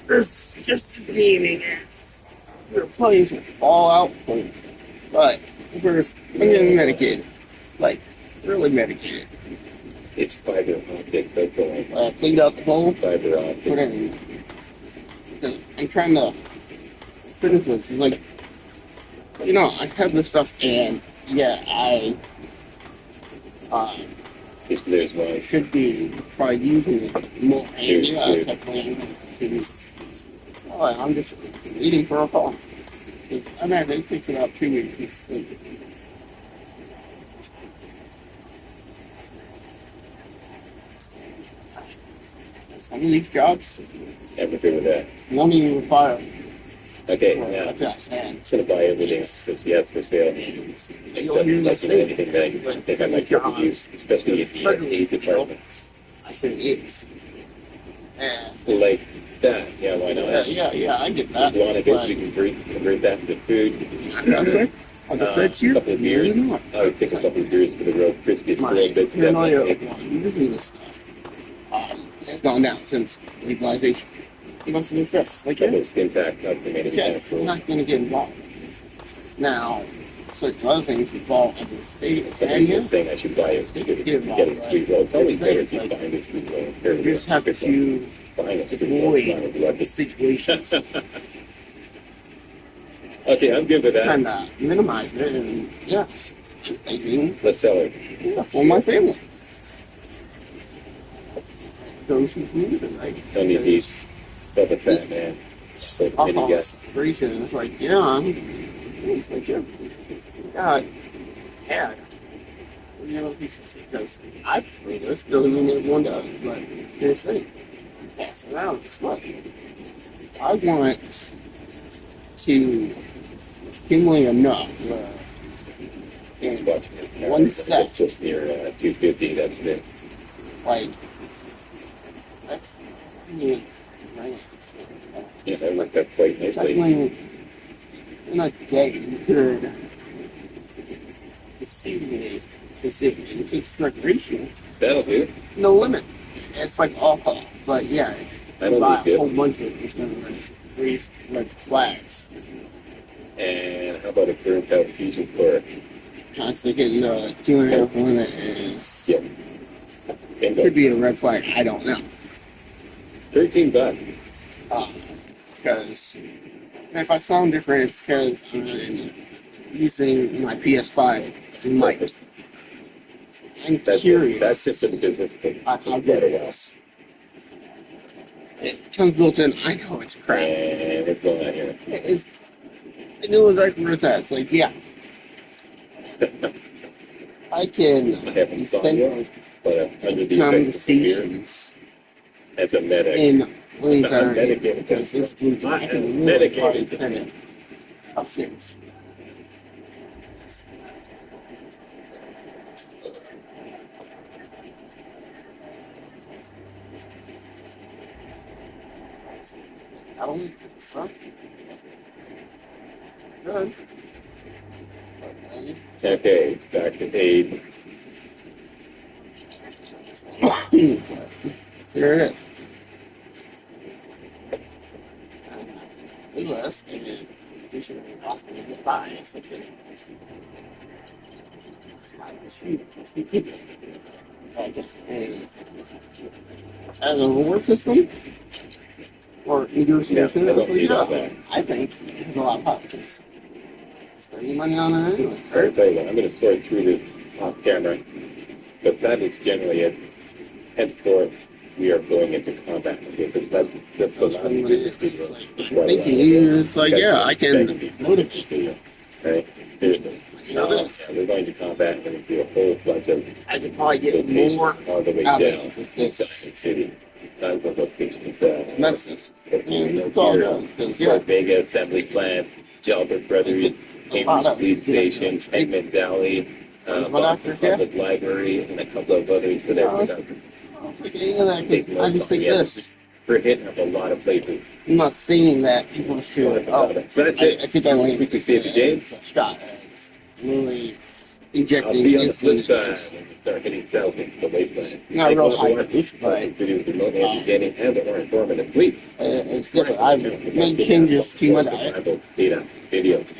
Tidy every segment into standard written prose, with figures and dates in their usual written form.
It's just meaning we're playing some Fallout, but first I'm getting medicated, like really medicated. It's fiber optics. That's the one. Cleaned out the bowl, Fiber put optics. in. I'm trying to finish this. Like, I have this stuff, and yeah, I If there's one. should be probably using it more. And Here's yeah, two. technically, I'm just eating for a call. Because I'm actually it takes about 2 weeks to sleep. Some of these jobs I'm okay with that. won't even require Okay, for now a test. And I'm gonna buy everything that she has for sale. you'll Except hear like this anything that I think I might be able to use, especially in the aid department. I said it's. And Like that. Yeah, why not? yeah, I get If that. you want, I guess we can convert that into food. I'm sorry. Like I said to A you, couple of beers. maybe not. I would take a couple of beers for the real crispy My squirrel bits. paranoia Definitely. using this stuff has gone down since legalization. You must be stressed. Like, Couple yeah, of skin packs, not the I'm manufacturer. not going to get involved. Now, certain other things involve other states. Somebody And was saying I should buy a street roll. It's only better if you find a street roll. you just have to Buying a street roll is not as avoid lucky. situations. Okay, I'm good with Trying that. to minimize it, and yeah, I'm thinking Let's sell it. for my family. Those who need it, right? Don't need these. Sell the fat, man. So many Alcohol guys. celebration. It's like, it's like, God, yeah. Because I play this, doesn't mean everyone does, but here's the thing. Pass it out. It's what I want to accumulate enough. He's In watching it. one It's set, just near 250. That's it. like, that's, right? Yeah, that worked out quite It's like nicely. when in a day you could see if it's recreational, That'll do. no limit. It's like alcohol, but yeah, I you don't buy do a whole good. bunch of it, it's gonna raise red flags. And how about a burnt out fusion core? I'm thinking the 2.5 limit is Yep. Bingo. could be a red flag. I don't know. $13. Because if I sound different, it's because I'm using my PS5 mic. I'm curious. That's just a business thing. How good it is. It comes built in. I know it's crap. And what's going on here? I knew it was expert attacks. Like, yeah, I can I haven't saw you, but under the come to effects of the beer, seasons that's a medic. in ways that I'm are medicated. because this blue I can really Medicated. probably kind of things. I don't. Huh? Good. Okay, back to aid. Here it is. List and we should possibly get by. It's like as a reward system or negotiation, Yeah, I don't need all yeah, that. I think it's a lot of positives. Spending money on it anyway. All right, tell you what, I'm going to sort through this off camera, but that is generally it. Henceforth, we are going into combat. Okay, because that's the last business video. It's like, yeah, I can motivate you. Right? Seriously. We're going to combat and do a whole bunch of I could probably get locations more all the way out down of it with inside this. the city. Tons of locations. Medicine. It's all done. Because, yeah, Fort Vega Assembly Plant, Jalbert Brothers, Cambridge Police Station, Edmund Valley, Public Library, and a couple of others that I forgot. I don't take any of that because I just think this. We're hitting up a lot of places. I'm not saying that people should. So that's about it. So that's it. I think I went We can see it again. Scott. Really I'll injecting see you on the flip instant, side when you start hitting sales into the wasteland. not Thanks a real lot for high watching. boost, Hope but this video was remotely um, entertaining and or informative. Please it's subscribe different. to my I've channel for more made kidney and changes to my self-control diet. survival data videos.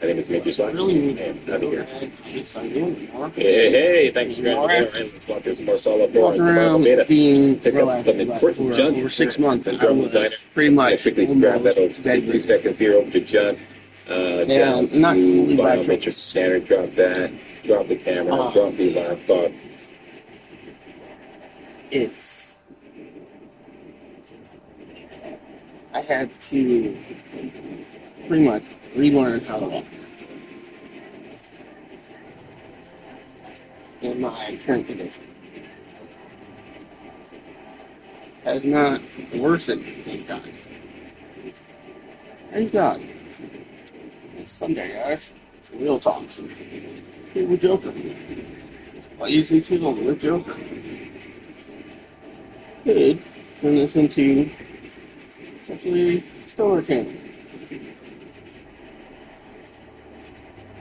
My name is Major Slack, Really need and to out of do, here. and I just started doing more. Hey, thanks for More grabbing there. active. And let's walk through some more solo 4 Walking and survival around data. being Just pick real up some active, but important for junk over 6 months, I syndrome designer. was pretty Yeah, much quickly grab that. It'll almost just take 2 bedridden. seconds here over to John. Down And not to completely by biometric choice. scanner. Drop that. Drop the camera. Drop the laptop. It's I had to pretty much relearn how to walk in my current condition. Has not worsened, thank God. Thank God. It's Sunday, guys. It's real talk. We're joking. Well, usually too long. We're joking. Could turn this into essentially story channel.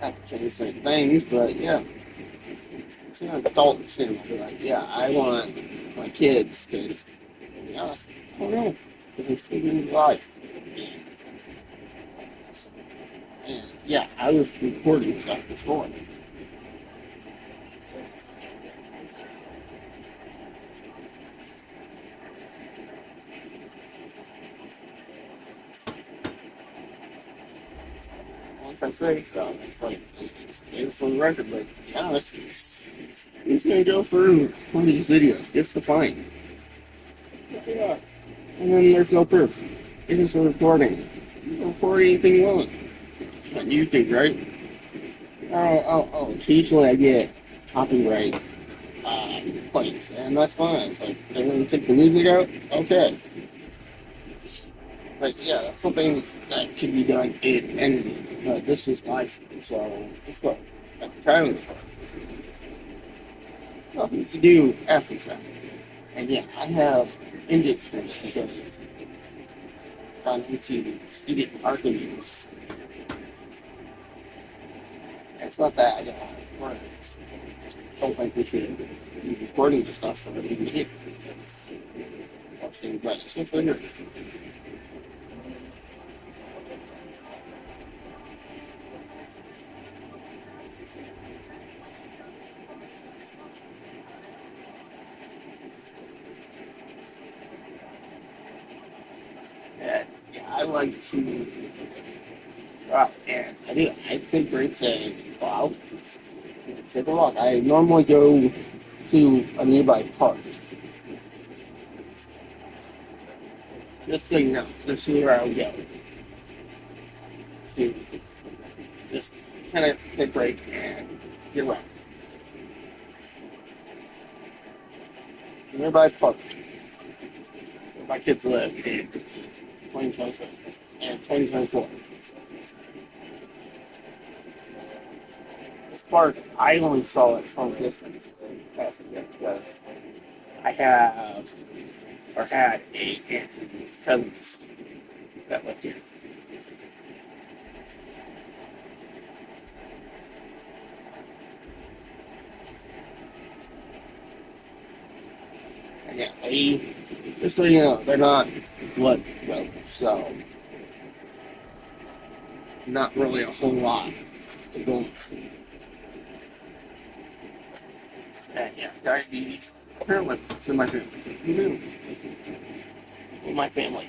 Have to change certain things, but yeah. It's an adult channel. Like, yeah, I want my kids, because, to be honest, I don't know. Because they still in life. And yeah, I was recording stuff before. Once I say stuff, it's like, it's for the record, but to be honest, it's going to go through one of these videos just to find. Yeah. And then there's no proof. It's just a recording. You can record anything you want on YouTube, right? Oh, occasionally I get copyright claims, and that's fine. It's like, they're going to take the music out? Okay. But yeah, that's something that can be done in editing. But this is live, so it's what? At the time, nothing to do after that. And yeah, I have ended streams because on YouTube, you get arguments. It's not that I don't want to record it. I don't think we should be recording this stuff for the video. But essentially here. And yeah, I like to and I do. I take breaks and go out. Take a walk. I normally go to a nearby park. Just so you know, this is where I would go. To just kind of take a break and get around. Nearby park. Where my kids live in 2024 and 2024. This park, I only saw it from a distance because I have or had a aunt and cousins that lived here. And yeah, they, just so you know, they're not blood relatives, so not really a whole lot to go through. And yeah, diabetes, apparently, it's in my family. Who knew? In my family.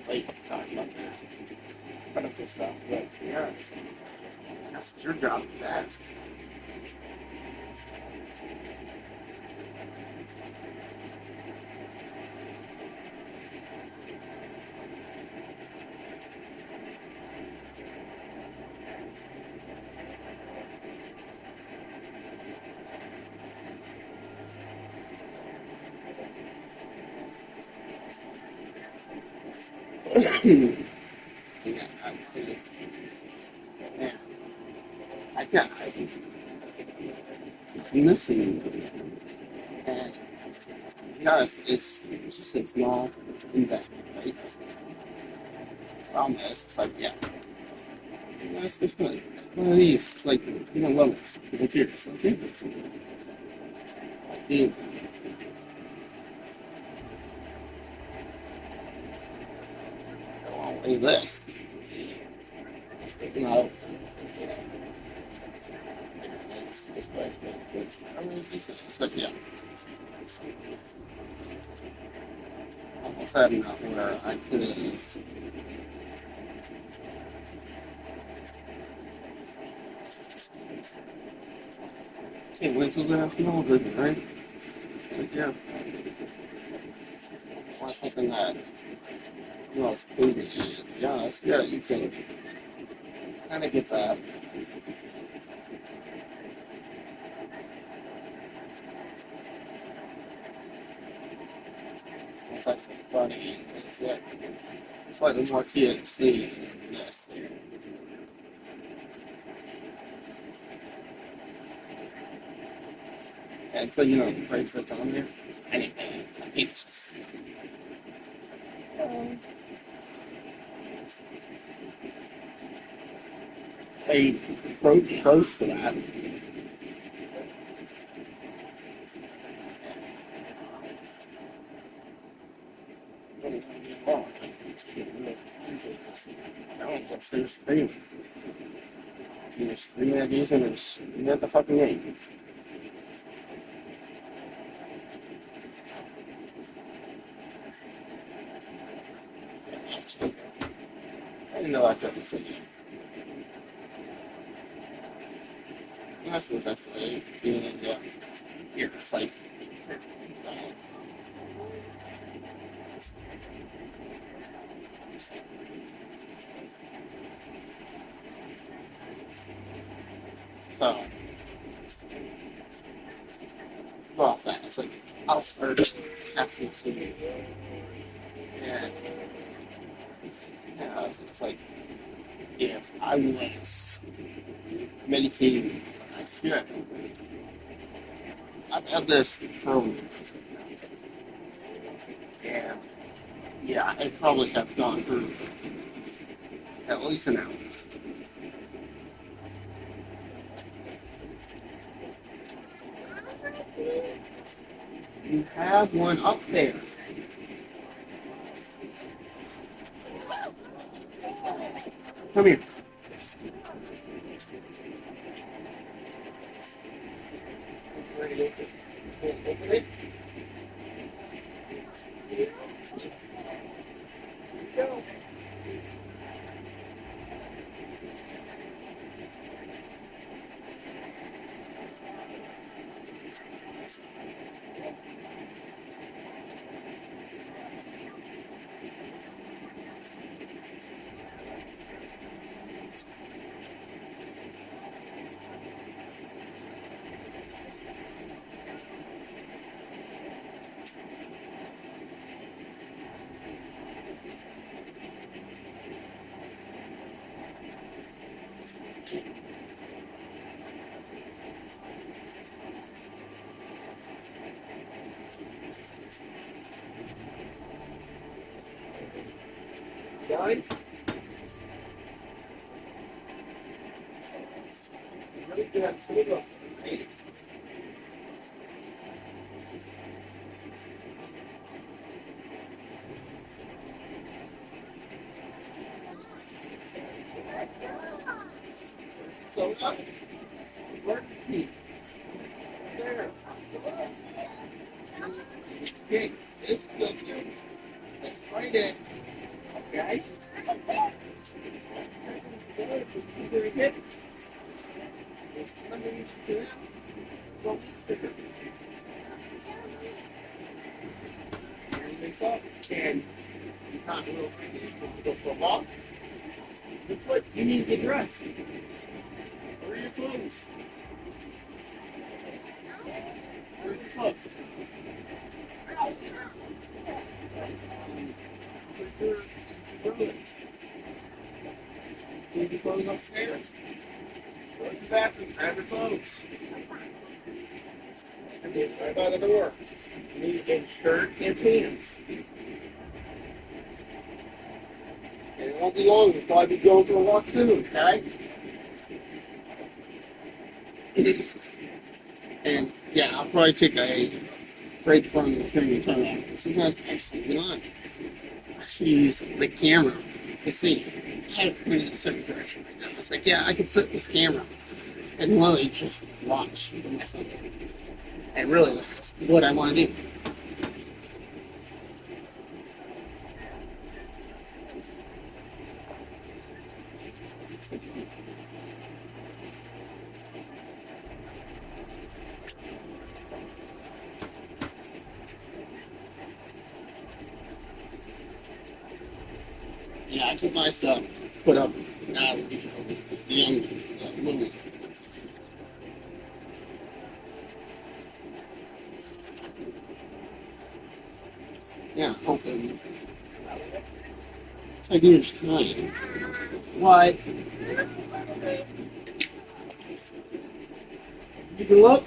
Like, talking about that. Medical stuff. But yeah, that's your job to ask. Yeah, I'm man, I can't. I'm missing. And to be honest, it's just a small investment, right? Problem is, it's like, yeah, that's good. One of these. It's like, levels. It's yours. Okay? Dude, look at this. Sticking out. This way. I mean, it's like, yeah. Almost had enough where I could have. Can't wait till the afternoon visit, right? Like, yeah. Want something that, it's food and yeah, you can kind of get that. It's actually funny. It's like slightly more THC than this. And so, the price that's on there, anything. It's just, they approach close to that. But it's going to be long. That one's just going to scream. You just scream at these and then scream at the fucking eight. I didn't know that's everything. That's what's actually being in the here. It's like, so, well, it's like, I'll start after two. And, it's like, if I was medicating, I should. I've had this for, and yeah, I probably have gone through at least an hour. You have one up there. Come here. Open it. Go. Done? Really good. Pretty good. Right? So, work piece. There. Okay, this is good. Let's find it. Okay? Very good. Underneath to it. Don't stick it. And this up. And you can't go for a walk. Your foot, you need to get dressed. Where are your clothes? Where's your foot? Where's your brother? Leave your clothes upstairs. Go to the bathroom, grab your clothes. And then right by the door. You need a shirt and pants. And it won't be long, you'll probably be going for a walk soon, okay? And yeah, I'll probably take a break from the thing and turn it off. Sometimes actually, you know what? I should use the camera to see. I have it in a certain direction right now. It's like, yeah, I could set this camera and literally just watch something. And really, that's what I want to do. Yeah, I keep my stuff put up now with the young ones, little ones. Yeah, hoping I use time. Why? You can look.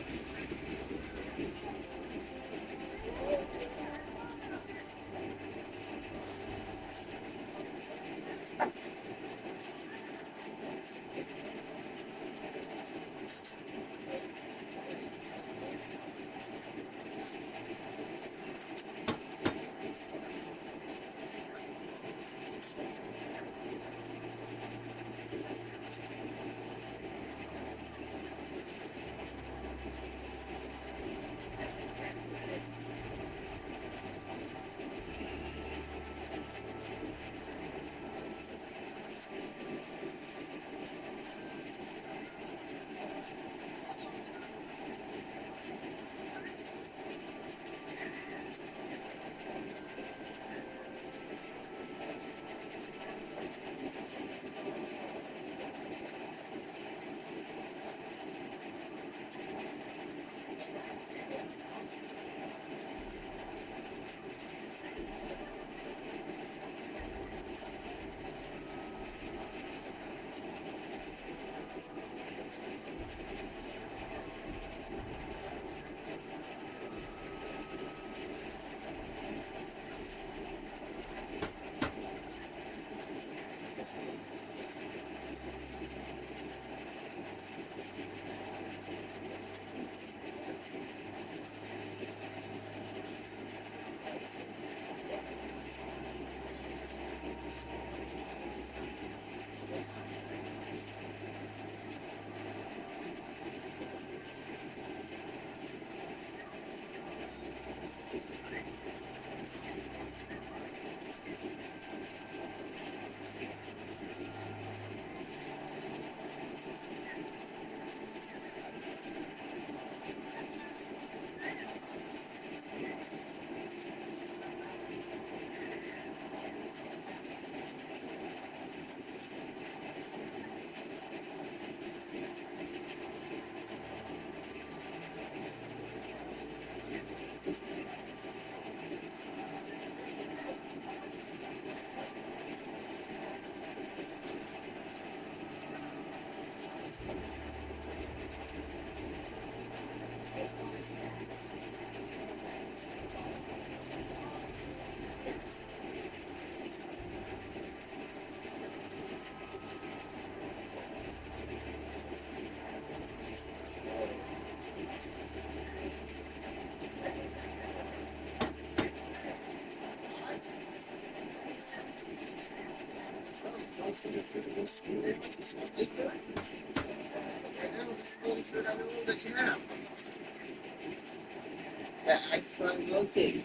Yeah, I try and locate.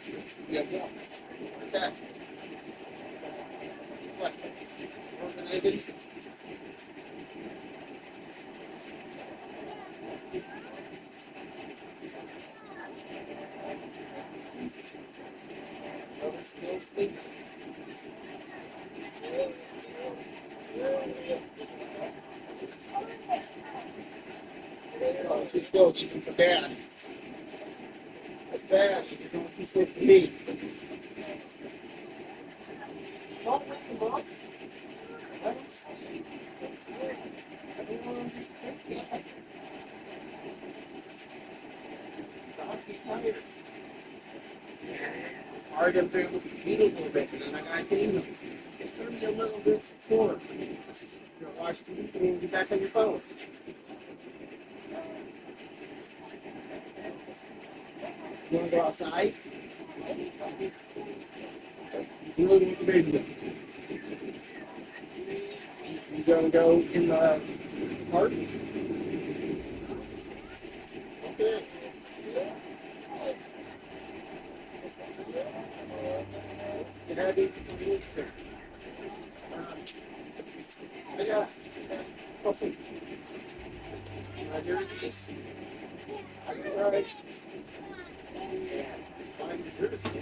Yeah, what's that? What? Organization? Still sleeping. Oh, she's still eating for dad. It's bad. You don't keep it for me. Don't wake him up. Let him sleep. Everyone just take it. She's tired. Are going to be able to eat a little bit, and then I got to clean them. It's going to be a little bit sore. You're going to watch TV and get back on your phone. You want to go outside? You look at the baby. You gonna go in the park? Okay. Get out of here. I got coffee. Here it is. All right. Find the jersey.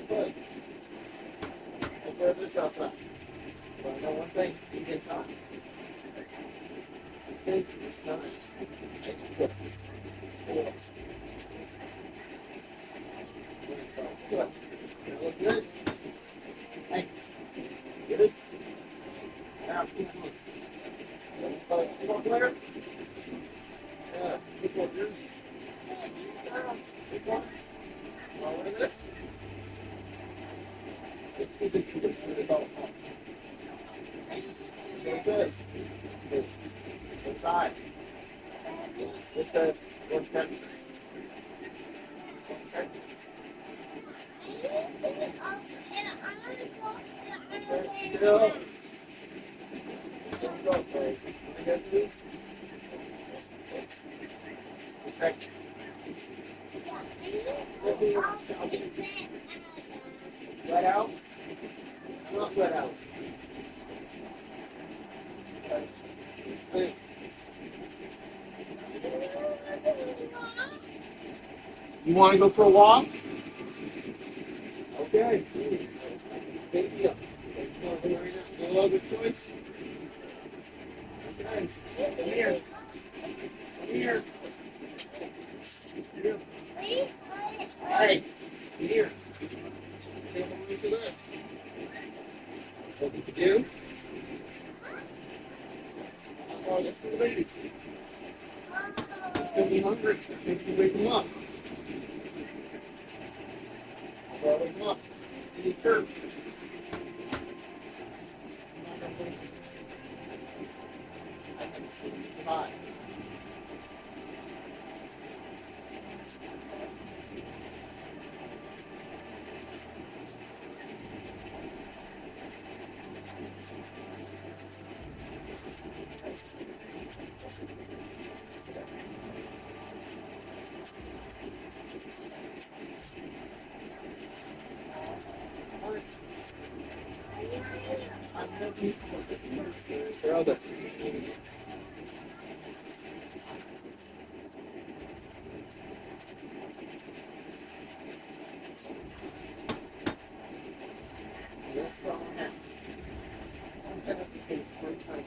Good. Take care of this outside. But I know one thing, he gets hot. This is nice. Good. Good. Good. Look good. Hey, get it? Now, keep on. Come on, player. Yeah, keep on, dude. Keep on. Well, look at this. It's good that you can do this all the time. Very good. Good. Inside. This says, what's that? Okay. Still. Still go, please. I guess it is. Okay. Let out? Not let out. Please. You want to go for a walk? Okay. Good deal. You love the choice? Okay. Come here. Come here. Here. Hey. Come here. Take a look at this. What you can do? Oh, this is the baby. He's going to be hungry. Make you wake him up. Well, wake him up. He's served. Bye. Brother. That's all I have. Sometimes you can sometimes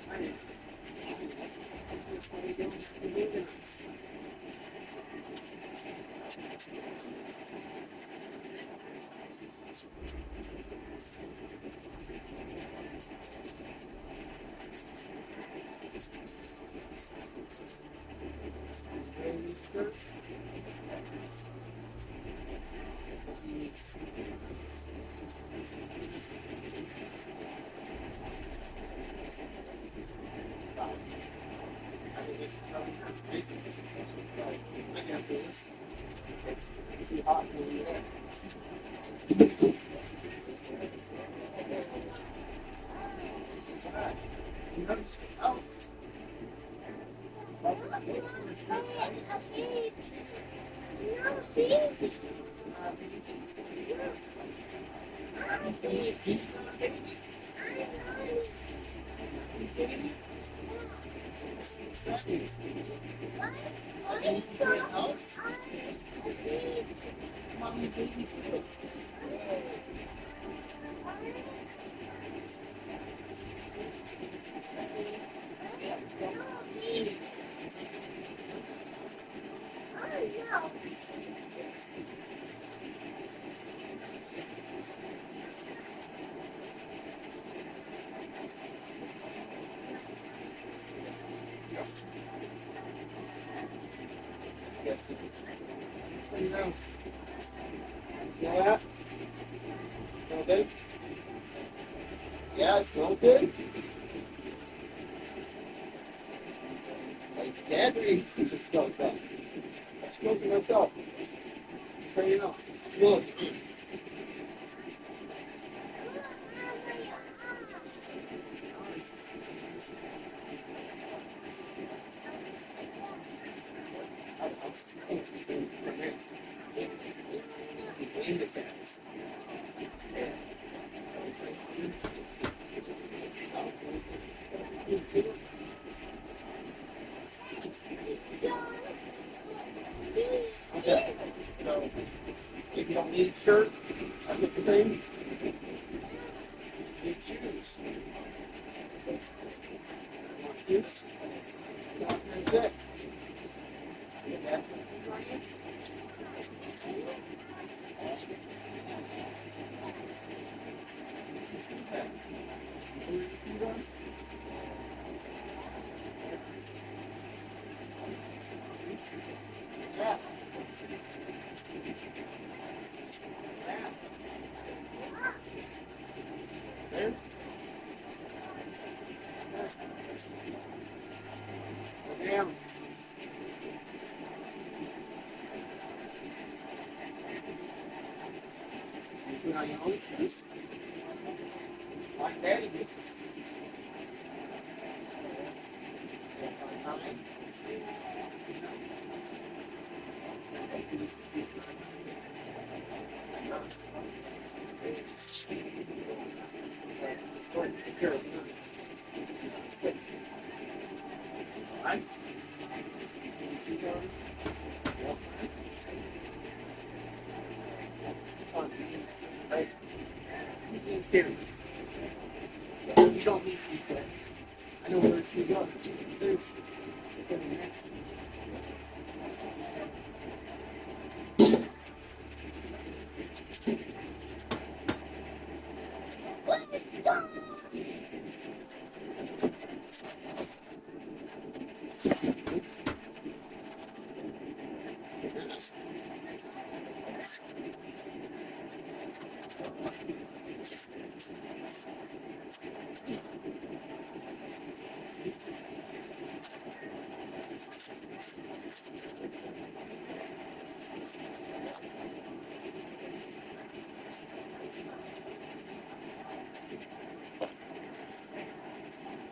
I can't do this. It's too hot for you. Oh. Yes. You know that? Smell good? Yeah, it smells good. Dad, we just smoked up. I'm smoking myself. So you know. Look. Okay. So, if you don't need a shirt, I get the thing. Need shoes. Want shoes? That's it. Yeah. There. Damn. You know, you own shoes. Like daddy did. Funtime. Take care of you. Right? Right? Here. You don't need to be I know where she goes. There's next.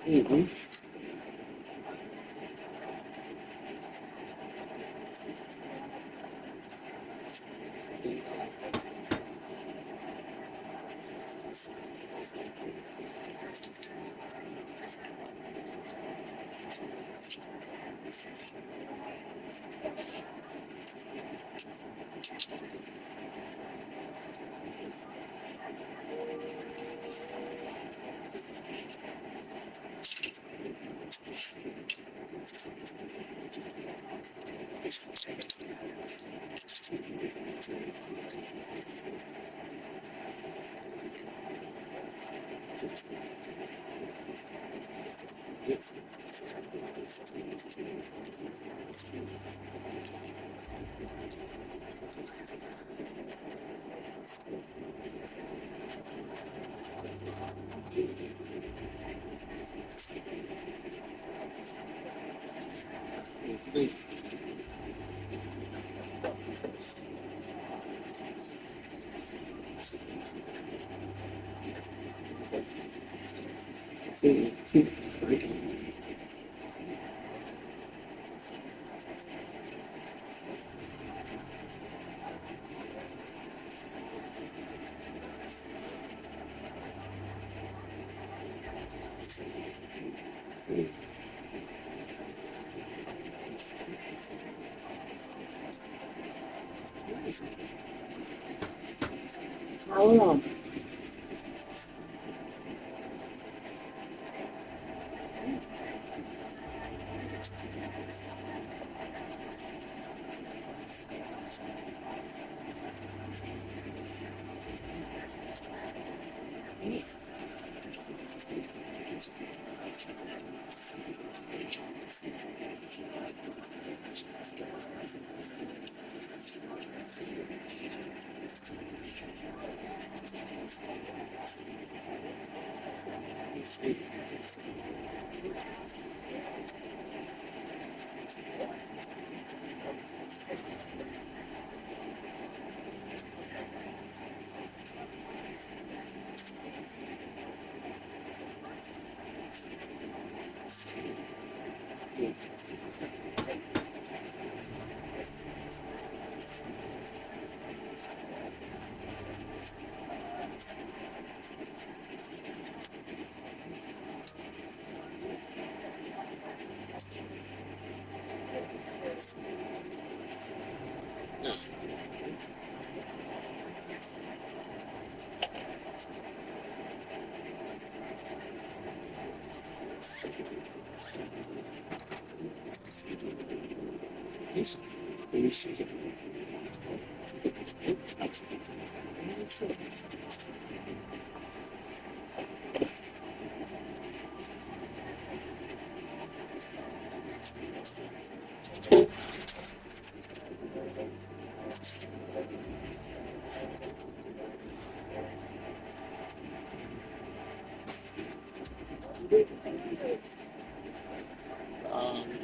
Mm-hmm. See, freaking. Hold on.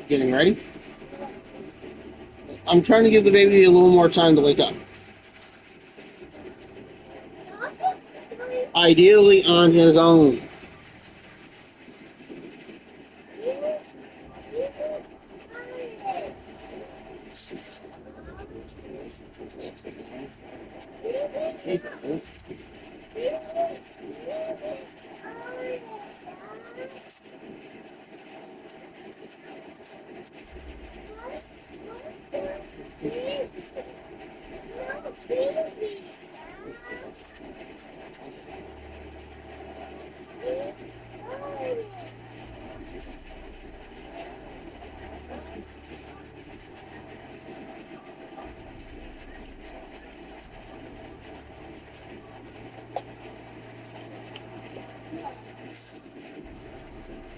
Getting ready. I'm trying to give the baby a little more time to wake up. Ideally on his own.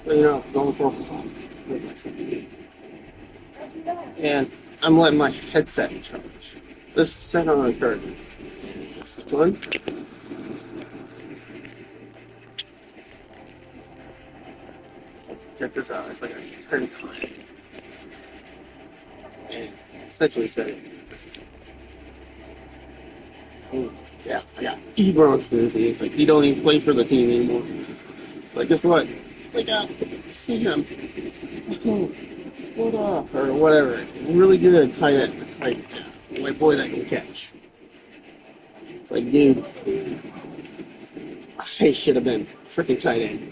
So, going for a walk. And I'm letting my headset charge. This is set on a charger. One. Check this out. It's like a turn client. And essentially set it. Yeah, I got Ebron's disease. Like, he don't even play for the team anymore. Like, guess what? Like, see him. What up? Or whatever. Really good tight end. Like, my boy that can catch. It's like, dude, I should have been freaking tight end.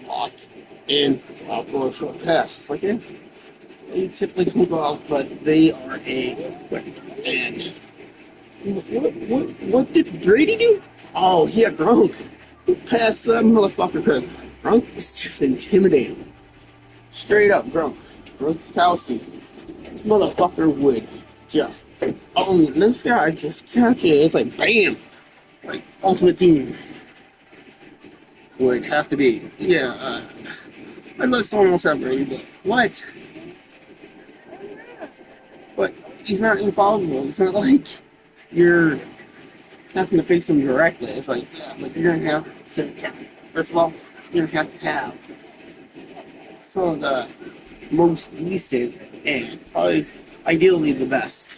Locked in for a short pass. It's like, yeah, they typically can go out, but they are a quick. And what did Brady do? Oh, yeah, Gronk. Pass that motherfucker, because Gronk is just intimidating. Straight up, Gronkowski. This motherfucker would just own this guy, just catch it. It's like, bam! Like, Ultimate Team would have to be. Yeah, I'd let someone else have Brady, but what? But he's not infallible. It's not like you're having to face him directly. It's like, yeah, but you're gonna have to, first of all, you're gonna have to have some of the most decent and probably ideally the best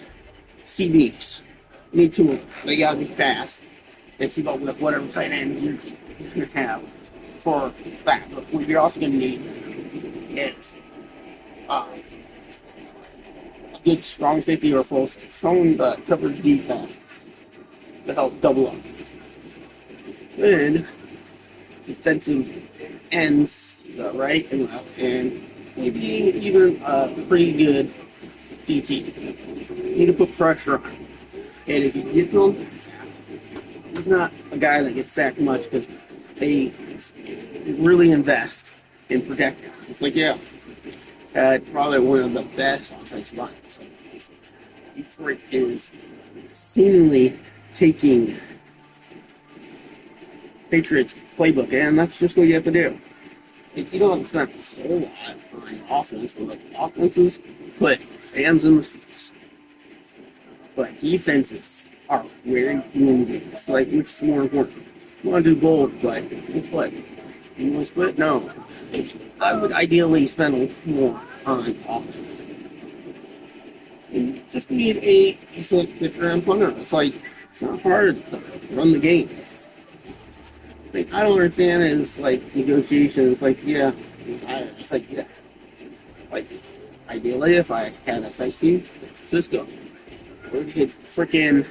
CDs. Need to, they gotta be fast. They keep up with whatever tight end you can have for that. But what you're also gonna need is a good strong safety or full safety. Someone that covers defense to help double up. Then defensive ends, right and left, and maybe even a pretty good DT. You need to put pressure on him. And if you get to him, he's not a guy that gets sacked much because they really invest in protecting him. It's like, yeah, probably one of the best offensive lines. Detroit is seemingly taking Patriots playbook, and that's just what you have to do. You don't have to spend a whole lot on offense, but like offenses put fans in the seats. But defenses are very wounded. It's like, which is more important? You want to do both, but guess what? You want to split? No. I would ideally spend more on offense. You just need a decent kicker and punter. It's not hard to run the game. Like, I don't understand is like negotiations. Like, yeah, it's like, yeah, like ideally, if I had a site team, Cisco, we could freaking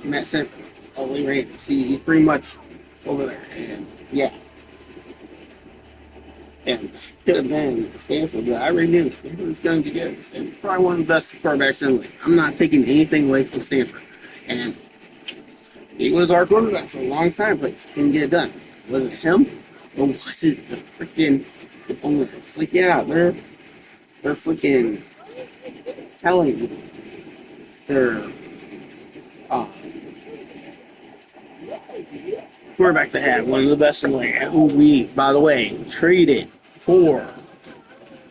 Matt Sanford, Lee Rand. See, he's pretty much over there, and yeah, and could have been Stanford, but I already knew Stanford was going to be good. Stanford's probably one of the best quarterbacks in the league. I'm not taking anything away from Stanford, and he was our quarterback for a long time, but couldn't get it done. Was it him, or was it the freaking opponents? Like, yeah, they're freaking telling you their uh, quarterback they had, one of the best in the league, who we, by the way, traded for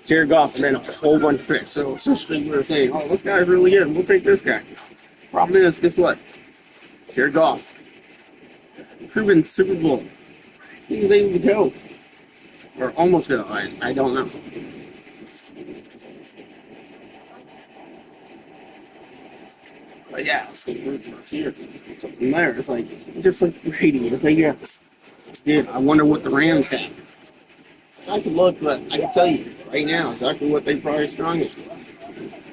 Jared Goff and then a whole bunch of picks. So essentially, we were saying, oh, this guy's really good. We'll take this guy. Problem is, guess what? Jared Goff, proven Super Bowl. He was able to go, or almost go. I don't know. But yeah, here. From there, it's like, just like Brady. It's like, yeah, dude, I wonder what the Rams have. I could look, but I can tell you right now exactly what they probably strong at.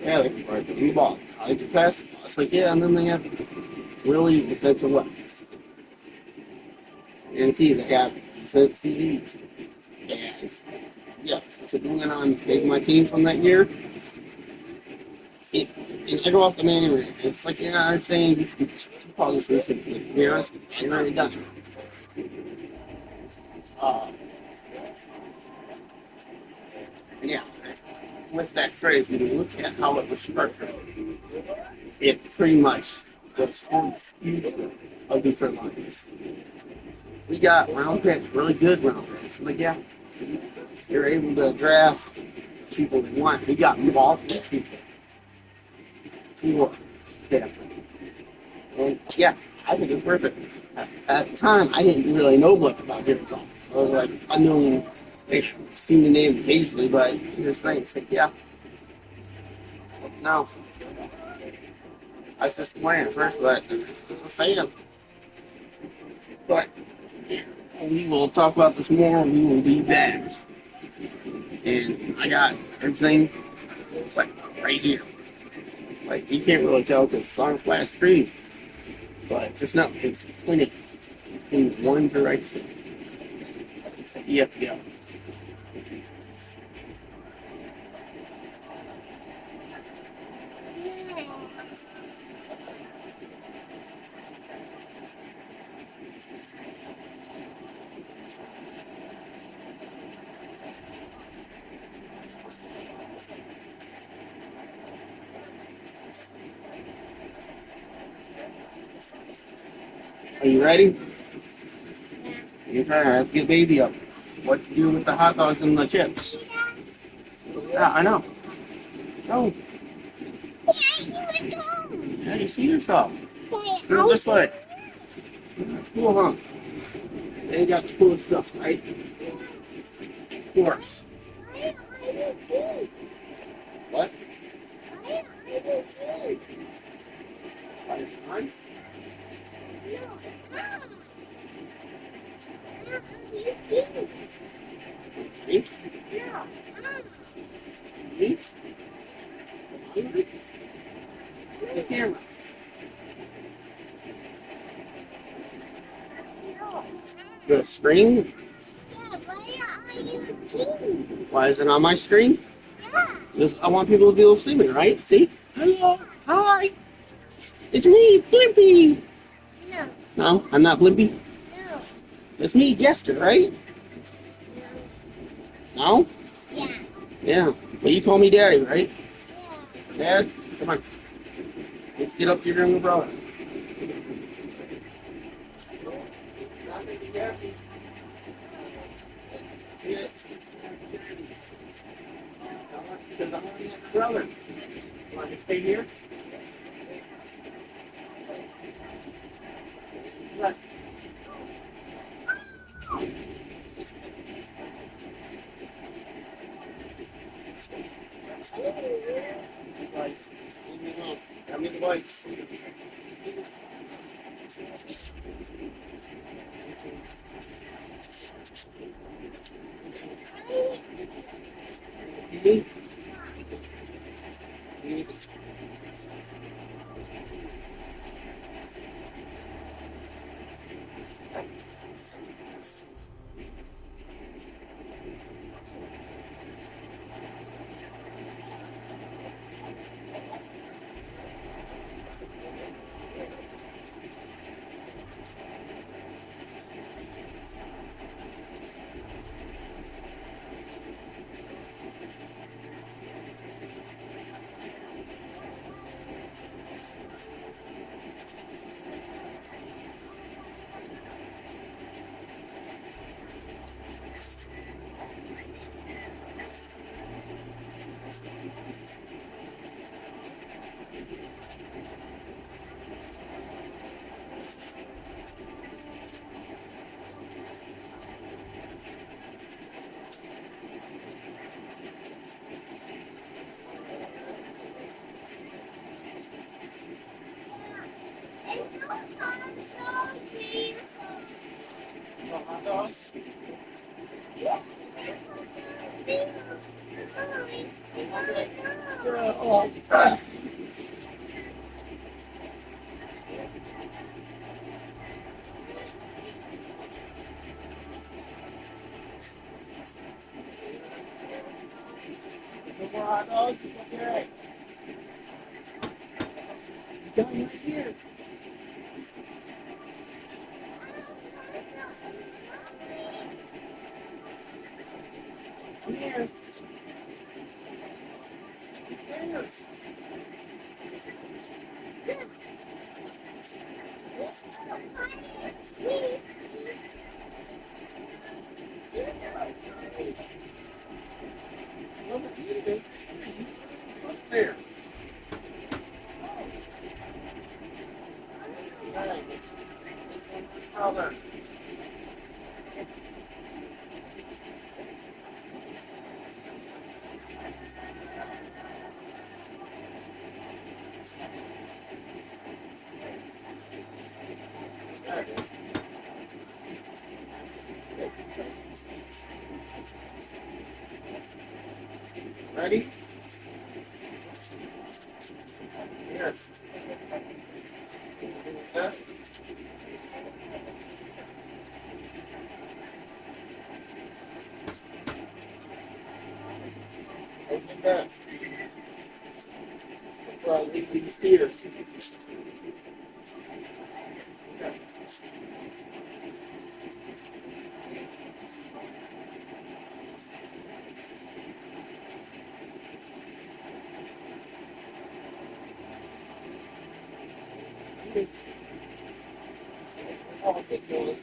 Yeah, they can probably put in the ball. I can pass. It's like, yeah, and then they have really defensive weapons. And see, they have CDs. And yeah, to bring it on maybe my team from that year, and I go off the manual. It's like, yeah, I was saying two policies, to be honest, I ain't already done it. Uh, and yeah, with that trade, if you look at how it was structured, it pretty much was future of different lines. We got round picks, really good round picks. Like, yeah, you're able to draft people we want. We got multiple people for Stanford. And yeah, I think it's worth it. At the time, I didn't really know much about Jimmy Golf. I was like unknown, like, seen the name occasionally, but this thing, it's like, yeah, no. I was just playing at first, but I was a fan. But we will talk about this more. We will be back. And I got everything. It's like right here. Like, you can't really tell because it's on a flat screen. But just know it's pointed in one direction. You have to go. Are you ready? You're trying to have to get baby up. What you do with the hot dogs and the chips? Yeah, I know. No. Yeah, you see yourself. Do it this way. That's cool, huh? They got the cool stuff, right? Of course. What? Fine. Me? Me? Hungry? The camera. The screen? Why is it on my screen? Because I want people to be able to see me, right? See? Hello. Hi. It's me, Blimpy. No, I'm not Blimpy. It's me, Jester, right? No? Yeah. Well, you call me Daddy, right? Dad, come on. Let's get up to your younger brother. Yeah. Because I'm your brother. You want to stay here? What? Right. need the light. There. Father. Ready? Yes. Left. Open back. Leave these steers. Oh, good boy.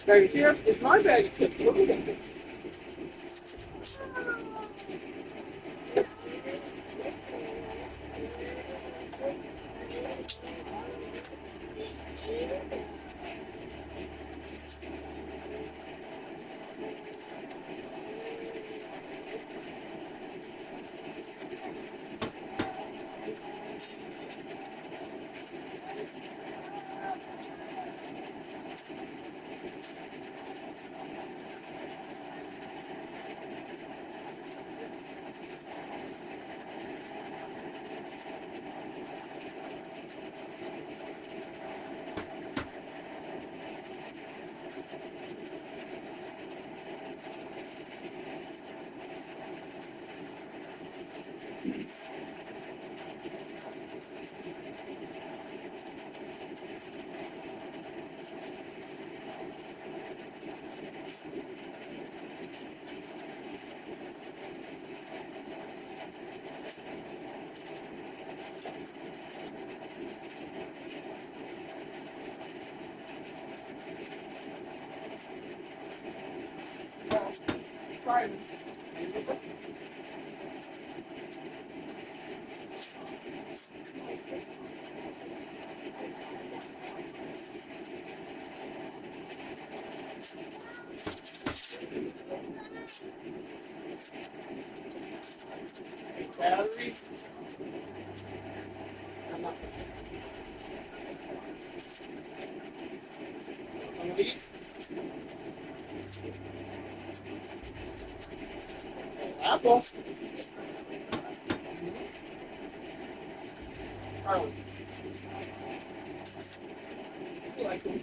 Bag of chips? It's my bag of chips. Look at it. Fine. Battery. Some of these. Apple. Carly. You like them.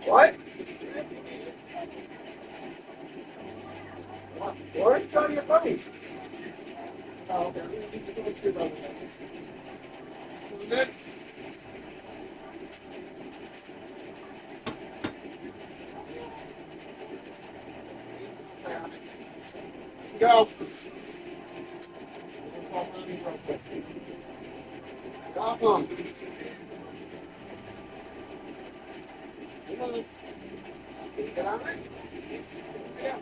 What? Where's Johnny your phone? Oh, okay. Good. Go. Awesome. Get on it. Yeah.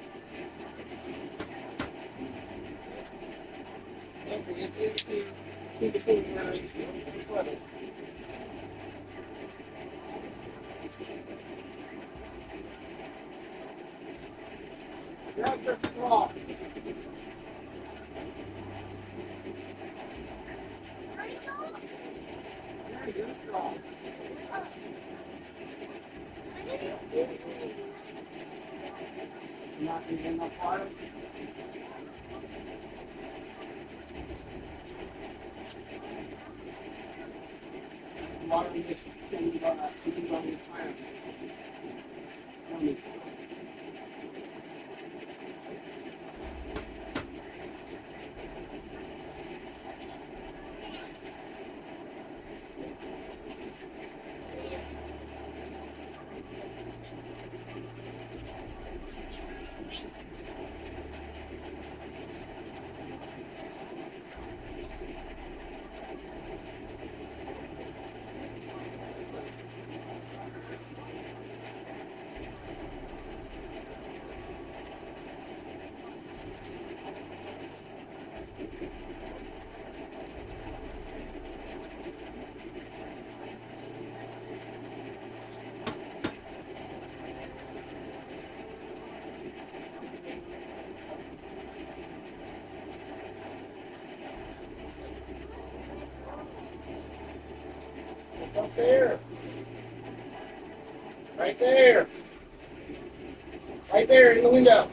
Keep the thing where it's that's just wrong. Very good. Wrong. not going to get enough water. Water this thing, on the plant. Up there. Right there. Right there in the window.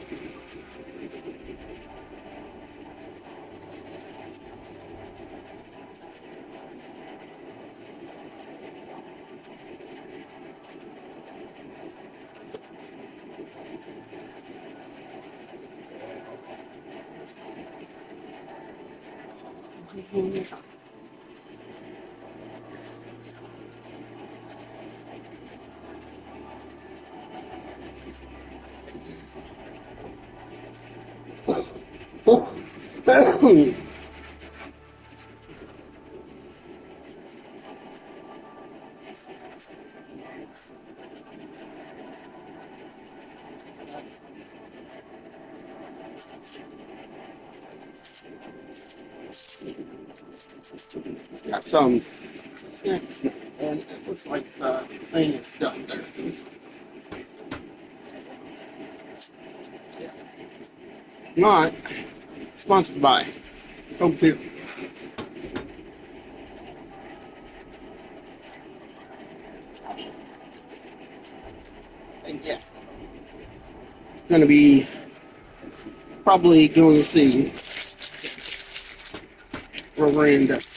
Got some snacks now, and it looks like the thing is done there. Not sponsored by Coke Zero. And yes, gonna be probably going to see where we're in depth.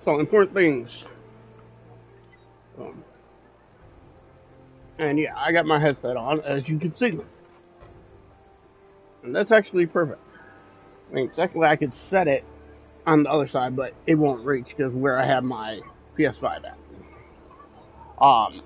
So important things. Um, and yeah, I got my headset on, as you can see, and that's actually perfect. I mean, technically I could set it on the other side, but it won't reach because where I have my PS5 at. Um,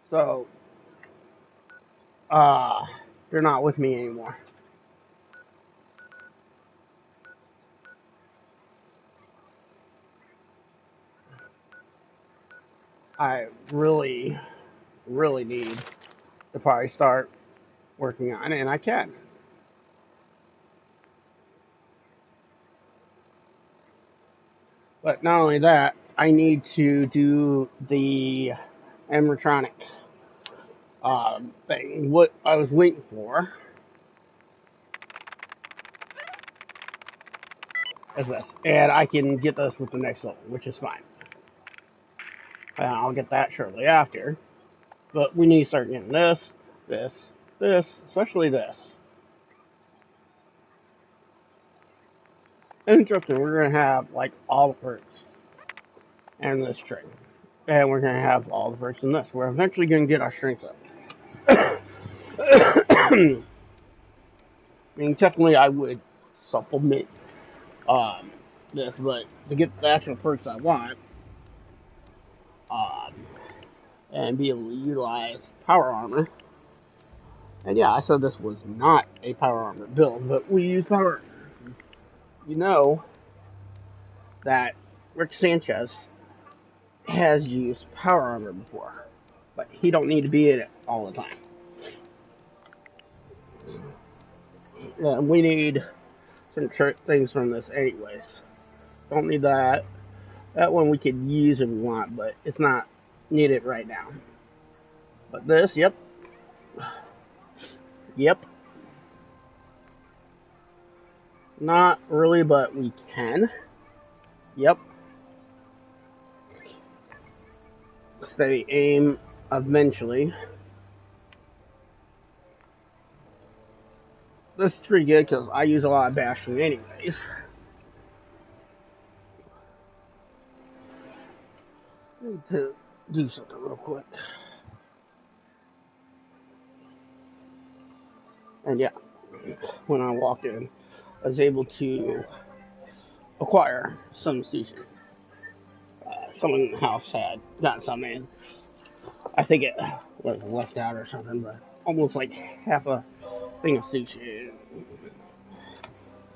so, uh, they're not with me anymore. I really, really need to probably start working on it, and I can. But not only that, I need to do the animatronic thing. What I was waiting for as this. And I can get this with the next level, which is fine. I'll get that shortly after. But we need to start getting this, especially this. Interesting, we're going to have like all the perks and this string. And we're going to have all the perks in this. We're eventually going to get our strength up. I mean, technically I would supplement this, but to get the actual perks I want, and be able to utilize power armor. And yeah, I said this was not a power armor build, but we use power armor. You know that Rick Sanchez has used power armor before, but he don't need to be in it all the time. Yeah, we need some things from this anyways. Don't need that. That one we could use if we want, but it's not needed right now. But this, yep. Yep. Not really, but we can. Yep. Steady aim eventually. This is pretty good because I use a lot of bashing anyways. I need to do something real quick. And yeah, when I walked in, I was able to acquire some sushi. Someone in the house had gotten some in. I think it was left out or something, but almost like half a thing of sushi.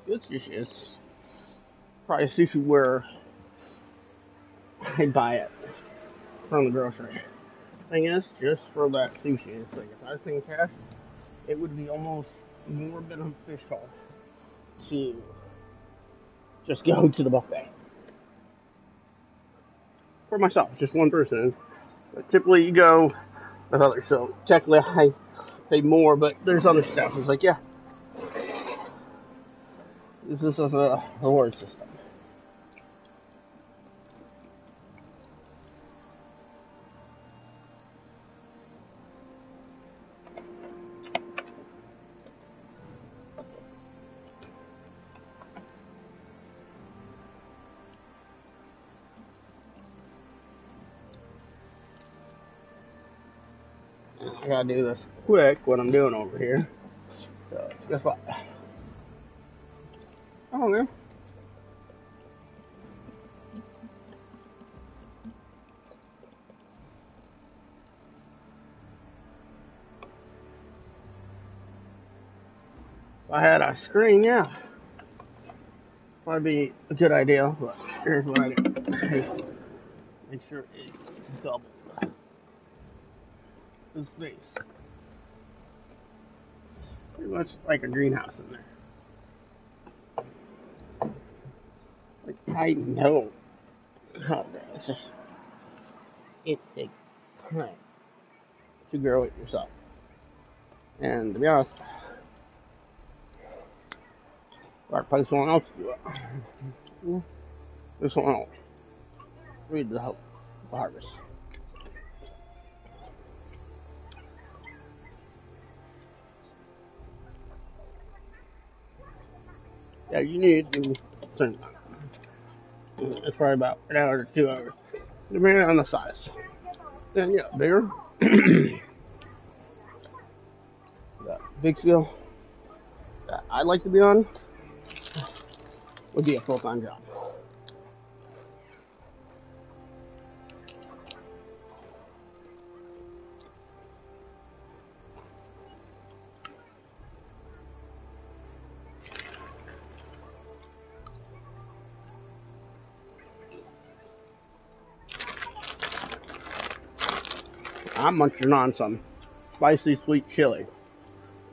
Good sushi. It's probably sushi where I'd buy it from the grocery. Thing is, just for that sushi, it's like if I was paying cash, it would be almost more beneficial to just go to the buffet. For myself, just one person. But typically you go with others, so technically I pay more, but there's other stuff. It's like, yeah, this is a reward system. I gotta do this quick, what I'm doing over here. So, guess what? Oh, man. If I had a screen, yeah. Might be a good idea, but here's what I do. Make sure it's double the space. Pretty much like a greenhouse in there. Like, I know how to, it's just, it takes time to grow it yourself. And to be honest, I'll pay someone else to do it. There's someone else. Read the harvest. Yeah, you need to turn time. It's probably about an hour to 2 hours, depending on the size. Then yeah, bigger. The big scale that I'd like to be on would be a full-time job. I'm munching on some spicy sweet chili.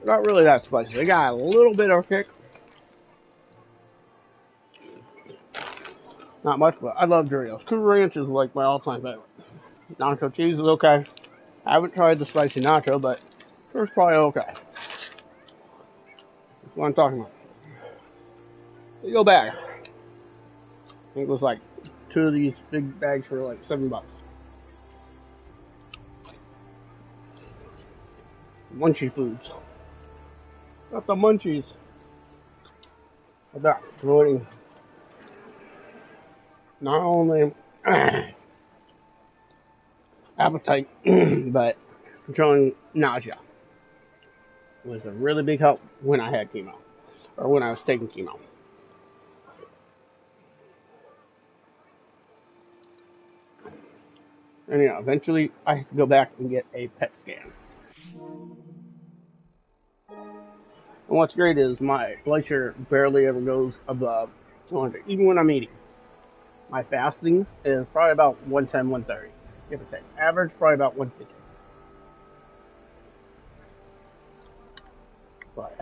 Not really that spicy. They got a little bit of a kick. Not much, but I love Doritos. Cool Ranch is like my all-time favorite. Nacho cheese is okay. I haven't tried the spicy nacho, but it's probably okay. That's what I'm talking about. You go back. think it was like 2 of these big bags for like $7. Munchie foods. Not the munchies. About promoting not only appetite, but controlling nausea. It was a really big help when I had chemo, or when I was taking chemo. And eventually I had to go back and get a PET scan. And what's great is my blood sugar barely ever goes above 200, even when I'm eating. My fasting is probably about 110, 130, give or take. Average, probably about 150. But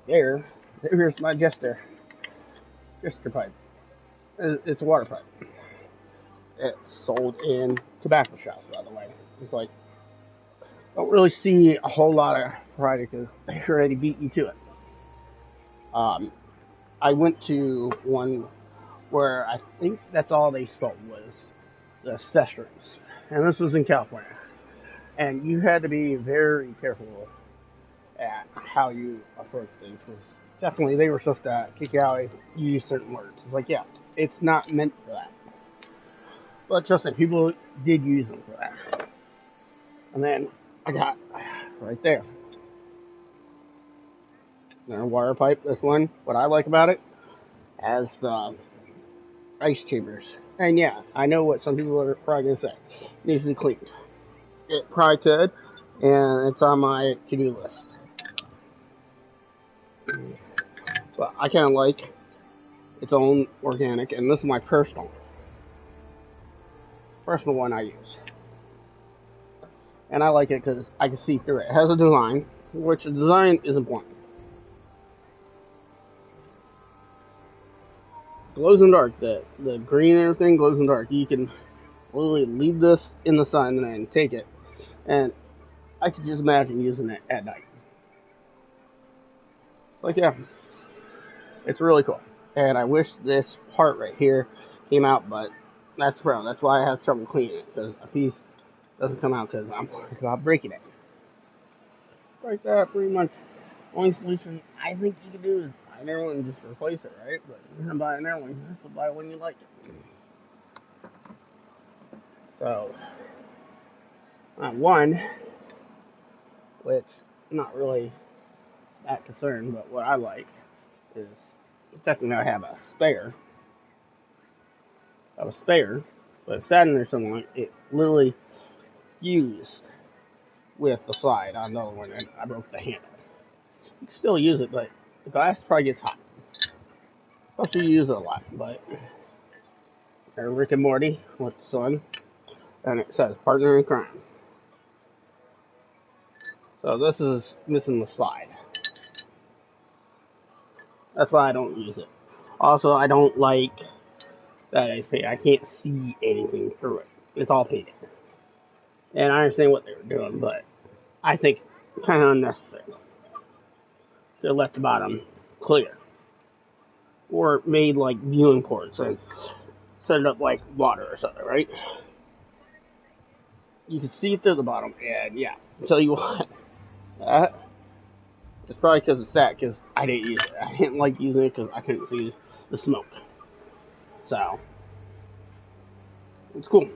here's my Jester pipe. It's a water pipe. It's sold in tobacco shops, by the way. It's like, don't really see a whole lot of variety because they already beat you to it. I went to one where I think that's all they sold was the accessories. And this was in California. And you had to be very careful at how you approach things. Because definitely they were supposed to kick you out if you use certain words. It's like, yeah, it's not meant for that. But trust me, people did use them for that. And then I got right there. Their water pipe, this one, what I like about it, has the ice chambers. And yeah, I know what some people are probably going to say. It needs to be cleaned. It probably could, and it's on my to-do list. But I kind of like its own organic, and this is my personal one I use. And I like it because I can see through it. It has a design, which the design is important. Glows in the dark. The green and everything glows in the dark. You can literally leave this in the sun and then take it. And I could just imagine using it at night. Like, yeah, it's really cool. And I wish this part right here came out, but that's brown. That's why I have trouble cleaning it, because a piece doesn't come out because I'm worried about breaking it. Like that, pretty much. Only solution I think you can do is buy another one and just replace it, right? But if you're gonna buy another one, you have to buy one you like. So, one, which I'm not really that concerned, but what I like is definitely I have a spare. But it sat in there so long, it literally fused with the slide on the other one, and I broke the handle. You can still use it, but the glass probably gets hot. Plus, you use it a lot, but Rick and Morty with the son, and it says partner in crime. So this is missing the slide. That's why I don't use it. Also, I don't like that it's painted. I can't see anything through it. It's all painted. And I understand what they were doing, but I think kind of unnecessary to let the bottom clear. Or made like viewing ports and set it up like water or something, right? You can see through the bottom, and yeah, I'll tell you what, that it's probably because it's that, because I didn't use it. I didn't like using it because I couldn't see the smoke. So, it's cool.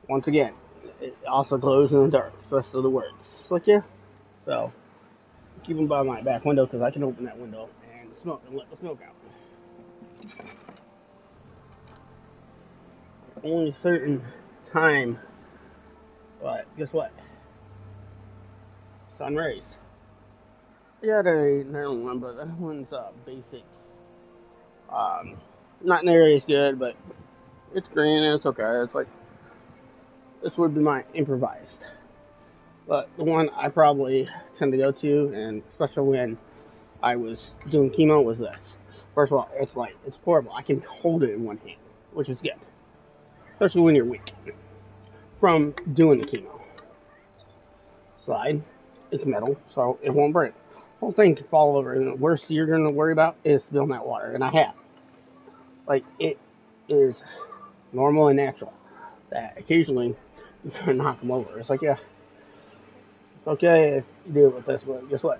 Once again, it also glows in the dark, the rest of the words. Like, yeah. So, keep them by my back window because I can open that window and smoke and let the smoke out. Only a certain time, but guess what? Sun rays. I got another one, but that one's basic. Not nearly as good, but it's green and it's okay. It's like, this would be my improvised. But the one I probably tend to go to, and especially when I was doing chemo, was this. First of all, it's portable. I can hold it in one hand, which is good. Especially when you're weak from doing the chemo. Slide, it's metal, so it won't break. The whole thing can fall over, and the worst you're going to worry about is spilling that water, and I have. Like, it is normal and natural that occasionally you're gonna knock them over. It's like, yeah, it's okay if you do it with this, but guess what?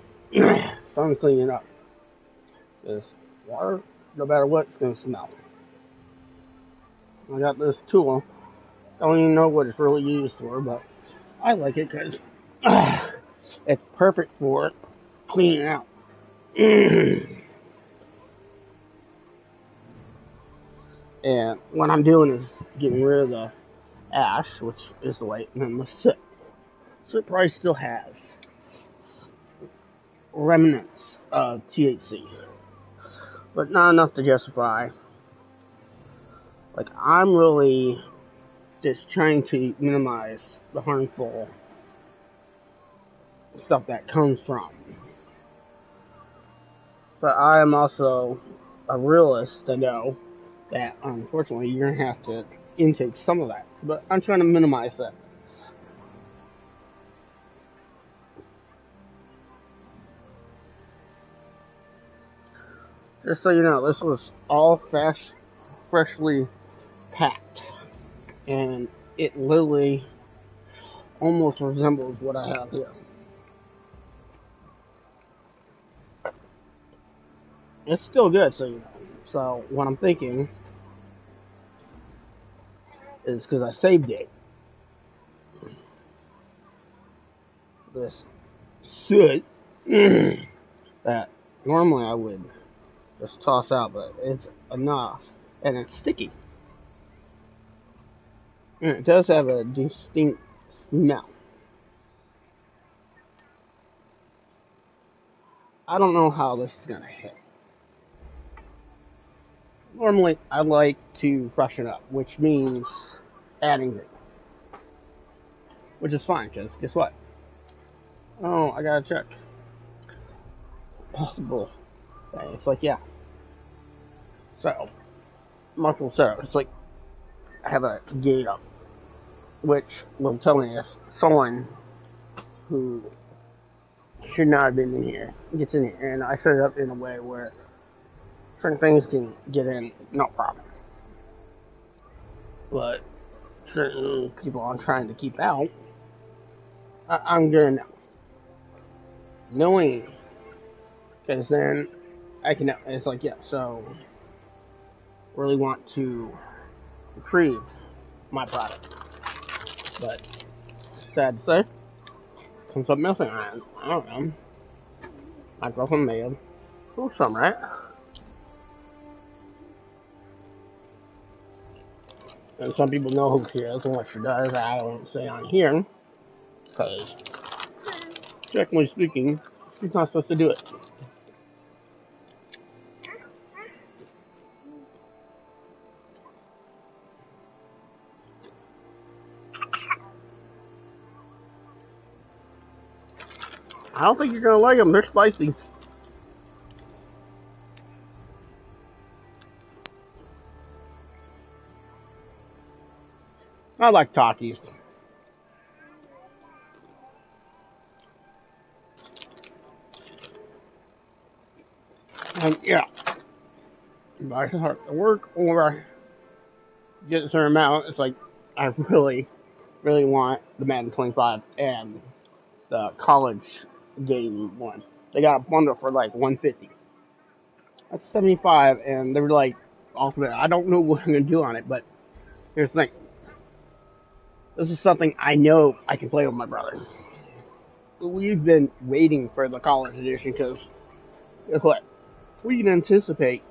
Sun's cleaning up. Because water, no matter what, it's gonna smell. I got this tool. I don't even know what it's really used for, but I like it because it's perfect for cleaning out. And what I'm doing is getting rid of the ash, which is the white, and then the soot. Soot probably still has remnants of THC, but not enough to justify. Like, I'm really just trying to minimize the harmful stuff that comes from. But I am also a realist to know that, unfortunately, you're going to have to intake some of that. But I'm trying to minimize that. Just so you know, this was all freshly packed. And it literally almost resembles what I have here. It's still good, so you know. So what I'm thinking is, because I saved it, this soot that normally I would just toss out, but it's enough, and it's sticky. And it does have a distinct smell. I don't know how this is going to hit. Normally, I like to freshen up, which means adding green. Which is fine, because guess what? Oh, I gotta check. Possible thing. It's like, yeah. So, multiple setup. It's like, I have a gate up, which will tell me if someone who should not have been in here gets in here. And I set it up in a way where certain things can get in, no problem. But certain people I'm trying to keep out, I'm gonna know. Knowing, because then I can, it's like, yeah, so really want to retrieve my product. But sad to say, comes up missing. I don't know. My girlfriend may have moved some, right? And some people know who she is and what she does. I don't say on here, because technically speaking, she's not supposed to do it. I don't think you're gonna like them. They're spicy. I like Takis. And yeah, if I start to work or get a certain amount, it's like I really, really want the Madden 25 and the college game one. They got a bundle for like 150. That's 75, and they were like, ultimate. I don't know what I'm gonna do on it, but here's the thing. This is something I know I can play with my brother. We've been waiting for the college edition because guess what? We can anticipate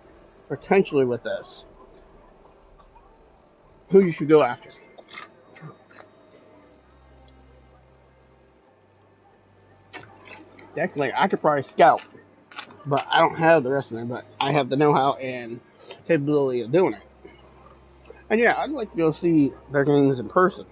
potentially with this who you should go after. Definitely, I could probably scout, but I don't have the rest of them. But I have the know-how and capability of doing it. And yeah, I'd like to go see their games in person.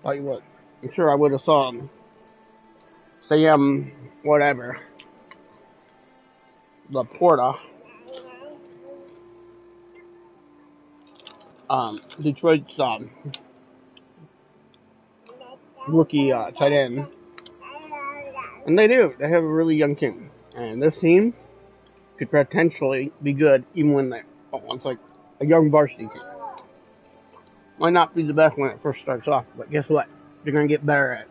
Tell you what, I'm sure I would have saw them. Say whatever. La Porta. Detroit's rookie tight end, and they do. They have a really young team, and this team could potentially be good even when it's like a young varsity team. Might not be the best when it first starts off, but guess what? They're gonna get better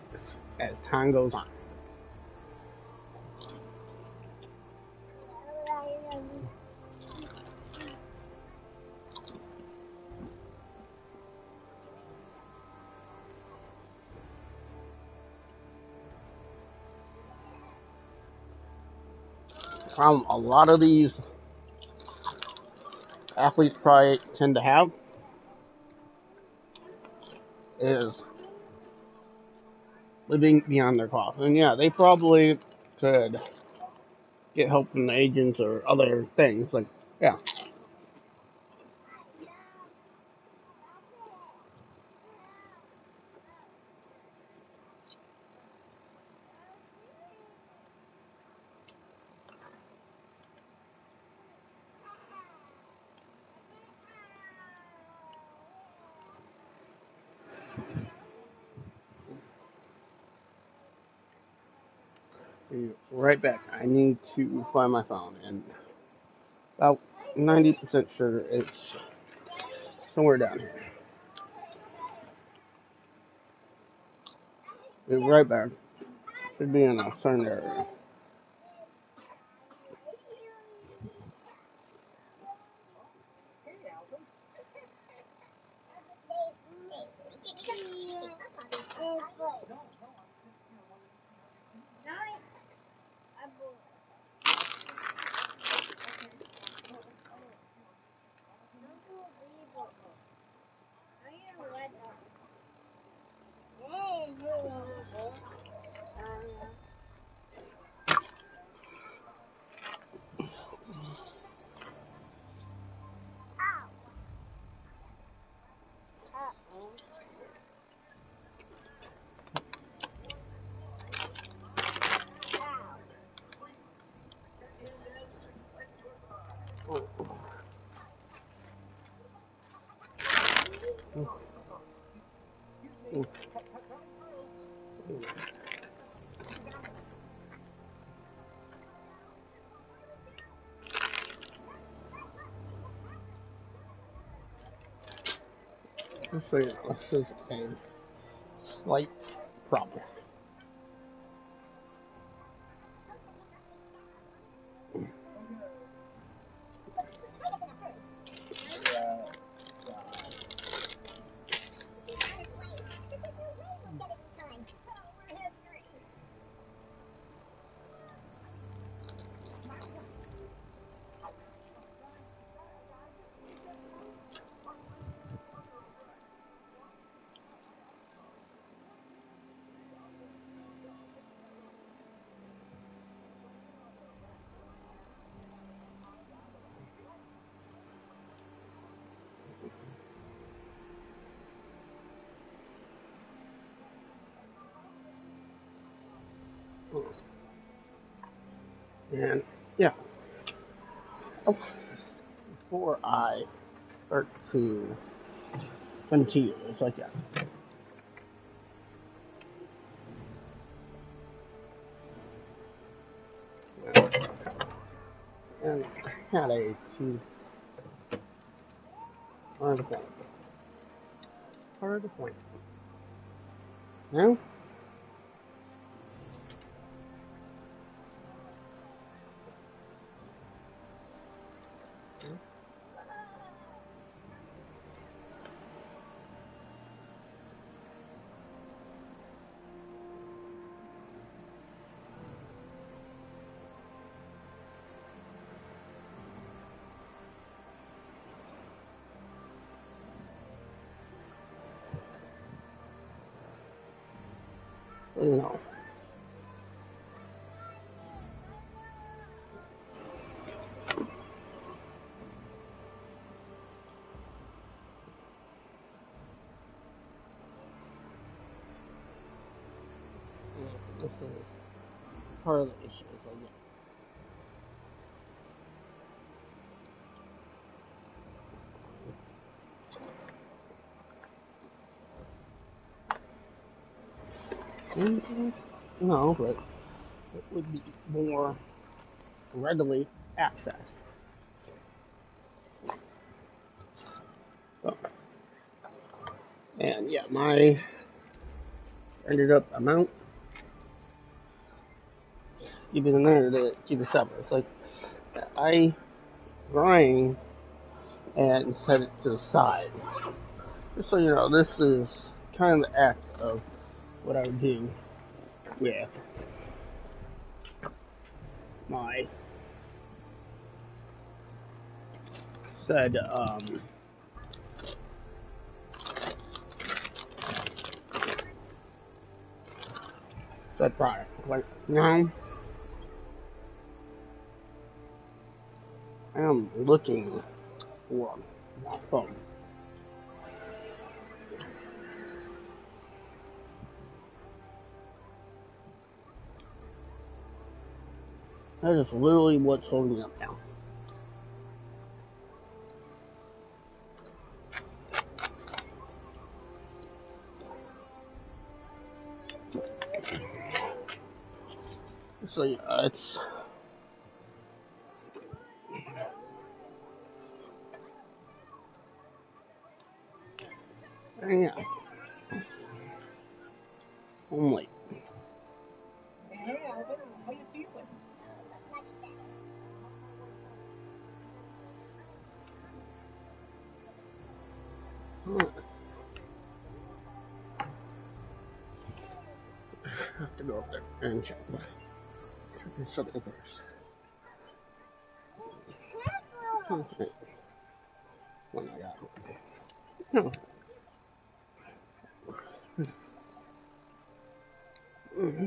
as time goes on. A lot of these athletes probably tend to have is living beyond their cost. And yeah, they probably could get help from the agents or other things. Like, yeah. Be right back. I need to find my phone, and about 90% sure it's somewhere down here. Be right back. Should be in a certain area. Just so you know, this is a slight problem. And yeah, oh, before I start to continue, it's like that. And had a two hard to point. Hard to point. Now? No. This is part of the issue, I guess. No, but it would be more readily accessed. So, and yeah, my ended up amount keeping it there to keep it separate. It's like I grind and set it to the side. Just so you know, this is kind of the act of what I would do with my said said product. Like now I am looking for my phone. That is literally what's holding me up now. So yeah, it's yeah. I'm late. Hey, Alvin, how you feeling? I have to go up there and check something first. Okay. When I got no. Mm-hmm.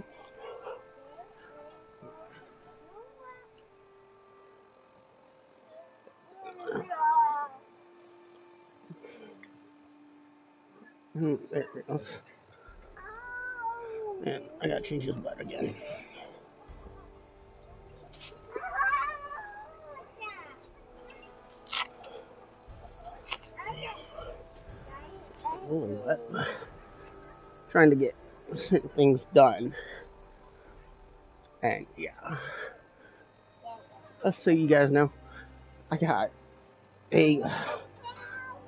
There it goes. And I gotta change his bed again. A little wet. Trying to get things done. And yeah. Just so you guys know, I got a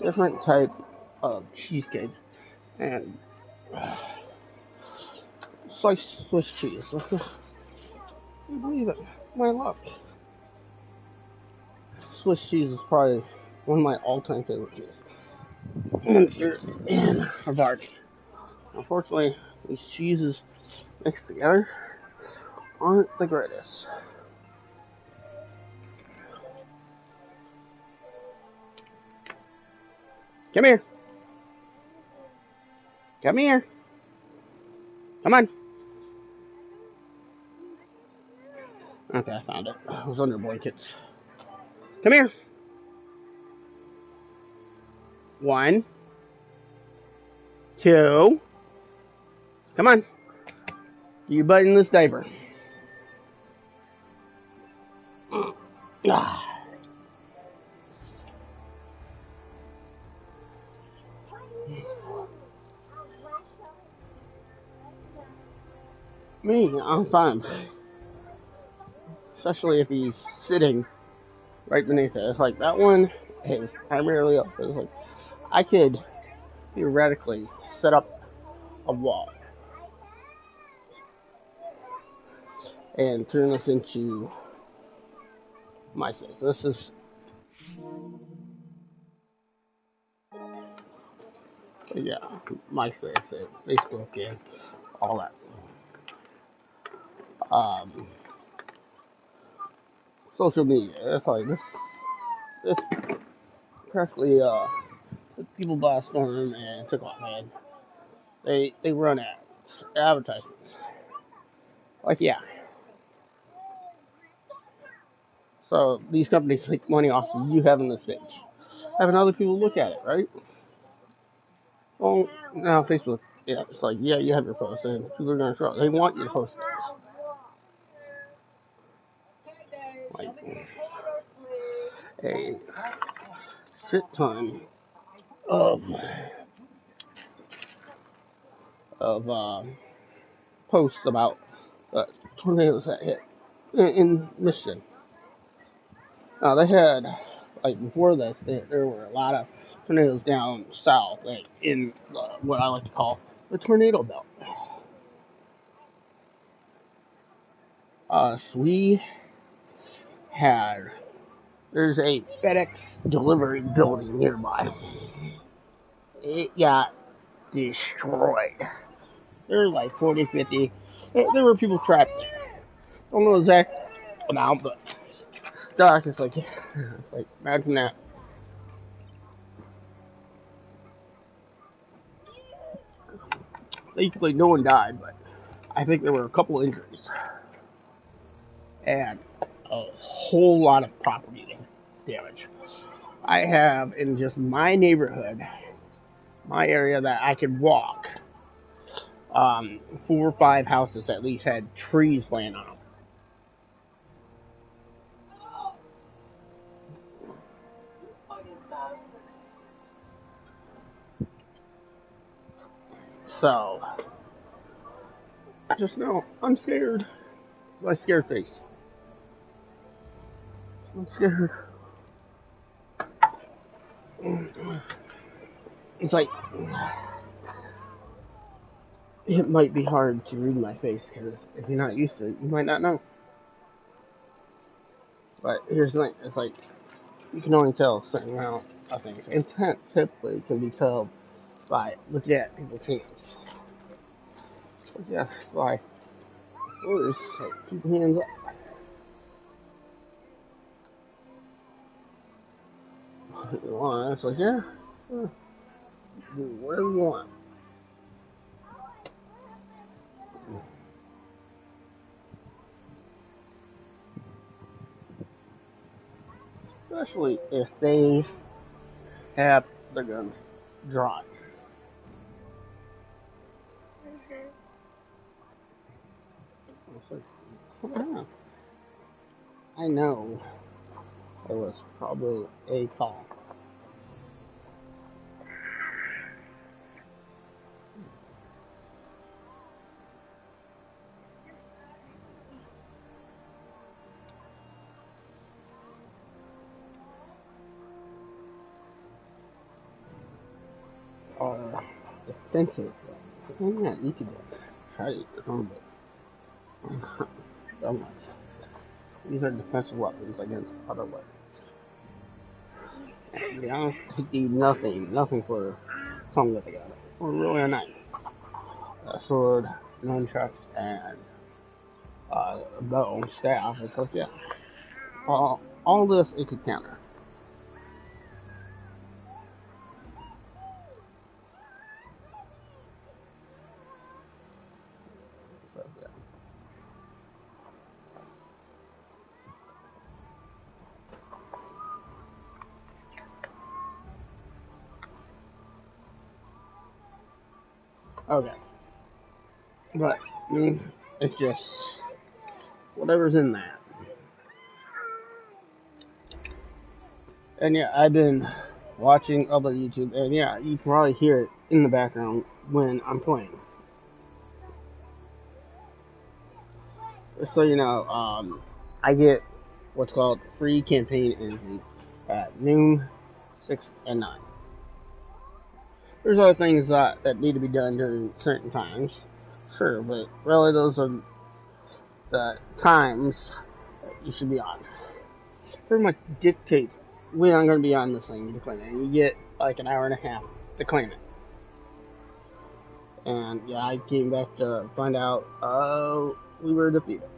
different type of cheesecake and sliced Swiss cheese. Can you believe it? My luck. Swiss cheese is probably one of my all-time favorite cheeses. And Havarti. Unfortunately, these cheeses mixed together aren't the greatest. Come here. Come here. Come on. Okay, I found it. It was under blankets. Come here. 1, 2. Come on. You butt in this diaper. Me, I'm fine. Especially if he's sitting right beneath it. It's like that one is primarily up. It's like I could theoretically set up a wall and turn this into MySpace. This is yeah, MySpace, Facebook, and all that. Social media. It's like this practically people buy a storm and took off, man. They run ads, advertisements. Like yeah. So these companies make money off of you having this page, having other people look at it, right? Well, now Facebook, yeah, it's like yeah, you have your post, and people are gonna show. They want you to post this. Like a shit ton of of posts about tornadoes that hit in Michigan. They had, like, before this, there were a lot of tornadoes down south, like, in what I like to call the tornado belt. So we had, there's a FedEx delivery building nearby. It got destroyed. There were like 40, 50. There were people trapped there. Don't know the exact amount, but stuck. It's like imagine that. Thankfully, no one died, but I think there were a couple injuries and a whole lot of property damage. I have in just my neighborhood, my area that I could walk, 4 or 5 houses at least had trees laying on them. So, just know, I'm scared. It's my scared face. I'm scared. It's like, it might be hard to read my face, because if you're not used to it, you might not know. But here's the thing, it's like, you can only tell a certain amount of things. Intent typically can be told by looking at people's hands. But yeah, that's why orders say keep your hands up. It's like, yeah, do whatever you want. Especially if they have their guns drawn. It's like, come on. I know it was probably a call. Defensive weapons. Yeah, you could try to use them, but so much. These are defensive weapons against other weapons. To be honest, they do nothing for something that they got. Or really a knife, a sword, nunchucks, and a bow, staff. It's like, yeah, all this it could counter. So, yeah. Okay, but I mean, it's just whatever's in that. And yeah, I've been watching other YouTube, and yeah, you can probably hear it in the background when I'm playing. Just so you know, I get what's called free campaign entry at noon, 6, and 9. There's other things that need to be done during certain times, sure, but really those are the times that you should be on. Pretty much dictates when I'm going to be on this thing to claim it. And you get like an hour and a half to claim it. And yeah, I came back to find out we were defeated.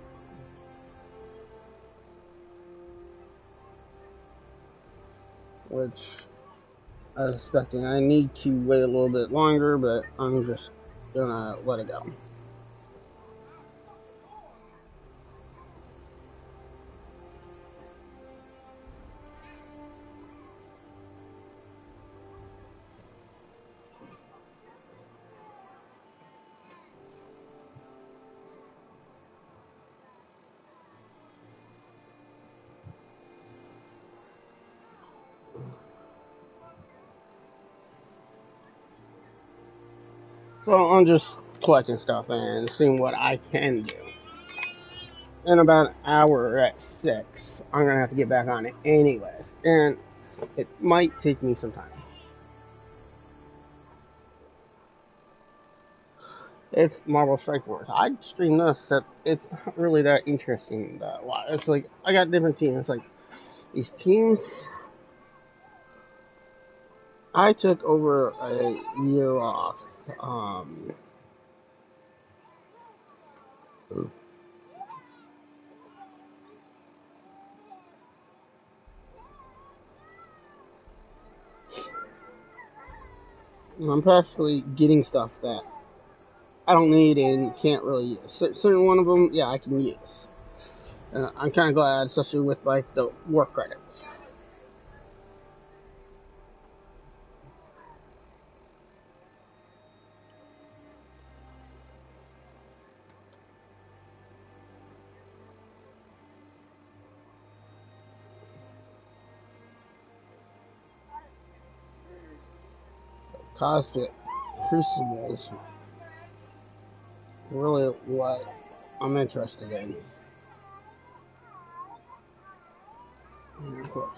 Which I was expecting. I need to wait a little bit longer, but I'm just gonna let it go. So I'm just collecting stuff and seeing what I can do. In about an hour at 6, I'm gonna have to get back on it anyways, and it might take me some time. It's Marvel Strike Force. I'd stream this, that it's not really that interesting to watch. It's like, I got different teams. It's like, these teams, I took over a year off. I'm practically getting stuff that I don't need and can't really use. Certain one of them, yeah, I can use. I'm kind of glad, especially with like the war credits. Cosmic Crucibles, really what I'm interested in. And of course,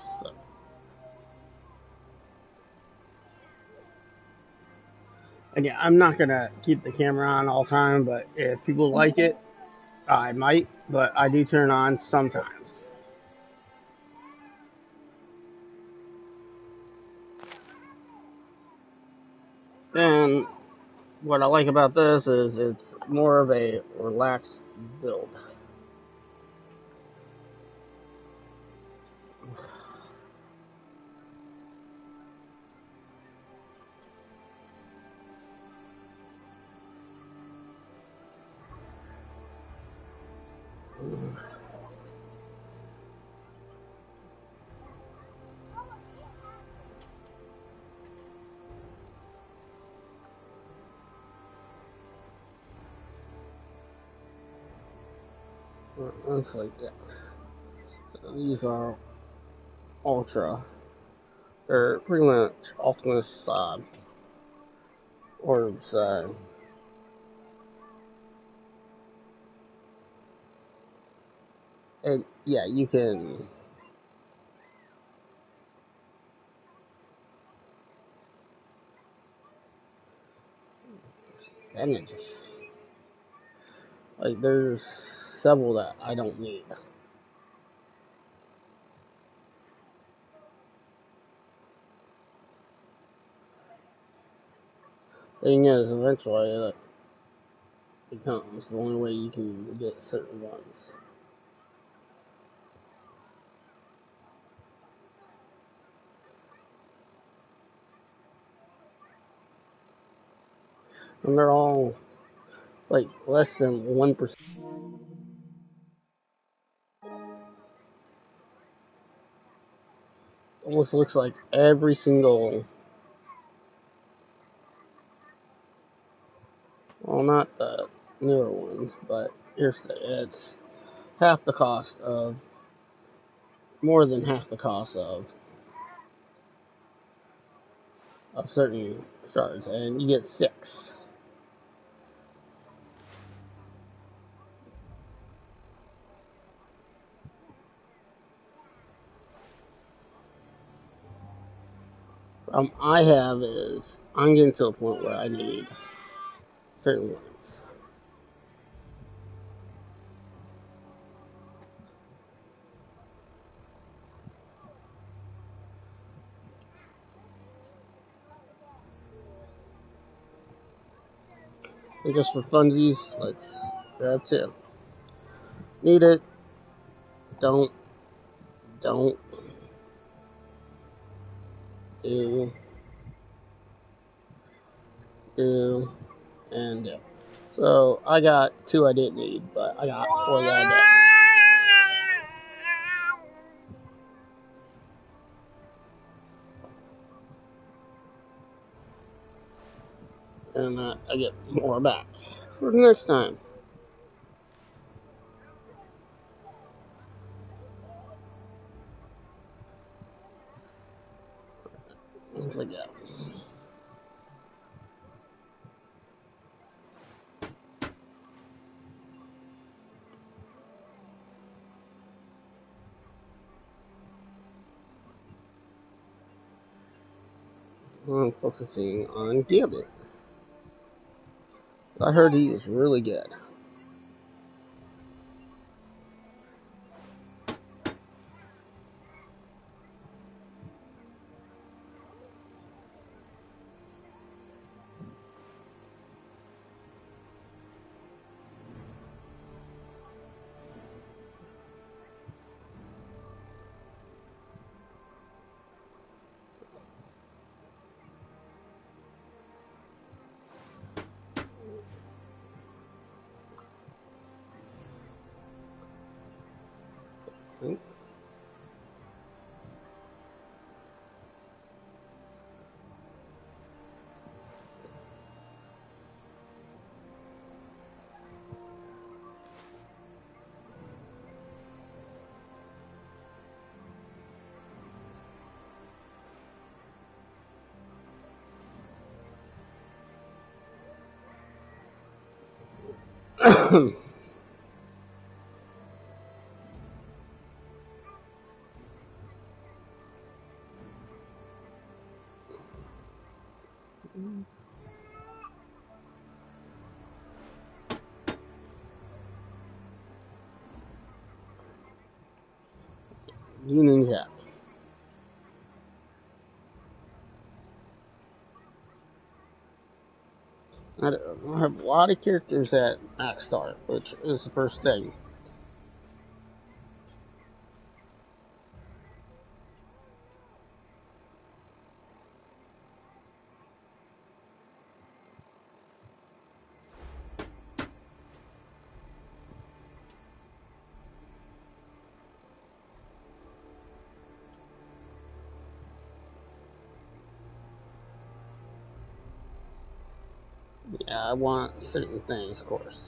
and yeah, I'm not gonna keep the camera on all the time, but if people like it, I might, but I do turn on sometimes. And what I like about this is it's more of a relaxed build. Looks like that. So these are Ultra. They're pretty much Optimus orbs. And yeah, you can. Percentages. Like, there's several that I don't need. Thing is, eventually it becomes the only way you can get certain ones. And they're all like less than 1%. Almost looks like every single, well, not the newer ones, but it's half the cost of, more than half the cost of certain shards, and you get 6. I have is, I'm getting to the point where I need certain ones. And just for funsies, let's grab 2. Need it. Don't. Do. Do. And do. So I got 2 I didn't need, but I got 4 that I did. And I get more back for the next time. Things like that. I'm focusing on Gambit. I heard he was really good. Union Jack. I have a lot of characters at max start, which is the first thing. Yeah, I want certain things, of course.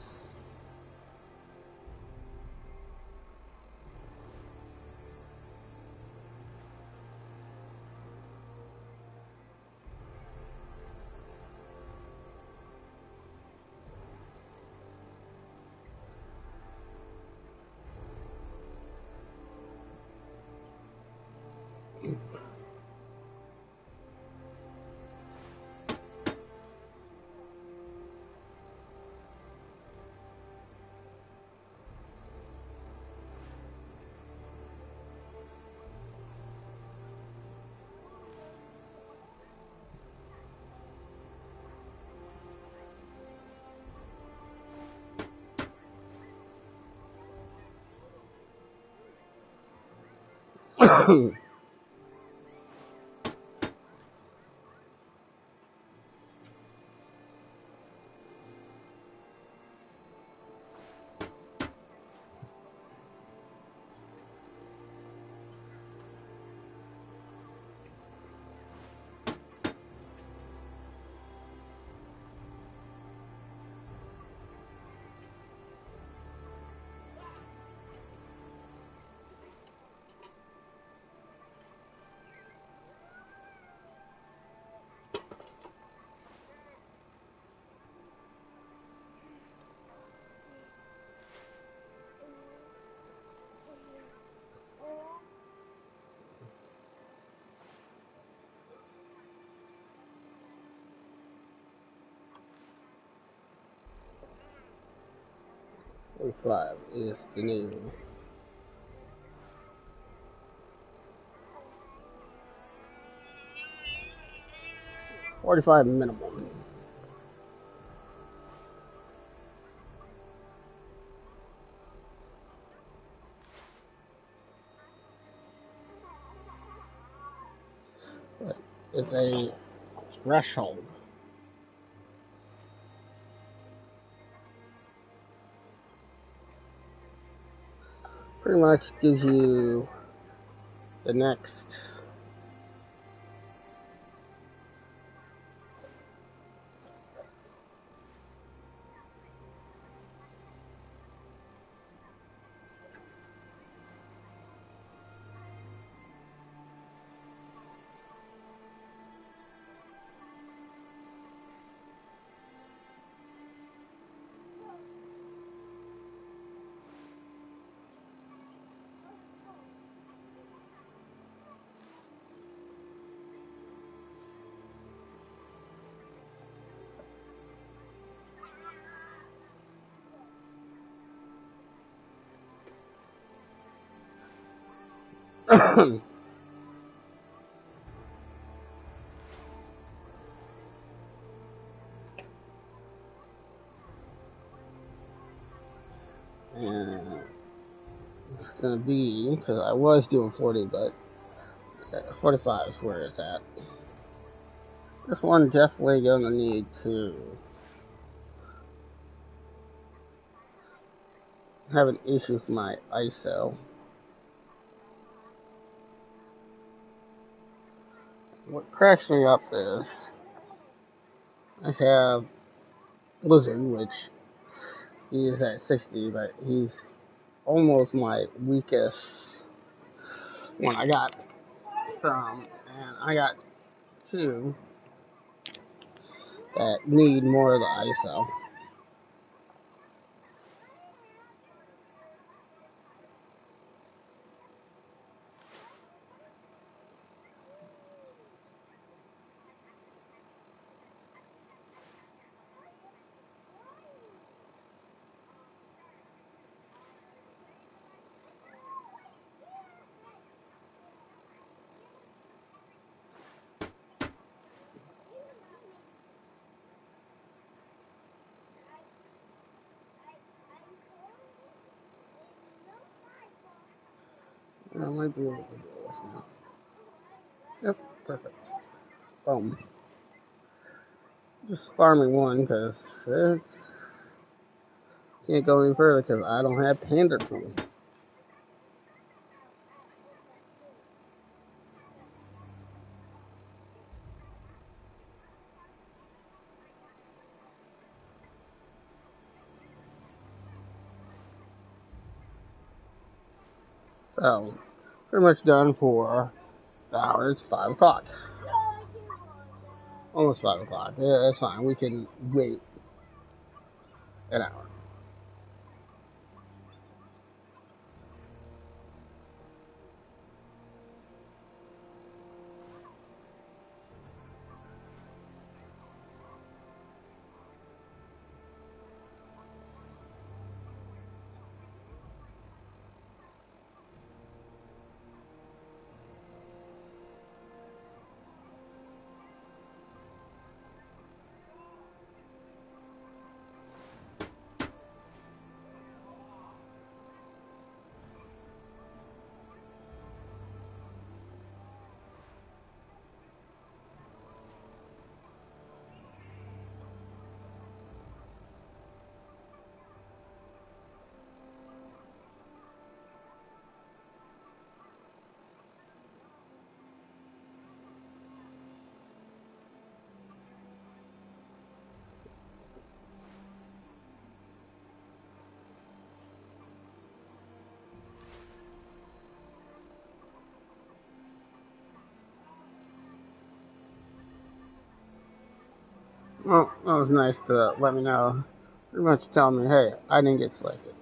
Five is the name. 45 minimum. But it's a threshold. Pretty much gives you the next And it's gonna be, because I was doing 40, but 45 is where it's at. This one definitely gonna need to have an issue with my ISO. What cracks me up is I have Blizzard, which he's at 60, but he's almost my weakest one I got from, and I got two that need more of the ISO. I might be able to do this now. Yep, perfect. Boom. Just farming one because it can't go any further because I don't have Panda Pool. So, pretty much done for the hour. It's 5 o'clock. Almost 5 o'clock. Yeah, that's fine. We can wait an hour. Well, that was nice to let me know. Pretty much telling me, hey, I didn't get selected.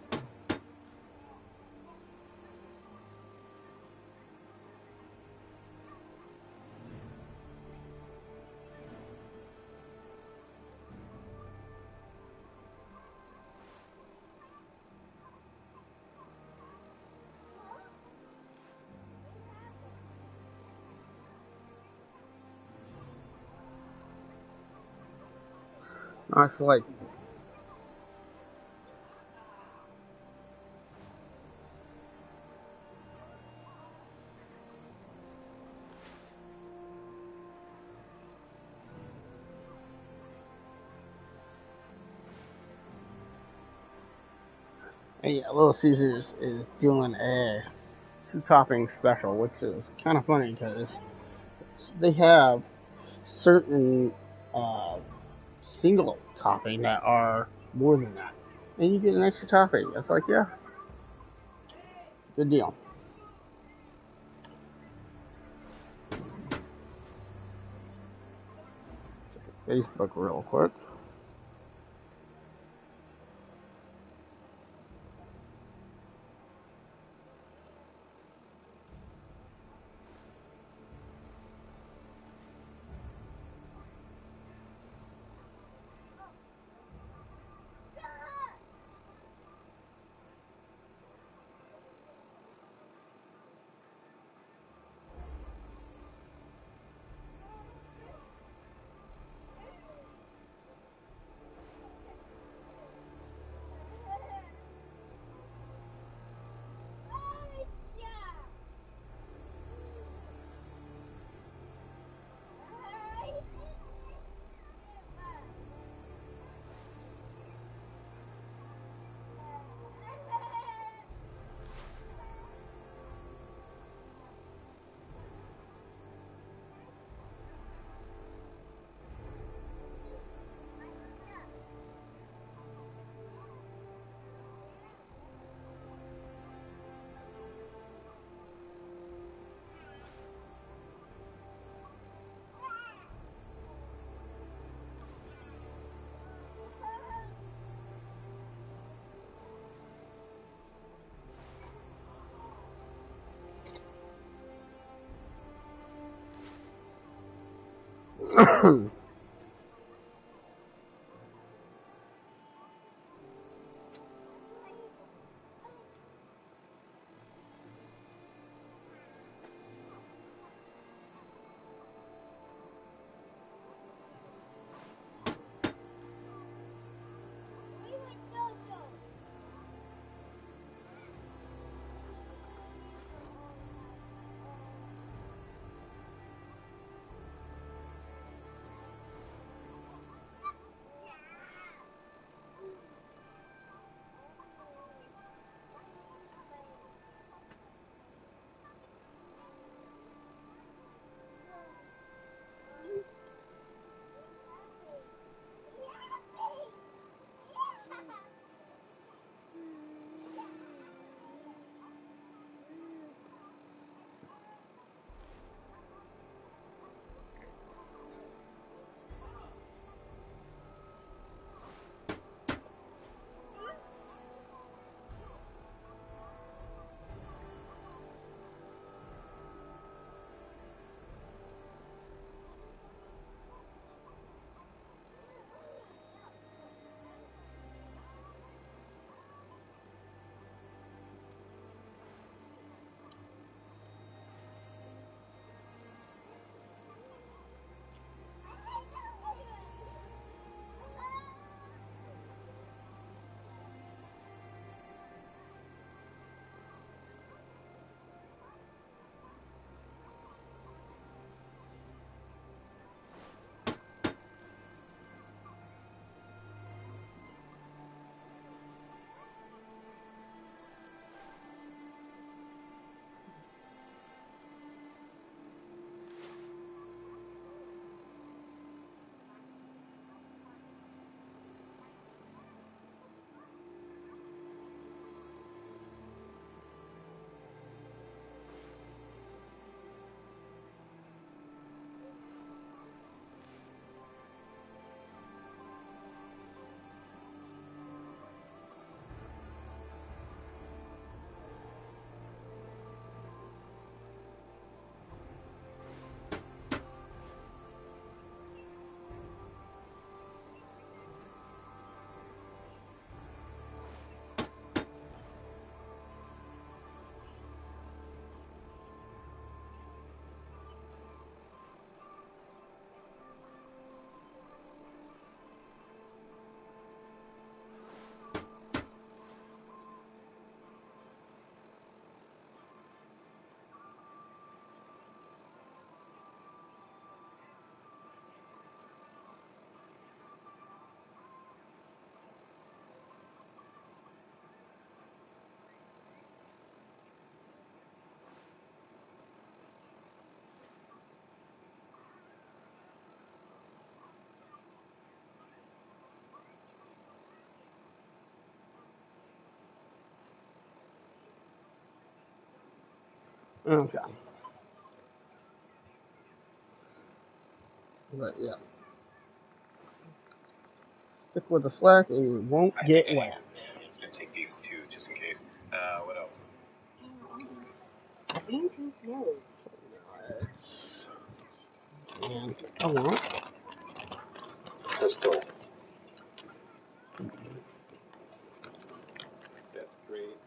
Not selected. And yeah, Little Caesars is doing a 2-topping special, which is kind of funny because they have certain uh, single topping that are more than that. And you get an extra topping. It's like, yeah, good deal. Facebook real quick. Okay. But yeah. Stick with the slack and you won't get wet. I'm just gonna take these two just in case. What else? And I want. Crystal. That's great.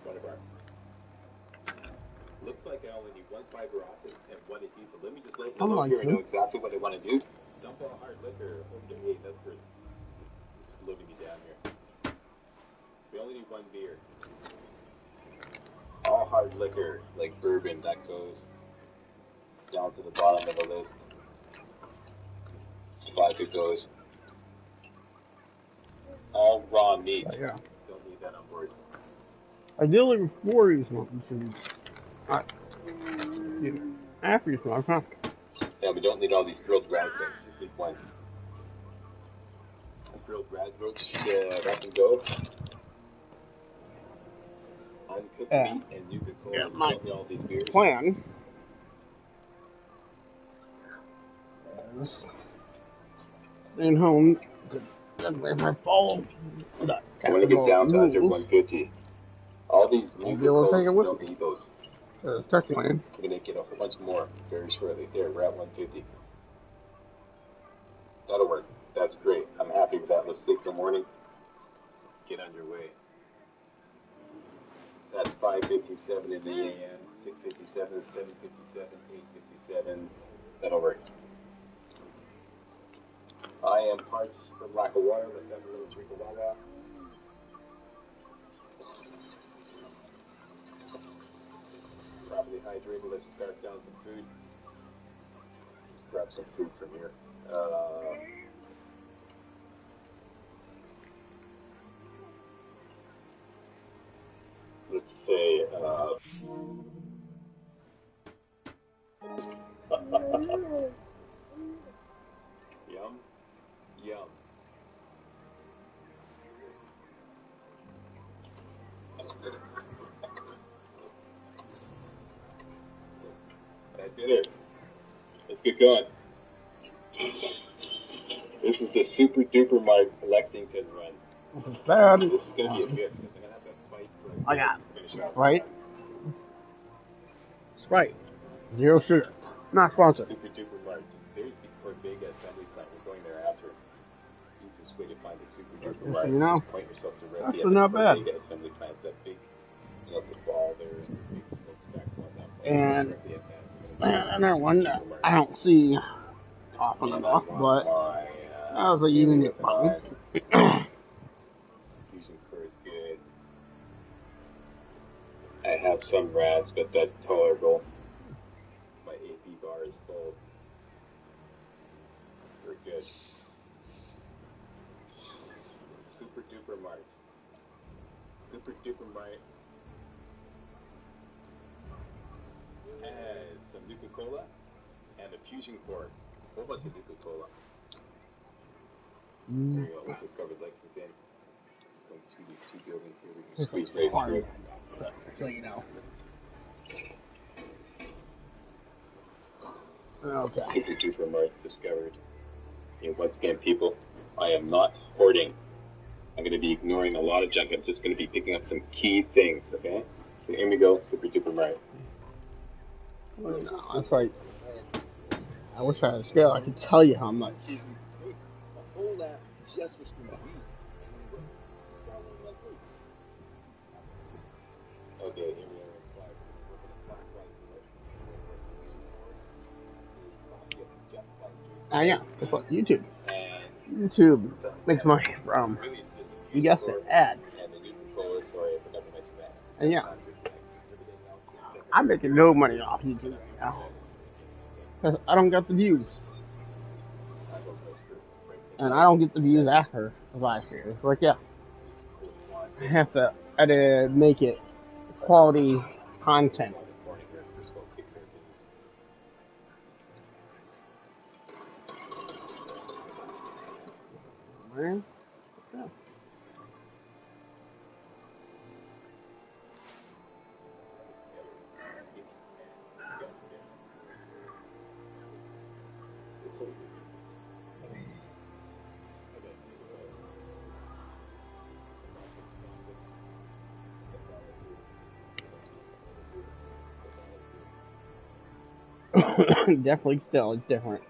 Whatever. Looks like I only need one fiber optic and one adhesive. Let me just load the load here and know exactly what I want to do. Dump all hard liquor over to 8. That's for just loading me down here. We only need one beer. All hard liquor, like bourbon, that goes down to the bottom of the list. Vodka goes. All raw meat. But yeah. Don't need that on board. Ideally before you smoke, you should. After you smoke, huh? Yeah, we don't need all these grilled rad things. Just need one. Grilled rad roach, that can go. Uncooked meat and Nuka-Cola. Yeah, We my don't need all these beers. plan is being home That's my phone. I want to get down to under 150. All these new codes, don't need those. Turkey land. We're going to get a whole bunch more very shortly. There, we're at 150. That'll work. That's great. I'm happy with that. Let's take the morning. Get underway. That's 5:57 in the AM, 6:57, 7:57, 8:57. That'll work. I am parched for lack of water. Let's have a little drink of water. Properly hydrated. Let's start down some food. Let's grab some food from here. Let's say, yum, yum. That did it. Let's get going. This is the Super Duper Mart Lexington run. This is bad. This is going to be a bitch because I'm going to have to fight for I got finish out. Sprite. Sprite. Zero sugar. Not sponsored. Super Duper Mart. There's the Corvega assembly plant. We're going there after. Easiest way to find the Super Duper Mart. You know, just point yourself directly that's not bad. Corvega assembly plant. It's that big, you know, the ball there and the big smokestack going down. And another one that I don't see often enough, but that was a unique button. Fusion core is good. I have some rats, but that's tolerable. My AP bar is full. We're good. Super Duper Mart. Super Duper Mart has some Nuka-Cola and a Fusion core. A whole bunch of Nuka-Cola. There you go. We discovered Lexington. Going through these two buildings here. We can squeeze right through. So you know. Okay. Super Duper Mart discovered. And once again, people, I am not hoarding. I'm going to be ignoring a lot of junk. I'm just going to be picking up some key things, okay? So here we go, Super Duper Mart. No, that's like, I wish I had a scale. I could tell you how much. Okay, here we are inside. We're going to clock right to it. Yeah, that's what YouTube. YouTube makes money from, you guessed it, ads. And yeah, I'm making no money off YouTube right now. Because I don't get the views. And I don't get the views after the live series. It's like, yeah, I have to edit, make it quality content. Man. Yeah. Definitely still it's different.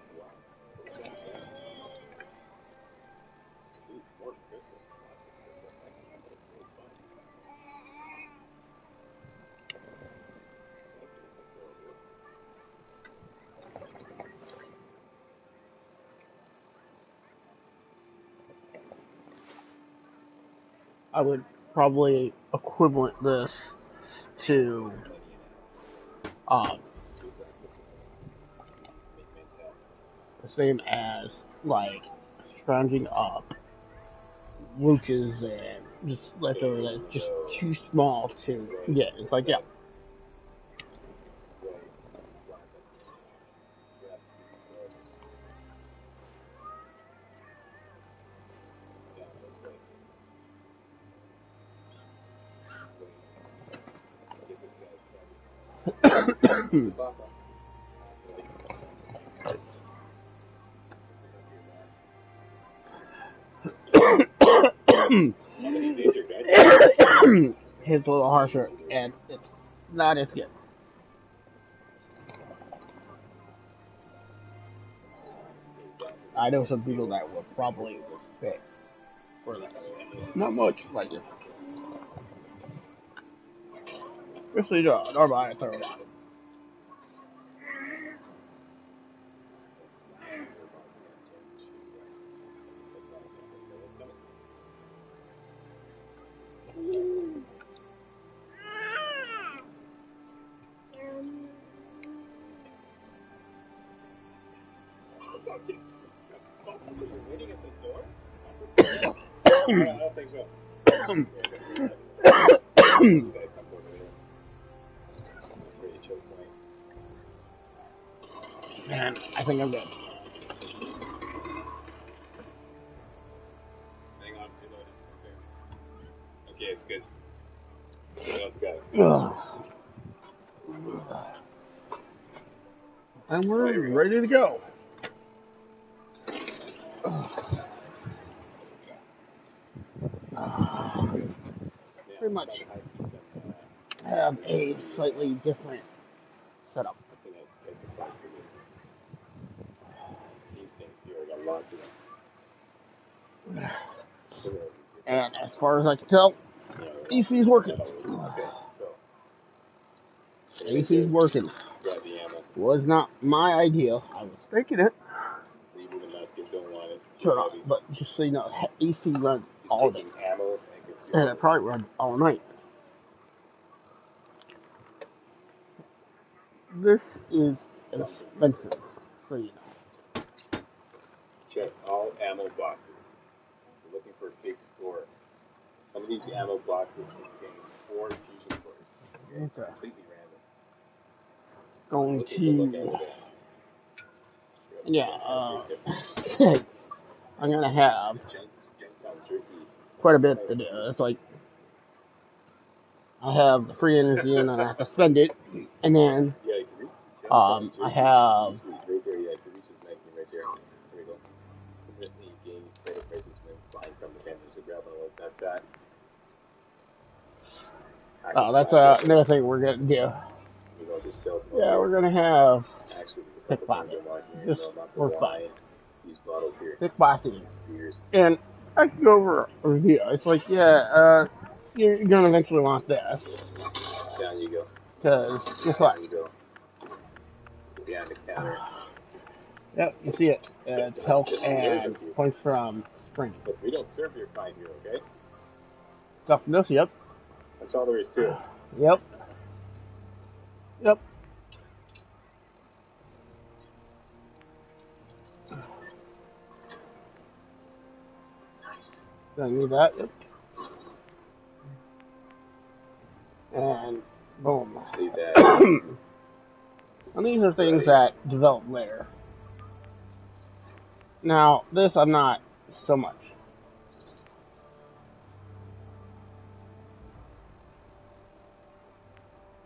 I would probably equivalent this to the same as like scrounging up roaches and just leftover that's just too small to get. It's like, yeah. Somebody's easier, guys. Hits a little harsher, and it's not as good. I know some people that would probably fit for that. Not much like it. Especially normal I throw it out. You're waiting at the door? I don't think so. Man, I think I'm good. Hang on, reload it. Okay, it's good. Let's go. And we're ready to go. Pretty much have a slightly different setup. I think I specified for this. These things here, I got lots of them. And as far as I can tell, AC is working. Okay, so. AC is working. Grab the ammo. Was not my idea. I was thinking it. Leaving the musket, don't want it. Turn on, but just so you know, AC runs all day. Ammo And it probably runs all night. This is expensive, so you know. Check all ammo boxes. We're looking for a big score. Some of these ammo boxes contain 4 fusion cores. It's completely random. Going to... Yeah, I'm gonna have quite a bit to do. It's like I have the free energy and then I have to spend it, and then I have that's another thing we're gonna do. Yeah, we're gonna have pickpocket just for fun. Pickpocketing. And I can go over a review. It's like, yeah, you're gonna eventually want this. Down you go. Because guess what? Down you go. Behind the counter. Yep, you see it. It's health and points from spring. Look, we don't serve your kind here, okay? Stuff this, yep. That's all there is to it. Yep. Yep. Don't need that. Yep. And boom. See that. And these are things that develop later. Now, this I'm not so much.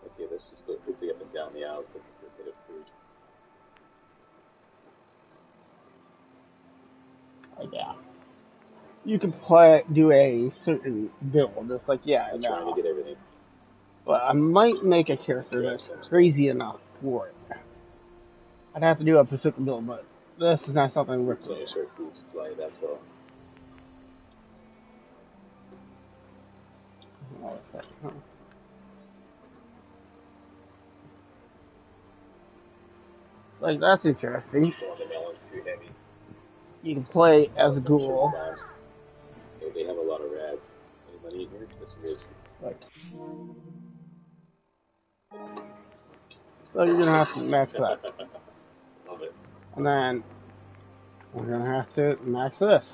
Okay, let's just go quickly up and down the aisles looking for a bit of food. Like, yeah. You can do a certain build. It's like, yeah, I'm trying to get everything. But I might make a character that's crazy enough for it. I'd have to do a specific build, but this is not something we're doing. Finish our food supply, that's all. Like, that's interesting. The melon's too heavy. You can play as a ghoul. They have a lot of rads. Anybody in here? This is Like, so you're gonna have to max that. Love it. And then we're gonna have to max this.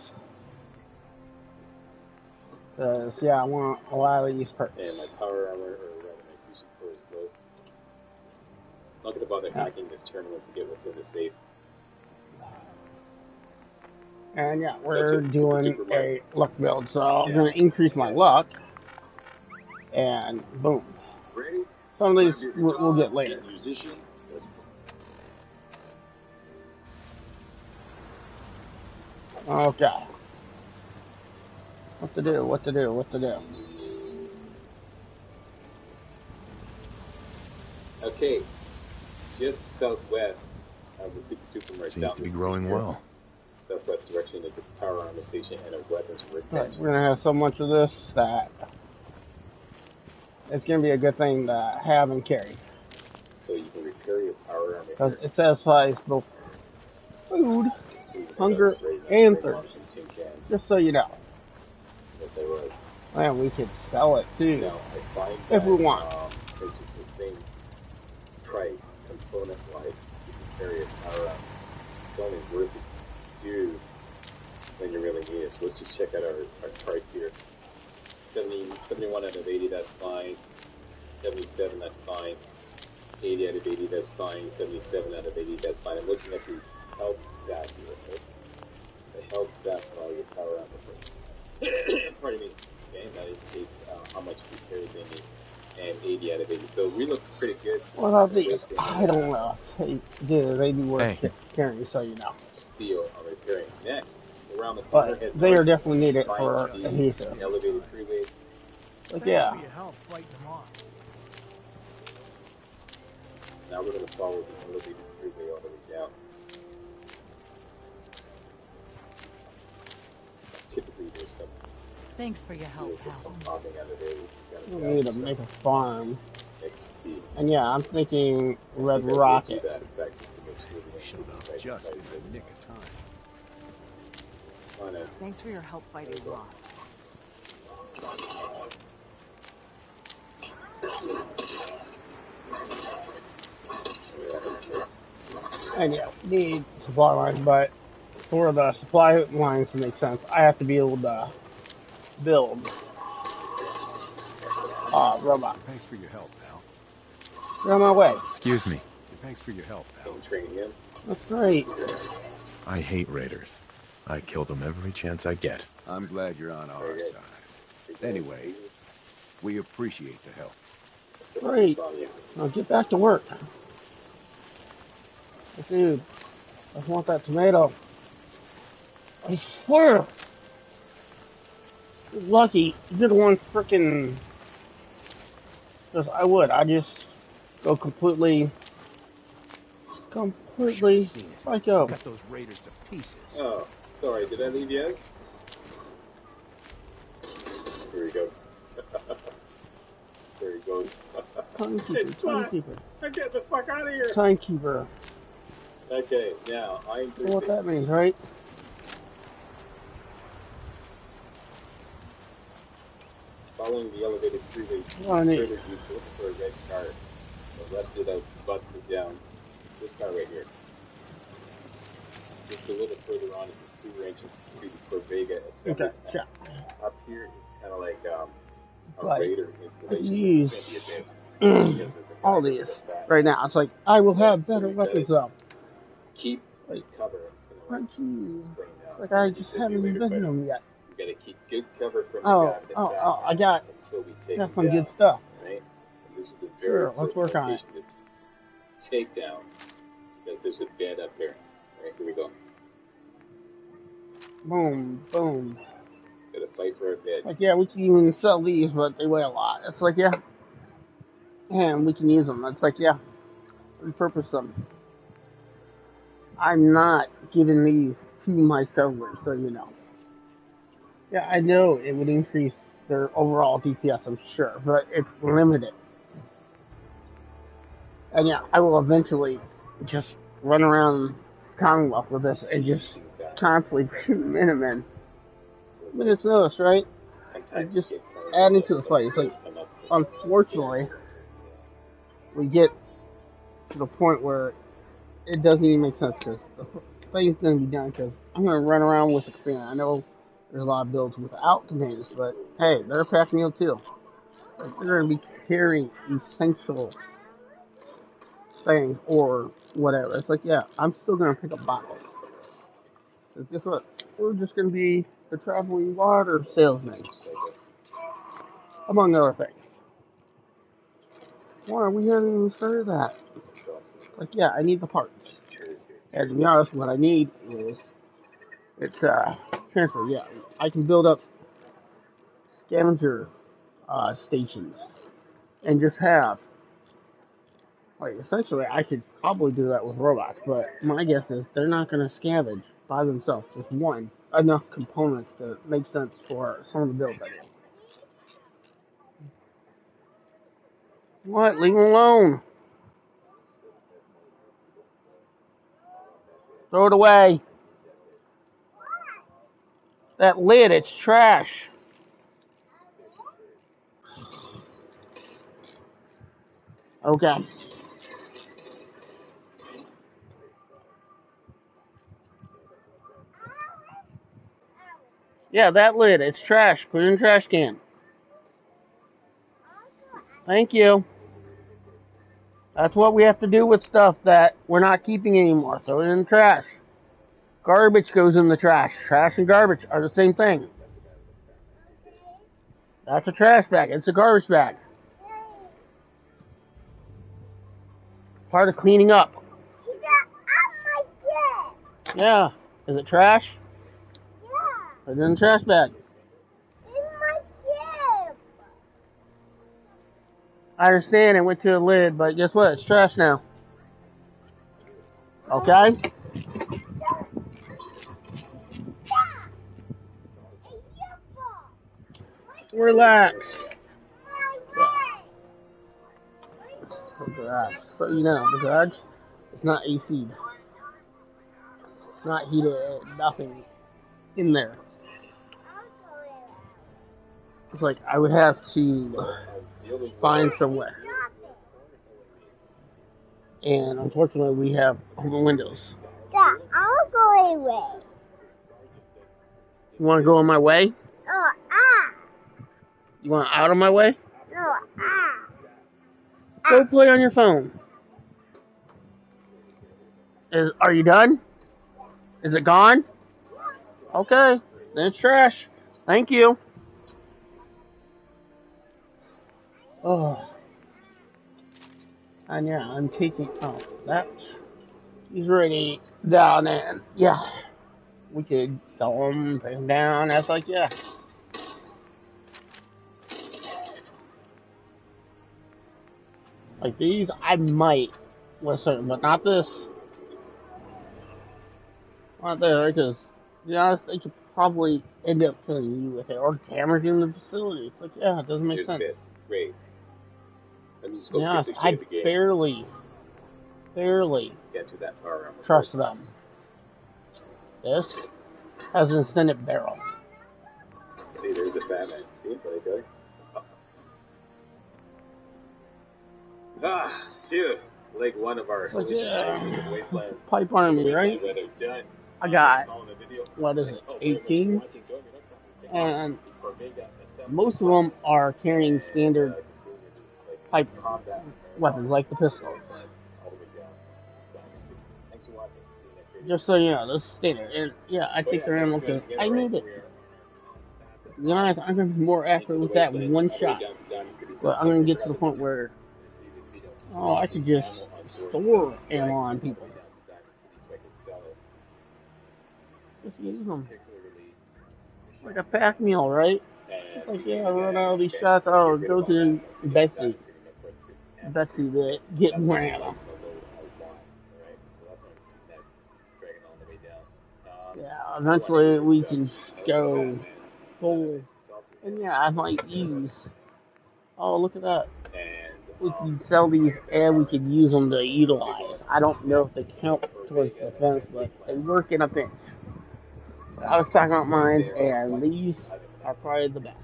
Because, yeah, I want a lot of these perks. And my power armor, or rather my fusion core is low. Not gonna bother hacking this tournament to get what's in the safe. And yeah, we're doing a luck build, so I'm gonna increase my luck. And boom. Some of these we'll get later. Okay. What to do, what to do, what to do. Okay, just southwest of the Super Supermarket. Seems to be growing well. Southwest direction is a power armor station and a weapons Right, workbench. we're gonna have so much of this that it's gonna be a good thing to have and carry. So you can repair your power armor. Because it satisfies both food, hunger, and thirst. Just so you know. Yes, I was. And we could sell it too. Now, I find if that, we want. it's the same price, component-wise, to carry a power armor. It's only worth it to do when you really need it. So let's just check out our price here. 71 out of 80, that's fine. 77, that's fine. 80 out of 80, that's fine. 77 out of 80, that's fine. I'm looking at the health stat here, right? The health stat for all your power armor. Pardon me. Okay, that indicates how much repairs they need. And 80 out of 80. So we look pretty good. What about these? I don't know. Hey, dude, they be worth carrying, so you know. Steel on repairing. Next, around the corner. But they are definitely needed for adhesive. Elevated freeway. Like, yeah. Thanks for your help fighting them off. Now we're going to follow the elevated freeway all the way down. Typically, there's some. Thanks for your help, pal. We need to make a farm. And yeah, I'm thinking Red Rocket. Showed up just in the nick of time. Thanks for your help fighting Rock. And yeah, we need supply lines, but for the supply lines to make sense, I have to be able to build robot. Thanks for your help, pal. You're on my way. Excuse me. Thanks for your help, pal. That's great. I hate raiders. I kill them every chance I get. I'm glad you're on our side. Anyway, we appreciate the help. Great. Now get back to work. Dude, I just want that tomato. I swear. You're lucky. You're the one freaking. Because I just go completely psycho. Cut those raiders to pieces. Oh, sorry, did I leave you out? Here he goes. There he goes. Timekeeper. Get the fuck out of here! Timekeeper. Okay, now I'm. You know what that means, right? Following the elevated freeway, What I need. looking for a red car. Arrested out, busted down. This car right here. Just a little further on is the sewer entrance to the Corvega. Okay, yeah. Up here is kind of like a Like, radar I installation. use all these right now. It's like, I will have better weapons though. Keep like, cover. Aren't you? It's like I just haven't invented them yet. You gotta keep good cover from I got some good stuff. Right? And this is the Sure, let's work on it. Take down, because there's a bed up there. Right, here we go. Boom, boom. Gotta fight for a bed. Like, yeah, we can even sell these, but they weigh a lot. It's like, yeah. And we can use them. It's like, yeah. Repurpose them. I'm not giving these to my servers, so you know. Yeah, I know it would increase their overall DPS, I'm sure, but it's limited. And yeah, I will eventually just run around Commonwealth with this and just constantly minimum minutes notice, right? Like just adding to the fight. It's like, unfortunately, we get to the point where it doesn't even make sense because the thing's going to be done because I'm going to run around with expand. I know there's a lot of builds without companions, but hey, they're a pack meal too. Like, they're going to be carrying essential things or whatever. It's like, yeah, I'm still going to pick up bottles. Because guess what? We're just going to be the traveling water salesman. Among other things. Why we haven't even started that? Like, yeah, I need the parts. And to be honest, what I need is it's transfer. Yeah, I can build up scavenger stations and just have, like, essentially, I could probably do that with robots, but my guess is they're not going to scavenge by themselves. Just one, enough components to make sense for some of the builds I do. What? Leave him alone. Throw it away. That lid, it's trash. Okay. Yeah, that lid, it's trash. Put it in the trash can. Thank you. That's what we have to do with stuff that we're not keeping anymore. Throw it in the trash. Garbage goes in the trash. Trash and garbage are the same thing. That's a trash bag. It's a garbage bag. Part of cleaning up. Yeah. Is it trash? Yeah. Put it in the trash bag. In my chip. I understand it went to the lid, but guess what? It's trash now. Okay? Relax. So you know, the garage, it's not AC'd. It's not heated, nothing in there. It's like I would have to find somewhere. And unfortunately, we have open windows. Yeah, I'll go away. You want to go on my way? No, You want out of my way? No, Go play on your phone. Are you done? Is it gone? Okay, then it's trash. Thank you. Oh. And yeah, I'm taking. Oh, he's already down, and yeah, we could sell him, put him down. That's like, yeah. Like these, I might with certain, but not this. Not there, because, to be honest, they could probably end up killing you with it or damaging the facility. It's like, yeah, it doesn't make sense. Great. Let me just go Yeah, quickly I save the game. barely Get to that power. trust them. This has an extended barrel. See, there's a Batman. See, right there. Ah, shoot. Like one of our wasteland. Pipe army, right? Done. I got, what is it, 18? And most of them are carrying standard pipe weapons, like the pistol. Just so you know, this is standard. And yeah, I take their ammo because I need it. To be honest, I'm going to be more accurate with that with one shot. But I'm going to get to the point where, I could just store ammo on people. Just use them. Like a pack meal, right? It's like, yeah, I run out of these shots. Oh, go to Betsy. Betsy to get more ammo. Yeah, eventually we can go full. And yeah, I might use. Oh, look at that. We can sell these and we can use them to utilize. I don't know if they count towards defense, but they work in a pinch. I was talking about mines, and these are probably the best.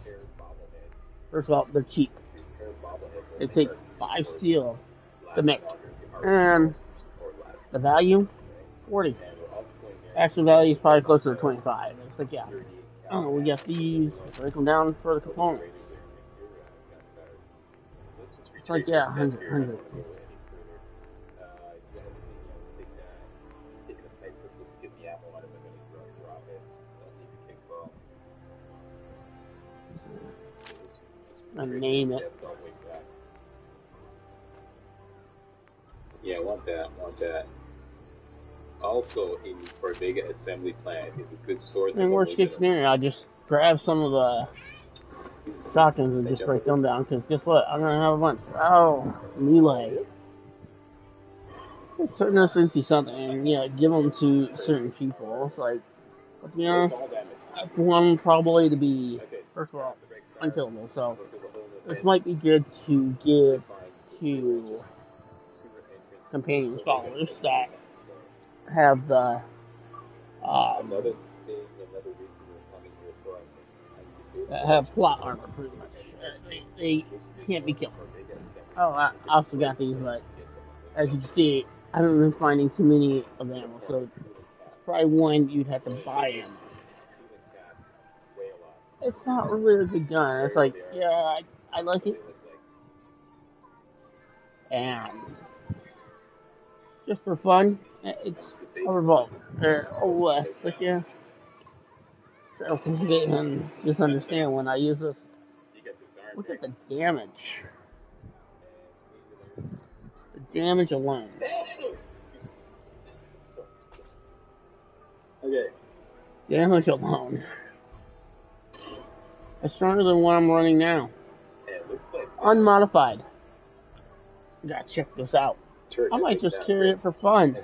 First of all, they're cheap. They take 5 steel to make. And the value, 40. Actual value is probably closer to 25. It's like, yeah. Oh, we got these. Break them down for the components. It's like, yeah, 100. And name it. Yeah, want that. Also, for a big assembly plant, is a good source. In worst case scenario, I just grab some of the shotguns and just break them down. Because guess what? I'm gonna have a bunch. Oh, melee. Turn this into something and give them to certain people. It's like, to be honest, I want probably to be, first of all, unkillable. So this might be good to give to companions, followers that have the that have plot armor, pretty much. They can't be killed. Oh, I also got these, but as you can see, I haven't been finding too many of them. So probably one you'd have to buy them. It's not really a good gun. It's like, yeah, I like it. And just for fun, it's a revolver. OS, like, yeah. So and just understand when I use this. Look at the damage. The damage alone. Okay. Damage alone. It's stronger than what I'm running now. Unmodified. Gotta check this out. I might just carry it for fun.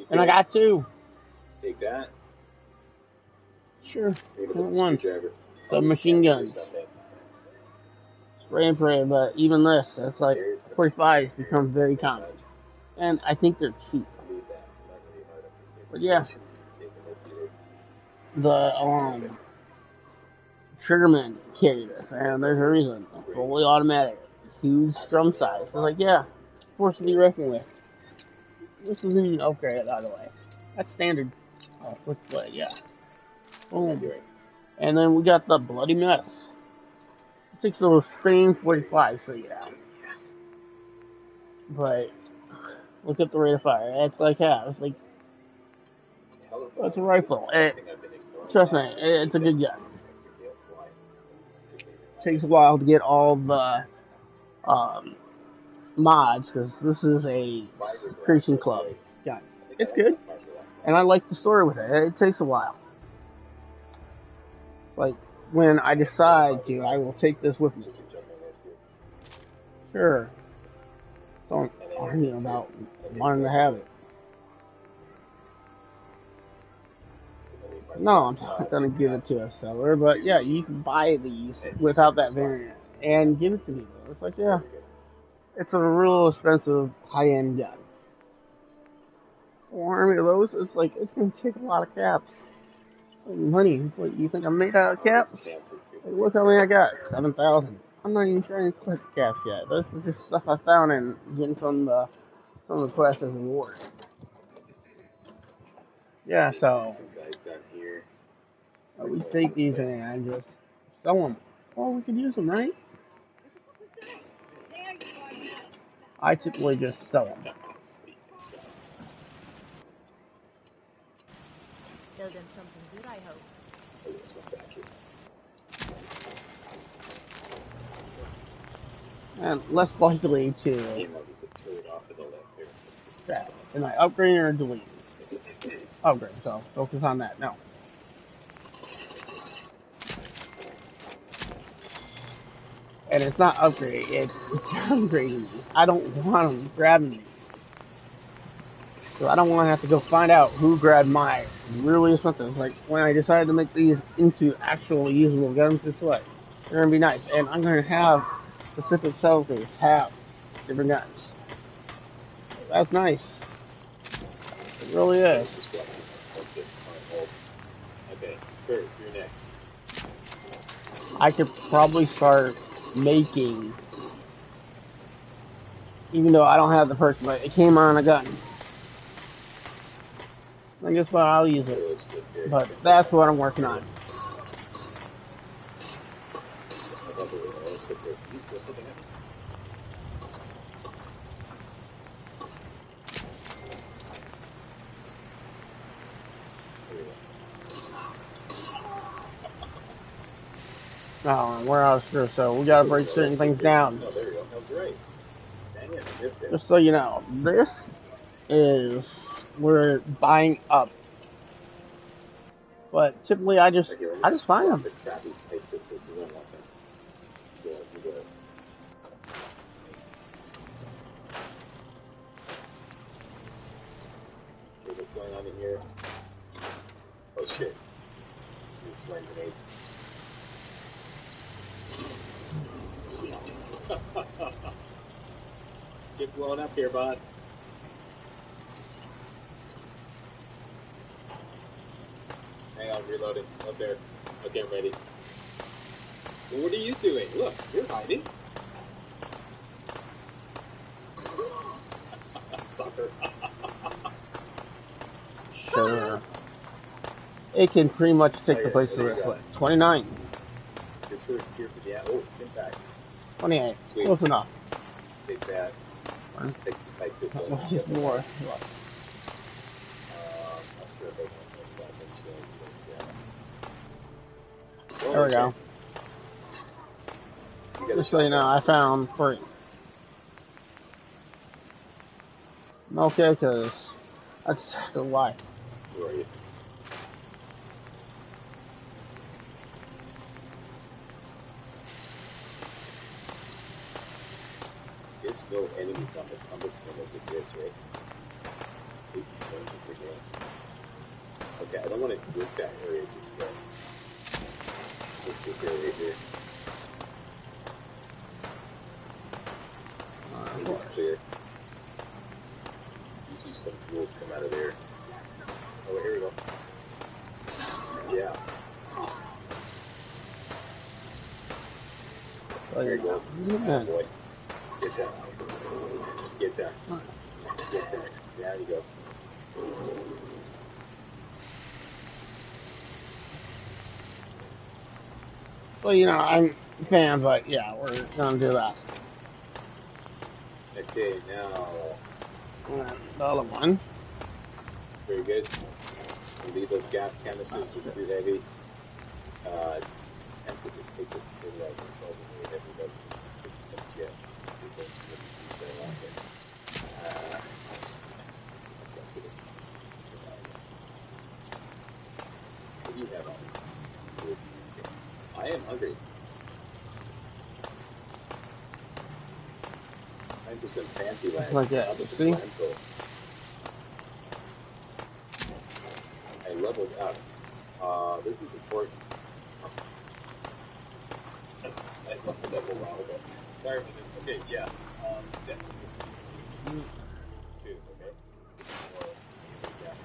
And I got two. Take that. Sure. One. Submachine guns. Spray and pray, but even this, it's like 45s become very common. And I think they're cheap. But yeah. The Triggermen carry this, and there's a reason. Fully automatic. Huge drum size. So like, yeah, force to be reckoned with. This is an upgrade, by the way. That's standard. Switchblade, yeah. Boom. And then we got the Bloody Menace. It takes those same 45, so yeah. But look at the rate of fire. It's like half. It's like, it's a rifle. Trust me, it's a good gun. It takes a while to get all the mods, because this is a creation club. Yeah, it's good. And I like the story with it. It takes a while. Like, when I decide to, I will take this with me. Sure. Don't argue about wanting to have it. No, I'm not going to give it to a seller, but yeah, you can buy these without that variant and give it to people. It's like, yeah, it's a real expensive high-end gun. For army of those, it's like, it's going to take a lot of caps. Money. What, you think I'm made out of caps? Hey, look how many I got. 7,000. I'm not even trying to collect caps yet. This is just stuff I found and getting from the quests and rewards. Yeah, so we take these and just sell them. Well, we could use them, right? I typically just sell them. Building something good, I hope. And less likely to that. Am I upgrading or deleting? Upgrade, so focus on that. No. And it's not upgrade, it's downgrading me. I don't want them grabbing me. So I don't want to have to go find out who grabbed my really expensive. Like, when I decided to make these into actual usable guns, guess what? They're going to be nice. And I'm going to have specific sellers have different guns. That's nice. It really is. I could probably start making, even though I don't have the person, but it came on a gun. I guess what, I'll use it. But that's what I'm working on. Oh, we're out of screw, so we gotta break certain things down. Just so you know, this is, we're buying up But typically, I just find them. The crappy pipe pistols, you don't want them. You go. Okay, what's going on in here? Oh shit. It's my grenade. Get blown up here, bud. Hang on, reloading. Up there. Okay, I'm ready. Well, what are you doing? Look, you're hiding. Sucker. Sure. It can pretty much take the place of this way. 29. It's for here for the oh, skin pack. 28. Sweet. Close enough. Take that. Take the pipe pistol. More. I'll strip it. There we go. Just so you know, I found 3. Okay, because that's why. Who are you? There's no enemies on the compass of the bridge, right? Okay, I don't want to work that area just yet. This area here. It's clear. You see some wolves come out of there. Oh, here we go. Yeah. There you go. Oh, boy. Get that. Get that. Get that. There you go. Well, you know, I'm a fan, but yeah, we're gonna do that. Okay, now. The other one. Very good. You leave those gas canisters, they're too heavy. Tempted to take this further out control than we have without some jet. What do you have on? I am hungry. Time for some fancy land. Like that, see? I leveled up. This is important. I leveled up a while ago. Sorry for this. Okay, yeah. Definitely. 2, okay? Yeah.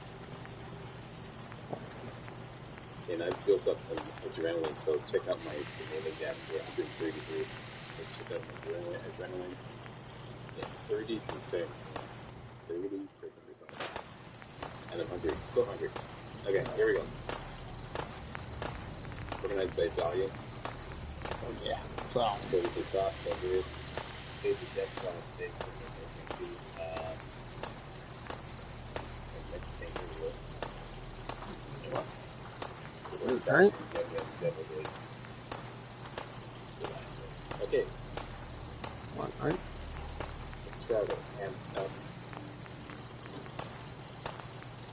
And I've built up some adrenaline, so check out my adrenaline gap here. 133. Let's check out my adrenaline. Yeah, 30%. 30%. And I'm hungry. Still hungry. Okay, here we go. Organized by value. Yeah. So. Go to the top. Over it. Save the deck file. Save the next thing here. Right. Okay. All right. Let's travel. And up.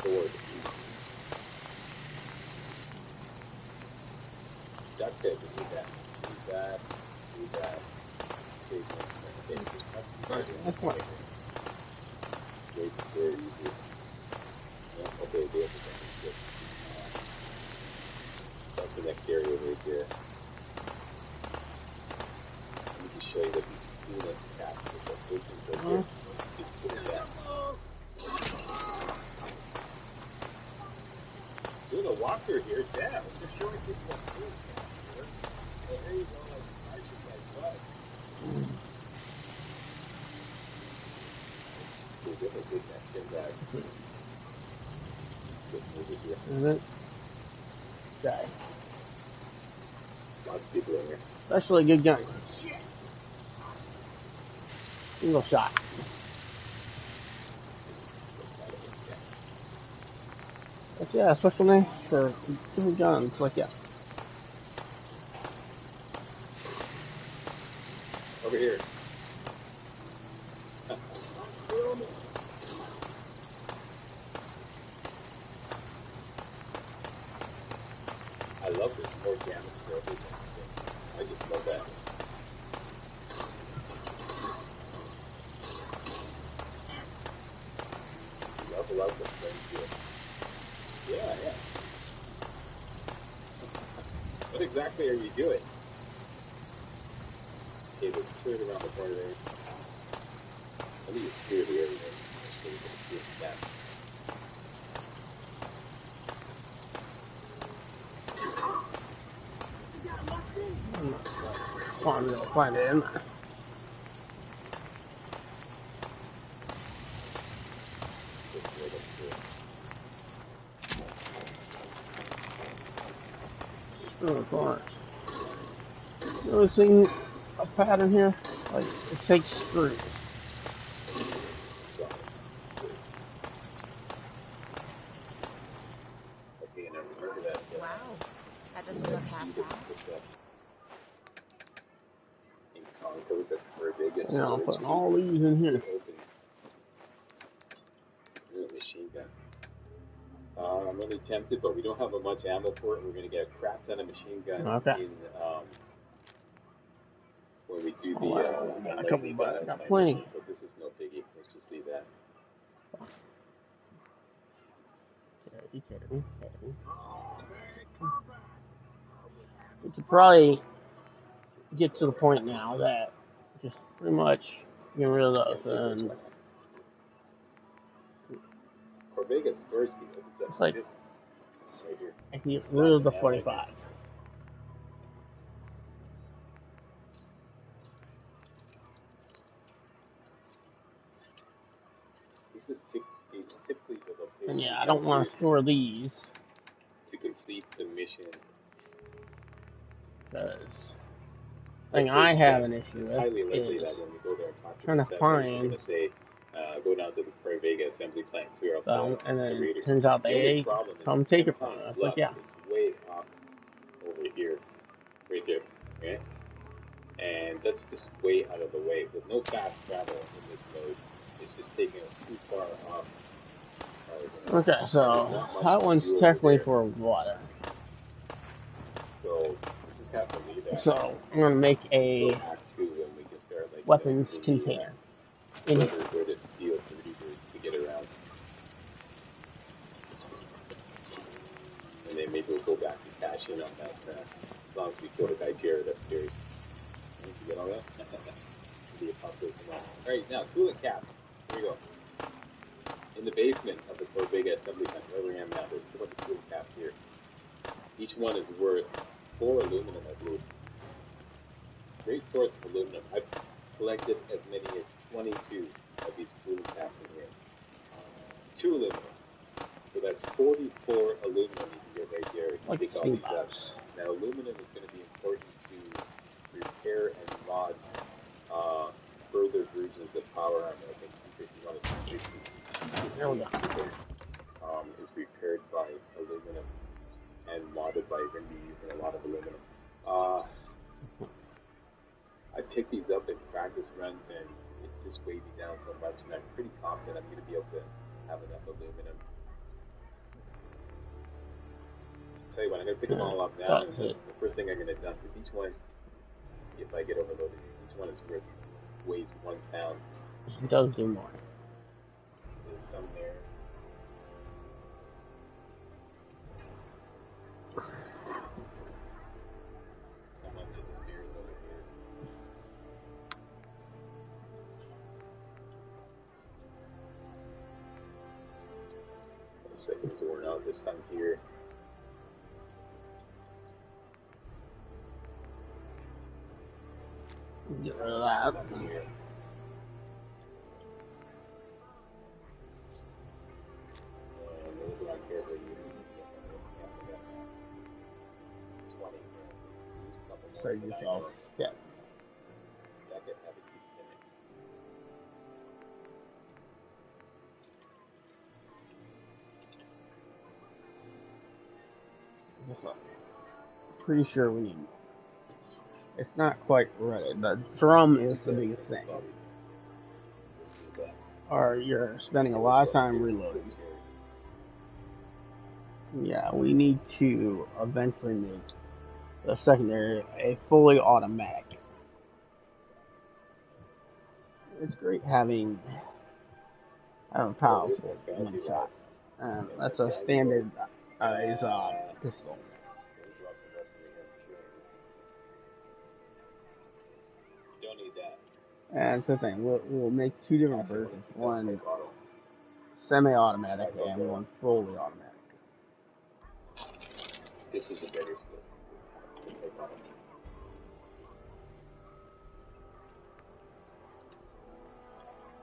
Sword. Duct tape. Do that. Do that. Do that. Okay. That's one. Very easy. Yeah, okay, the other thing is good. That's the next area right here. Let me just show you what these coolant caps are. Right here. Just put it down. Doing a walkthrough here, yeah. Let's just show you people what coolant caps here. Well, here you go, like, I should like what? We'll get a good next in that. Good movies here. Is it? Okay. Lots of people in here. Especially a good gun. Single shot. But yeah, special name for different guns. Like, yeah. Over here. love this more damage for everything. I just love that. Level up the things here. Yeah, yeah. What exactly are you doing? Okay, there's a turret around the corner there. I think it's clear the area there. So we're going to see that. I'm gonna find it in there. Oh, gosh. Noticing a pattern here? Like, it takes screws. Wow, that doesn't look half bad. You know, putting all these in here. Machine gun. I'm really tempted, but we don't have much ammo for it. We're going to get a crap ton of machine guns in when we do the got a couple, but I got plenty. So this is no biggie. Let's just leave that. Okay. We could probably get to the point now that just pretty much get rid of those and Corvega's storage key is like this right here. I can get rid of the 45. This is typically the location. And yeah, I don't want to store these to complete the mission. because the thing I have an issue with highly likely is that when we go there and talk to trying to find. We're going to say, go down to the Corvega assembly plant, clear up the And then Raiders. turns out they come take it from me. I was like, yeah. It's way up over here, right there, okay? And that's just way out of the way. There's no fast travel in this mode. It's just taking us too far off. Okay, so that one's technically for water. So we just have to leave that. So I'm gonna make a weapons container in here. Where the steel to get around. And then maybe we'll go back and cash in on that. As long as we kill the guy Jared upstairs. Did you get all that? Be a population. Alright, now coolant cap. Here we go. In the basement of the Corvega assembly plant, where we am now, there's a bunch of coolant caps here. Each one is worth 4 aluminum, I believe. Great source of aluminum. I've collected as many as 22 of these coolant caps in here. 2 aluminum. So that's 44 aluminum you can get right there. Like take all these up. Now aluminum is going to be important to repair and mod further versions of power armor. I think there we go. Is repaired by aluminum and modded by we're going to be using a lot of aluminum. I picked these up in practice runs and it just weighed me down so much, and I'm pretty confident I'm going to be able to have enough aluminum. I'll tell you what, I'm going to pick them all up now, and this is the first thing I'm going to dump, because each one, if I get overloaded, each one is weighs 1 pound. It does do more. There's some there. Seconds worn out this time here. Get rid of that. Save yourself. Yeah. Pretty sure we need. It's not quite ready. The drum is the biggest thing. Or you're spending a lot of time reloading. Yeah, we need to eventually make the secondary a fully automatic. It's great having powerful one shot. And that's a standard is pistol. Don't need that. And it's the thing, we'll make two different versions. One semi-automatic and one fully automatic. This is a better split.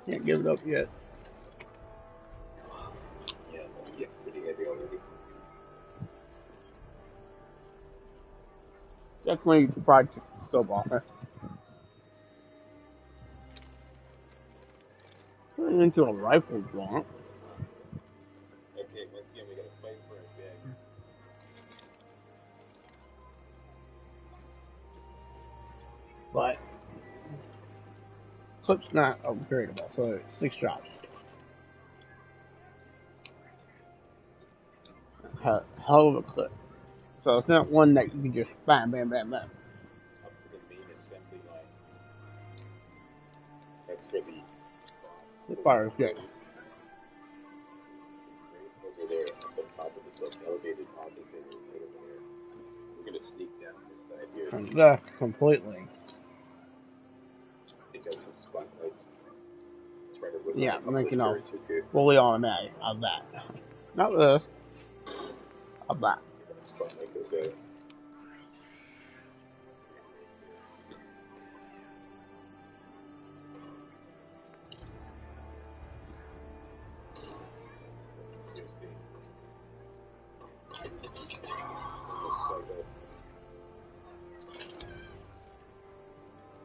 Can't give it up yet. Yeah, pretty heavy already. Definitely fried stove off it. Turning into a rifle blunt. Okay, once again, we gotta fight for it, bag. But clip's not upgradable, so it's 6 shots. Hell of a clip. So it's not one that you can just bam, bam, bam, bam. Up to the main assembly line. That's for the It fires good. Over there, at the top of this like elevated office area right over there. So we're gonna sneak down this side here. And that completely. Take out some spotlights. Try to look Yeah, making a too. fully automatic of that. Not this. Of that. Spotlight goes out.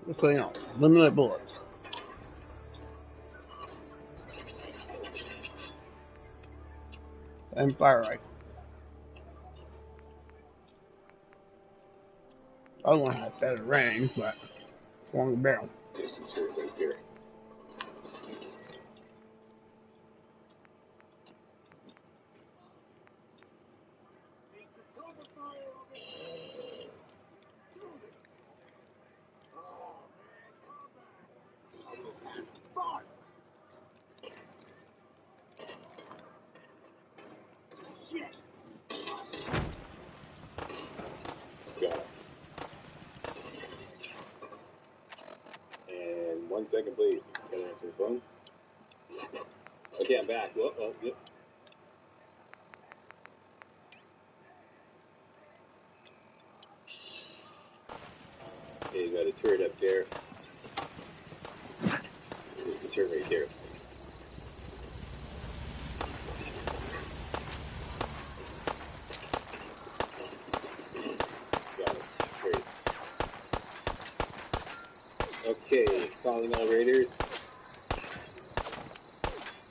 Just so you know, limited bullets. And fire rifle. Other one has better range, but longer barrel. There's some turret right there. Got it. And 1 second, please. Gotta answer the phone. Okay, I'm back. Oh, yep. Okay, you got a turret up there. There's the turret right there. Got it. Great. Okay, calling all raiders.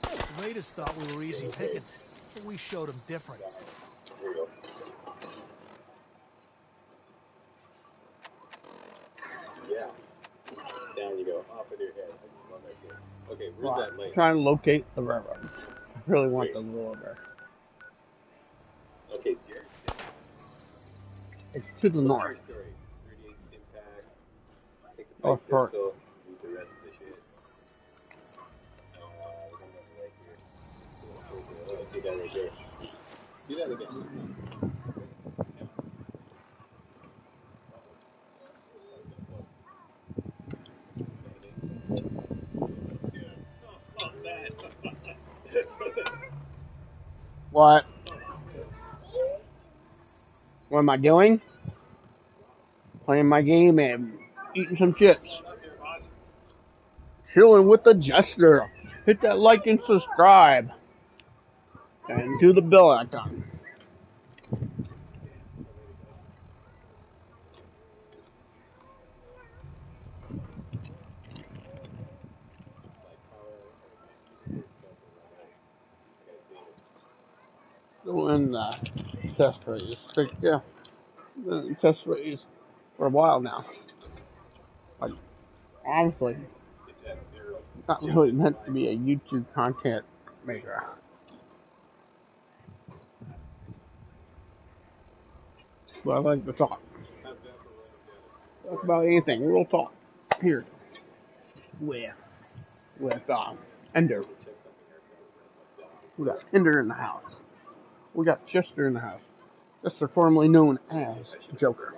The raiders thought we were easy pickings, but we showed them different. Here we go. Yeah. Down you go. Off with your head. I just love that shit. Okay, where's that light? Trying to locate the railroad. I really want the railroad. Okay, Jared. It's to the What's north. your story? 38 stim pack. Take the Oh, pipe pistol. Leave the rest of the shit. There's another right here. Oh, I see that right there. Do that again. What? What am I doing? Playing my game and eating some chips. Chilling with the Jester. Hit that like and subscribe. And do the bell icon. Still in the test phase. Yeah, been in test phase for a while now. Like, honestly, not really meant to be a YouTube content maker. But I like to talk. Talk about anything. We'll talk here with Ender. We got Ender in the house. We got Jester in the house. Jester, formerly known as Joker.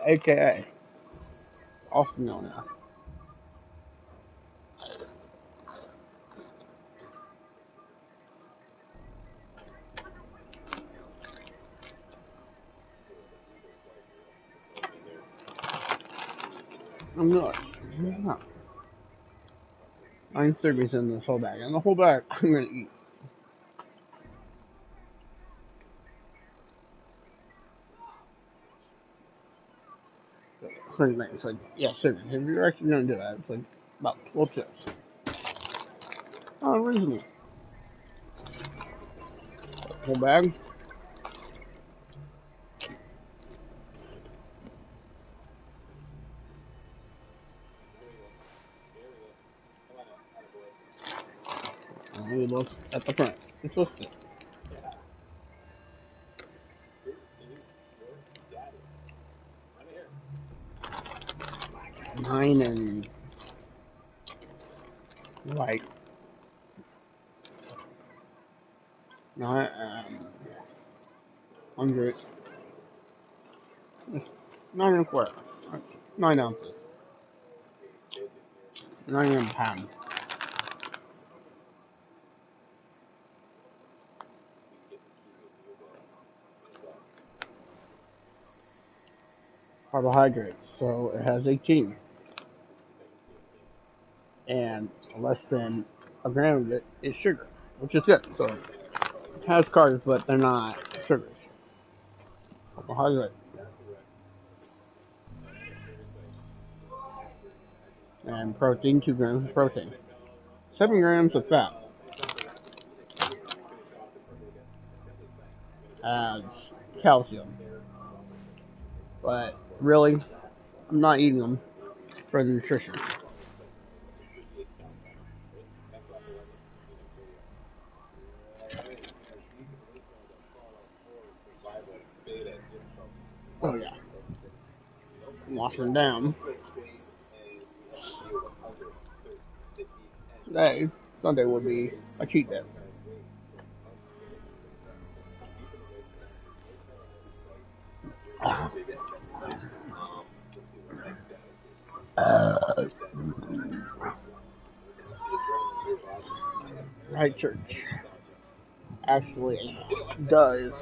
AKA, often known as. I'm not. 9 servings in this whole bag, and the whole bag I'm gonna eat. It's like, yeah, servings. If you're actually gonna do that, it's like about 12 chips. Oh, reasonable. Whole bag. And we look at the front. It's listed. 9 and like 100. 9 and a quarter. 9 ounces. 9 and a pound. Carbohydrates, so it has 18. And less than a gram of it is sugar, which is good. So it has carbs, but they're not sugars. Carbohydrate. And protein, 2 grams of protein. 7 grams of fat. Adds calcium. But really, I'm not eating them for the nutrition. Oh yeah. I'm washing down. Today, Sunday would be a cheat day. Right church actually does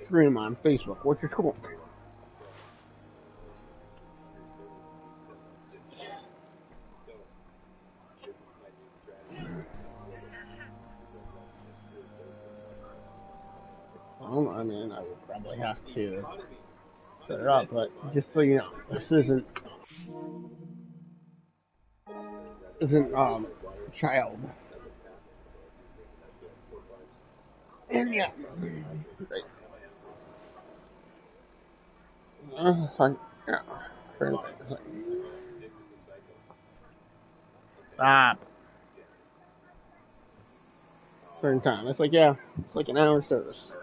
stream on Facebook, which is cool. I mean, I would probably have to set it up, but just so you know, this isn't child. And yeah, right. Like, yeah, stop. Certain time. It's like, yeah, it's like an hour service,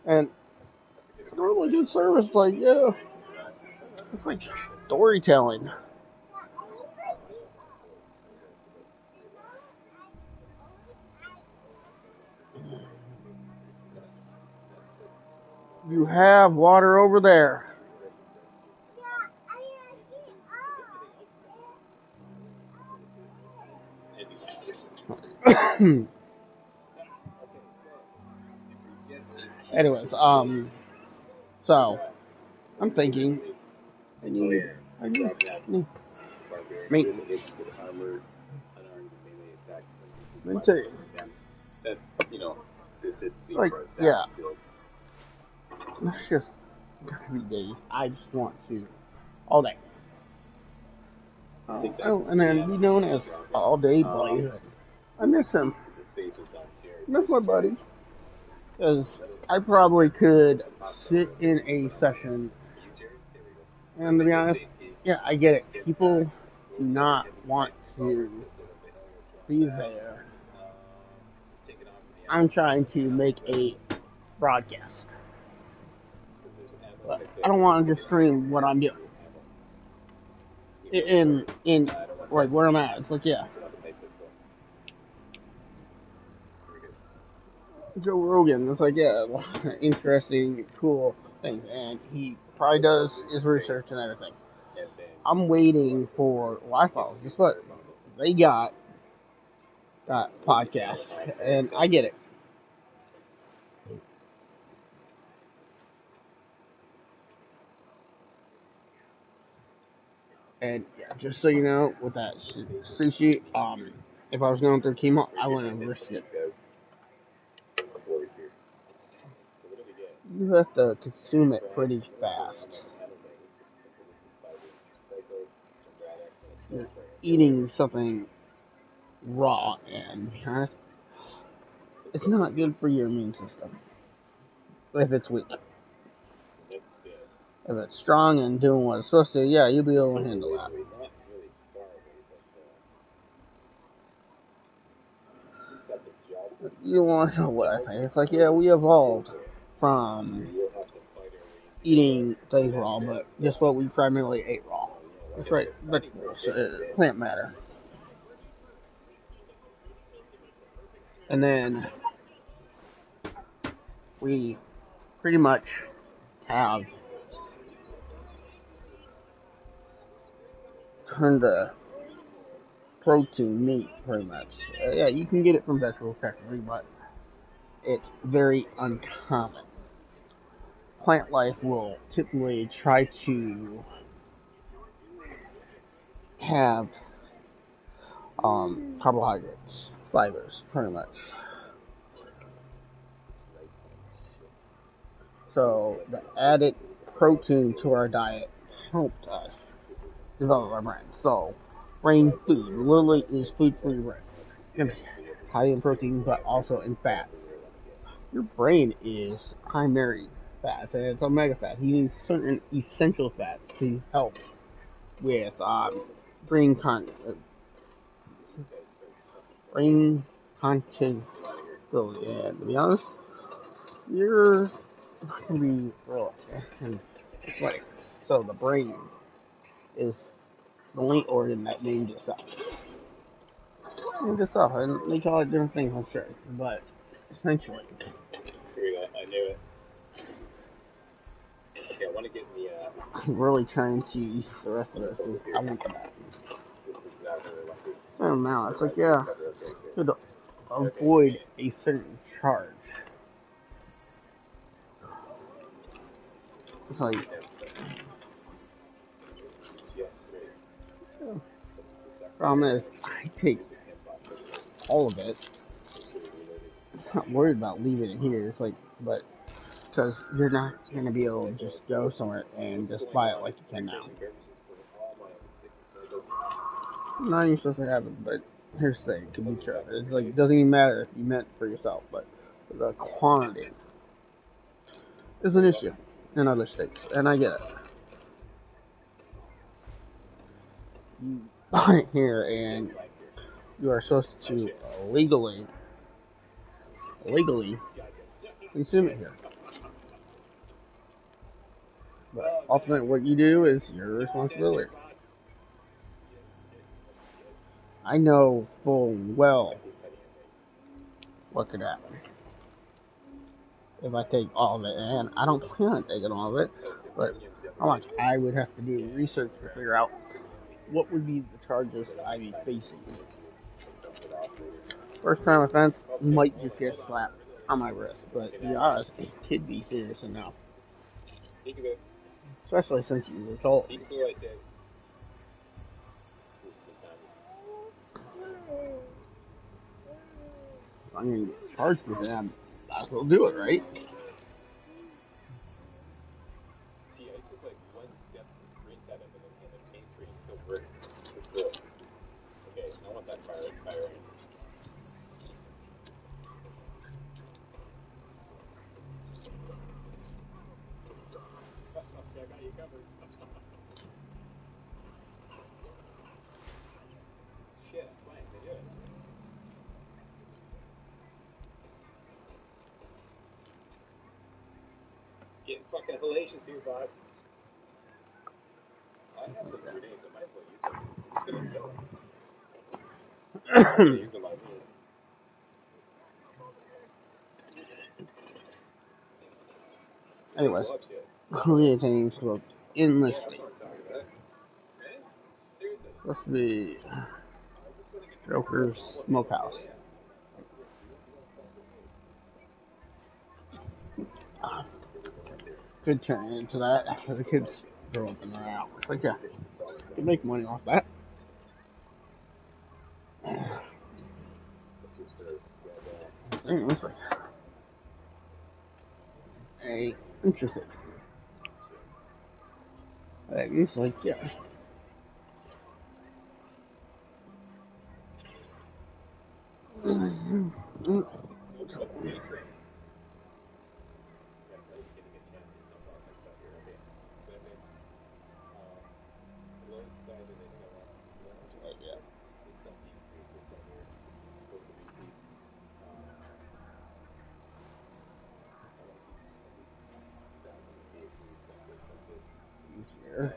and it's normally good service. Like, yeah, it's like storytelling. You have water over there. Anyways, so I'm thinking I need maintenance. Maintain. That's, Like, yeah. Let's just 3 days. I just want to all day. Oh, and then be known as all day buddy. I miss him. Miss my buddy. Because I probably could sit in a session, and to be honest, Yeah, I get it. People do not want to be there. I'm trying to make a broadcast, but I don't want to just stream what I'm doing in like where I'm at. It's like, yeah, Joe Rogan. It's like, yeah, interesting, cool thing, and he probably does his research and everything. I'm waiting for Wi-Fi. Guess what? They got podcasts, and I get it. And yeah, just so you know, with that sushi, if I was going through chemo, I wouldn't have risked it. You have to consume it pretty fast. You're eating something raw, and to be honest, it's not good for your immune system if it's weak. If it's strong and doing what it's supposed to, yeah, you'll be able to handle that. You don't want to know what I think. It's like, yeah, we evolved from eating things raw, but guess what? We primarily ate raw. That's right, vegetables, plant matter. And then we pretty much have turned to protein meat, pretty much. Yeah, you can get it from vegetables technically, but it's very uncommon. Plant life will typically try to have carbohydrates, fibers, pretty much. So the added protein to our diet helped us develop our brain. So brain food literally is food for your brain. High in protein, but also in fats. Your brain is primary fats, and it's omega fats. You need certain essential fats to help with brain brain content. And to be honest, you're not gonna be real athletic. So the brain is the only organ that named itself. Named itself, and they call it different things, I'm sure, but essentially. Here we go. I knew it. Okay, I want to get in the. I'm really trying to use the rest of this because I want the back. This is not really like it. I don't know. It's like, yeah, to avoid a certain charge. It's like, yeah. Problem is, I take all of it. I'm not worried about leaving it here. It's like, but because you're not gonna be able to just go somewhere and just buy it like you can now. Not even supposed to have it, but here's the thing, it can be true. It's like, it doesn't even matter if you meant for yourself, but the quantity is an issue in other states, and I get it. You buy it here, and you are supposed to legally consume it here. But ultimately, what you do is your responsibility. I know full well what could happen if I take all of it, and I don't plan on taking all of it, but how much I would have to do research to figure out what would be the charges I'd be facing. First time offense might just get slapped on my wrist, but to be honest, it could be serious enough. Especially since you were told. I'm gonna get charged with that. I will do it, right? See, I took like one step to screenshot of it, and the paint screen still works. It's cool. Okay, I want that fire in. Okay, I got you covered. getting fucking hellacious here, boss. I have some grenades. I might as well use them. I'm just gonna sell them. I'm gonna use them on me. Anyways, clear things look endless. Yeah, that's what I'm talking about. Okay? Seriously. Supposed to be Joker's Smokehouse. Could turn into that after the kids grow up and run out. It's like, yeah, you can make money off that. It's like, hey, interesting. It's like, yeah. Easier.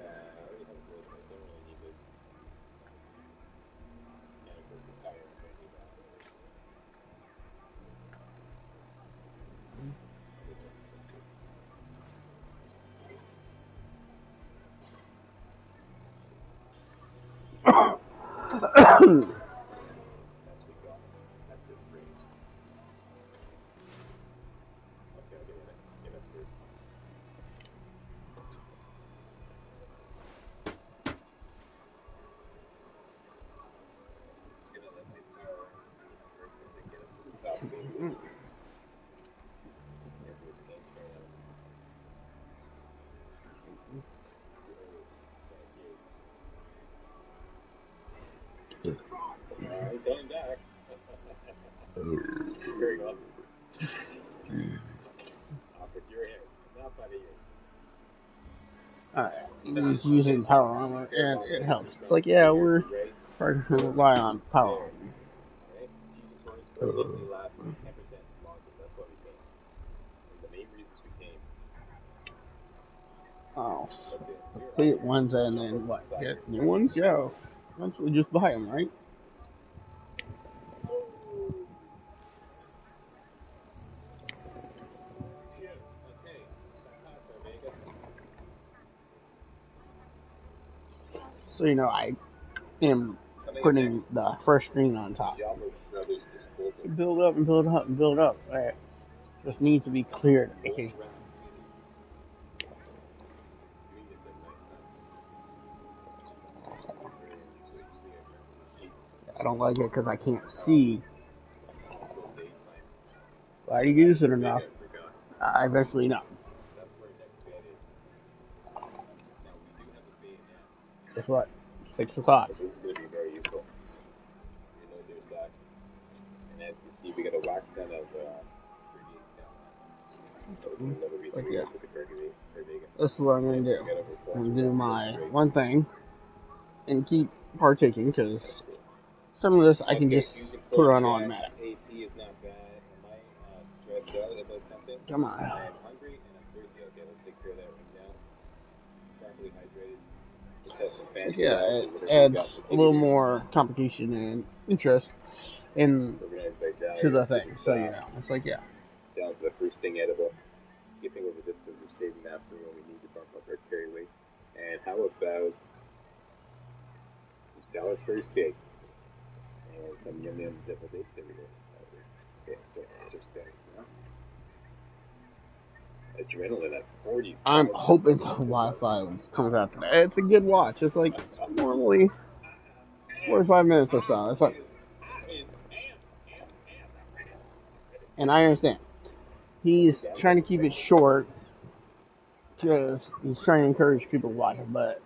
He's going back. Very well. Offered your hair. Not funny. He's using power armor and it helps. It's like, yeah, we're trying to rely on power armor. Oh, complete ones and then what? Get new ones? Yeah, eventually just buy them, right? So, you know, I am putting the first screen on top. Build up and build up and build up. Right? Just needs to be cleared occasionally. I don't like it because I can't see. If I use it enough, I eventually know. Guess what? 6 o'clock. This is going to be very useful. You know, there's that. And as you see, we got a wax ton of Yeah. This is what I'm going to do. I'm going to do my one thing and keep partaking because some of this I can just put on automatic. Come on. I'm hungry and I'm thirsty. Okay, let's take care of that right now. Properly hydrated. Yeah, it adds a little more complication and interest in to the thing. So, you know, it's like, yeah. Down to the first thing edible. Skipping over this because we're saving that for when we need to talk about our carry weight. And how about some Salisbury steak and some yum yum double dates? There we go. Okay, so those are steaks now. Adrenaline at 40. I'm hoping the Wi-Fi comes out today. It's a good watch. It's like normally 45 minutes or so. It's like, and I understand. He's trying to keep it short because he's trying to encourage people to watch it, but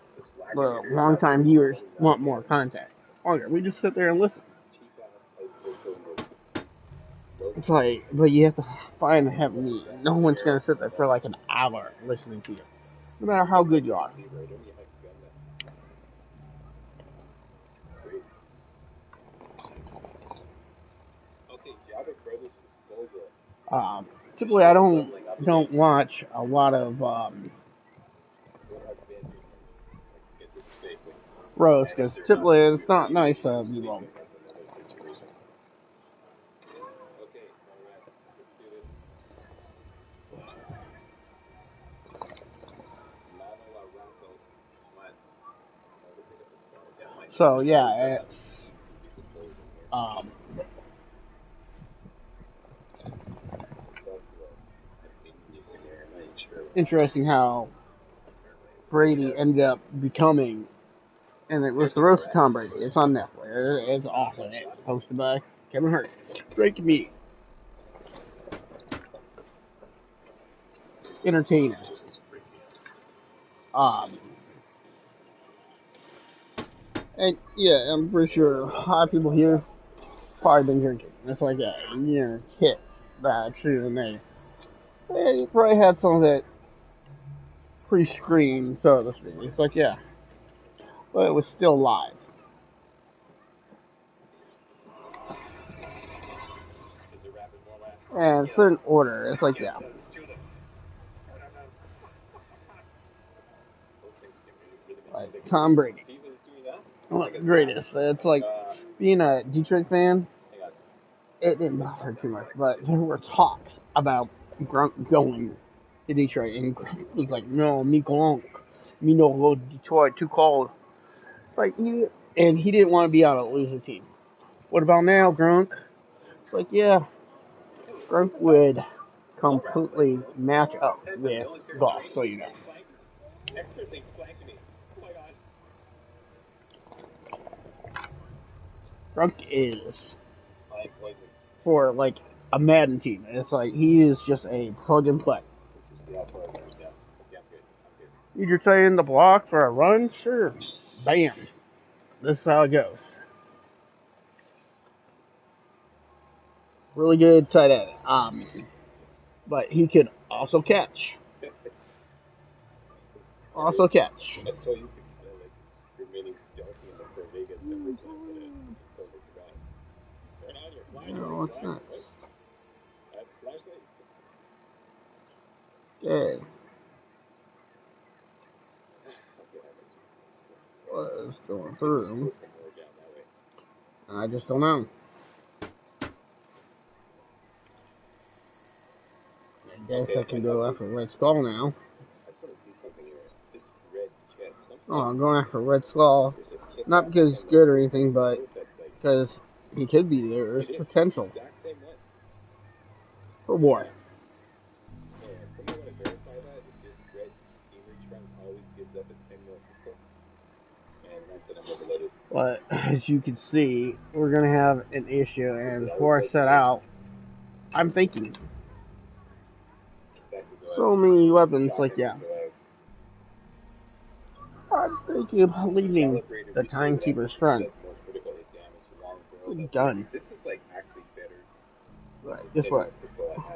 the long-time viewers want more content. Okay, we just sit there and listen. It's like, but you have to find and have me. No one's gonna sit there for like an hour listening to you, no matter how good you are. Typically, I don't don't watch a lot of roasts because typically it's not nice to be wrong. So yeah, it's interesting how Brady ended up becoming, and it was the roast of Tom Brady. It's on Netflix. It's awesome. Hosted by Kevin Hart. Great comedian. Entertaining. And yeah, I'm pretty sure a lot of people here probably been drinking. It's like a hit that true and they probably had some of it pre-screened, so to speak. It's like yeah, but it was still live. And certain order, it's like yeah. Like Tom Brady. One of the greatest. It's like being a Detroit fan, it didn't bother too much, but there were talks about Gronk going to Detroit, and Gronk was like, "No, me Gronk, me no go to Detroit, too cold." Like he didn't want to be on a losing team. What about now, Gronk? It's like yeah, Gronk would completely match up with golf, so you know. Gronk is for like a Madden team. It's like he is just a plug and play. You're trying the block for a run? Sure. Bam. This is how it goes. Really good tight end. But he could also catch. Also catch. No, it's not. Okay. What is going through? I just don't know. I guess I can go after Red Skull now. Oh, I'm going after Red Skull. Not because it's good or anything, but because he could be there. There's potential for war. But as you can see, we're going to have an issue. And before I set out, I'm thinking. So many weapons, like, yeah. I'm thinking of leaving the Timekeeper's front. It's a gun. Right, guess what?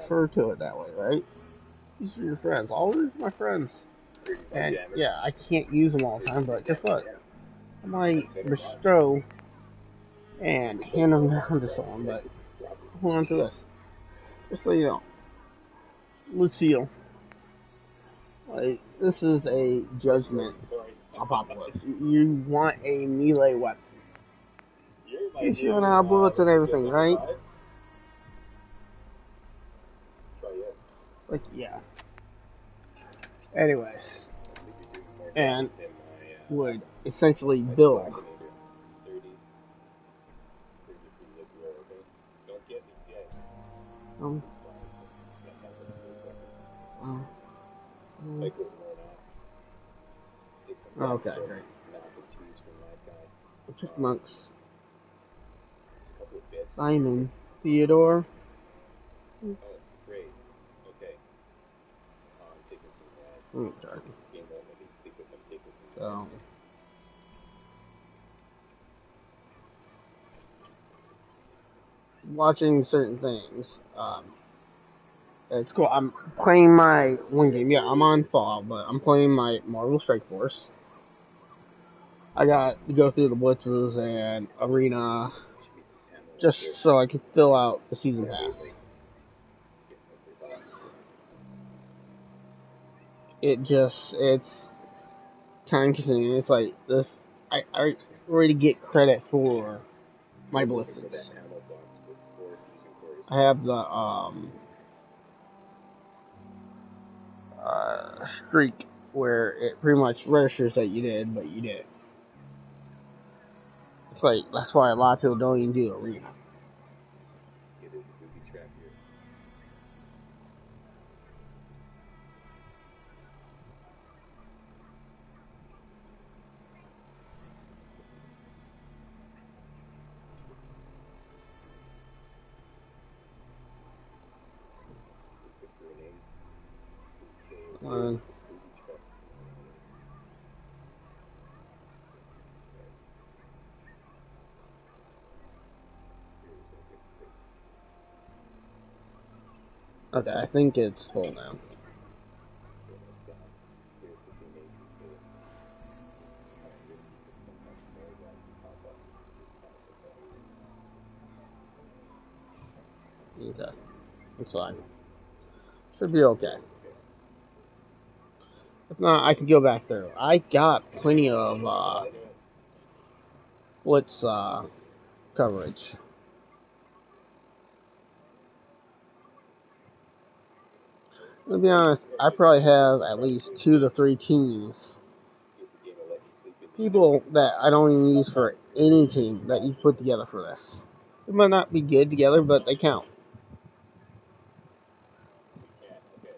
Refer to it that way, right? These are your friends. All these are my friends. And, yeah, I can't use them all the time, but guess what? I might bestow and hand them down to someone, but hold on to this. Just so you know, Lucille, like, this is a judgment apocalypse. You want a melee weapon. You should have bullets and everything, right? Like, yeah. Anyways. And would essentially build. Okay, great. Chipmunks. Simon. Theodore. Sorry. So. Watching certain things. It's cool. I'm playing my one game. Yeah, I'm on Fallout, but I'm playing my Marvel Strike Force. I got to go through the blitzes and arena just so I can fill out the season pass. it's time consuming. It's like this. I already get credit for my ballistics. I have the streak where it pretty much registers that you did, but you did. It's like that's why a lot of people don't even do arena. Okay, I think it's full now. Okay, it's fine. Should be okay. If not, I can go back through. I got plenty of blitz coverage. To be honest, I probably have at least 2 to 3 teams. People that I don't even use for any team that you put together for this. They might not be good together, but they count.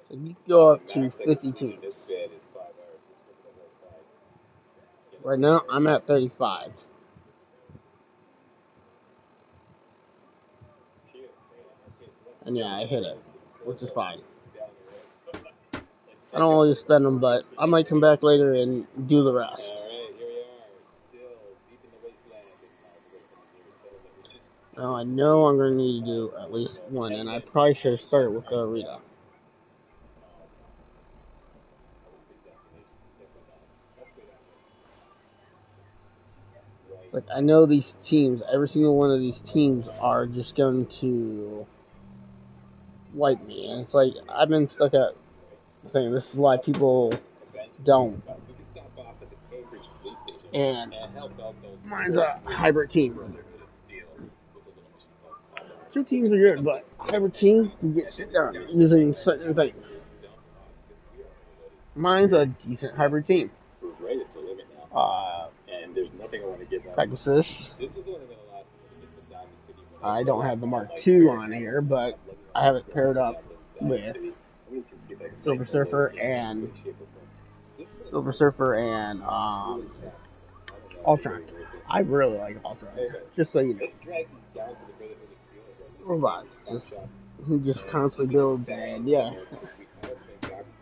So you go up to 50 teams. Right now, I'm at 35. And yeah, I hit it, which is fine. I don't always spend them, but I might come back later and do the rest. Now I know I'm going to need to do at least one, and I probably should have started with the arena. Like, I know these teams, every single one of these teams are just going to wipe me, and it's like, I've been stuck at saying this is why people don't. And mine's a hybrid team. 2 teams are good, but hybrid team, you get shit done using certain things. Mine's a decent hybrid team. Pegasus. I don't have the Mark II on here, but I have it paired up with Silver Surfer and Ultron. I really like Ultron. Just so you know, robots he just constantly builds, and yeah,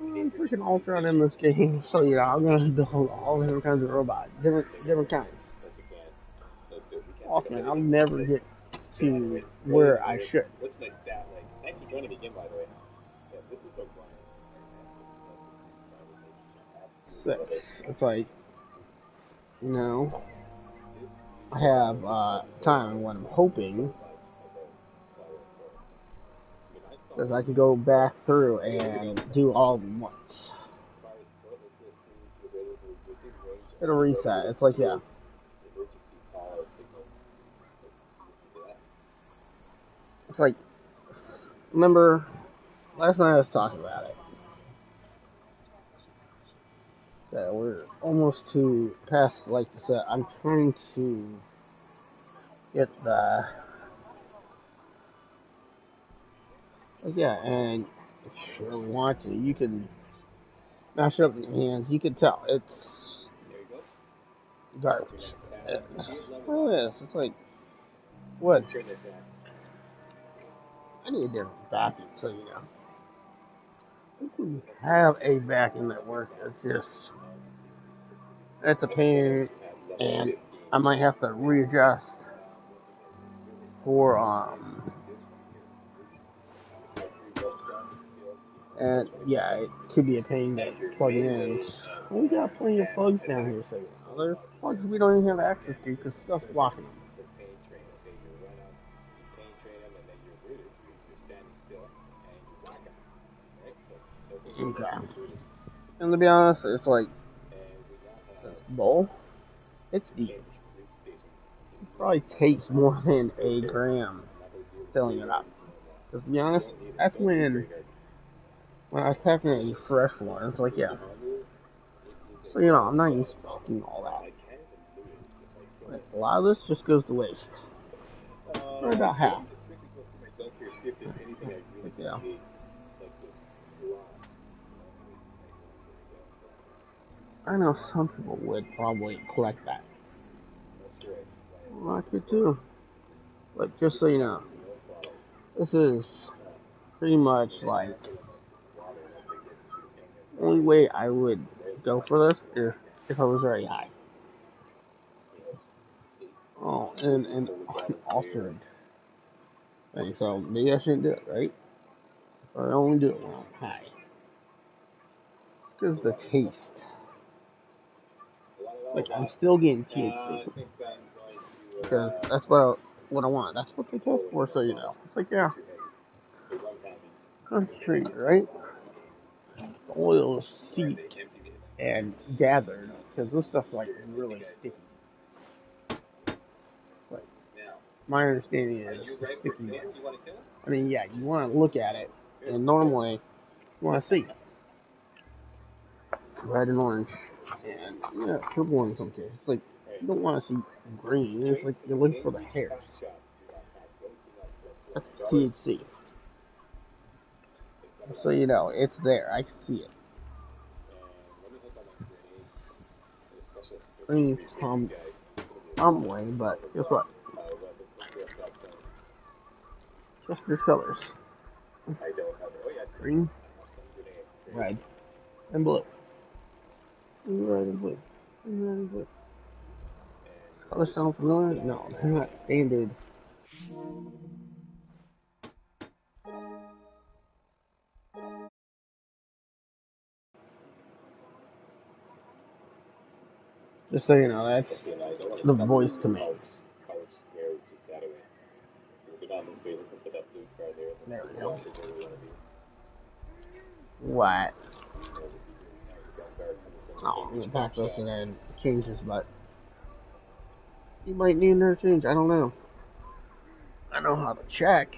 I'm freaking Ultron in this game. So you know, I'm gonna build all different kinds of robots, different kinds. Ultron, I'll never get to where I should. What's my stat like? Thanks for joining me again, by the way. Yeah, this is so fun. 6. It's like, you know, I have time, and what I'm hoping is I can go back through and do all of them once. It'll reset. It's like, yeah. It's like, remember, last night I was talking about it. That we're almost to past, like I said, I'm trying to get the, like, yeah, and if you really want to, you can mash it up in your hands. You can tell it's garbage. It really is. It's like, what? I need a different vacuum, so you know. I think we have a vacuum that works. It's just, it's a pain, and I might have to readjust for and yeah, it could be a pain to plug it in. We got plenty of plugs down here, so you know, there's plugs we don't even have access to because stuff's blocking them. Okay. And to be honest, it's like this bowl. It's deep. It probably takes more than a gram filling it up. Because to be honest, that's when I was packing a fresh one. It's like, yeah. So I'm not even smoking all that. Like, a lot of this just goes to waste. Or about half. Like, yeah. I know some people would probably collect that. Well, I could too. But just so you know, this is pretty much like the only way I would go for this is if I was very high. Oh, and altered thing. So maybe I shouldn't do it, right? Or I only do it when I'm high. Because the taste. Like, I'm still getting THC. Because that's what I want. That's what they test for, so you know. It's like, yeah. Concentrate, right? The oil is seeped and gathered. Because this stuff's, like, really sticky. Like, my understanding is the stickiness. I mean, yeah, you want to look at it. And normally, you want to see red and orange. And, yeah, purple in some cases. It's like, you don't want to see green. It's like you're looking for the hairs. That's THC. So you know, it's there. I can see it. I mean, some way, but guess what? Jester colors. Green, red, and blue. Red and blue. Red and blue. Colors sound familiar? No, they're not standard. Just so you know, that's the voice command. There we go. What? Oh, I'm gonna pack this and then change this, but you might need another change. I don't know. I know how to check.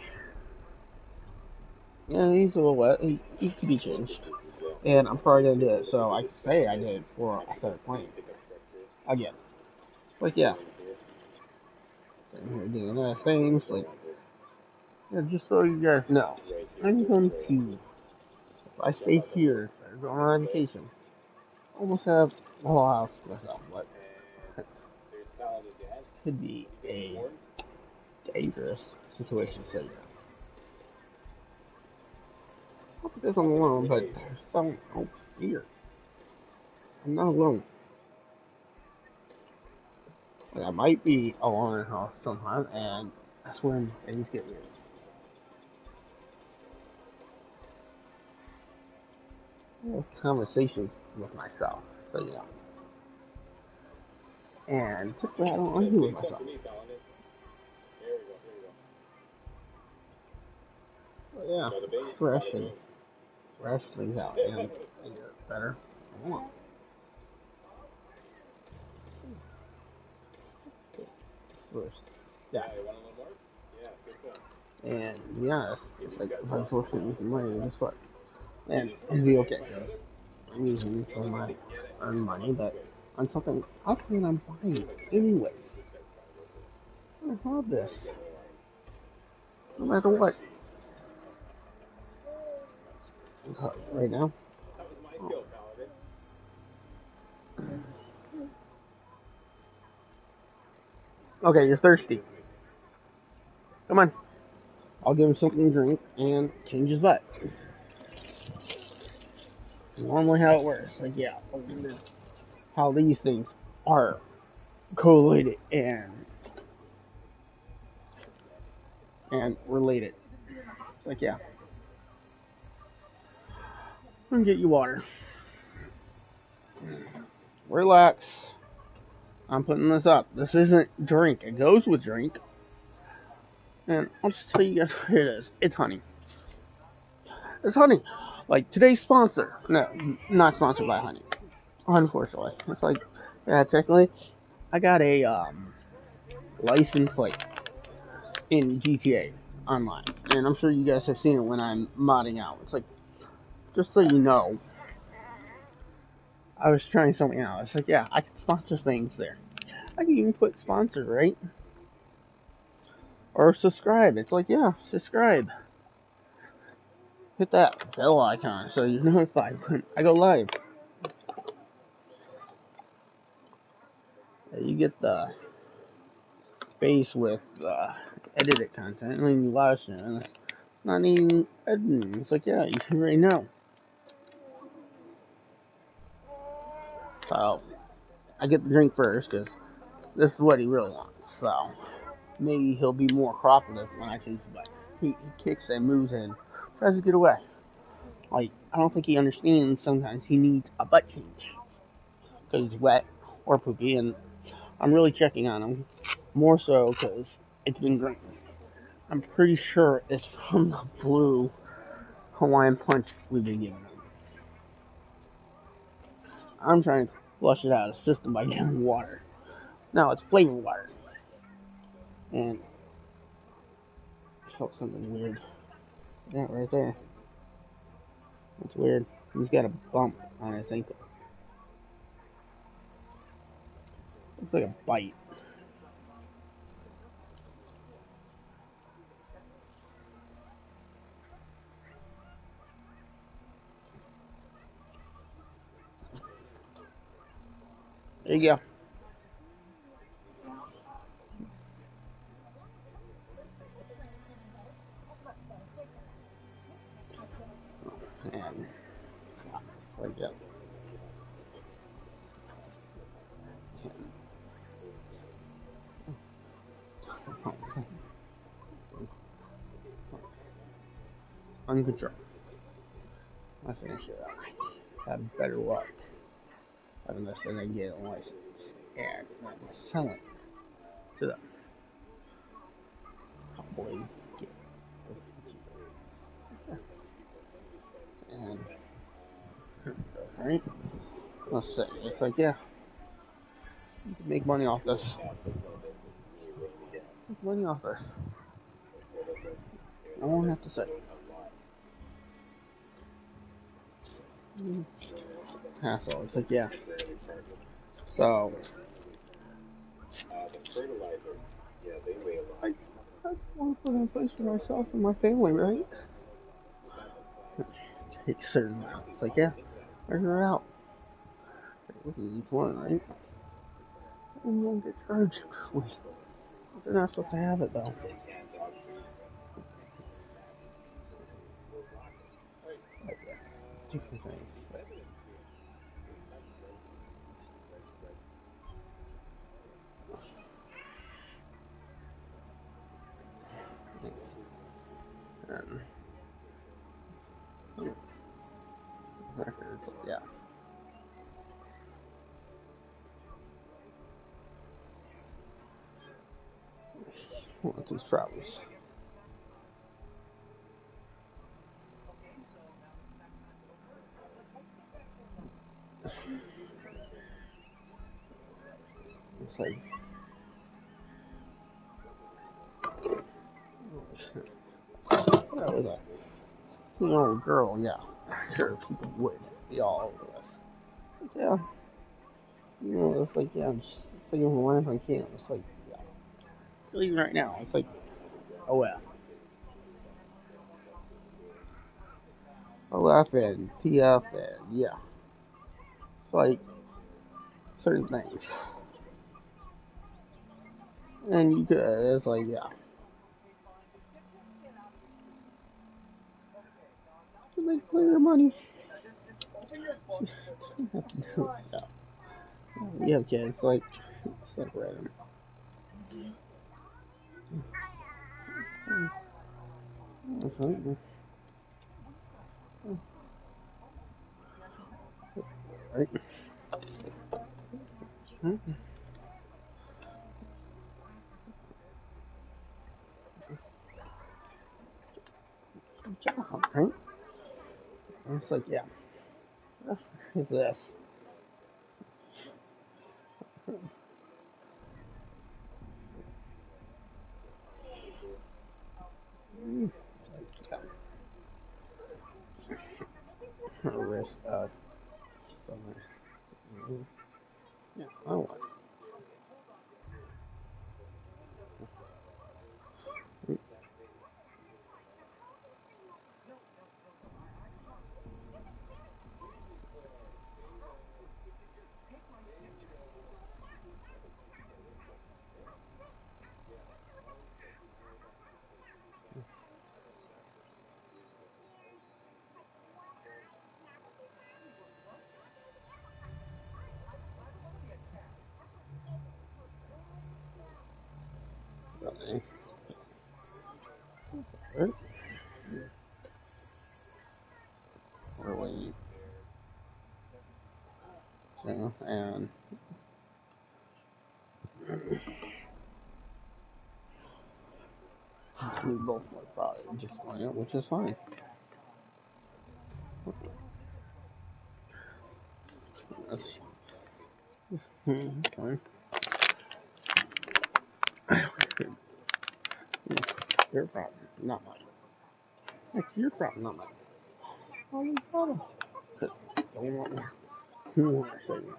Yeah, he's a little wet. He could be changed. And I'm probably gonna do it, so I say I did before I started playing. Again. Like, yeah. And doing other things, like, yeah, just so you guys know. I'm going to, if I stay here, or go on vacation, almost have the whole house to myself, but could be a dangerous situation, so yeah. Not because I'm alone, but there's someone else here. I'm not alone. Like, I might be alone in the house sometimes, and that's when things get weird. I have conversations with myself, so you know. And typically I don't argue with myself. But yeah, fresh things out, and get better. First, yeah. And to be honest, it's like if I'm forced to use money, guess what? And it'd be okay. I'm using it for my earn money, but on something I plan on buying anyway. I have this, no matter what. Right now. Oh. Okay, you're thirsty. Come on. I'll give him something to drink and change his butt. Normally how it works. Like, yeah, how these things are correlated and related. It's like, yeah. I'm gonna get you water. Relax. I'm putting this up. This isn't drink. It goes with drink. And I'll just tell you guys what it is. It's honey. It's honey. Like today's sponsor, no, not sponsored by Honey. Unfortunately, it's like, yeah, technically, I got a license plate in GTA Online, and I'm sure you guys have seen it when I'm modding out. It's like, just so you know, I was trying something out. It's like, yeah, I can sponsor things there. I can even put sponsor, right? Or subscribe. It's like, yeah, subscribe. Hit that bell icon so you're notified when I go live. You get the base with edited content, and then you live stream, and it's not even editing. It's like, yeah, you can already know. So, I get the drink first, because this is what he really wants. So, maybe he'll be more cooperative when I change the button. He kicks and moves and tries to get away. Like, I don't think he understands sometimes he needs a butt change. Because he's wet or poopy, and I'm really checking on him. More so because it's been green. I'm pretty sure it's from the blue Hawaiian punch we've been giving him. I'm trying to flush it out of the system by giving water. No, it's flavored water. And I felt something weird. Yeah, right there. That's weird. He's got a bump on his ankle. Looks like a bite. There you go. And like that. Uncontrolled. I finish it up. Have better luck having this than I get a license. And sell it to them. Probably get and right? Let's see. It's like, yeah, you can make money off this. Make money off this. I won't have to say. Hassle. It's like, yeah. So, I want to put in a place for myself and my family, right? Take certain amounts. It's like, yeah, figure it out. This is each one, right? And then get charged. They're not supposed to have it, though. Like, different things. And, records, yeah. What's his problems? It's like, that was a little girl, yeah. Sure, people would be all over this. Yeah, you know, it's like, yeah, I'm just thinking of a lamp on camera. It's like, yeah, even right now, it's like, OF. OF and TF and, yeah. It's like, certain things. And you could, it's like, yeah. You make plenty of money. Yeah. We have kids, like, separate them. That's right. Right. Right. Good job, right? It's like, yeah. What is this? Her wrist somewhere. Yeah, I don't want it. Really? Really? Yeah, and we both were probably just on it, which is fine. That's fine. Your problem, not mine. It's your problem, not mine. Oh, your problem. Don't want more. Who want to say that?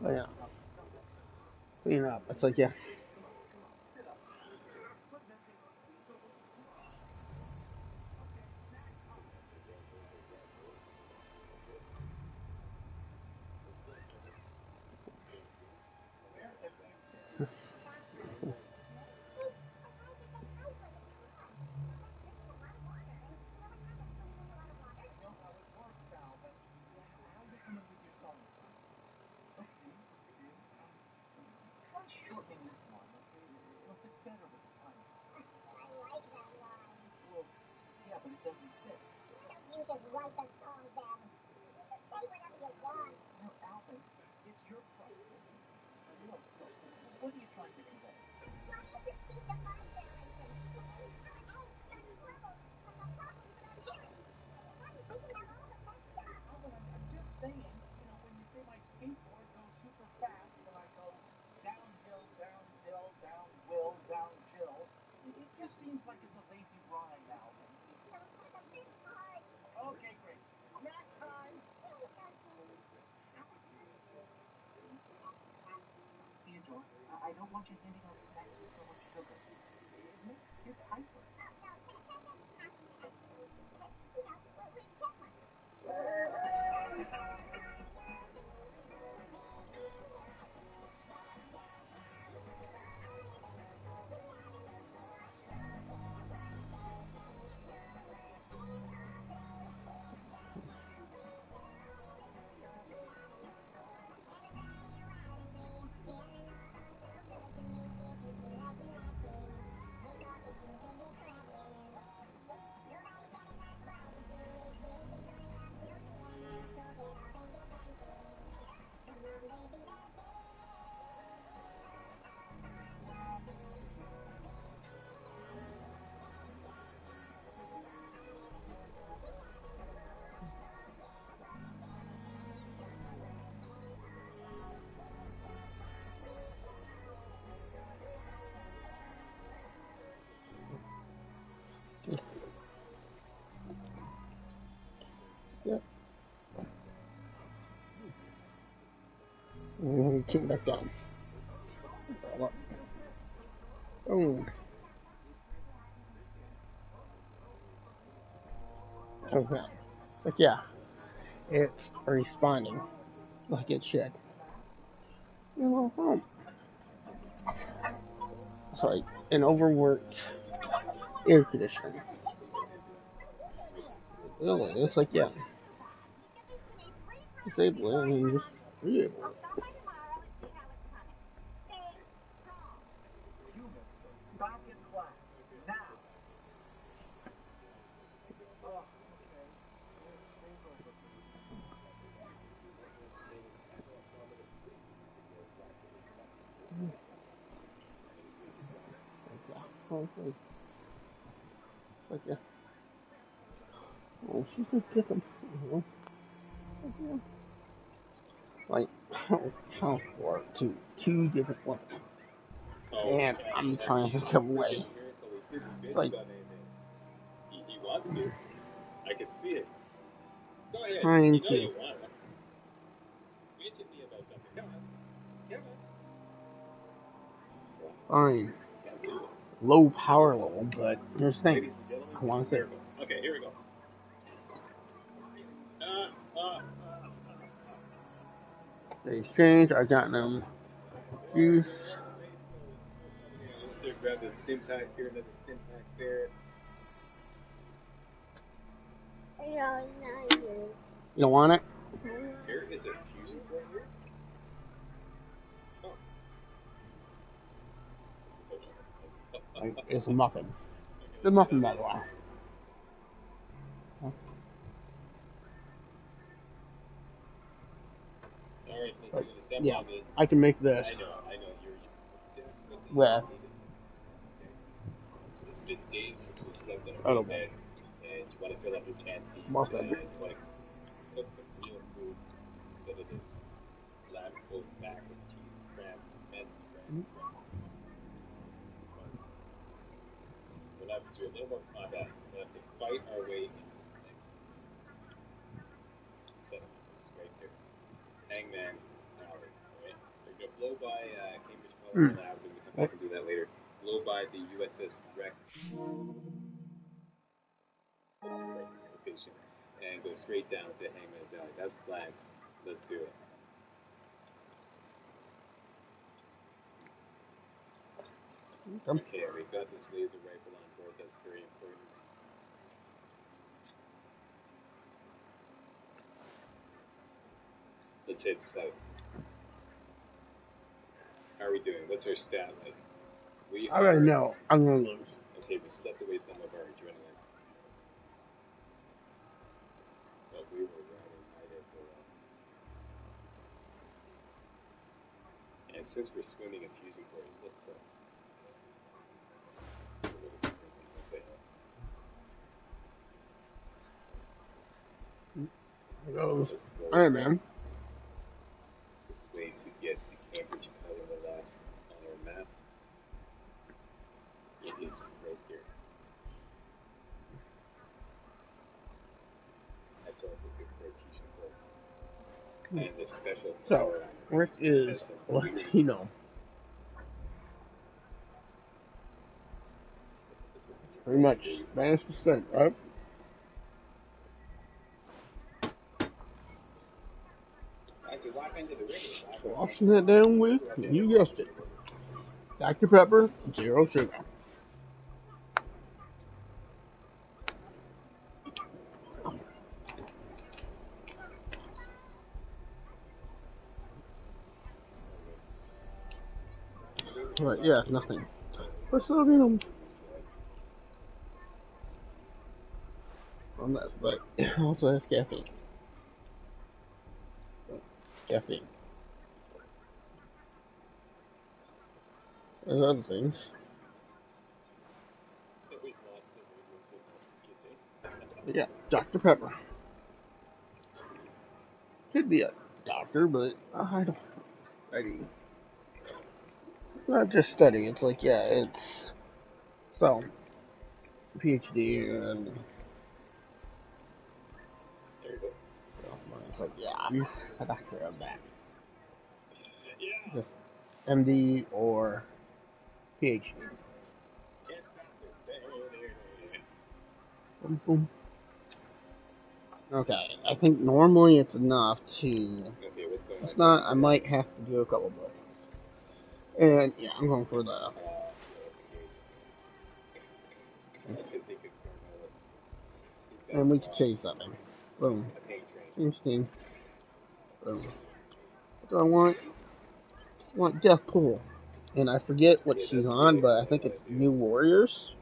Oh, yeah. Clean up. It's like, yeah. Yeah. And keep back down. Boom. Okay. But yeah, it's responding like it should. You're welcome. It's like an overworked air conditioner. Really, it's like, yeah, disable it and then just re-able it. Like, yeah. Oh, she's gonna kick him. Like, how for two different ones. And I'm trying to think of a way. Like, he wants to. I can see it. Go ahead. trying You know to you want to. Mention me about something. Come on. Come on. find low power level, but here's the thing. Ladies and gentlemen, I want to say, okay, here we go. they exchange. I got them juice. Let's grab the stim pack here, another stim pack there. You don't want it? Here is a fusion port here. It's a muffin. The muffin, by the way. But, yeah, I can make this I know. You're desperately with it's been days since we slept in a our bed, and you want to fill up your canteen, muffin. and you want to cook some real food instead of this lamb-filled mac and cheese crap, fancy crap. We'll have to do a little more combat. We'll have to fight our way into the next setup right here. Hangman's Alley. Alright? We're going to blow by Cambridge Polymer Labs, and we'll come back and do that later. Blow by the USS Wreck location and go straight down to Hangman's Alley. That's the plan. Let's do it. Okay, we've got this laser rifle on board. That's very important. Let's hit south. How are we doing? What's our stat like? I already know. I'm gonna lose. Okay, we slept away some of our adrenaline. But we were riding high there for a while. And since we're swimming in fusion cores, let's There goes Iron Man. This way to get the Cambridge Polymer Labs on our map. It is right here. That's also good for a fusion core. And the special So, Rick is Latino. Pretty much Spanish descent, right? Washing that down with, you guessed it, Dr. Pepper, zero sugar. But yeah, nothing. But still, on that, but also has caffeine. Caffeine. There's other things. But yeah, Dr. Pepper. Could be a doctor, but I don't study. Not just study, it's like, yeah, it's so PhD and it's like, yeah, I'm a doctor of that. Just MD or PhD. Boom, boom. Okay, I think normally it's enough to. If not, I might have to do a couple books. And yeah, I'm going for the. And we can change something. Boom. Change thing. Boom. What do I want? I want Death Pool. And I forget what she's on, but I think it's New Warriors.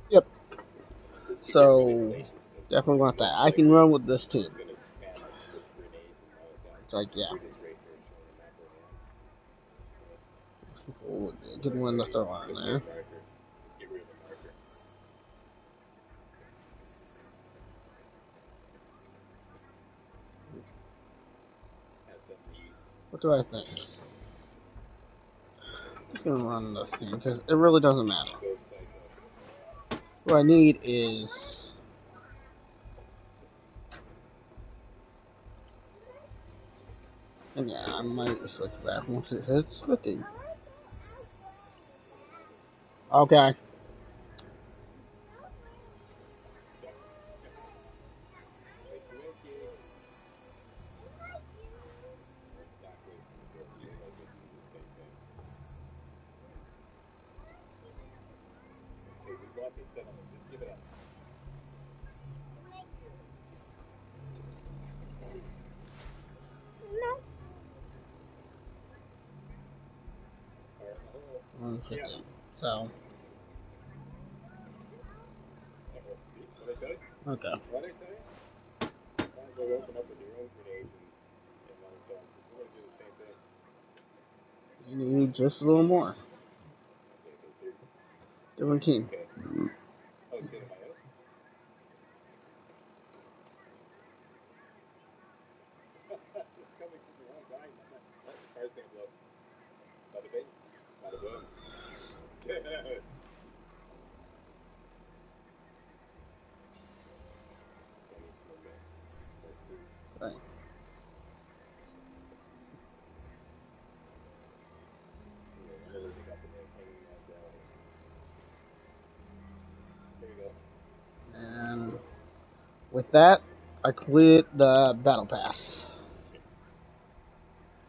Yep. So Definitely want that. I can run with this too. It's like, yeah. Oh, good one to throw on there. What do I think? I'm just gonna run this thing because it really doesn't matter. What I need is. And yeah, I might switch back once it hits 50. Okay. So. Okay. You need just a little more. Different team. Right. And with that, I completed the battle pass.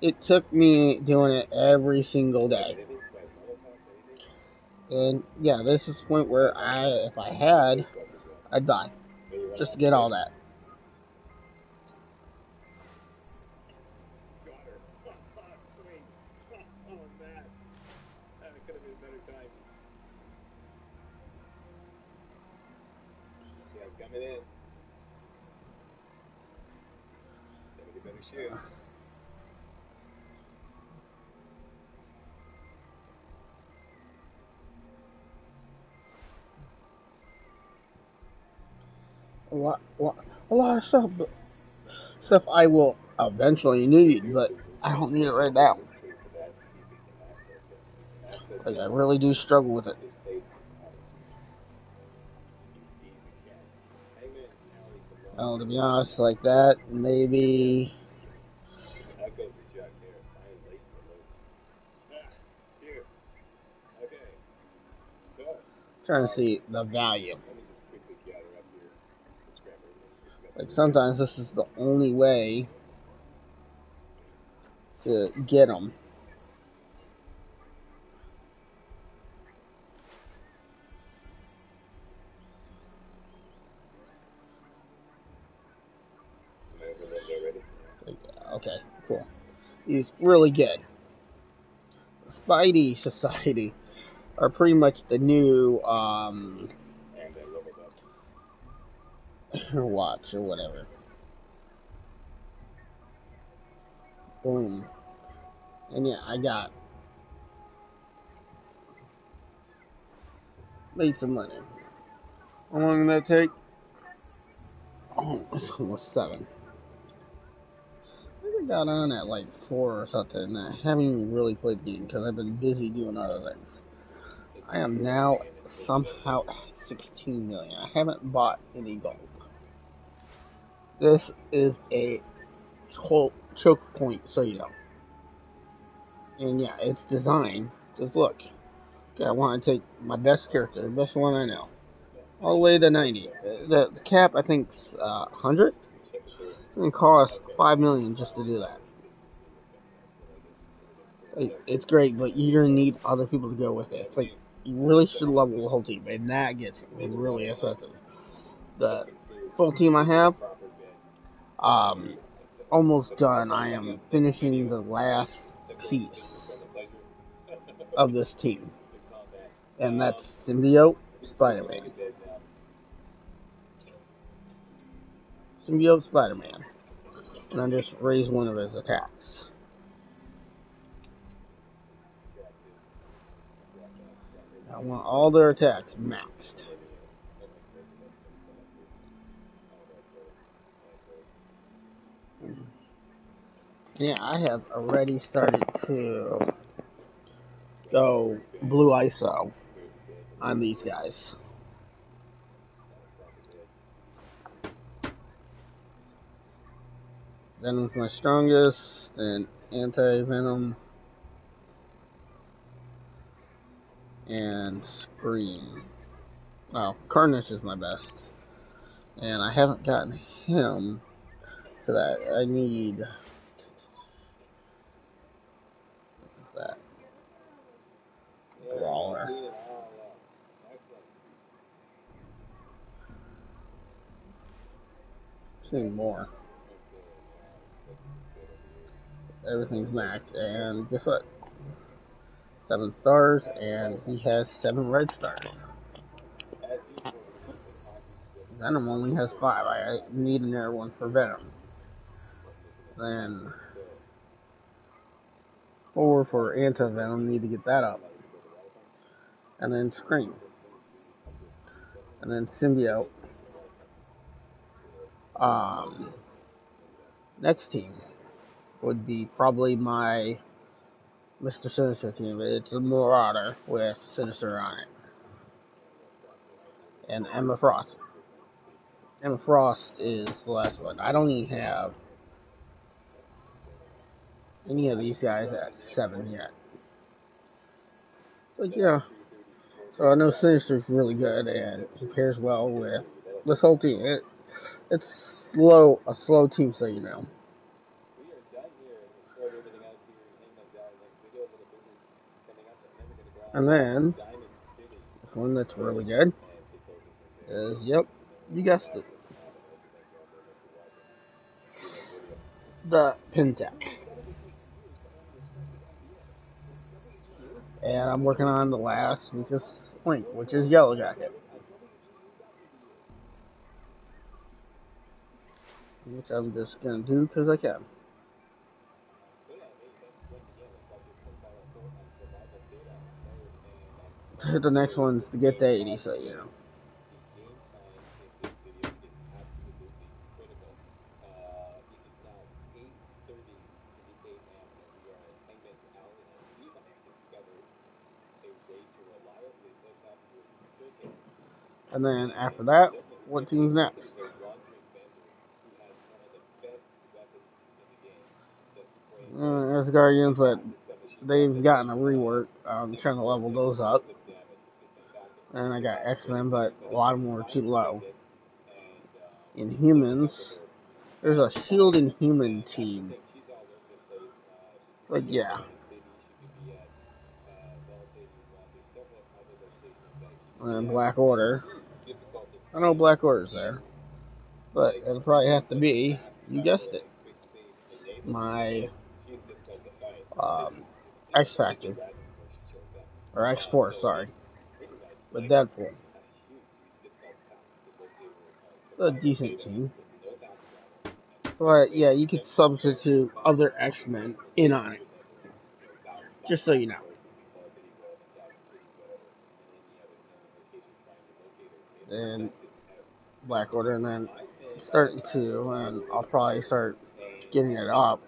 It took me doing it every single day. And yeah, this is the point where if I had, I'd die. Just to get all that. A lot of stuff I will eventually need, but I don't need it right now. Like, I really do struggle with it. Well, to be honest, like that, maybe. Trying to see the value. Like, sometimes this is the only way to get them. Okay, cool. He's really good. Spidey Society are pretty much the new watch or whatever. Boom. And yeah, I got made some money. How long did that take? Oh, it's almost 7. I got on at like 4 or something. I haven't even really played the game because I've been busy doing other things. I am now somehow at 16 million. I haven't bought any gold. This is a choke point, so you know. And yeah, it's designed. Just look. Okay, I want to take my best character, the best one I know, all the way to 90. The cap, I think, is 100. It's going to cost 5 million just to do that. Like, it's great, but you're going to need other people to go with it. It's like, you really should level the whole team, and that gets really expensive. The full team I have, almost done. I am finishing the last piece of this team, and that's Symbiote Spider-Man. Symbiote Spider-Man. And I just raise one of his attacks. I want all their attacks maxed. Yeah, I have already started to go blue ISO on these guys. Venom's my strongest, then Anti-Venom, and Scream. Oh, Carnage is my best. And I haven't gotten him to that. I need... What's that? Brawler. Just need more. Everything's maxed, and guess what? 7 stars, and he has 7 red stars. Venom only has 5. I need another one for Venom. Then 4 for Anti-Venom, need to get that up. And then Scream. And then Symbiote. Next team would be probably my Mr. Sinister team. It's a Marauder with Sinister on it. And Emma Frost. Emma Frost is the last one. I don't even have any of these guys at 7 yet. But yeah. So I know Sinister's really good, and he pairs well with this whole team. It's a slow team, so you know. And then, one that's really good is, yep, you guessed it, the Pintech. And I'm working on the last weakest link, which is Yellow Jacket. Which I'm just going to do because I can. The next one's to get to 80, so you know. And then after that, what team's next? There's Guardians, but they've gotten a rework. I'm trying to level those up. And I got X-Men, but a lot of them were too low. Inhumans, there's a Shield Inhuman team. But yeah. And then Black Order. I know Black Order's there. But it'll probably have to be, you guessed it, my X Factor. Or X-Force, sorry. With Deadpool. It's a decent team. But yeah, you could substitute other X-Men in on it. Just so you know. And Black Order, and then starting to, and I'll probably start getting it up.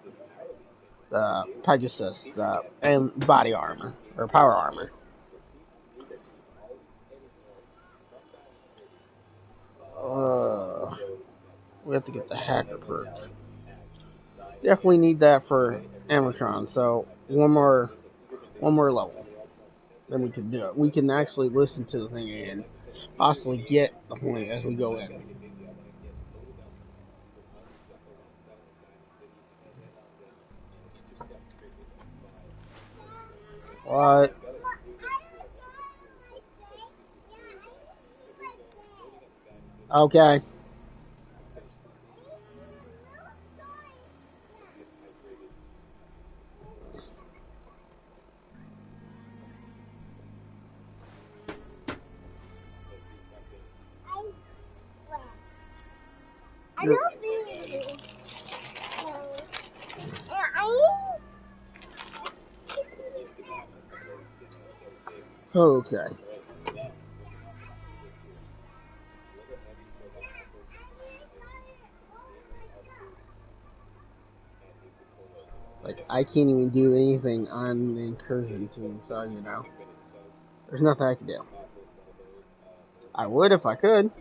The Pegasus, and body armor, or power armor. We have to get the hacker perk. Definitely need that for Amatron, so one more level. Then we can do it. We can actually listen to the thing and possibly get the point as we go in. What? Okay. Okay. Like, I can't even do anything on the incursion team, so, you know, there's nothing I can do. I would if I could.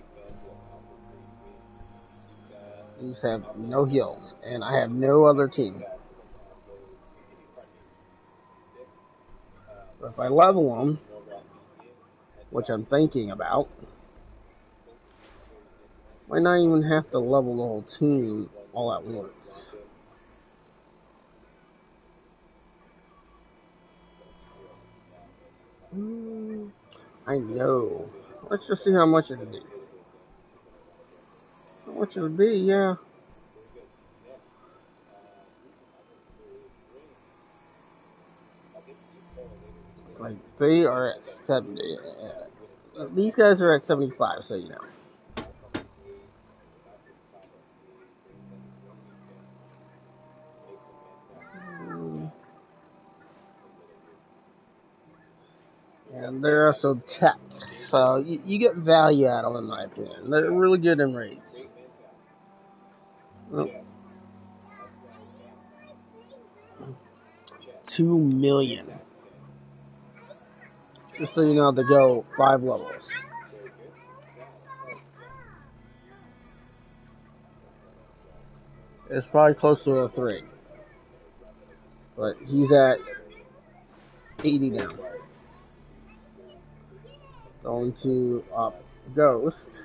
You just have no heals, and I have no other team. But if I level them, which I'm thinking about, might not even have to level the whole team all at once. I know. Let's just see how much it'll be. How much it'll be, yeah. It's like they are at 70. These guys are at 75, so you know. And they're also tech, so you get value out of them, in my opinion. They're really good in raids. Well, 2 million. Just so you know, they go 5 levels. It's probably close to a 3. But he's at 80 now. Going to up Ghost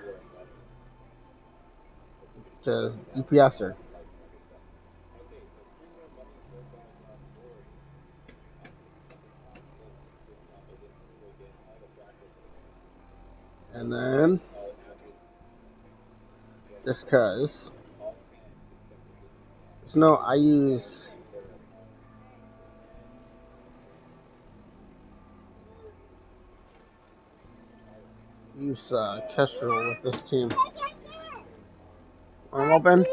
to DPSer. And then, just cause. So no, I use Kestrel with this team. I'm open.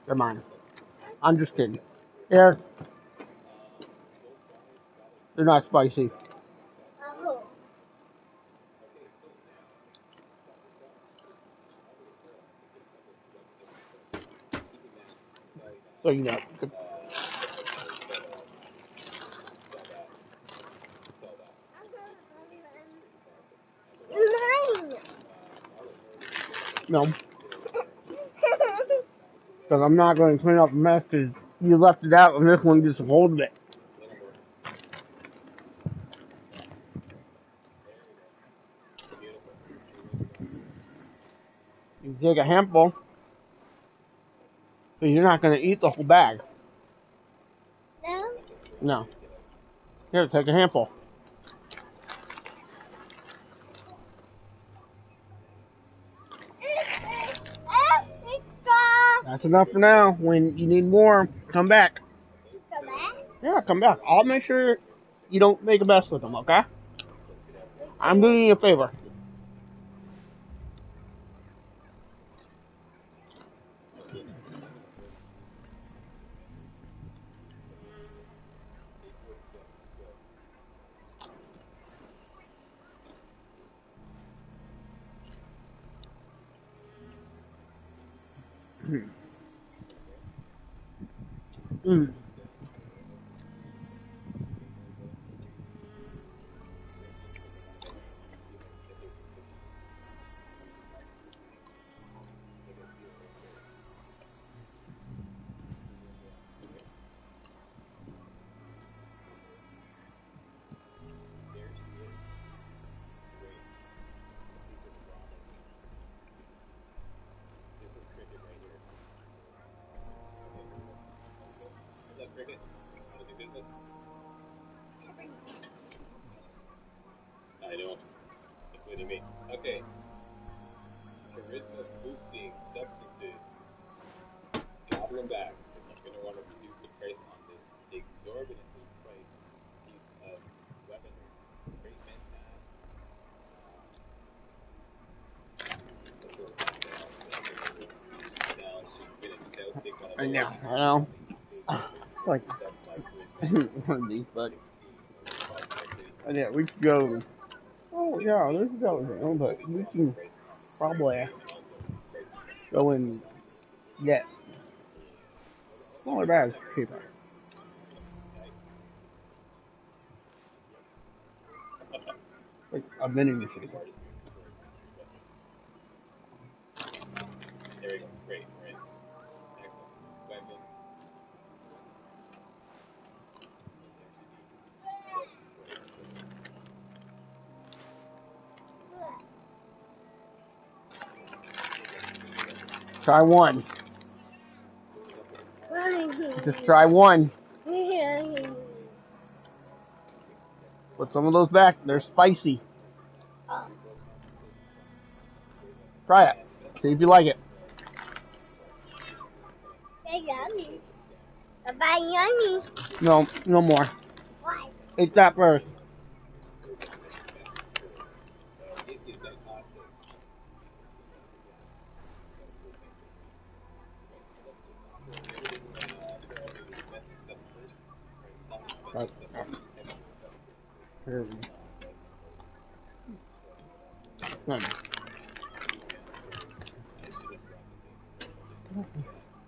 Come on. I'm just kidding. Here. They're not spicy. So you know. No. Because I'm not going to clean up the mess because you left it out and this one gets a hold of it. You take a handful. So you're not going to eat the whole bag. No? No. Here, take a handful. That's enough for now. When you need more, come back. Come back? Yeah, come back. I'll make sure you don't make a mess with them, okay? I'm doing you a favor. Mm. I know. What do you mean? Okay. Charisma boosting substances. Gather them back. You're going to want to reduce the price on this exorbitantly priced piece of weaponry. Great men's know, I know. Like, one of these, but yeah, we could go. Oh yeah, there's a go, but we can probably go and get smaller bags cheaper. Like a vending machine. There we go. Great. Right. Excellent. Try one. Just try one. Put some of those back. They're spicy. Try it. See if you like it. They're yummy. Bye, yummy. No, no more. Why? Eat that first. Here.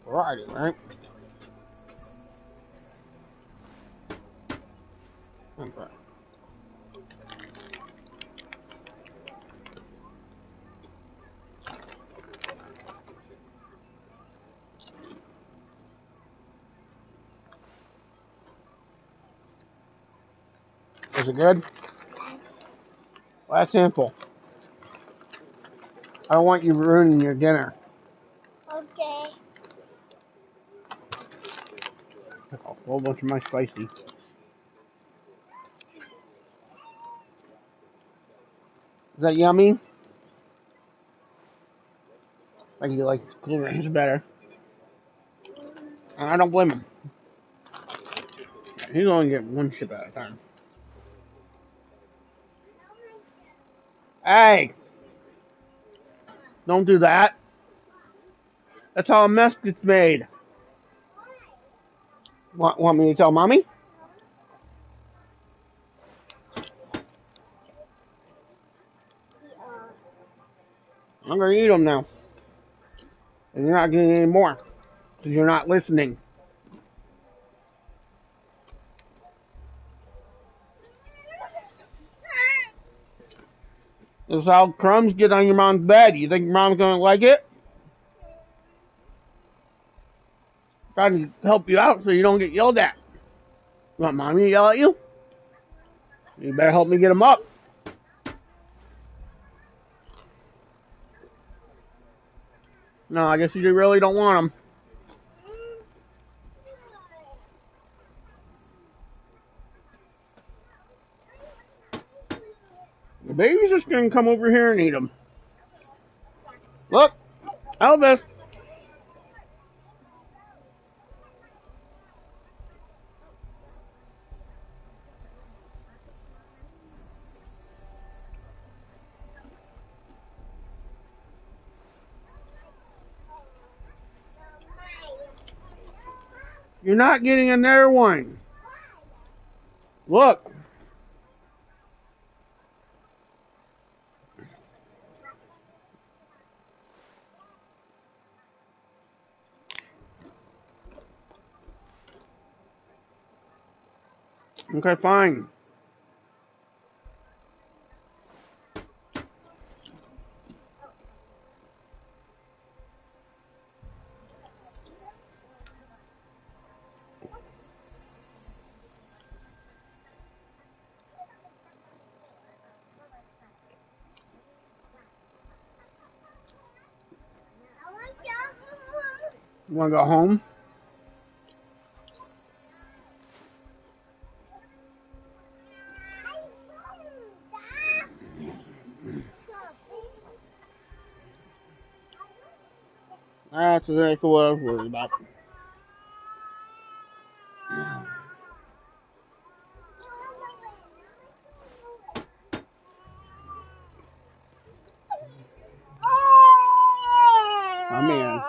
Variety, right? Okay. Is it good? Well, that's simple. I don't want you ruining your dinner. Okay. A whole bunch of my spicy. Is that yummy? I think you like Cool Ranch better. And I don't blame him. He's only getting one chip at a time. Hey! Don't do that. That's how a mess gets made. Want me to tell Mommy? I'm gonna eat them now. And you're not getting any more. Because you're not listening. This is how crumbs get on your mom's bed. You think your mom's gonna like it? Trying to help you out so you don't get yelled at. You want Mommy to yell at you? You better help me get them up. No, I guess you really don't want them. The baby's just gonna come over here and eat them. Look, Elvis. You're not getting another one. Look. Okay, fine. You wanna go home? That's exactly what I was worried about. I'm in.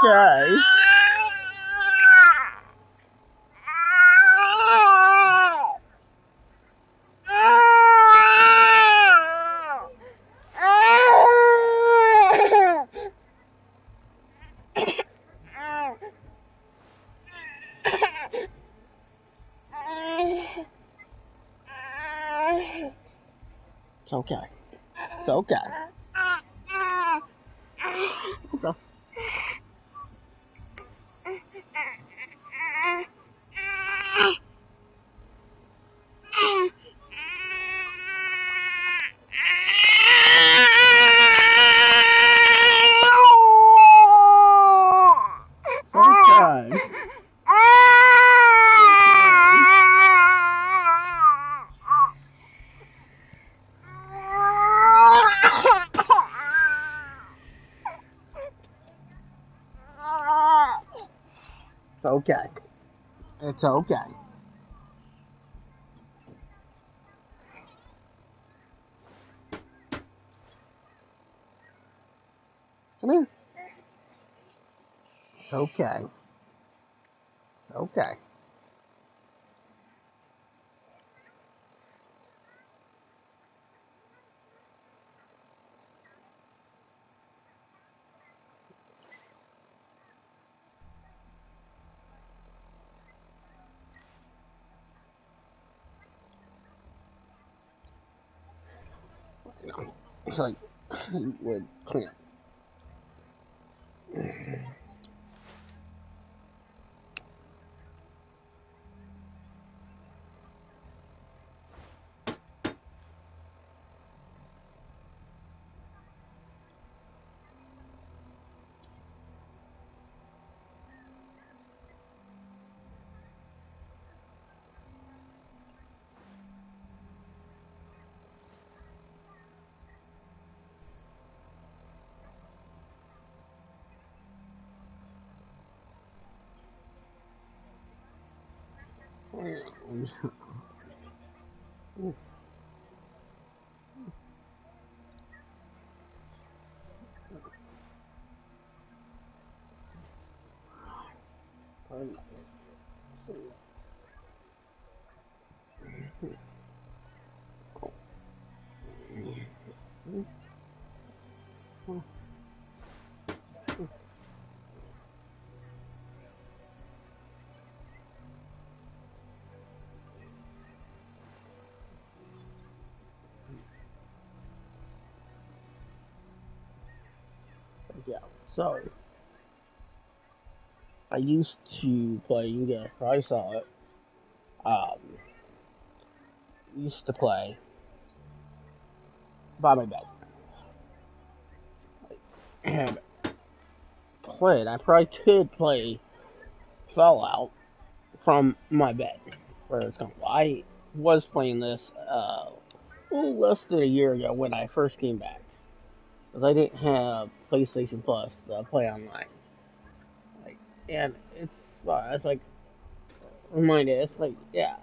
okay. It's okay. It's okay. Okay. Okay. It's okay. It's okay. Come here. It's okay. It's okay. You know, it's like you would clean up. Yeah, so I used to play, you guys probably saw it. Um, used to play by my bed. And I probably could play Fallout from my bed. Where it's comfortable. I was playing this a little less than a year ago when I first came back. Because I didn't have PlayStation Plus to play online. Like, and it's like, reminded, it's like, yeah,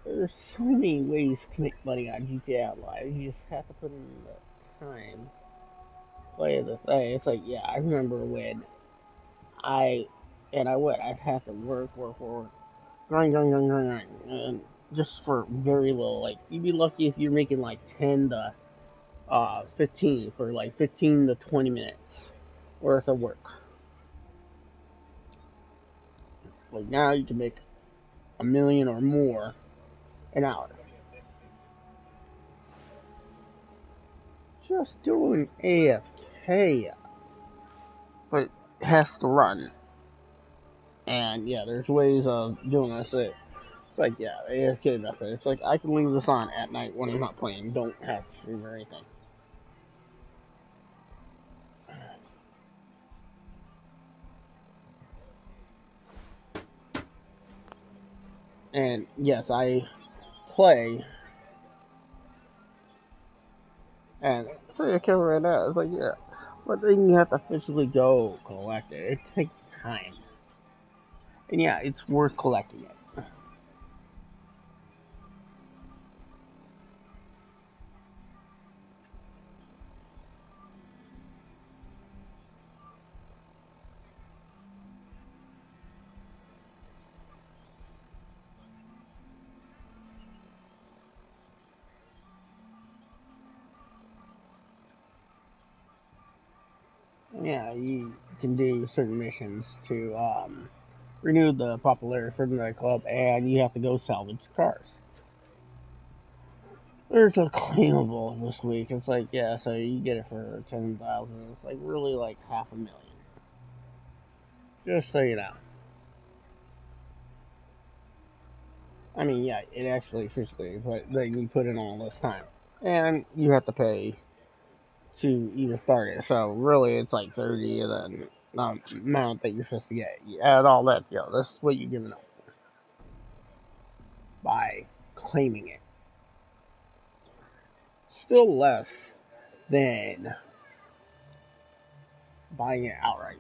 there's so many ways to make money on GTA Online. You just have to put in the time. Play the thing. It's like, yeah, I remember when I'd have to work, grind, and just for very little. Like, you'd be lucky if you're making like 10 to 15 for like 15 to 20 minutes worth of work. Like, now you can make a million or more an hour. Just doing AFK, but it has to run. And yeah, there's ways of doing this. It's like, yeah, AFK method. It's like, I can leave this on at night when I'm not playing. Don't have to stream or anything. And yes, I play. And say I kill right now. It's like, yeah, but then you have to physically go collect it. It takes time. And yeah, it's worth collecting it. yeah, you can do certain missions to renew the popularity for the club, and you have to go salvage cars. There's a claimable this week. It's like, yeah, so you get it for 10,000. It's like really like $500,000. Just so you know. I mean, yeah, it actually physically, but then you put in all this time, and you have to pay to even start it. So really, it's like 30, and then the amount that you're supposed to get. You add all that, this is what you're giving up by claiming it. Still less than buying it outright.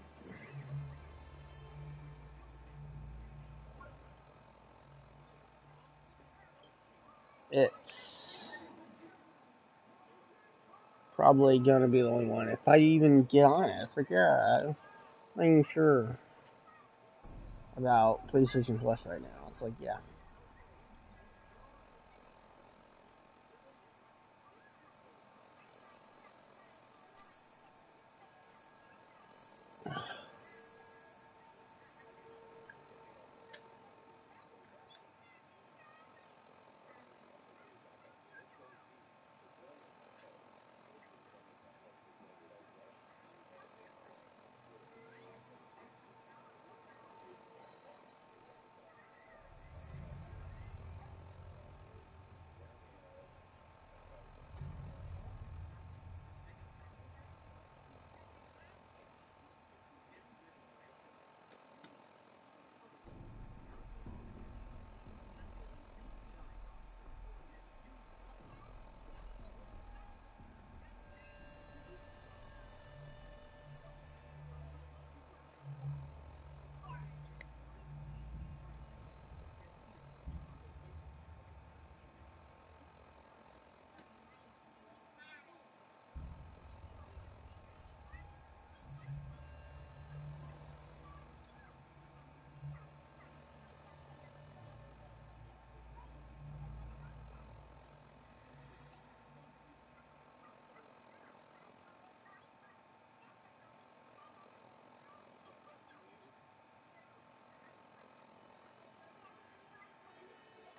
It's probably gonna be the only one. If I even get on it, it's like, yeah, I'm not even sure about PlayStation Plus right now. It's like, yeah.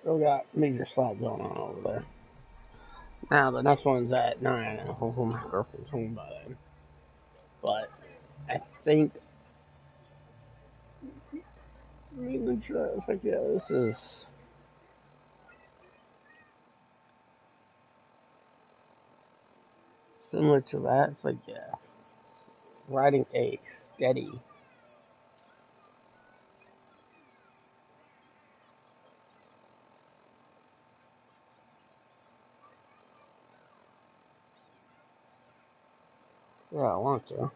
Still got major slap going on over there. Now the next one's at 9. Hopefully my girlfriend's home by then. But I think it's like, yeah, this is similar to that. It's like, yeah, riding a steady. Yeah, I want to.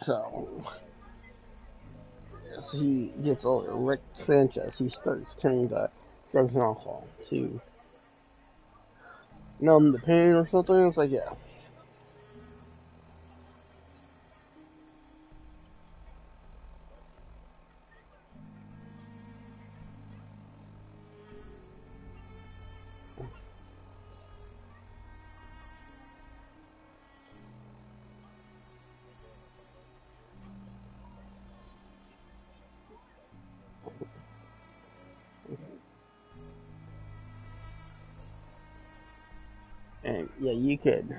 So, as he gets older, Rick Sanchez, he starts turning to drugs and alcohol to numb the pain or something. It's like, yeah. And yeah, you could.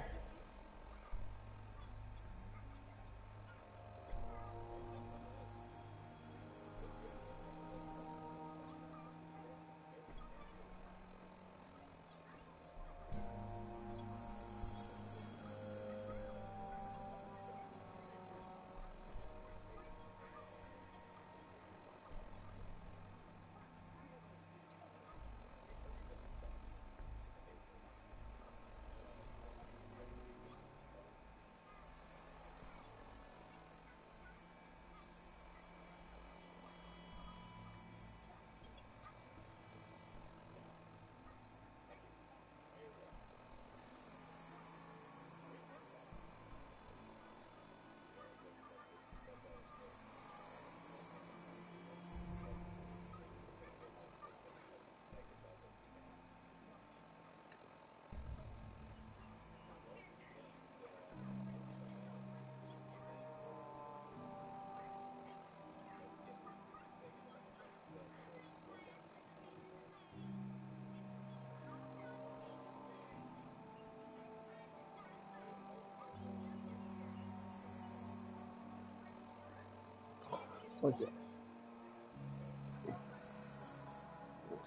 Okay.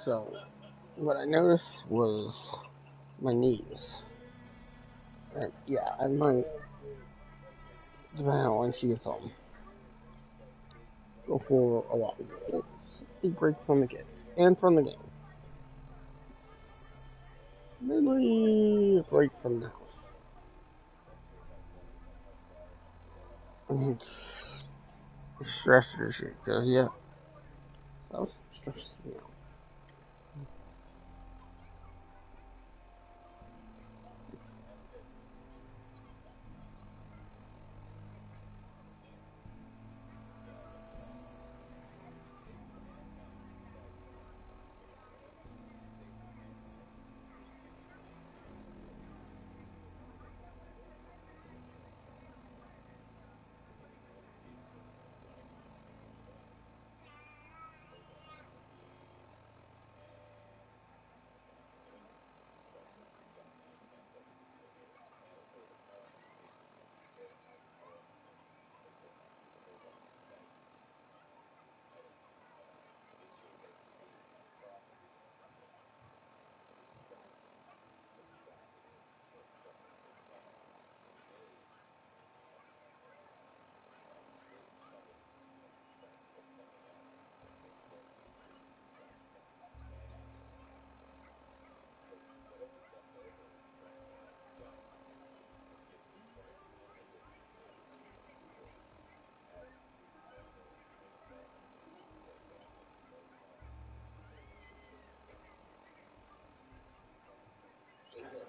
So, what I noticed was my knees. And yeah, I might, depending on when she gets home, go for a walk. It's a break from the kids and from the game. Mainly a break from the house. And stresses you, because yeah, that was stressing me out.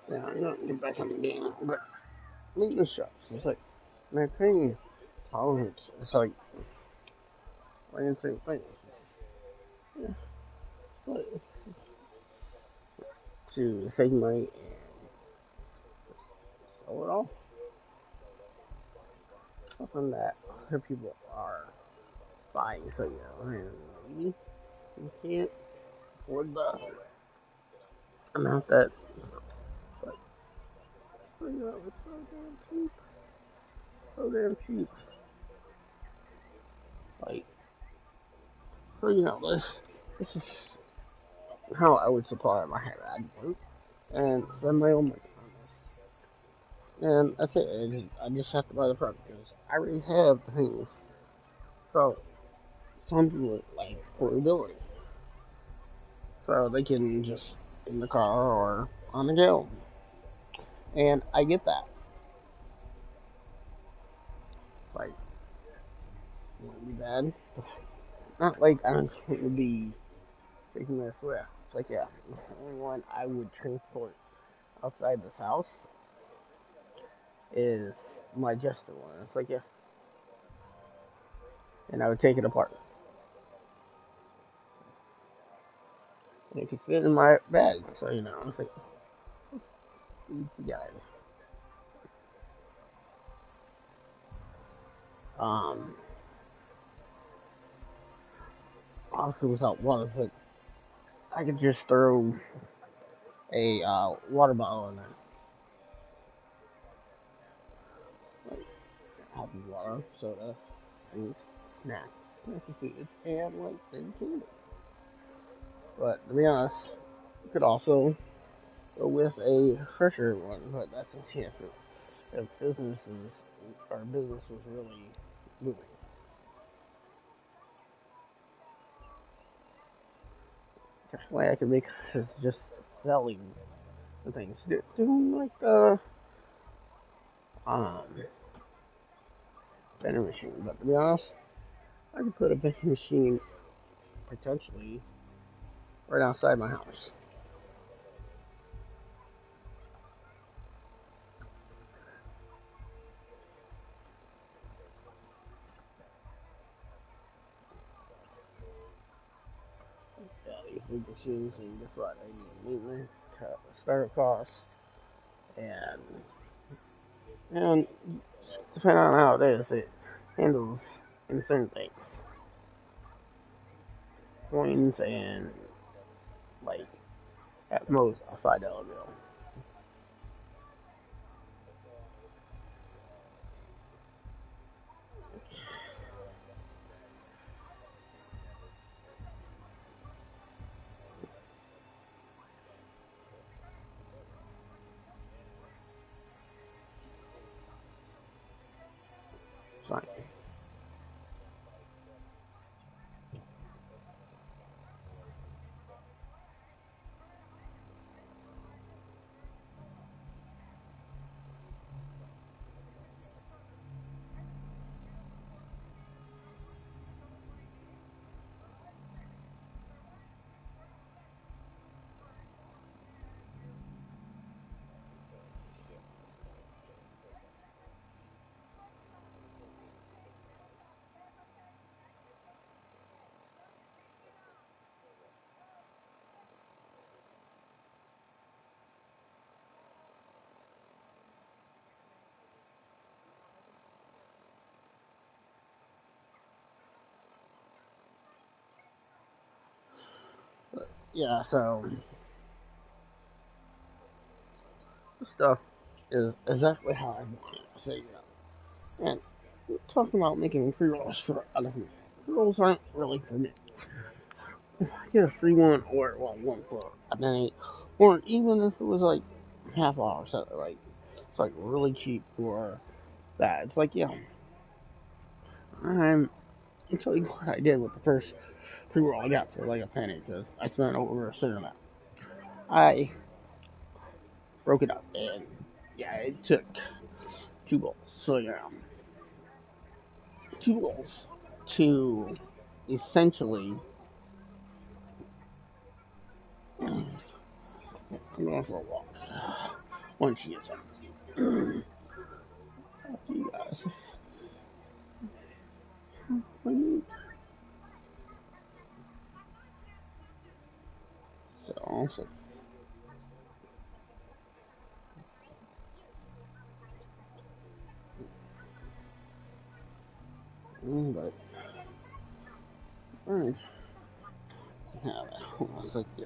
Yeah, I'm not get back on the game, but maintenance shots. It's like maintaining tolerance. It's like I didn't say things. Yeah, but to save money and sell it all. Something that other people are buying, so you know, and maybe you can't afford the amount that. But so you know, it's so damn cheap, so damn cheap. Like so you know, this is how I would supply my hair ad work and spend my own money on this. And that's it. I just have to buy the product because I already have the things. So some people like portability, so they can just in the car or on the go. And I get that. Like, it wouldn't be bad. Not like I'm going to be taking this with. It's like, yeah, the only one I would transport outside this house is my Jester one. It's like, yeah, and I would take it apart. And it could fit in my bag. So, you know, it's like, together. Um, obviously without water, but I could just throw a water bottle in there. Like, happy water, soda, drinks, snacks, snacky foods, and like big candy. But to be honest, you could also go with a fresher one, but that's a chance if businesses our business was really moving. That's why I could make is just selling the things. Doing like the um vending machine. But to be honest, I could put a vending machine potentially right outside my house. Yeah, these big machines, and guess what? They need maintenance, startup costs, and depending on how it is, it handles in certain things, coins, and like at most a $5 bill. fine. Yeah, so this stuff is exactly how I want it. So, you know. And talking about making pre-rolls for other people. Pre-rolls aren't really for me. If I get a free one, or well, one for a night, or even if it was like half hour, so like it's like really cheap for that. It's like, yeah, I'll tell you what I did with the first pre-roll I got for like a penny, because I spent over a certain amount. I broke it up, and yeah, it took 2 rolls. So yeah, 2 rolls to essentially. I'm going for a walk. Once she gets up. You guys. So, but alright. Yeah, it's like, yeah.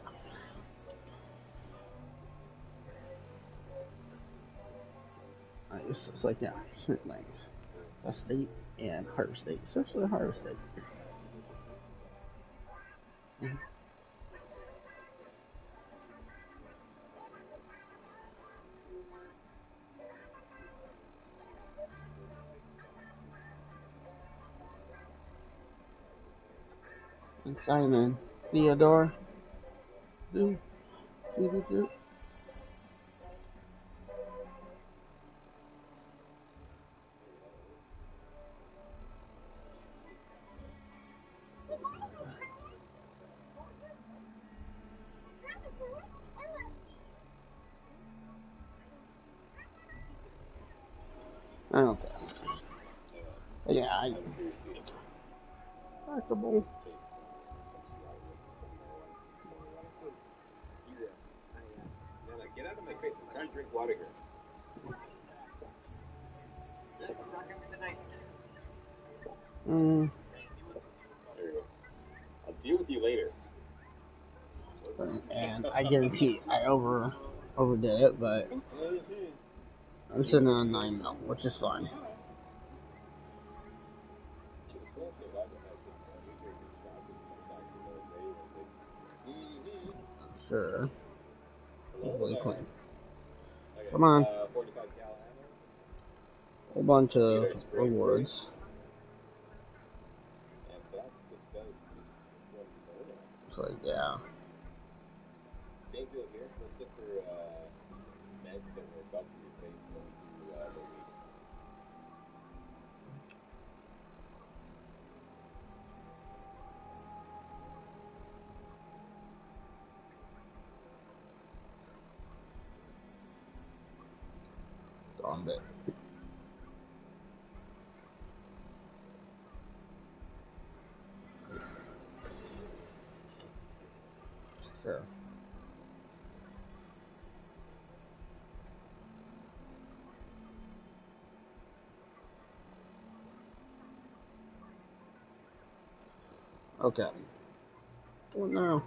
It's like, yeah, certain like a state and harbor state, especially harbor state. And Simon Theodore, do do. Okay. Yeah, comfortable. Get out of my face. I'm trying to drink water here. I'll deal with you later. And I guarantee I overdid it, but I'm sitting on 9 mil, which is fine. Sure. Hopefully clean. Come on. A bunch of rewards. So yeah. Same deal here. Let's look for meds that will bump your face when we do the weed. On bit. Sure. Okay. Well, no.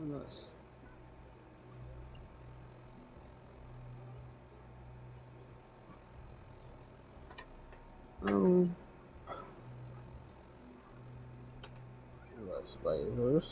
Nice. Let's play this.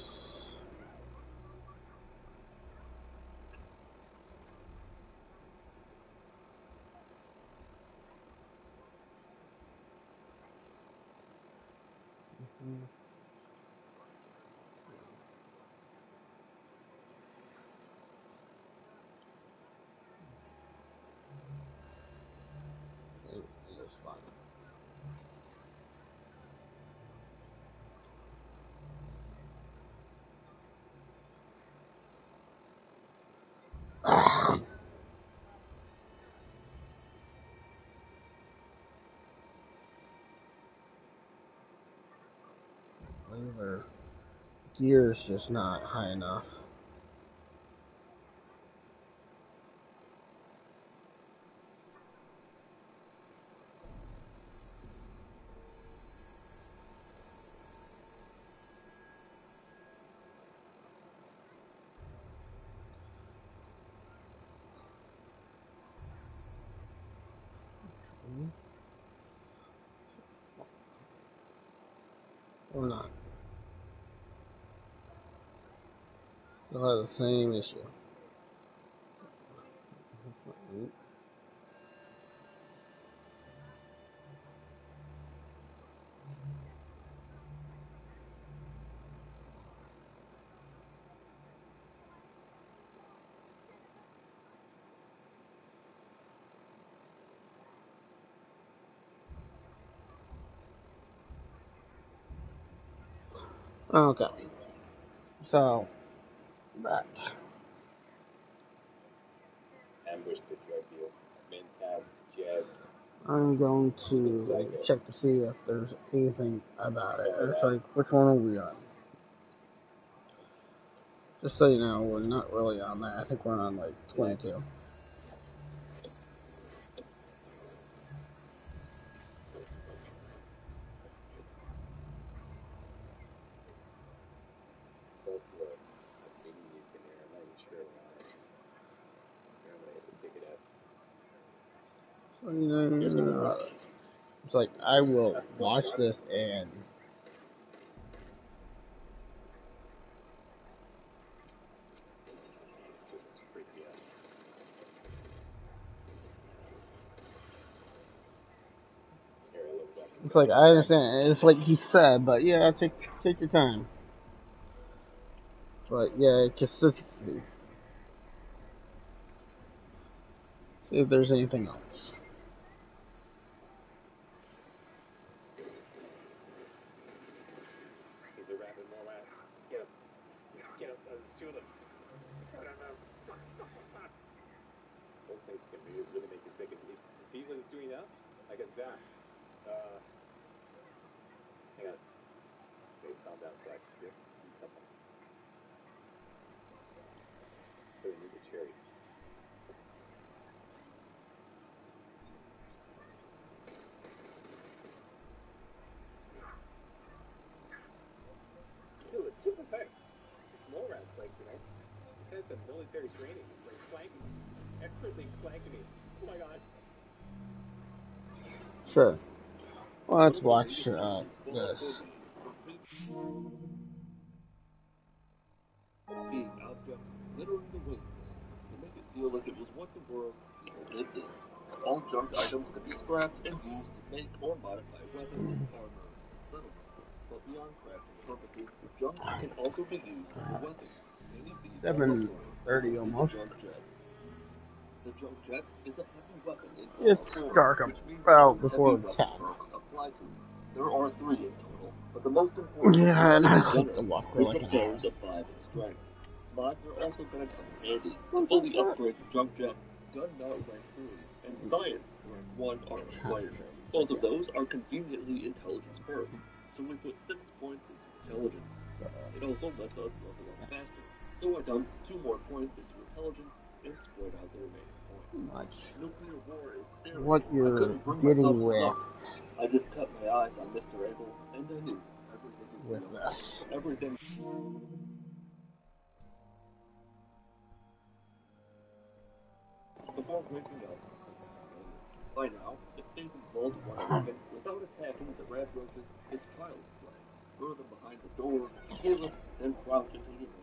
gear's just not high enough. Or not. Still have the same issue. Okay. So, back. Ambush the drug deal. Mentats, Jed. I'm going to check to see if there's anything about it. It's like, which one are we on? Just so you know, we're not really on that. I think we're on like 22. So that's the maybe you can hear. I'm not even sure about it. I'm gonna have to pick it up. It's like, I will watch this and Just freaky out. Here, I look back. it's like, I understand. It's like he said, but yeah, take your time. But yeah, consistency. See if there's anything else. He's a rabbit, more rat. Get him. Get him. There's two of them. Those things can really make you sick. See what it's doing now? I got zapped. Hang on. Okay, calm down, Zach. Just eat something. So we need a cherry. Dude, it's super sick. It's more rats, like, you know. This guy's a military training. He's like flanking me. Expertly flanking me. Oh my gosh. Sure. Well, let's watch this. Being objects littering the wasteland to make it feel like it was once a world people lived in. All junk items can be scrapped and used to make or modify weapons, armor, and settlements. But beyond crafting purposes, junk can also be used as a weapon. Many thieves 7:30 almost. The junk jet. The junk jet is a heavy weapon in It's form, dark which means about some before heavy 10. weapon perks apply to it. There are 3 in total, but the most important Yeah, and I think is the luck for like the an hour. players of 5 in strength. Mods are also going to come in handy to fully upgrade the junk jet. Gun Nut rank 3 and Science rank 1 are required. Both of those are conveniently intelligence perks, so we put 6 points into intelligence. It also lets us level up faster, so I dumped 2 more points into intelligence and spread out the remaining points. Nuclear war is scary. What you're I couldn't bring getting myself to with look. I just cut my eyes on Mr. Abel, and I knew everything would be okay. this. Everything. Before waking up, by now, escaping Vault 111 without attacking the red roaches is child's play. Lure them behind the door, kill it, then crouch until you know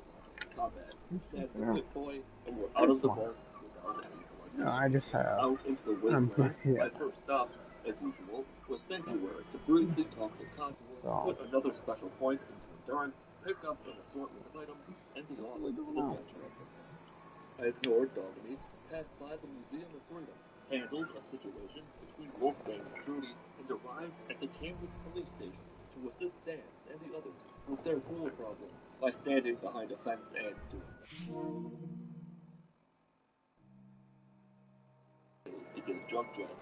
combat. Snag the pit boy, and we're out of the vault without any blood. No, I just have. Out into the wasteland, my first stop, as usual, was Sanctuary to briefly talk to Contour, put another special point into endurance, pick up an assortment of items, and be off to the sanctuary. I ignored Dogmeat, passed by the Museum of Freedom, handled a situation between Wolfgang and Trudy, and arrived at the Cambridge police station to assist Dan and the others with their pool problem by standing behind a fence and doing to get a jump jet.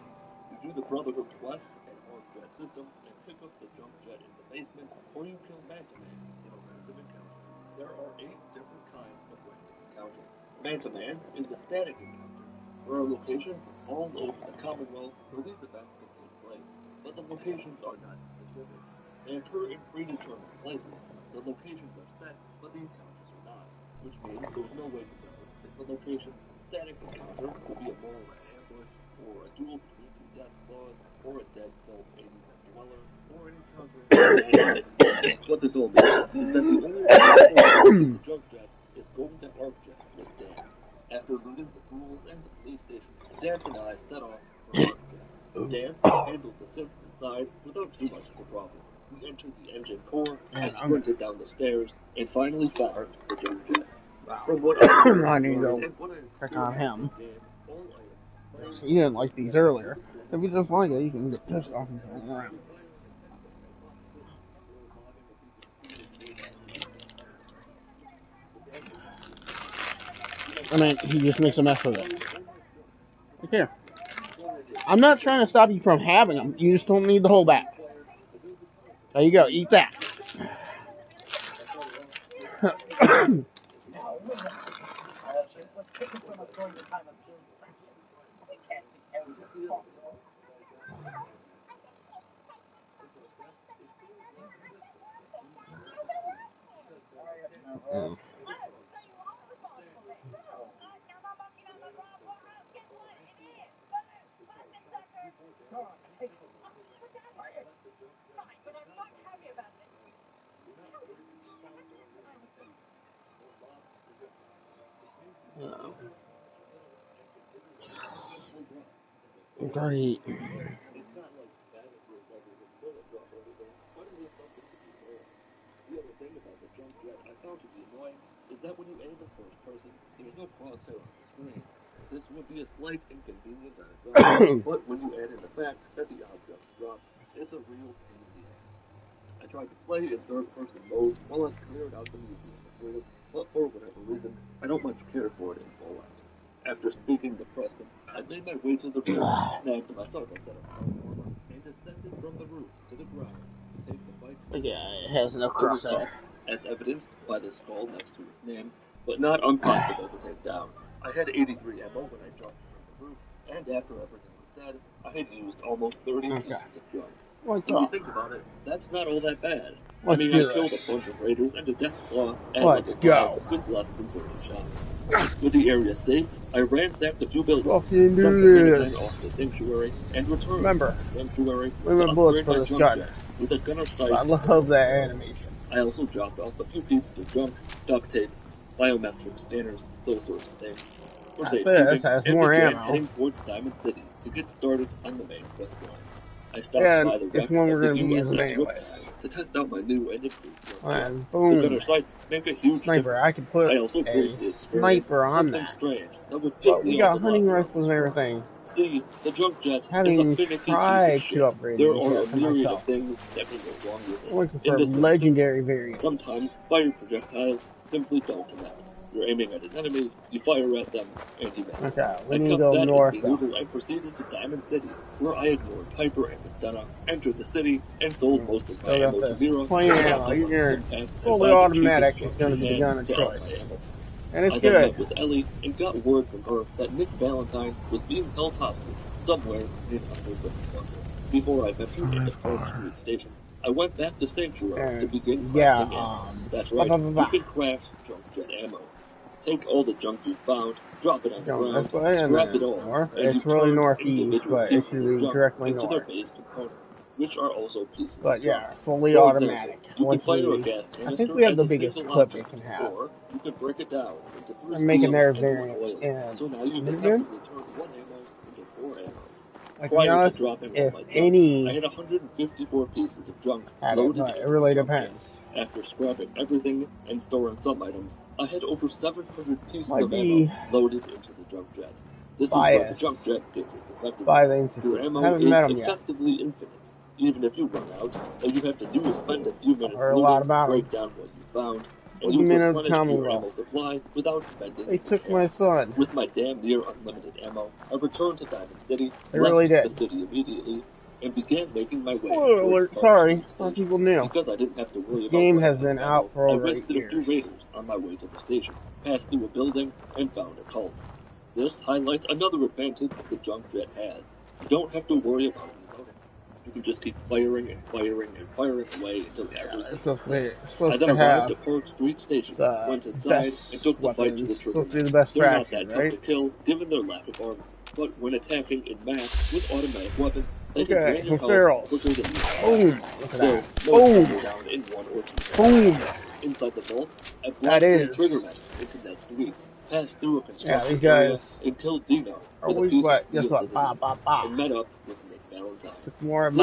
You do the Brotherhood quest and Arm Jet Systems and pick up the jump jet in the basement, or you kill Manta Man in a random encounter. There are 8 different kinds of random encounters. Man-to-man is a static encounter. There are locations all over the Commonwealth where these events can take place, but the locations are not specific. They occur in predetermined places. The locations are set, but the encounters are not, which means there's no way to know if the location's static encounter will be a Morrowind ambush, or a duel between 2 death claws, or a dead folk 80-man dweller, or an encounter. What this all means is that the only way to the junk jet is going to Arc Jet with Dance. After looting the pools and the police station, Dance and I set off for Arc Jet. Dance handled the synths inside without too much of a problem. We entered the engine core, I sprinted down the stairs, and finally found the junk jet. Wow. From what I need to go check on him. He didn't like these earlier. If you just like it, you can get pissed off and turn around. I mean, he just makes a mess of it. Look here. I'm not trying to stop you from having them. You just don't need the whole bag. There you go. Eat that. Was taken from us during the time of June friendship. We can't be held responsible. Take it. Quiet. Fine, but I'm not happy about this. Great. It's not like battle group levels of bullets or anything, but it is something to be aware of. The other thing about the junk jet I found to be annoying is that when you aim in first person, there's no crosshair on the screen. This would be a slight inconvenience on its own, but when you add in the fact that the objects drop, it's a real pain in the ass. I tried to play in third-person mode while I cleared out the museum of freedom, but for whatever reason, I don't much care for it in Fallout. After speaking to Preston, I made my way to the roof, snagged myself a set of armor, and descended from the roof to the ground to take the fight to Yeah, it has no crosshair. as evidenced by the skull next to his name, but not impossible to take down. I had 83 ammo when I jumped from the roof, and after everything was dead, I had used almost 30 pieces of junk. When you think about it, that's not all that bad. I mean, I killed a bunch of raiders and a death claw at level 5 with less than 30 shots. With the area safe, I ransacked a few buildings, sunk the minigun off the sanctuary, and returned to the sanctuary to upgrade my junk jet with a gunner sight. I love that animation. I also dropped off a few pieces of junk, duct tape, biometric scanners, those sorts of things. For safekeeping, and began heading towards Diamond City to get started on the main quest line. I stopped by the wreck of the USS Riptide to test out my new and improved gun. The gunner sights make a huge difference. I also briefly experienced something strange that would piss me off a lot. Hunting rifles and everything. See, the junk jet is a finicky piece of shit. There are a myriad of things that can go wrong with it. In this instance, sometimes fire projectiles simply don't connect. You're aiming at an enemy, you fire at them, and you miss. Okay, I kept that in the order I proceeded to Diamond City, where I ignored Piper and McDonough, entered the city, and sold most of my ammo to Mira. Fully automatic is going to be the gun of choice. And it's good. I then met with Ellie and got word from her that Nick Valentine was being held hostage somewhere in Underwood, London. Before I ventured into Park Street Station, I went back to Sanctuary to begin crafting ammo. That's right, you can craft junk jet ammo. Take all the junk you found, drop it on the ground, scrap it all, and it's really northeast, but it should be directly into north. their base components, which are also pieces but of yeah, junk. fully For automatic. Example, you can fire a gas I think we have the biggest clip it can have. Or you could break it down into 3 I'm making their steel and 1 variant. oil. So now you can effectively turn 1 ammo into 4 ammo. Like, Prior to dropping all my junk, I had 154 pieces of junk loaded into it really the junk depends. jet. After scrapping everything and storing some items, I had over 700 pieces of ammo loaded into the junk jet. This is where the junk jet gets its effectiveness. Your ammo is effectively infinite. Even if you run out, all you have to do is spend a few minutes looting, break down what you found, and you replenish your ammo supply without spending They took my son. With my damn near unlimited ammo, I returned to Diamond City, They really did. the city immediately, and began making my way Spoiler towards alert, Park sorry, Street some Station. people knew. Because I didn't have to worry The about game running has been ammo, out for I over 8 arrested a few years. raiders on my way to the station, passed through a building, and found a cult. This highlights another advantage the junk jet has. You don't have to worry about reloading. You can just keep firing and firing and firing away until everything is dead. I then arrived at Park Street Station, went inside, and took the fight to the trigger. They're not that tough to kill, given their lack of armor. But when attacking in mass with automatic weapons, they can drain your health quicker than you can. Still, most can go down in 1 or 2 minutes. Inside the vault, I blasted Triggerman into next week, passed through a construction area, and killed Dino with a piece of steel to the knee, and met up with Nick Valentine. This was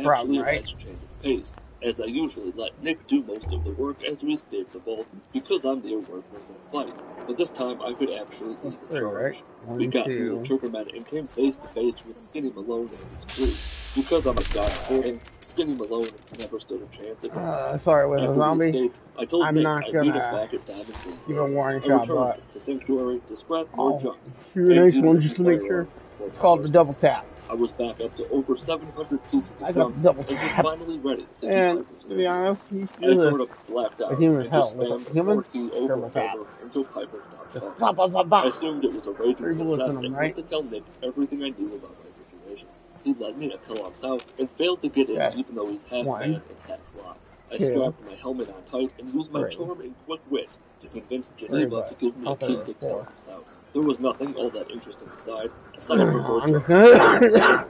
actually a nice change of pace, as I usually let Nick do most of the work as we escape the vault, because I'm near worthless in fight. But this time I could actually lead the charge. We got through the Triggerman and came face to face with Skinny Malone and his crew. Because I'm a god hoarding, Skinny Malone never stood a chance against me. Sorry, with After a zombie, we escaped, I told I'm Nick not I'd gonna meet us back at Diamond City. give a warning I shot, returned but to Sanctuary to scrap more junk. shoot a nice one just to make sure. It's called the double tap. I was back up to over 700 pieces of I got junk the double and was tap. finally ready to And to be honest, you I do sort this. of blacked out With human and hell, just with a spammed the human, 4 key over double and tap. over until Piper stopped Just talking. pop, pop, pop, I pop. assumed it was a raging 3 bullets success in him, and right? went to tell Nick everything I knew about my situation. He led me to Kellogg's house and failed to get in Okay. even though he's half 1, man and half rock. I 2, strapped my helmet on tight and used my 3. charm and quick wit to convince Geneva to give me a key to 4. Kellogg's house. There was nothing all that interesting inside, aside from her I'm just gonna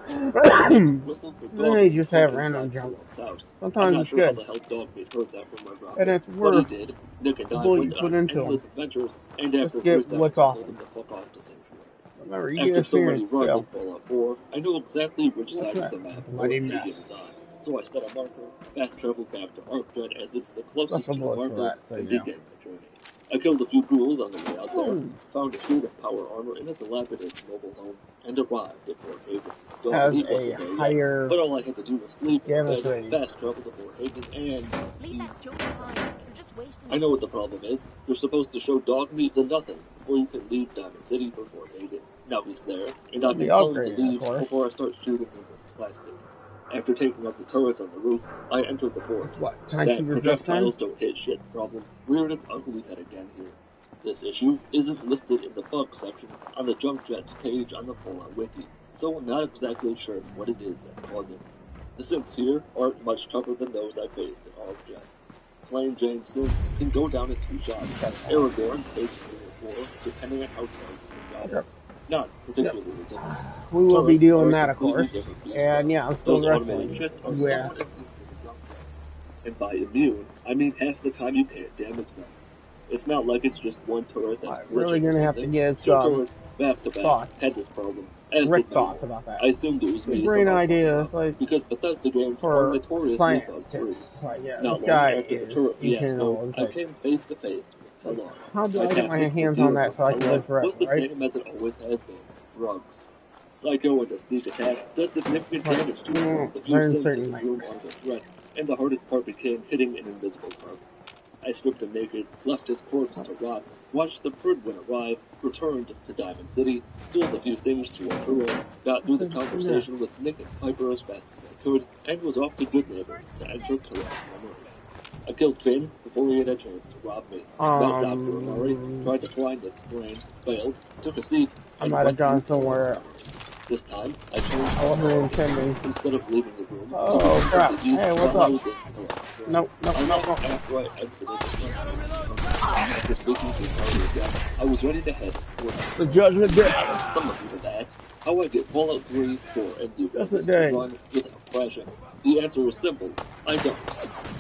whistle for then you dog just from have inside random junk. Kellogg's house. I'm Sometimes not it's sure how good. the hell dog made heard that from my rocket, And it's but he worth did. Nick and the I bullet went you put on into endless him. adventures, and Just after get first I what's told off him him. to fuck off to Sanctuary. Remember, you After get so many experience runs still. in Fallout 4, I knew exactly which What's side of that? the map Mighty Nick mess. was on. So I set a marker, fast traveled back to Arcjet as it's the closest That's a to the bullet for marker, that, so and you know. began my journey. I killed a few ghouls on the way out there, Boom. found a suit of power armor in a dilapidated mobile home, and arrived at Fort Haven. Has Dog, he a wasn't there yet, higher but all I had to do was sleep, damage then rating. fast travel to Fort Haven, and Leave that junk behind. You're just wasting I know what the space. problem is. You're supposed to show Dog Meat the nothing before you can leave Diamond City for Fort Haven. Now he's there, and I can The tell him to upgrade, leave of course. before I start shooting him with plastic. After taking up the turrets on the roof, I entered the fort. What? Can I That keep your stuff projectiles then? don't hit shit problem reared its ugly head again here. This issue isn't listed in the bug section on the Junk Jet's page on the Fallout Wiki, so I'm not exactly sure what it is that's causing it. The synths here aren't much tougher than those I faced in Arcjet. Plain Jane synths can go down in 2 shots. Aragorn's 8 or 4, depending on how tight the job is. Not particularly difficult. We will be Turrets doing are that, of completely course. different beasts, And though. yeah, I'm still Those automated wrestling. shits are Yeah. somewhat immune to the junk jet. And by immune, I mean half the time you can't damage them. It's not like it's just one turret that's I'm really glitching or gonna have to something. get 2 some turrets back to back thoughts. had this problem. As Rick did many thoughts more. about that. I assumed it was me. Great somehow idea. fucking It's like up, because Bethesda games are for notoriously science bug tips. free. Like, yeah, Not this long guy after the is turret eternal. fiasco, It's I like, came face to face with Kellogg. how do My I get my tactic for hands on dealing that with so I can live Kellogg forever, was the right? same as it always has been: drugs. Psycho and a sneak attack does significant damage to the few learn senses certain in the room under threat, and the hardest part became hitting an invisible target. I stripped him naked, left his corpse to rot, watched the Pridwin arrive, returned to Diamond City, sold a few things to a hero, got through the conversation with Nick and Piper as fast as I could, and was off to Good Neighbor to enter Kellogg's memories. I killed Finn before he had a chance to rob me. Met Dr. Amari, tried to fly Nick's brain, failed, took a seat, I and might have went gone through Kellogg's somewhere. memories. This time, I changed I wasn't intending. instead of leaving the room. Oh, to crap. the east Hey, what's while I up? was in Kellogg's brain. Nope, nope, I nope, left nope. after I exited the country. After speaking to Tony again, I was ready to head towards The Judgment Day. Some of you have asked how I get Fallout 3, 4, and New Vegas Judgment to Day. run without crashing. The answer is simple: I don't.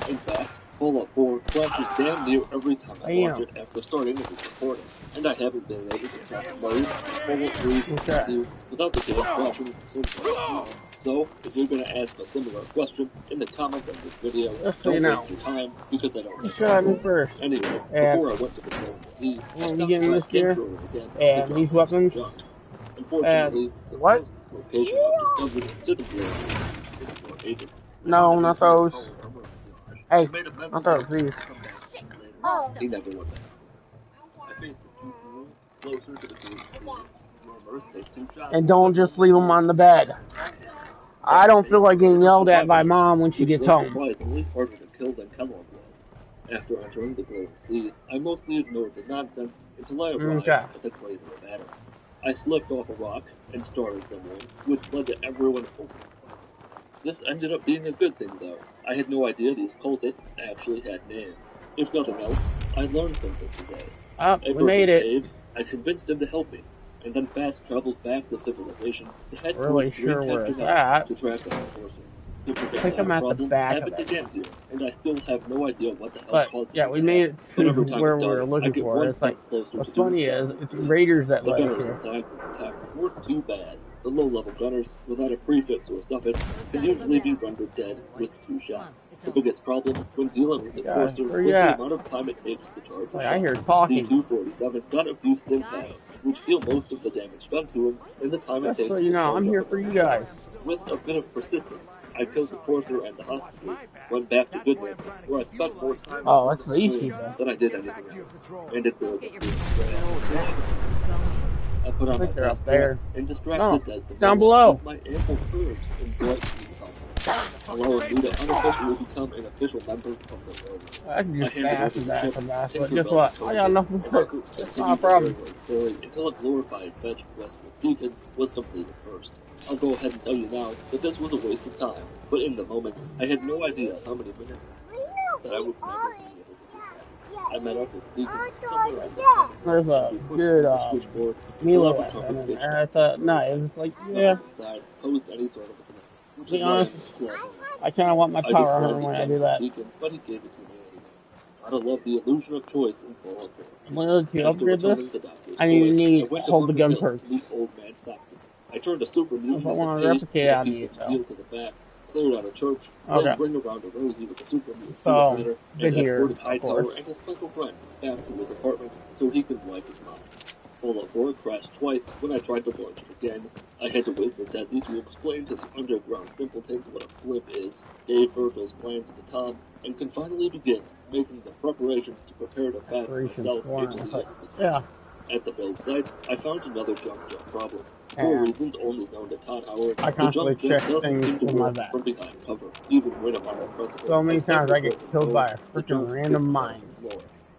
In fact, Fallout 4 crashes damn near every time I launch it after starting it recording, and I haven't been able to test load Fallout 3 continue without the game crashing since last week. So, if you're gonna ask a similar question in the comments of this video, Just so you don't know. waste your time, because I don't You shot me first. Anyway, And before I went to the Golden I when we stopped get in by this gear, Kent Road again and to these drop off some weapons, junk. Unfortunately, the what? closest location I've discovered to the grave is No, not those. Hey, not those, please. He never went back. I faced a few fools closer to the grave scene. Rumors take 2 shots. And don't just leave them on the bed. I don't feel like getting yelled at by Mom when she gets home. Surprisingly harder to kill than Kellogg was. After entering the glowing sea, I mostly ignored the nonsense until I arrived at the crater of Adam. I slipped off a rock and started someone, which led to everyone opening fire. This ended up being a good thing, though. I had no idea these cultists actually had names. If nothing else, I learned something today. We made it. Cave, I convinced him to help me, and then fast-traveled back to civilization to head really towards sure where it's to at. track down the person. I think I'm at the back of it. Again here, and I still have no idea what the hell caused it. Yeah, we made it to where we were looking for. It's like, what's funny is, it's raiders that led us here. The gunners inside the attack weren't too bad. The low-level gunners, without a prefix or suffix, can usually be rendered dead with 2 shots. The biggest problem when dealing with the Courser was the amount of time it takes to charge a shot. I hear talking. C-247's got a few stim packs, which deal most of the damage done to him in the time it takes to charge I'm here for you guys. With a bit of persistence, I killed the Courser and the hostage, went back to Goodman, where I spent more time that's easy than I did anything else. And it was I put on my best dress and distracted Desmond down below. With my ample curves and bright allowing me to unofficially become an official member of the road. I can just fast but guess what? I got nothing to do. It's not a problem. Story until a glorified fetch quest with Deacon was completed first. I'll go ahead and tell you now that this was a waste of time, but in the moment, I had no idea how many minutes that I would never be able to do that. I met up with Deacon somewhere at the There's a good Milo weapon in there. I thought, no, it was like, yeah. Posed any sort of to be honest, I kind of want my power armor when I do that. But he gave it to me anyway. Gotta love the illusion of choice in Fallout 4. In order to upgrade this, I need to hold the gun perk. I turned a super mutant I want to replicate out of you, to the back, cleared out a church, then bring around a Rosie with a super mutant so, and escorted Hightower and his special friend back to his apartment so he could wipe his mind. Fallout 4 crashed twice when I tried to launch it again. I had to wait for Desi to explain to the underground simpletons what a flip is, gave Virgil's plans to Tom, and can finally begin making the preparations to prepare to pass myself into the Institute. At the build site, I found another jump jet problem. For reasons only known to Todd Howard, I constantly check things with my back. From behind cover, even when I'm on a precipice. So many times I get killed by a freaking random mine.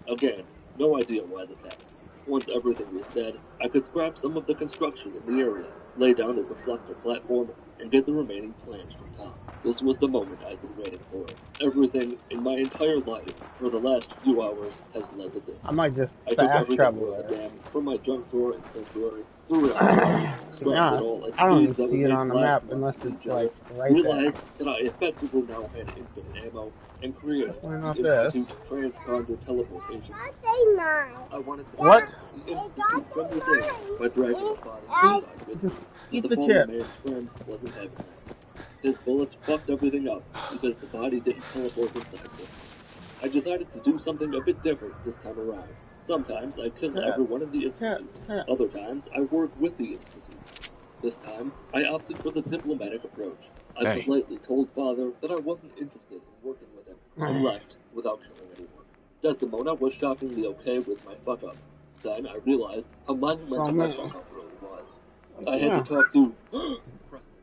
Again, no idea why this happens. Once everything was dead, I could scrap some of the construction in the area, lay down the reflector platform, and get the remaining plans from Tom. This was the moment I'd been waiting for. Everything in my entire life for the last few hours has led to this. I might just fast travel the dam from my junk drawer and sanctuary, threw it out, scrapped it all, I don't even see it on the map unless it's like right realized that I effectively now had infinite ammo and created the Institute transponder teleportation. I wanted to the Institute from within by dragging the body inside with me. Eat the chip. Man's friend wasn't having that. His bullets fucked everything up because the body didn't teleport inside him. I decided to do something a bit different this time around. Sometimes I kill everyone in the Institute. Other times I work with the Institute. This time, I opted for the diplomatic approach. I politely told Father that I wasn't interested in working with him and left without killing anyone. Desdemona was shockingly okay with my fuck-up. Then I realized how monumental my fuck-up really was. I had to talk to Preston.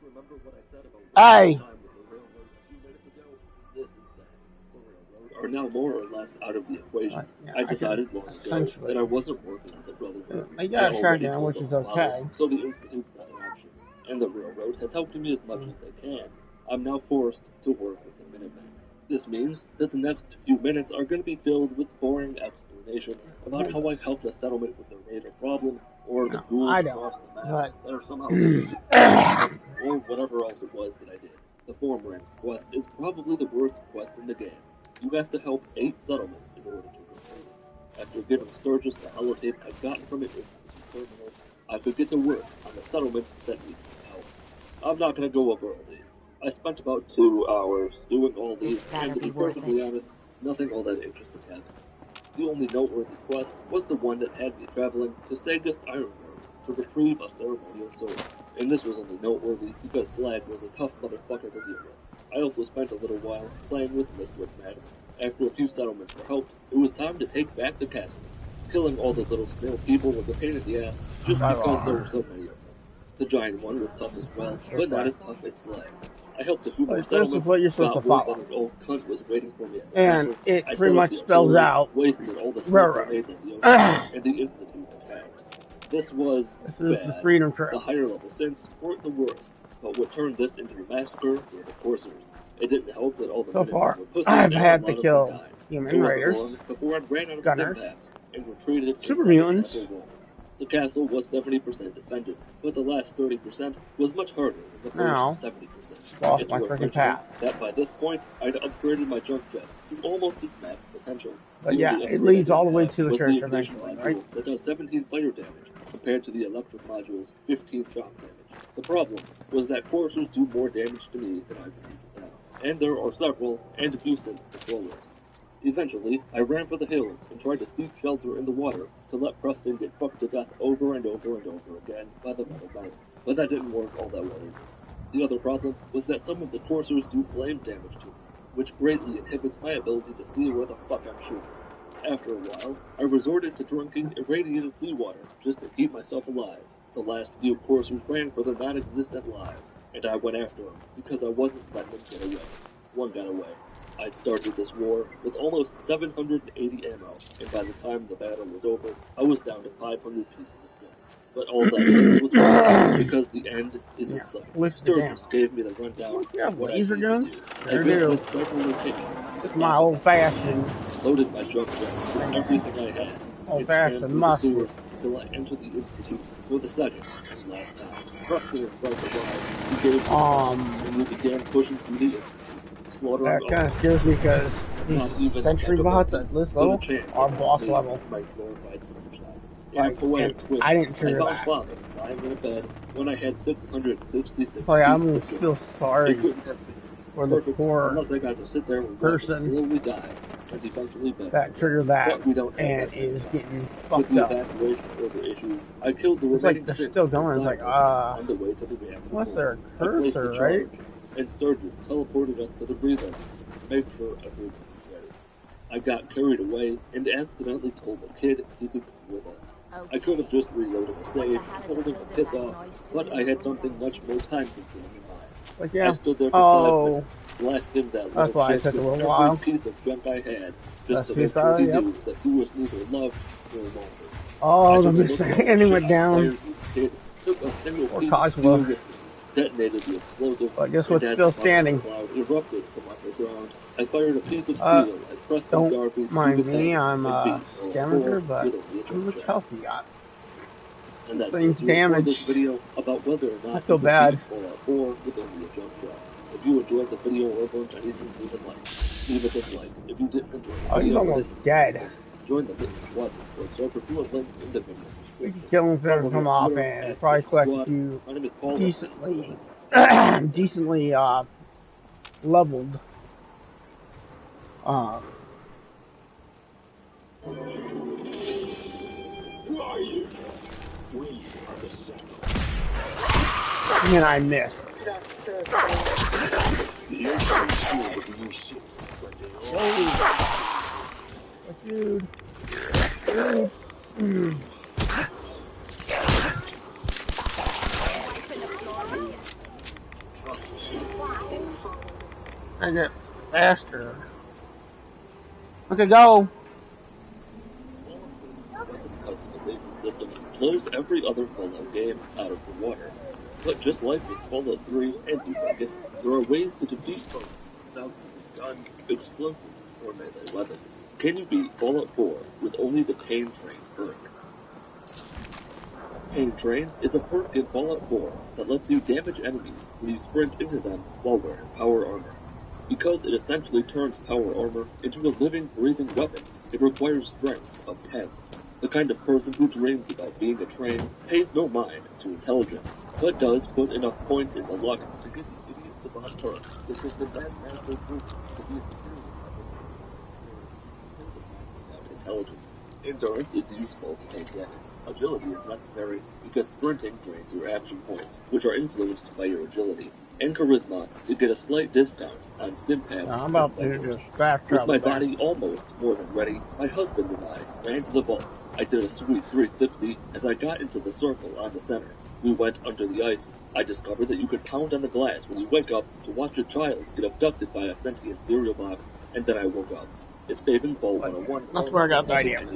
Remember what I said about time with the railroad a few minutes ago? This instead. The railroad are now more or less out of the equation. I decided long ago that I wasn't working with the Brotherhood. I got a shotgun, which is okay. So the Institute's not an option. And the railroad has helped me as much as they can. I'm now forced to work with the Minutemen. This means that the next few minutes are going to be filled with boring explanations about how I helped a settlement with the raider problem, or the ghouls across the map that are somehow or whatever else it was that I did. The Formranks quest is probably the worst quest in the game. You have to help 8 settlements in order to complete it. After giving Sturgis the holotape I got from it in terminal, I could get to work on the settlements that need help. I'm not going to go over all these. I spent about 2 hours doing all these, and to be perfectly honest, nothing all that interesting happened. The only noteworthy quest was the one that had me traveling to Sagus Ironworks to retrieve a ceremonial sword. And this was only noteworthy because Slag was a tough motherfucker to deal with. I also spent a little while playing with liquid matter. After a few settlements were helped, it was time to take back the castle. Killing all the little snail people was a pain in the ass just because there were so many of them. The giant one was tough as well, but not as tough as Slag. I helped a few more This is settlements, what you're supposed got to word follow. that an old cunt was waiting for me at the And castle. it I pretty set up much the spells artillery, out wasted all the smoke railroad. grenades at the ocean, and the Institute attacked. This was This is the bad. Freedom The Trail. higher level synths weren't the worst, but what turned this into a massacre were the coursers. It didn't help that all the So Minutemen far, were pussies I've and had a to lot of kill them died. human It wasn't raiders, long before I ran out of gunners, stim and retreated super inside mutants. the castle walls. The castle was 70% defended, but the last 30% was much harder than the Now, first 70%. lost It's my worth freaking mentioning path. that by this point, I'd upgraded my jump jet to almost its max potential. But The yeah, only it upgrade leads I all the way didn't to the have was church the ignition eventually, module right? that does 17 fire damage, compared to the electric module's 15 shock damage. The problem was that coursers do more damage to me than I can do to them, and there are several and-decent patrollers. Eventually, I ran for the hills and tried to seek shelter in the water to let Preston get fucked to death over and over and over again by the metal men, but that didn't work all that well either. The other problem was that some of the coursers do flame damage to me, which greatly inhibits my ability to see where the fuck I'm shooting. After a while, I resorted to drinking irradiated seawater just to keep myself alive. The last few coursers ran for their non-existent lives, and I went after them because I wasn't letting them get away. One got away. I'd started this war with almost 780 ammo, and by the time the battle was over, I was down to 500 pieces of gun. But all that was fine, because the end is in sight. Sturgis gave me the rundown of what I needed to do. I visited several locations. My old-fashioned, loaded my jump jet with everything I had, and swam through the sewers till I entered the Institute for the second and last time. Preston and Frank arrived, he gave me and we began pushing through the Institute. That kind of scares me because these century bots at this level are boss level. Like, I didn't trigger that. Lying in a bed when I had 666 like, I'm going to feel sorry for the poor person that triggered that and is getting fucked up. It's like they're still going. It's like, what's their cursor, right? And Sturgis teleported us to the breather to make sure everything was ready. I got carried away and accidentally told the kid he could come with us. I could have just reloaded the stage, told him to piss off, but I had something much more time-consuming in mind. Like, yeah. I stood there for 5 minutes, blasted that that's why it took a little while. every piece of junk I had, just to make sure he knew that he was neither loved nor wanted. Oh, the misunderstanding went down. Took a single Or piece Cosmo. of steel, detonated the explosive, But guess what's still standing? Cloud erupted from underground. I fired a piece of steel at Preston don't Garvey's mind me, I'm a scavenger, but how much health you got? And that's Things damaged. This video about whether or not I feel bad. Fallout 4 with only a jump shot. If you enjoyed the video or learned anything, leave a dislike. If you didn't enjoy the Oh, he's video, almost dead. join the Hidden Squad Discord server through a link in the video. We can kill him if ever come off and probably collect you decently, decently leveled. Who are you? We are the And I missed. Dude. I get faster. Okay, go. Customization system blows every other Fallout game out of the water. But just like with Fallout 3 and New Vegas, there are ways to defeat foes without using guns, explosives, or melee weapons. Can you beat Fallout 4 with only the Pain Train perk? Pain Train is a perk in Fallout 4 that lets you damage enemies when you sprint into them while wearing power armor. Because it essentially turns power armor into a living, breathing weapon, it requires strength of 10. The kind of person who dreams about being a train pays no mind to intelligence, but does put enough points in the luck to get the idiots to buy perks, because the bad master group to be a without intelligence. Endurance is useful to take damage. Agility is necessary because sprinting drains your action points, which are influenced by your agility, and charisma to get a slight discount on stim pads. I'm about to just backtrack. With my body almost more than ready, my husband and I ran to the vault I did a sweet 360 as I got into the circle on the center. We went under the ice. I discovered that you could pound on the glass when you wake up to watch a child get abducted by a sentient cereal box, and then I woke up. Escaping Vault 101. That's where I got the idea.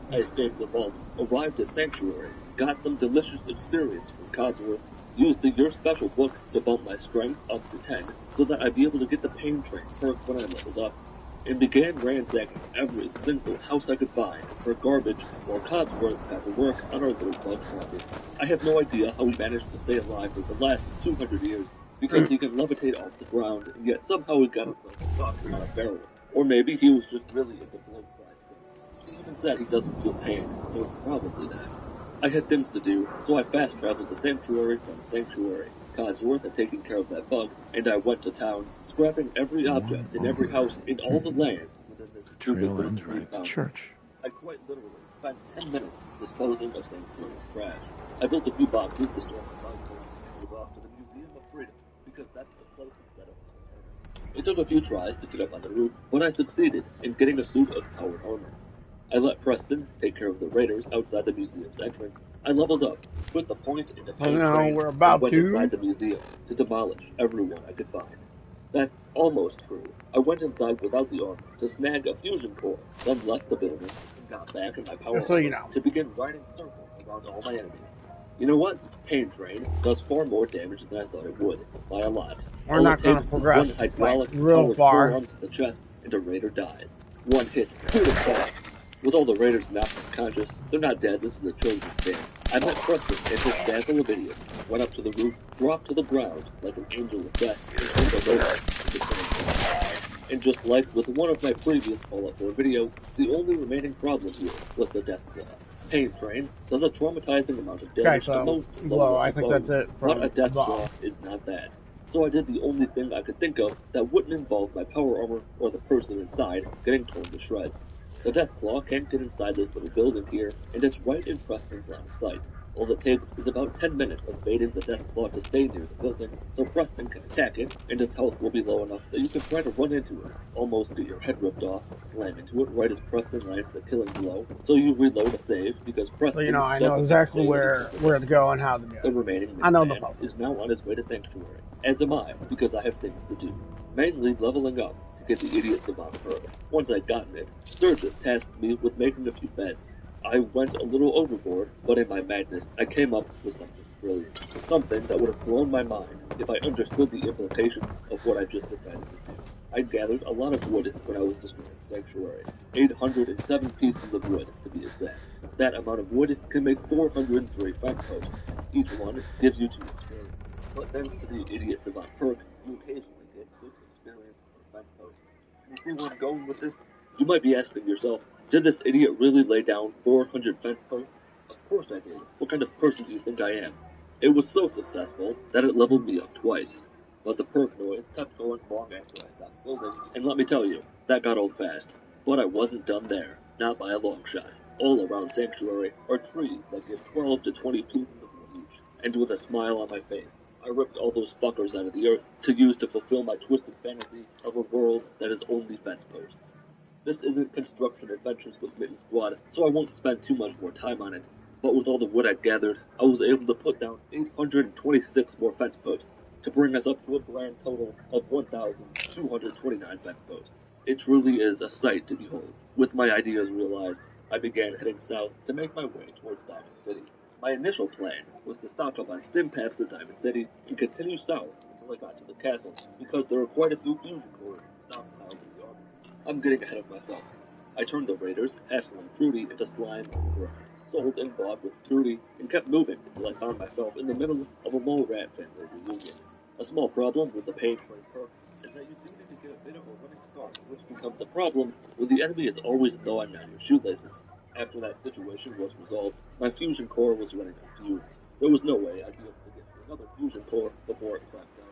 I escaped the vault, arrived at Sanctuary, got some delicious experience from Codsworth, used the Your Special book to bump my strength up to 10 so that I'd be able to get the Pain Train perk when I leveled up, and began ransacking every single house I could find for garbage while Codsworth got to work on our little bug market. I have no idea how he managed to stay alive for the last 200 years, because he can levitate off the ground, and yet somehow he got himself stuck on a barrel. Or maybe he was just really into blood plastic. He even said he doesn't feel pain. It was probably that. I had things to do, so I fast-traveled to Sanctuary from Sanctuary. Codsworth had taken care of that bug, and I went to town, scrapping every object in every house in all the land within this Trail ends right at the church. I quite literally spent 10 minutes disposing of Sanctuary's trash. I built a few boxes to store my bug and moved off to the Museum of Freedom, because that's the closest setup. It took a few tries to get up on the roof, but I succeeded in getting a suit of powered armor. I let Preston take care of the raiders outside the museum's entrance. I leveled up, put the point into Pain Train, we're about and went to. inside the museum to demolish everyone I could find. That's almost true. I went inside without the armor to snag a fusion core, then left the building and got back in my power armor to begin riding circles around all my enemies. You know what? Pain Train does far more damage than I thought it would, by a lot. We're not going to progress one hydraulic real far. forearm to the chest, and a raider dies. One hit, coup de grace. With all the raiders knocked unconscious, they're not dead, this is a chosen stand. I met Preston and his dazzle of idiots, went up to the roof, dropped to the ground like an angel of death, and turned a raider into the And just like with one of my previous Fallout 4 videos, the only remaining problem here was the Death Claw. Pain Train does a traumatizing amount of damage to most lower I think bones, that's it but a Death Claw is not that. So I did the only thing I could think of that wouldn't involve my power armor or the person inside getting torn to shreds. The Death Claw can't get inside this little building here, and it's right in Preston's line of sight. All it takes is about 10 minutes of baiting the Death Claw to stay near the building, so Preston can attack it, and its health will be low enough that you can try to run into it, almost get your head ripped off, slam into it right as Preston lands the killing blow, so you reload a save, because Preston I know exactly where to go and how to do it. The remaining man is now on his way to Sanctuary, as am I, because I have things to do, mainly leveling up to get the idiot savant perk. Once I'd gotten it, Sturgis tasked me with making a few beds. I went a little overboard, but in my madness, I came up with something brilliant. Something that would have blown my mind if I understood the implications of what I just decided to do. I gathered a lot of wood when I was destroying Sanctuary. 807 pieces of wood, to be exact. That amount of wood can make 403 fence posts. Each one gives you 2 experience. But thanks to the idiot savant perk, you occasionally get 6 experience per fence post. You see where I'm going with this? You might be asking yourself, did this idiot really lay down 400 fence posts? Of course I did. What kind of person do you think I am? It was so successful that it leveled me up twice. But the perk noise kept going long after I stopped building, and let me tell you, that got old fast. But I wasn't done there, not by a long shot. All around Sanctuary are trees that give 12 to 20 pieces of wood each, and with a smile on my face, I ripped all those fuckers out of the earth to use to fulfill my twisted fantasy of a world that is only fence posts. This isn't Construction Adventures with Mitten Squad, so I won't spend too much more time on it, but with all the wood I gathered, I was able to put down 826 more fence posts, to bring us up to a grand total of 1,229 fence posts. It truly is a sight to behold. With my ideas realized, I began heading south to make my way towards Diamond City. My initial plan was to stock up on stim packs at Diamond City and continue south until I got to the castle, because there are quite a few fusion cores stockpiled in the army. I'm getting ahead of myself. I turned the raiders, Hassel and Trudy, into slime on the ground, sold and bought with Trudy, and kept moving until I found myself in the middle of a mole rat family reunion. A small problem with the Pain Train perk is that you do need to get a bit of a running start, which becomes a problem when the enemy is always gnawing on your shoelaces. After that situation was resolved, my fusion core was running on fumes. There was no way I'd be able to get another fusion core before it cracked down.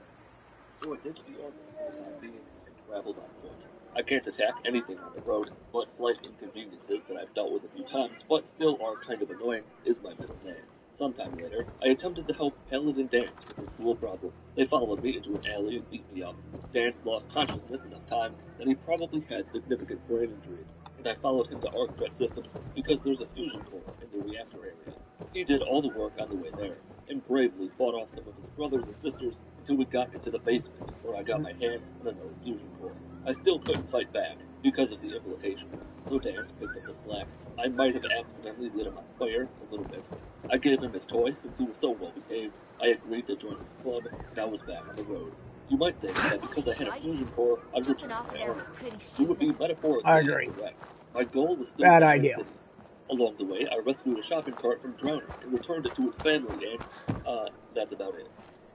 So I ditched the army for the time being and traveled on foot. I can't attack anything on the road, but slight inconveniences that I've dealt with a few times, but still are kind of annoying, is my middle name. Sometime later, I attempted to help Paladin Dance with his school problem. They followed me into an alley and beat me up. Dance lost consciousness enough times that he probably had significant brain injuries, and and I followed him to Arc Threat Systems because there's a fusion core in the reactor area. He did all the work on the way there, and bravely fought off some of his brothers and sisters until we got into the basement, where I got my hands on another fusion core. I still couldn't fight back because of the implication, so Dance picked up the slack. I might have accidentally lit him on fire a little bit. I gave him his toy since he was so well behaved. I agreed to join his club, and I was back on the road. You might think that because I had a fusion core, I'd return to my armor. It would be metaphorically correct. My goal was still bad the idea. city. Along the way, I rescued a shopping cart from drowning and returned it to its family, and, that's about it.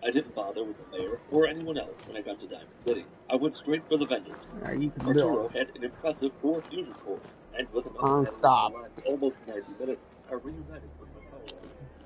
I didn't bother with the mayor or anyone else when I got to Diamond City. I went straight for the vendors. You can Arturo build. had an impressive 4 fusion cores, and with enough Non-stop. to last almost 90 minutes, I reunited with my power.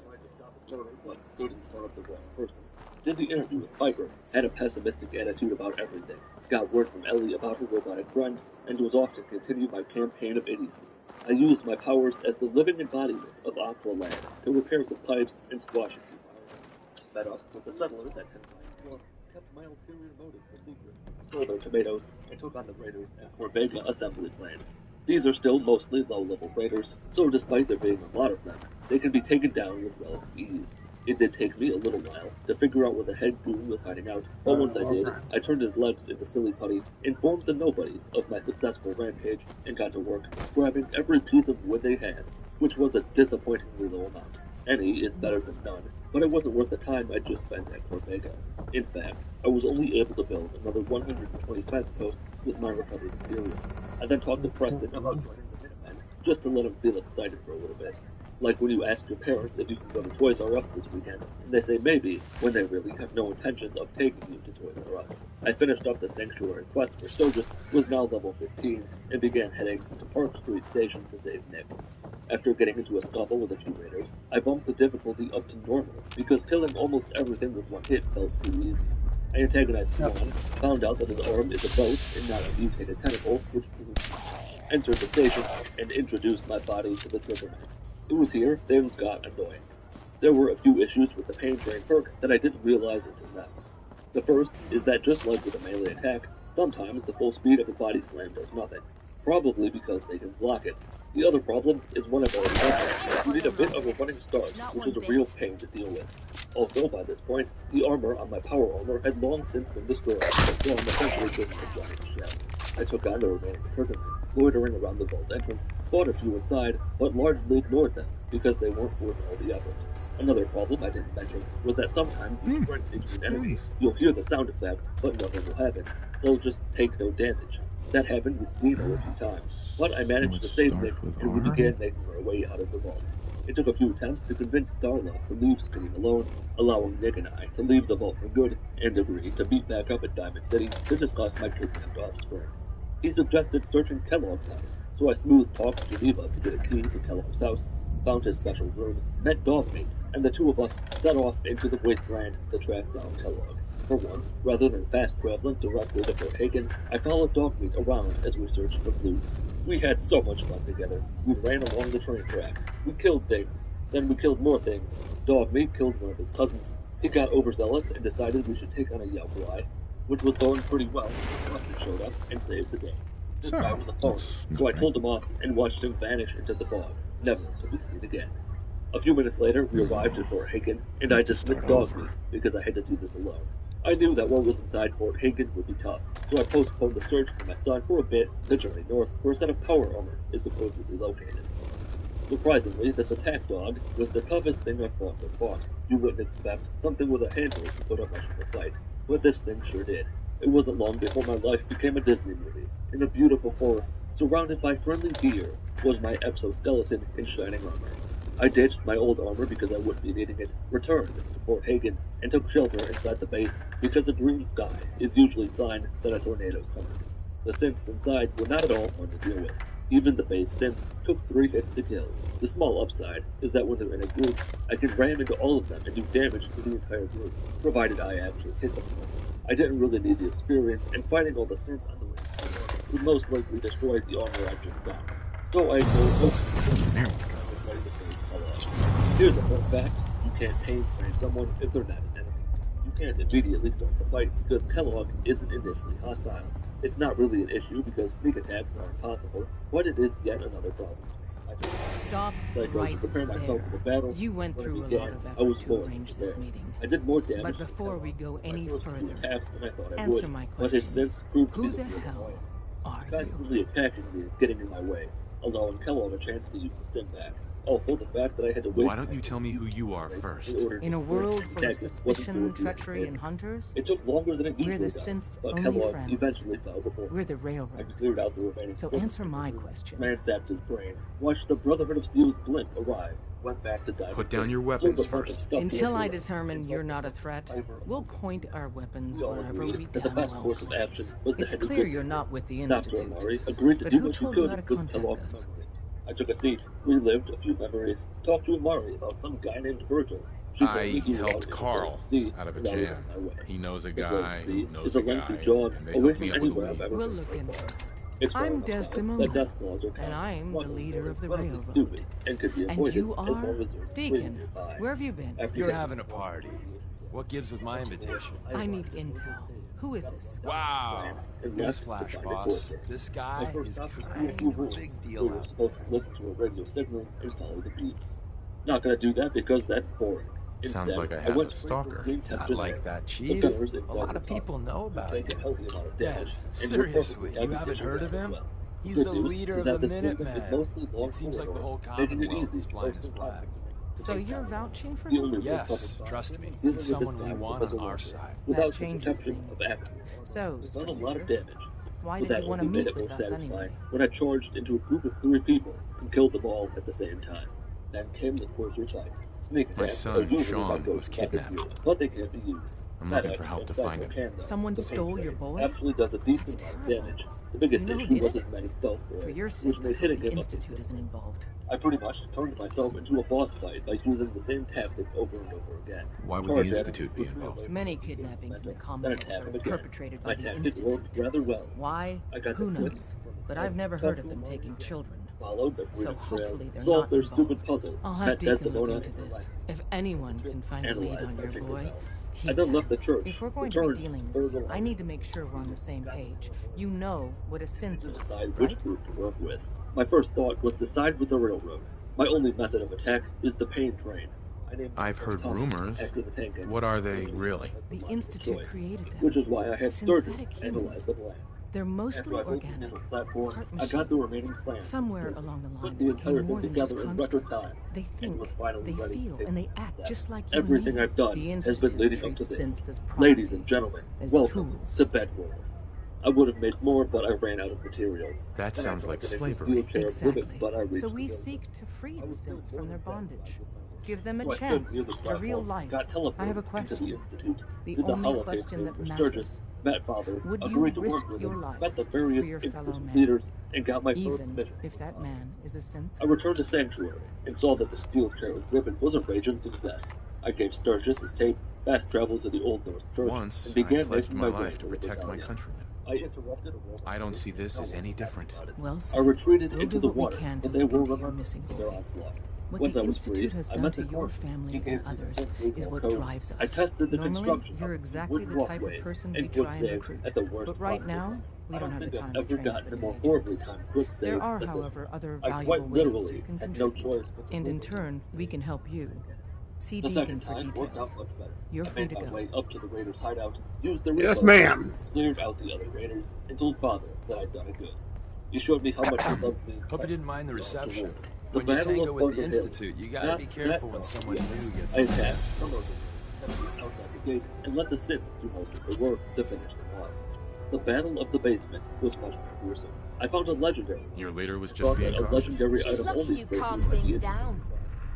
Tried to stop a murder, but stood in front of the wrong person. Did the interview with Piper, had a pessimistic attitude about everything, got word from Ellie about her robotic friend, and was off to continue my campaign of idiocy. I used my powers as the living embodiment of Aqua Land to repair some pipes and squash a few fires. Met up with the settlers at 10 Pine Wharf, kept my ulterior motives a secret, stole their tomatoes, and took on the raiders at Port Vega assembly plant. These are still mostly low-level raiders, so despite there being a lot of them, they can be taken down with relative ease. It did take me a little while to figure out where the head goon was hiding out, but once I did, I turned his legs into silly putty, informed the nobodies of my successful rampage, and got to work grabbing every piece of wood they had, which was a disappointingly low amount. Any is better than none, but it wasn't worth the time I just spent at Corvega. In fact, I was only able to build another 120 fence posts with my recovered materials. I then talked to Preston about joining the Minutemen, just to let him feel excited for a little bit. Like when you ask your parents if you can go to Toys R Us this weekend, and they say maybe, when they really have no intentions of taking you to Toys R Us. I finished up the Sanctuary quest for Sturgis, was now level 15, and began heading to Park Street Station to save Nick. After getting into a scuffle with a few raiders, I bumped the difficulty up to normal, because killing almost everything with one hit felt too easy. I antagonized Swan, found out that his arm is a boat and not a mutated tentacle, which entered the station, and introduced my body to the Triggerman. It was here things got annoying. There were a few issues with the Pain Drain perk that I didn't realize until now. The first is that just like with a melee attack, sometimes the full speed of a body slam does nothing, probably because they can block it. The other problem is one I've already mentioned. You need a bit of a running start, which is a real pain to deal with. Also, by this point, the armor on my power armor had long since been destroyed, so I'm essentially just a giant shell. I took on the remaining Triggermen, loitering around the vault entrance, fought a few inside, but largely ignored them, because they weren't worth all the effort. Another problem I didn't mention was that sometimes you sprint into an enemy, you'll hear the sound effect, but nothing will happen. They'll just take no damage. That happened with Dino a few times, but I managed to save Nick, and we began making our way out of the vault. It took a few attempts to convince Darla to leave Skinny alone, allowing Nick and I to leave the vault for good, and agree to meet back up at Diamond City to discuss my kidnapped offspring. He suggested searching Kellogg's house, so I smooth-talked Geneva to get a key to Kellogg's house, found his special room, met Dogmeat, and the two of us set off into the wasteland to track down Kellogg. For once, rather than fast-traveling directly to Fort Hagen, I followed Dogmeat around as we searched for clues. We had so much fun together. We ran along the train tracks. We killed things. Then we killed more things. Dogmeat killed one of his cousins. He got overzealous and decided we should take on a Yaoguai, which was going pretty well when Preston showed up and saved the day. This guy was a foreigner, so I told him off and watched him vanish into the fog, never to be seen again. A few minutes later, we arrived at Fort Hagen, and I dismissed Dogmeat because I had to do this alone. I knew that what was inside Fort Hagen would be tough, so I postponed the search for my son for a bit to journey north, where a set of power armor is supposedly located. Surprisingly, this attack dog was the toughest thing I've fought so far. You wouldn't expect something with a handle to put up much of a fight, but this thing sure did. It wasn't long before my life became a Disney movie. In a beautiful forest, surrounded by friendly deer, was my exoskeleton in shining armor. I ditched my old armor because I wouldn't be needing it, returned to Fort Hagen, and took shelter inside the base because a green sky is usually a sign that a tornado's coming. The synths inside were not at all fun to deal with. Even the base synths took 3 hits to kill. The small upside is that when they're in a group, I can ram into all of them and do damage to the entire group, provided I actually hit them all. I didn't really need the experience, and fighting all the synths on the way would most likely destroy the armor I just got. So I ignored Here's a fun fact: you can't pain train someone if they're not an enemy. You can't immediately start the fight because Kellogg isn't initially hostile. It's not really an issue because sneak attacks are impossible, but it is yet another problem. Stop right prepare myself for the battle. You went When it through a began, lot of I was effort to fully arrange this prepared. meeting. I did more damage. But before we go any further, attacks than I thought I answer would. my But his questions. sins proved to Who be the real hell annoyance. are you? Constantly attacking me and getting in my way, allowing Kellogg a chance to use the stim pack. Also, the fact that I had to wait. Why don't you tell me who you are first? In a world full of suspicion, treachery, and hunters, it took longer than it usually we're the does, synth's but only Kellogg friends. eventually fell before. We're the I railroad. cleared out the remaining. So answer my question. Ransacked his brain, watched the Brotherhood of Steel's blimp arrive, went back to Diamond. Put down your weapons first. Until I determine you're not a threat, we'll point our weapons wherever we the damn best well course of action please. was the It's head of clear Goodman. you're not with the Dr. Institute. Amari agreed to But do who what he told you could how to with contact Kellogg's us? memories. I took a seat, relived a few memories, talked to Amari about some guy named Virgil. I helped Carl out of a jam. He knows a guy who knows a guy, and they hooked me up with a lead. We'll look into it. I'm Desdemona, and I'm the leader of the railroad. And you are Deacon. Where have you been? You're having a party. What gives with my invitation? I need intel. Who is this? Wow. Newsflash, boss. This guy is kind of a big deal. We were supposed to listen to a radio signal and follow the beeps. Not gonna do that because that's boring. Sounds like I have a stalker. Not like that, Chief. A lot of people know about you. Dad, seriously, you haven't heard of him? He's the leader of the Minutemen. It seems like the whole Commonwealth is flying his flag. So you're vouching for him? Yes, trust me. He's someone we want on our side. That changes things. So, it does a lot of damage. Why did you want to meet with us anyway? When I charged into a group of 3 people and killed them all at the same time. Then came the closer fight. My son, Sean, was kidnapped. But they can't be used. I'm looking for help to find him. Someone stole your boy? Actually does a decent amount of damage. The biggest issue was his many stealth For boys, your sake, which made hitting the him Institute isn't involved. I pretty much turned myself into a boss fight by using the same tactic over and over again. Why would the Institute be involved? Many kidnappings in the Commonwealth are perpetrated by My the tactic Institute. worked rather well. Why? I got Who the knows? twist. But I've never heard of them taking children. Followed their So freedom trail, hopefully they're solved not their involved. stupid puzzle, I'll have met Deacon Desdemona look into this. If anyone can find a lead on your boy, he I then can. left the church. If we're going to returned be dealing further with you, on I need to make sure we're on the same page. You know what a synth to is, decide right? which group to work with. My first thought was to side with the railroad. My only method of attack is the pain train. I've heard rumors. After the tank engine. What are they, really? The Institute created them. Which is why I had Sturgis Synthetic analyze humans. the plans. They're mostly After I built the organic. initial platform, Part I got the remaining plans. Somewhere along the line, Put they the entire became more thing than just together in record constructs. time. They and think, was finally they ready to feel, take and they the act step. just like you Everything and me. I've done The has Institute been leading up to treats this. synths as property, Ladies and gentlemen, as welcome tools. to Bedworld. I would have made more, but I ran out of materials. That Then I sounds like tried to make a slavery. steel chair of ribbon, Exactly. but I reached So we the seek to free the synths from their bondage. Give them So a I stood chance, near the a platform, real life. got teleported I have a into question. the Institute. The Did the only holotape question that for matters. Sturgis, met father, Would you agreed to risk work with your him, life met the various for your fellow Institute man? leaders, and got my first Even mission. if that man is a synth? I returned to Sanctuary and saw that the steel chair exhibit was a raging success. I gave Sturgis his tape, fast traveled to the Old North Church, Once, and began I pledged making my way life to the protect my battalion. countrymen. I interrupted a robot. I don't see this as any different. Well I said. retreated We'll into do the what we water, can to but they look were into your relentless missing in their boy. onslaught. What Once the I was Institute freed, has I done met to the your court. family He and gave me the others same is legal what code. drives us. I tested the Normally, construction you're of exactly wood the type of walkways person we and try quick and save recruit. at the worst But right possible now, time. we I don't have the think time I've to ever train gotten a with more an horribly timed quick save There are, than this. however, other I valuable quite ways literally you can had no contribute. choice but to And in move. turn, we can help you. See The Deacon second for time worked out details. much better. You're I free made to my go. way up to the Raiders' hideout, used the Yes, reload, ma'am. cleared out the other Raiders, and told Father that I'd done it good. He showed me how much he loved me. Hope you didn't mind the reception. The When you Battle tango of with the Bunker Hill. Institute, you gotta Not be careful that when someone far. new gets I attacked, involved. promoted, outside the gate, and let the Siths do most of the work to finish them off. The Battle of the Basement was much more gruesome. I found a legendary. Your leader was just Thought being that a cautious. legendary She's item lucky only you played calm by the things Institute. down.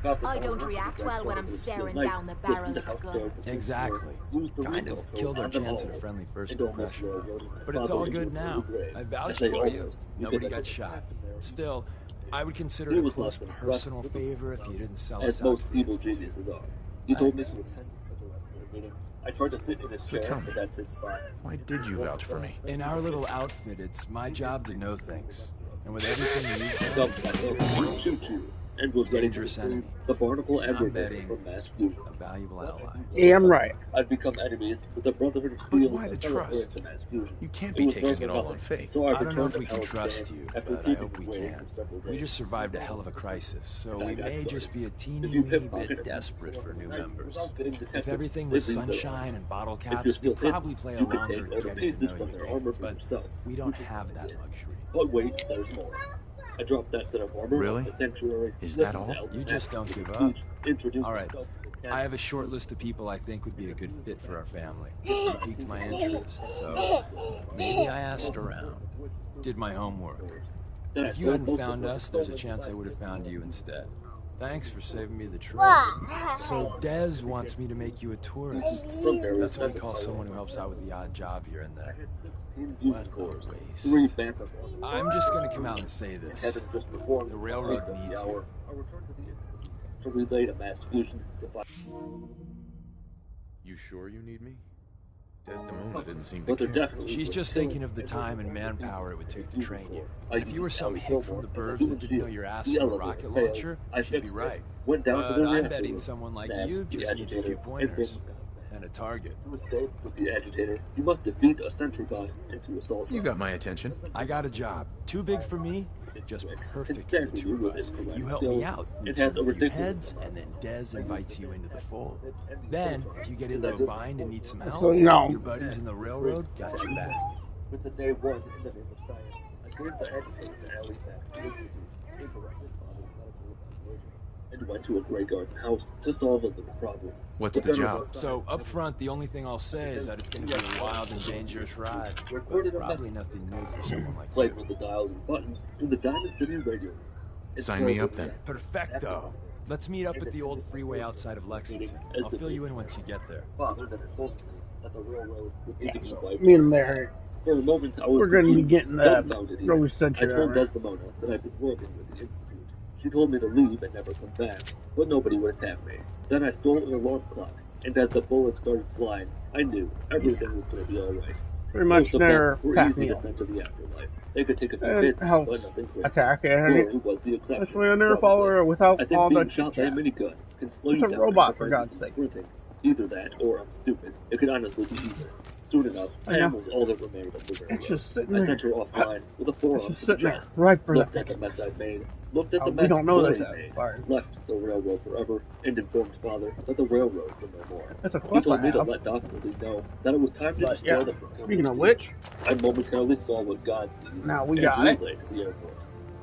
Found some I don't power react up well when I'm against the staring night, down the barrel listened to of how a gun. scared the Siths Exactly. were, used the Kind reload of code killed our on them chance all, at a friendly first and almost impression. rolled my But it's father all into good a now. grave. I vouched say for you. almost, Nobody because I got couldn't shot. happen there. Still, I would consider He it a was close less than personal impressed, favor if you didn't sell as us out most to the evil Institute. geniuses are. He told me to Thanks. attend a director meeting. I tried to sit in his So chair, tell me, but that's his spot. why did you vouch for me? In our little outfit, it's my job to know things. And with everything you've done, Dumped myself in a choo-choo and was ready to Dangerous receive enemy. the barnacle I'm aggregator betting from mass fusion. a valuable ally. Yeah, I'm right. I'd become enemies with the Brotherhood of But Steel why the and Earth trust? to mass fusion. You can't It be was taking worth it all nothing. on faith. So I don't know returned if to we can Palad's trust base you, after but I keeping hope we waiting can. for several We days. just survived a hell of a crisis, so I we got may started. just be a teeny If you weeny pickpocket bit a desperate for new night members. without getting detected, If everything they was leave their sunshine and bottle If you're caps, still we'd probably play a you can longer take all the getting to pieces know from you their game, armor for but yourself. we don't have that luxury. But wait, there's more. I dropped that set of armor Really? on the sanctuary. Is that listened to all? Elder You just Max don't give speak, up. introduced All right. myself to the I have a short list of people I think would be a good fit for our family. You piqued my interest, so maybe I asked around. Did my homework. If you hadn't found us, there's a chance I would have found you instead. Thanks for saving me the trouble. So Dez wants me to make you a tourist. That's what we call someone who helps out with the odd job here and there. What a waste. I'm just gonna come out and say this. The railroad needs you. To relay a mass fusion You sure you need me? Desdemona didn't seem to but they're care. definitely She's just thinking of the time and manpower it would take to train you. And if you were some hick from the burbs that didn't know your ass from a rocket launcher, she'd be right. Went down to But the I'm reactor betting room, someone like snapped you the just needs a few agitator, pointers. And a target. To escape with the agitator, you must defeat a sentry bot into assault. You got my attention. I got a job. Too big for me, just perfect for the Exactly, two of you us. with You help skills. me out. It You has a turn a few ridiculous heads, and then Dez invites you into the fold. Then, if you get into a bind and need some help, So, no. your buddies in the railroad got your back. With the day one in the name of science, I gave the agitator to Alley back to the institute, interrupted Father's medical evaluation, and went to a Grey Garden house to solve a little problem. What's the job? So, up front, the only thing I'll say is that it's going to be a wild and dangerous ride. But probably nothing new for someone like Played you. with the dials and buttons in the Diamond City radio. Sign me up then. Perfecto. Let's meet up at the old freeway outside of Lexington. I'll fill you in once you get there. Father that had told me that the railroad would need to be wiped. Me and him there. For a moment, I was We're going to be confused, getting that dumbfounded even. Rose I Century. told Right? Desdemona that I'd been working with the Institute. She told me to leave and never come back, but nobody would attack me. Then I stole an alarm clock, and as the bullets started flying, I knew everything was going to be alright. Pretty much Most of never them were pack easy me to up. send to the afterlife. They could take a few And hits, helps but nothing crazy. attack it. Glory was the exception. Especially when they're follower without I think all being that shot chit by a chat. minigun can slow It's you a down. robot, and for prevent God's you sake. from sprinting. Either that, or I'm stupid. It could honestly be either. Soon enough, I know. Pam was all that remained of the railroad. It's just sitting I there. sent her offline with a forearm It's to just the sitting there, chest. right for Looked that at the ticket. mess I'd made. Looked at the We mess don't know Glory this made. far. Left the railroad forever, and informed Father that the railroad would no more. That's a He quest I told me to have. let Dr. Lee know that it was time to But destroy yeah, the speaking of which, I momentarily saw what God sees. Now we and got it. relayed to the airport.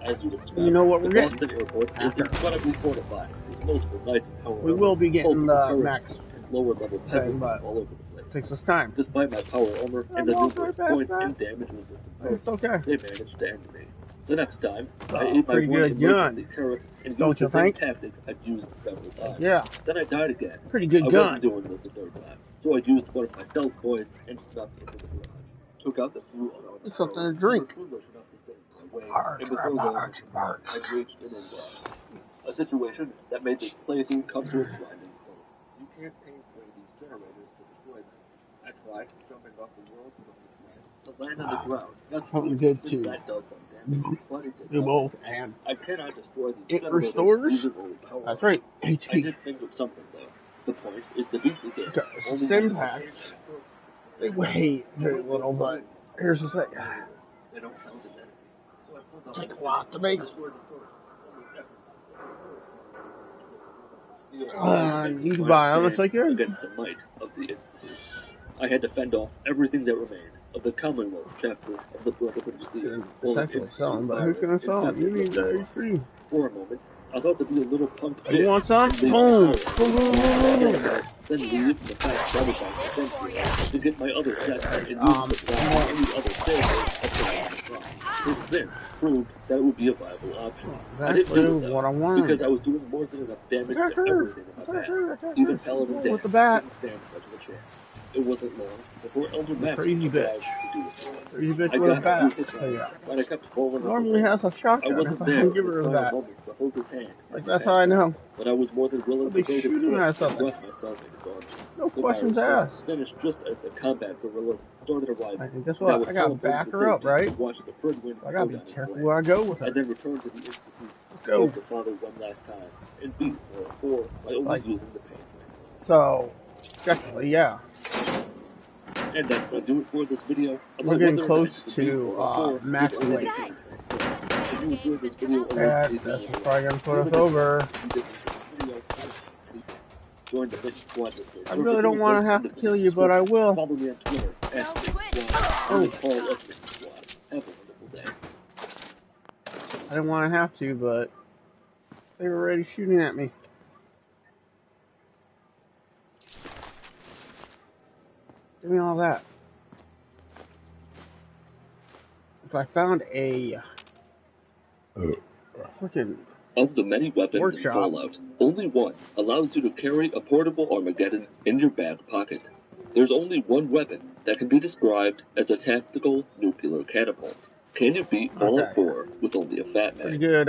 As you'd expect, You know what the we're getting? Boston airport is After. incredibly fortified, with multiple knights and power we will be getting the next lower-level thing, peasants but all over the place. takes us time. Despite my power armor and the walked numerous right past points that. and damage-resistant It's points, okay. they managed to end me. The next time, Oh, I ate my pretty one good emergency gun. carrot and Don't used you the same think? tactic I'd used several times. Yeah. Then I died again. Pretty good I gun. wasn't doing this a third time, so I used one of my stealth boys and snuck into the garage. Took out the few unarmed It's something to arrows, drink. and were foolish enough to stay in my way, Arch, and before long, arch, arch. I reached an impasse. A situation that made this playthrough come to a grinding halt. You can't painfully these generators to destroy them. I tried jumping off the world's longest land to land on the ground. That's what we good, did since too. that does some damage, but it did Do nothing. both, and I cannot destroy these it generators restores. using only power. That's right. I HP. did think of something though. The point is to beat the game. Okay, Only stem with packs. They weigh very little, but here's the thing. They don't count as enemies. So I pulled out Take a lot to make. destroyed the first. You can buy them if I can. Against the might of the Institute. I had to fend off everything that remained of the Commonwealth chapter of the Brotherhood of Steel. Essentially selling, but who's gonna sell them? You need that free. For a moment, I thought to be a little punk You bitch. want some? Leave Boom. the Boom, boom, boom, boom. Then leave the fast sabotage essentially to get my other chest and use the ground any other failure. His sin proved that it would be a viable option. I didn't Exactly do it though, what I wanted. because I was doing more than enough damage to everything in my path. Even Paladin With the Dance bat. didn't stand much of a chance. It wasn't long before Elder Max crazy was bitch. obliged to do it. Crazy bitch I with a got bat. a few hits Oh, on yeah. him, but I kept falling off Normally the has a I shotgun. wasn't If I there can in give his her final that. moments to hold his hand. Like, that's how I know. But I was more than willing I'll to be go to shooting the at and something. thrust myself into danger. No The questions virus asked. finished just as the combat guerrillas started arriving. I think guess And I what? was I gotta teleported back to her up, safety right? to watch the Ferdwin I gotta go be down in careful flames. where I go with her. And then return to the Institute Go. The father one last time, and beat or by only using the pain. So, definitely, yeah. And that's going to do it for this video. We're getting close to max weight. This video, That's probably going to put us over. I really don't want to have to kill you, but I will. Follow me on Twitter I didn't want to have to, but they were already shooting at me. Give me all that. If I found a freaking of the many weapons workshop in Fallout, only one allows you to carry a portable Armageddon in your back pocket. There's only one weapon that can be described as a tactical nuclear catapult. Can you beat Fallout 4 with only a fat man? Pretty good,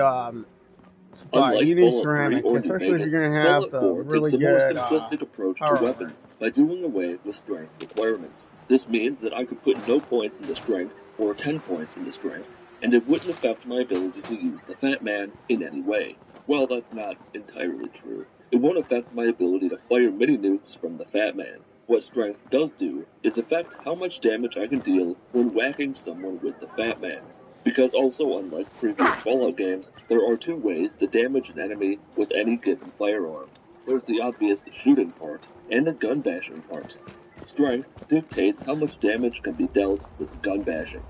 Unlike you need Fallout ceramic, 3 or especially New if Vegas, you're going to have Fallout the 4 really takes a more good simplistic approach to power weapons by doing away with strength requirements. This means that I could put no points into strength or 10 points into strength, and it wouldn't affect my ability to use the Fat Man in any way. Well, that's not entirely true. It won't affect my ability to fire mini nukes from the Fat Man. What strength does do is affect how much damage I can deal when whacking someone with the Fat Man. Because also, unlike previous Fallout games, there are two ways to damage an enemy with any given firearm. There's the obvious shooting part, and the gun bashing part. Strength dictates how much damage can be dealt with gun bashing.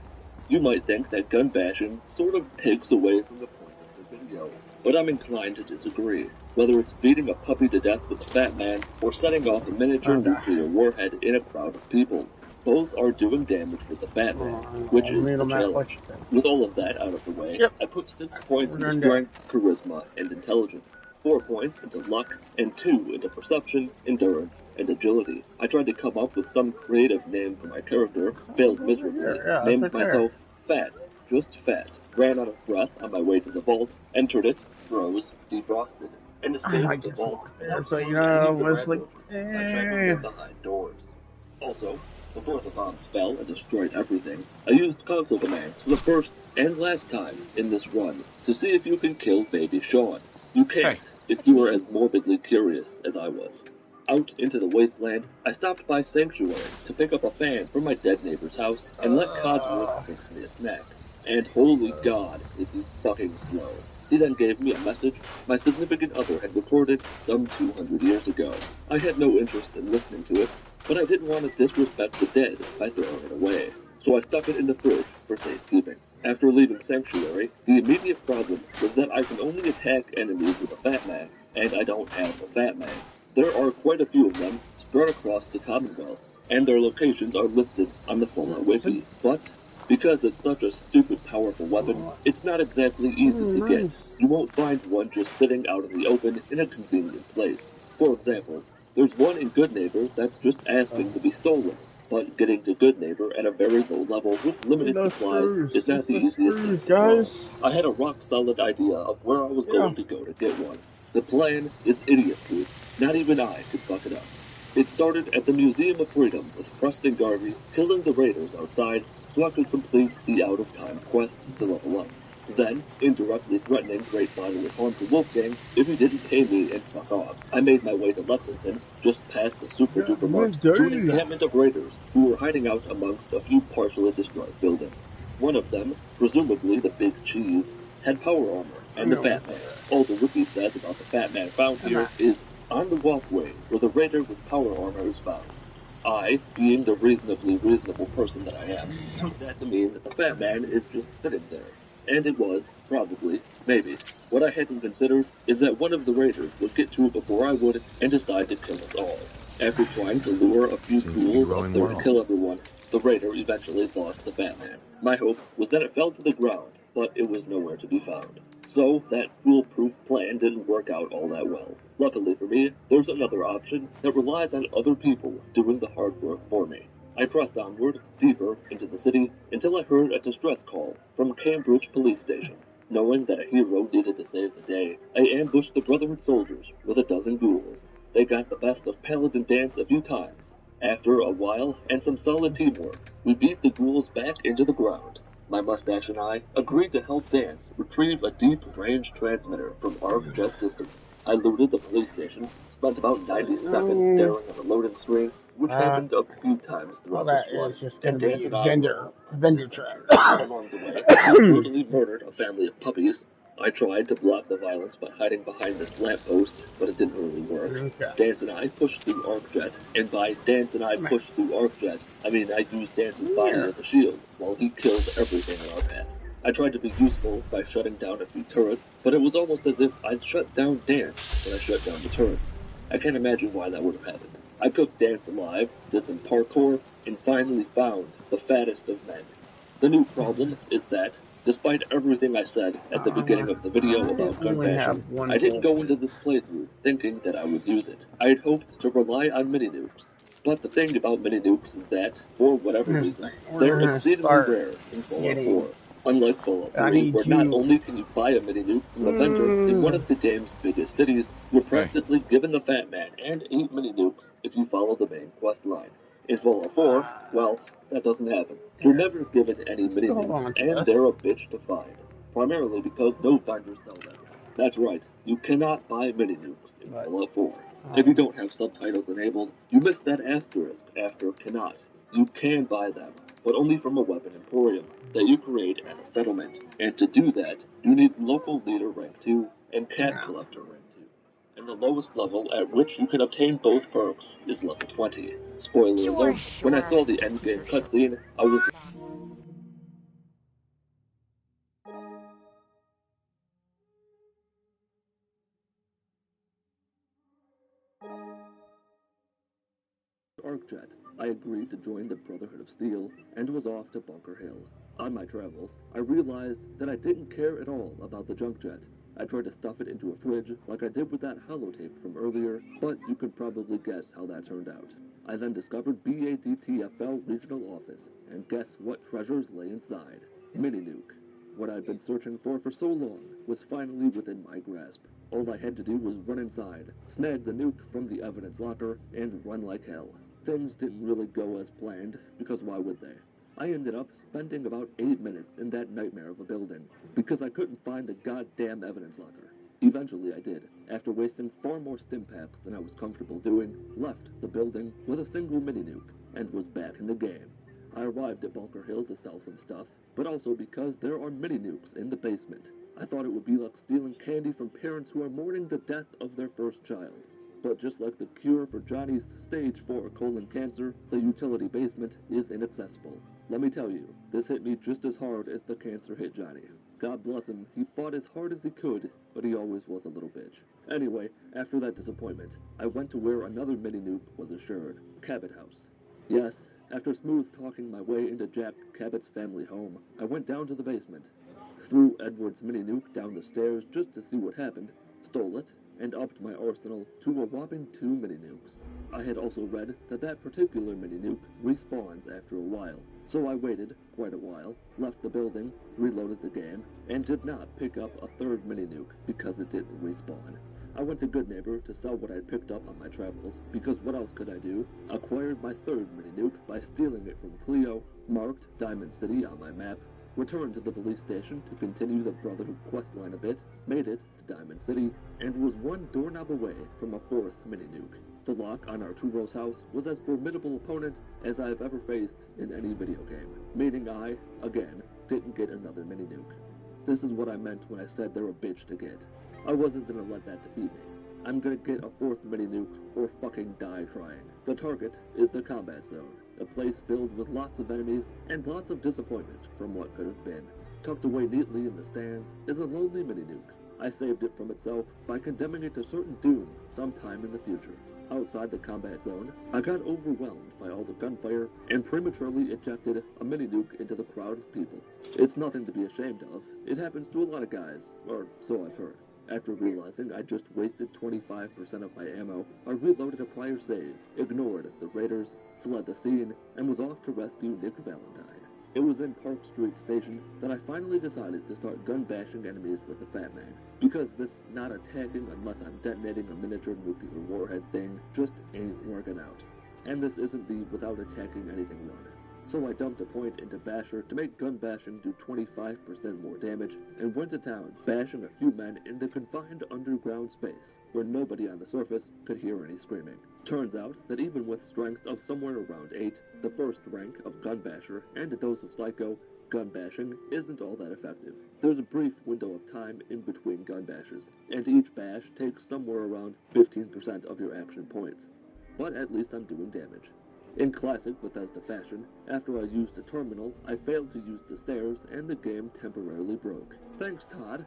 You might think that gun bashing sort of takes away from the point of the video, but I'm inclined to disagree. Whether it's beating a puppy to death with a Fat Man, or setting off a miniature nuclear warhead in a crowd of people, both are doing damage with the Fat Man, which is the challenge. With all of that out of the way, I put 6 points into strength, charisma, and intelligence, 4 points into luck, and 2 into perception, endurance, and agility. I tried to come up with some creative name for my character, failed miserably, named myself Fat, just Fat, ran out of breath on my way to the vault, entered it, froze, defrosted, and escaped the vault. So, you know, it's like, behind doors. Also, before the bombs fell and destroyed everything, I used console commands for the first and last time in this run to see if you can kill baby Sean. You can't if you are as morbidly curious as I was. Out into the wasteland, I stopped by Sanctuary to pick up a fan from my dead neighbor's house and let Codsworth fix me a snack. And holy God, is he fucking slow. He then gave me a message my significant other had recorded some 200 years ago. I had no interest in listening to it, but I didn't want to disrespect the dead by throwing it away, so I stuck it in the fridge for safekeeping. After leaving Sanctuary, the immediate problem was that I can only attack enemies with a Fat Man, and I don't have a Fat Man. There are quite a few of them spread across the Commonwealth, and their locations are listed on the Fallout Wiki, but because it's such a stupid powerful weapon, it's not exactly easy to get. You won't find one just sitting out in the open in a convenient place. For example, there's one in Good Neighbor that's just asking to be stolen, but getting to Good Neighbor at a very low level with limited supplies is not the easiest thing. Guys, I had a rock-solid idea of where I was going to go to get one. The plan is idiot-proof. Not even I could fuck it up. It started at the Museum of Freedom with Preston Garvey killing the raiders outside so I could complete the out-of-time quest to level up. Then, indirectly threatening great bodily harm to Wolfgang if he didn't pay me and fuck off. I made my way to Lexington, just past the super-duper mark, to an encampment of raiders who were hiding out amongst a few partially destroyed buildings. One of them, presumably the Big Cheese, had power armor and the Fat Man. All the wiki says about the Fat Man found here is on the walkway where the raider with power armor is found. I, being the reasonably reasonable person that I am, took that to mean that the Fat Man is just sitting there. And it was, probably, maybe. What I hadn't considered is that one of the raiders would get to it before I would and decide to kill us all. After trying to lure a few ghouls up there to kill everyone, the raider eventually lost the Fat Man. My hope was that it fell to the ground, but it was nowhere to be found. So, that foolproof plan didn't work out all that well. Luckily for me, there's another option that relies on other people doing the hard work for me. I pressed onward, deeper, into the city, until I heard a distress call from Cambridge Police Station. Knowing that a hero needed to save the day, I ambushed the Brotherhood soldiers with a dozen ghouls. They got the best of Paladin Dance a few times. After a while, and some solid teamwork, we beat the ghouls back into the ground. My mustache and I agreed to help Dance retrieve a deep-range transmitter from ARC Jet Systems. I looted the police station, spent about 90 seconds staring at the loading screen, which happened a few times throughout this run, and Dance and I vendor trap. Along the way, we brutally murdered a family of puppies. I tried to block the violence by hiding behind this lamppost, but it didn't really work. Okay. Dance and I pushed through ArcJet, and by Dance and I pushed through ArcJet, I mean I used Dance's body as a shield, while he killed everything in our path. I tried to be useful by shutting down a few turrets, but it was almost as if I'd shut down Dance when I shut down the turrets. I can't imagine why that would have happened. I cooked Dance alive, did some parkour, and finally found the fattest of men. The new problem is that, despite everything I said at the beginning of the video about gun bashing, I didn't go into this playthrough thinking that I would use it. I had hoped to rely on mini-nukes. But the thing about mini-nukes is that, for whatever reason, they're exceedingly rare in Fallout 4. Unlike Fallout 3, where not only can you buy a mini-nuke from a vendor in one of the game's biggest cities, you're practically given the Fat Man and 8 mini-nukes if you follow the main quest line. In Fallout 4, well, that doesn't happen. You're never given any mini-nukes, and they're a bitch to find. Primarily because no vendors sell them. That's right, you cannot buy mini-nukes in Fallout 4. If you don't have subtitles enabled, you miss that asterisk after cannot. You can buy them, but only from a weapon emporium that you create at a settlement. And to do that, you need local leader rank 2 and cat collector rank 2. And the lowest level at which you can obtain both perks is level 20. Spoiler alert, when I saw the endgame cutscene, I was... ArcJet, I agreed to join the Brotherhood of Steel and was off to Bunker Hill. On my travels, I realized that I didn't care at all about the junk jet. I tried to stuff it into a fridge like I did with that holotape from earlier, but you can probably guess how that turned out. I then discovered BADTFL Regional Office, and guess what treasures lay inside? Mini-nuke. What I'd been searching for so long was finally within my grasp. All I had to do was run inside, snag the nuke from the evidence locker, and run like hell. Things didn't really go as planned, because why would they? I ended up spending about 8 minutes in that nightmare of a building, because I couldn't find the goddamn evidence locker. Eventually I did, after wasting far more stim packs than I was comfortable doing, left the building with a single mini-nuke, and was back in the game. I arrived at Bunker Hill to sell some stuff, but also because there are mini-nukes in the basement. I thought it would be like stealing candy from parents who are mourning the death of their first child. But just like the cure for Johnny's stage 4 colon cancer, the utility basement is inaccessible. Let me tell you, this hit me just as hard as the cancer hit Johnny. God bless him, he fought as hard as he could, but he always was a little bitch. Anyway, after that disappointment, I went to where another mini-nuke was assured, Cabot House. Yes, after smooth talking my way into Jack Cabot's family home, I went down to the basement, threw Edward's mini-nuke down the stairs just to see what happened, stole it, and upped my arsenal to a whopping 2 mini-nukes. I had also read that that particular mini-nuke respawns after a while, so I waited quite a while, left the building, reloaded the game, and did not pick up a third mini-nuke because it didn't respawn. I went to Good Neighbor to sell what I'd picked up on my travels, because what else could I do? Acquired my third mini-nuke by stealing it from Cleo, marked Diamond City on my map, returned to the police station to continue the Brotherhood questline a bit, made it to Diamond City, and was one doorknob away from a fourth mini-nuke. The lock on Arturo's house was as formidable opponent as I've ever faced in any video game, meaning I, again, didn't get another mini-nuke. This is what I meant when I said they're a bitch to get. I wasn't gonna let that defeat me. I'm gonna get a fourth mini-nuke or fucking die trying. The target is the combat zone, a place filled with lots of enemies and lots of disappointment from what could have been. Tucked away neatly in the stands is a lonely mini-nuke. I saved it from itself by condemning it to certain doom sometime in the future. Outside the combat zone, I got overwhelmed by all the gunfire and prematurely ejected a mini-nuke into the crowd of people. It's nothing to be ashamed of. It happens to a lot of guys, or so I've heard. After realizing I just wasted 25% of my ammo, I reloaded a prior save, ignored the raiders, fled the scene, and was off to rescue Nick Valentine. It was in Park Street Station that I finally decided to start gun-bashing enemies with the Fat Man, because this not attacking unless I'm detonating a miniature nuclear warhead thing just ain't working out. And this isn't the without attacking anything run. So I dumped a point into Basher to make gun bashing do 25% more damage, and went to town, bashing a few men in the confined underground space, where nobody on the surface could hear any screaming. Turns out that even with strength of somewhere around 8, the first rank of gun basher, and a dose of psycho, gun bashing isn't all that effective. There's a brief window of time in between gun bashes, and each bash takes somewhere around 15% of your action points. But at least I'm doing damage. In classic Bethesda fashion, after I used the terminal, I failed to use the stairs, and the game temporarily broke. Thanks, Todd.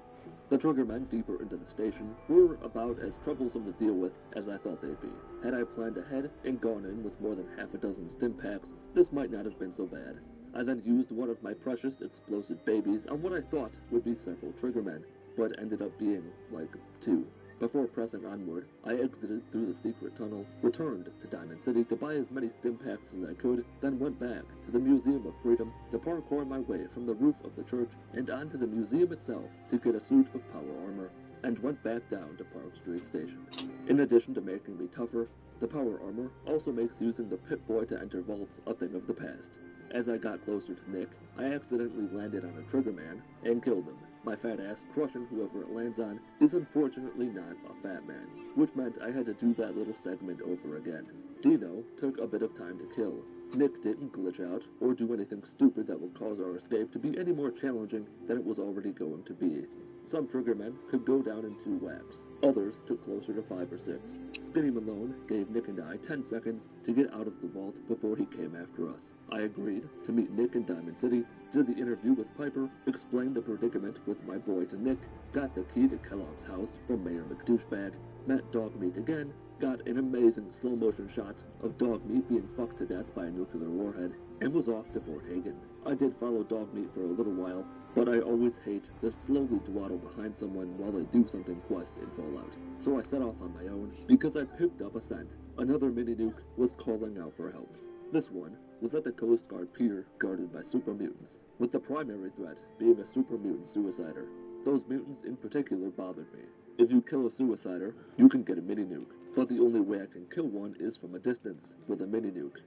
The triggermen deeper into the station were about as troublesome to deal with as I thought they'd be. Had I planned ahead and gone in with more than half a dozen stim packs, this might not have been so bad. I then used one of my precious explosive babies on what I thought would be several triggermen, but ended up being, like, 2. Before pressing onward, I exited through the secret tunnel, returned to Diamond City to buy as many stim packs as I could, then went back to the Museum of Freedom to parkour my way from the roof of the church and onto the museum itself to get a suit of power armor, and went back down to Park Street Station. In addition to making me tougher, the power armor also makes using the Pip-Boy to enter vaults a thing of the past. As I got closer to Nick, I accidentally landed on a triggerman and killed him. My fat ass crushing whoever it lands on is unfortunately not a fat man, which meant I had to do that little segment over again. Dino took a bit of time to kill. Nick didn't glitch out or do anything stupid that would cause our escape to be any more challenging than it was already going to be. Some triggermen could go down in 2 whacks. Others took closer to 5 or 6. Skinny Malone gave Nick and I 10 seconds to get out of the vault before he came after us. I agreed to meet Nick in Diamond City, did the interview with Piper, explained the predicament with my boy to Nick, got the key to Kellogg's house from Mayor McDouchebag, met Dogmeat again, got an amazing slow-motion shot of Dogmeat being fucked to death by a nuclear warhead, and was off to Fort Hagen. I did follow Dogmeat for a little while, but I always hate to slowly dwaddle behind someone while they do something quest in Fallout. So I set off on my own, because I picked up a scent. Another mini-nuke was calling out for help. This one was at the Coast Guard pier guarded by super mutants, with the primary threat being a super mutant suicider. Those mutants in particular bothered me. If you kill a suicider, you can get a mini-nuke, but the only way I can kill one is from a distance, with a mini-nuke.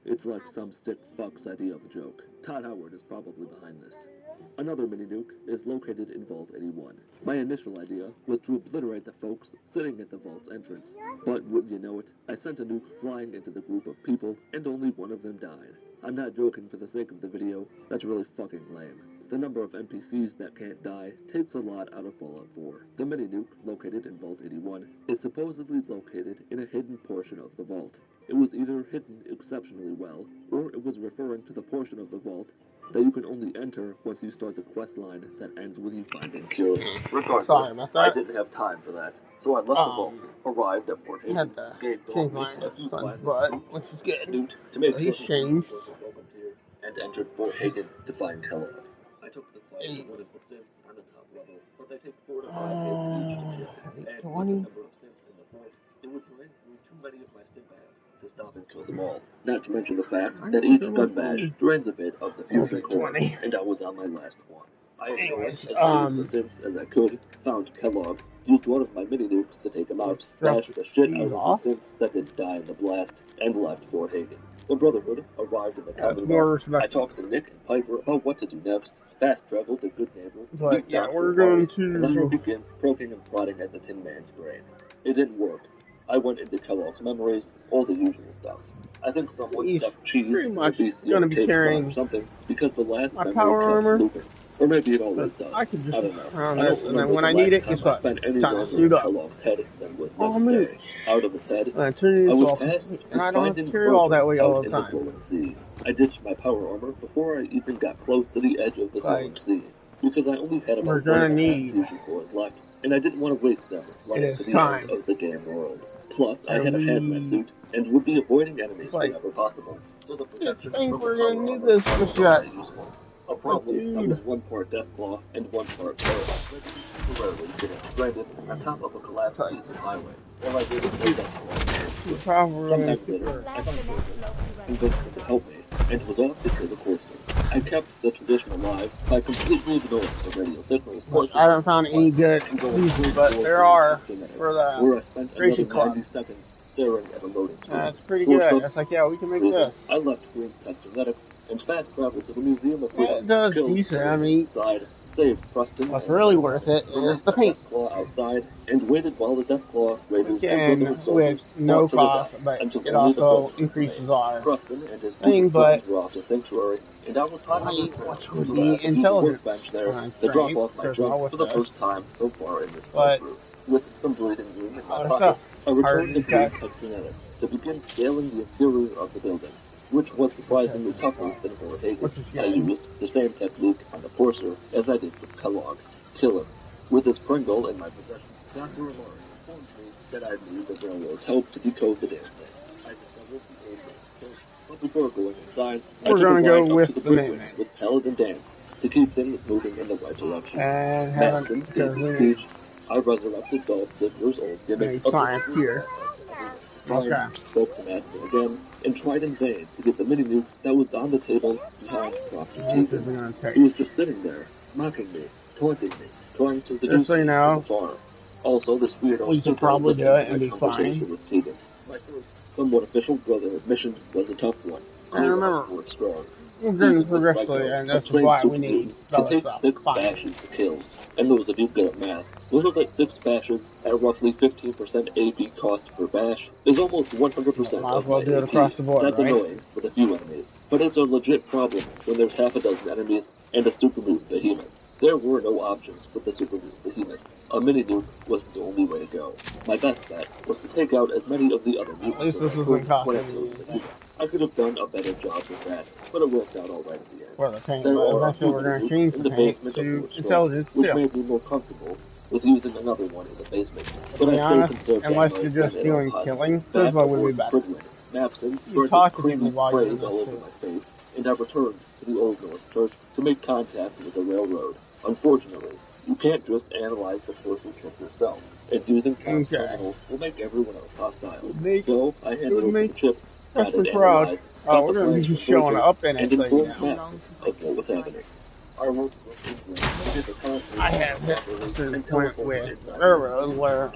It's like some sick fuck's idea of a joke. Todd Howard is probably behind this. Another mini-nuke is located in Vault 81. My initial idea was to obliterate the folks sitting at the vault's entrance, but wouldn't you know it, I sent a nuke flying into the group of people, and only one of them died. I'm not joking for the sake of the video, that's really fucking lame. The number of NPCs that can't die takes a lot out of Fallout 4. The mini-nuke, located in Vault 81, is supposedly located in a hidden portion of the vault. It was either hidden exceptionally well, or it was referring to the portion of the vault that you can only enter once you start the quest line that ends with you finding cure. Regardless, I didn't have time for that, so I left the vault, arrived at Fort Haven, gave Dogmeat a few which is good. snoot to make He's changed. and entered Fort Hagen to find Kellogg. I took the fight to one of the synths on the top level, but they take 4 to 5 hits each to kill, and with the number of synths in the fort, it would drain through too many of my stim packs to stop and kill them all. Not to mention the fact that each gun bash drains a bit of the fusion core, and I was on my last one. I ignored as many of the synths as I could, found Kellogg, used one of my mini-nukes to take him out, bashed the shit out of the synths that didn't die in the blast, and left Fort Hagen. The Brotherhood arrived in the Commonwealth. I talked to Nick and Piper about what to do next, fast-traveled to Good Neighbor, but yeah, we're going to... and then we began poking and prodding at the Tin Man's brain. It didn't work. I went into Kellogg's memories, all the usual stuff. I think someone stuffed cheese pretty much going to be carrying or something, because the last my memory power armor. looping. Or maybe it always does. I could just don't know. around this, and then when I need it, guess what? Time to suit up. Kellogg's head than was necessary. Out of his head, I was tasked and I don't have to carry all that weight all the time. I ditched my power armor before I even got close to the edge of the flowing sea, because I only had about 1.5 fusion cores left, and I didn't want to waste them running to the end of the game world. Plus, I had a hazmat suit, and would be avoiding enemies whenever possible. So the protection I think we're gonna need this just yet. A problem that was 1 part Deathclaw and 1 part Terror. Temporarily getting stranded on top of a collapsed piece of highway. While I waited for Deathclaw, sometimes later, I found convinced him to help me, and was off to kill the course. I kept the tradition alive by completely ignoring the radio signals. I haven't found any good reason, but there are for where I spent Racing another Club. 90 seconds staring at a loading screen. That's pretty good. It's like, yeah, we can make this. I left Green Tech Genetics and fast traveled to the Museum of Freedom. It does decent. I mean, inside, saved Preston. what's really worth it is the paint. Claw outside and waited while the Deathclaw Raiders Again, with no cost, but it also increases our thing, but were off to Sanctuary, and I was which would be intelligent. there to drop off my drug for the first time so far in this playthrough. With some breathing room in my pockets, I returned to the of genetics to begin scaling the interior of the building, which was surprisingly tougher than for Hagen. I used the same technique on the Forcer as I did with Kellogg. Kill him. With his Pringle in my possession, Dr. Amari informed me that I'd need the railroad's help to decode the damn thing. I discovered the old way, but before going inside, I took a ride up to the bridge with Pellet and Dance to keep things moving in the right direction. And Madison gave his speech. I resurrected Dolph Ziggler's old gimmick of science here. Okay. Spoke to Madison again, and tried in vain to get the mini-nuke that was on the table behind Proctor's teeth. He was just sitting there, mocking me, taunting me, trying to seduce me to the farm. Also, this weirdo we could probably do it and be fine. With Tegan. My first, somewhat official brotherhood mission was a tough one. And remember, strong. we're getting progressively, and that's why we need to take 6 bashes to kill. And those of you good at math, those are like 6 bashes at roughly 15% AP cost per bash is almost 100% might as well do it across the board, That's annoying with a few enemies, but it's a legit problem when there's half a dozen enemies and a super mutant behemoth. There were no options with the super mutant behemoth. A mini-nuke was the only way to go. My best bet was to take out as many of the other mutants as I could. I could have done a better job with that, but it worked out alright at the end. Well, the paint, but eventually we're going to change the paint to intelligence, which made me more comfortable with using another one in the basement. But to be honest, unless you're just doing killing, Prisma would be better. You talk to people while you're in all over my face, and I returned to the Old North Church to make contact with the railroad. Unfortunately, you can't just analyze the force of chip yourself, and using Tom's terminal will make everyone else hostile. So I handed over the chip, got it analyzed, we're going to be showing up in it, so you know. Of what was happening. I have hit a certain point with railroad where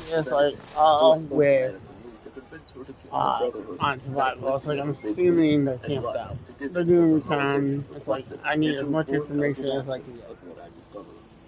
it's like, with on survival. It's like I'm assuming they're camped out. They're doing recon. It's like I need as much information as I can get.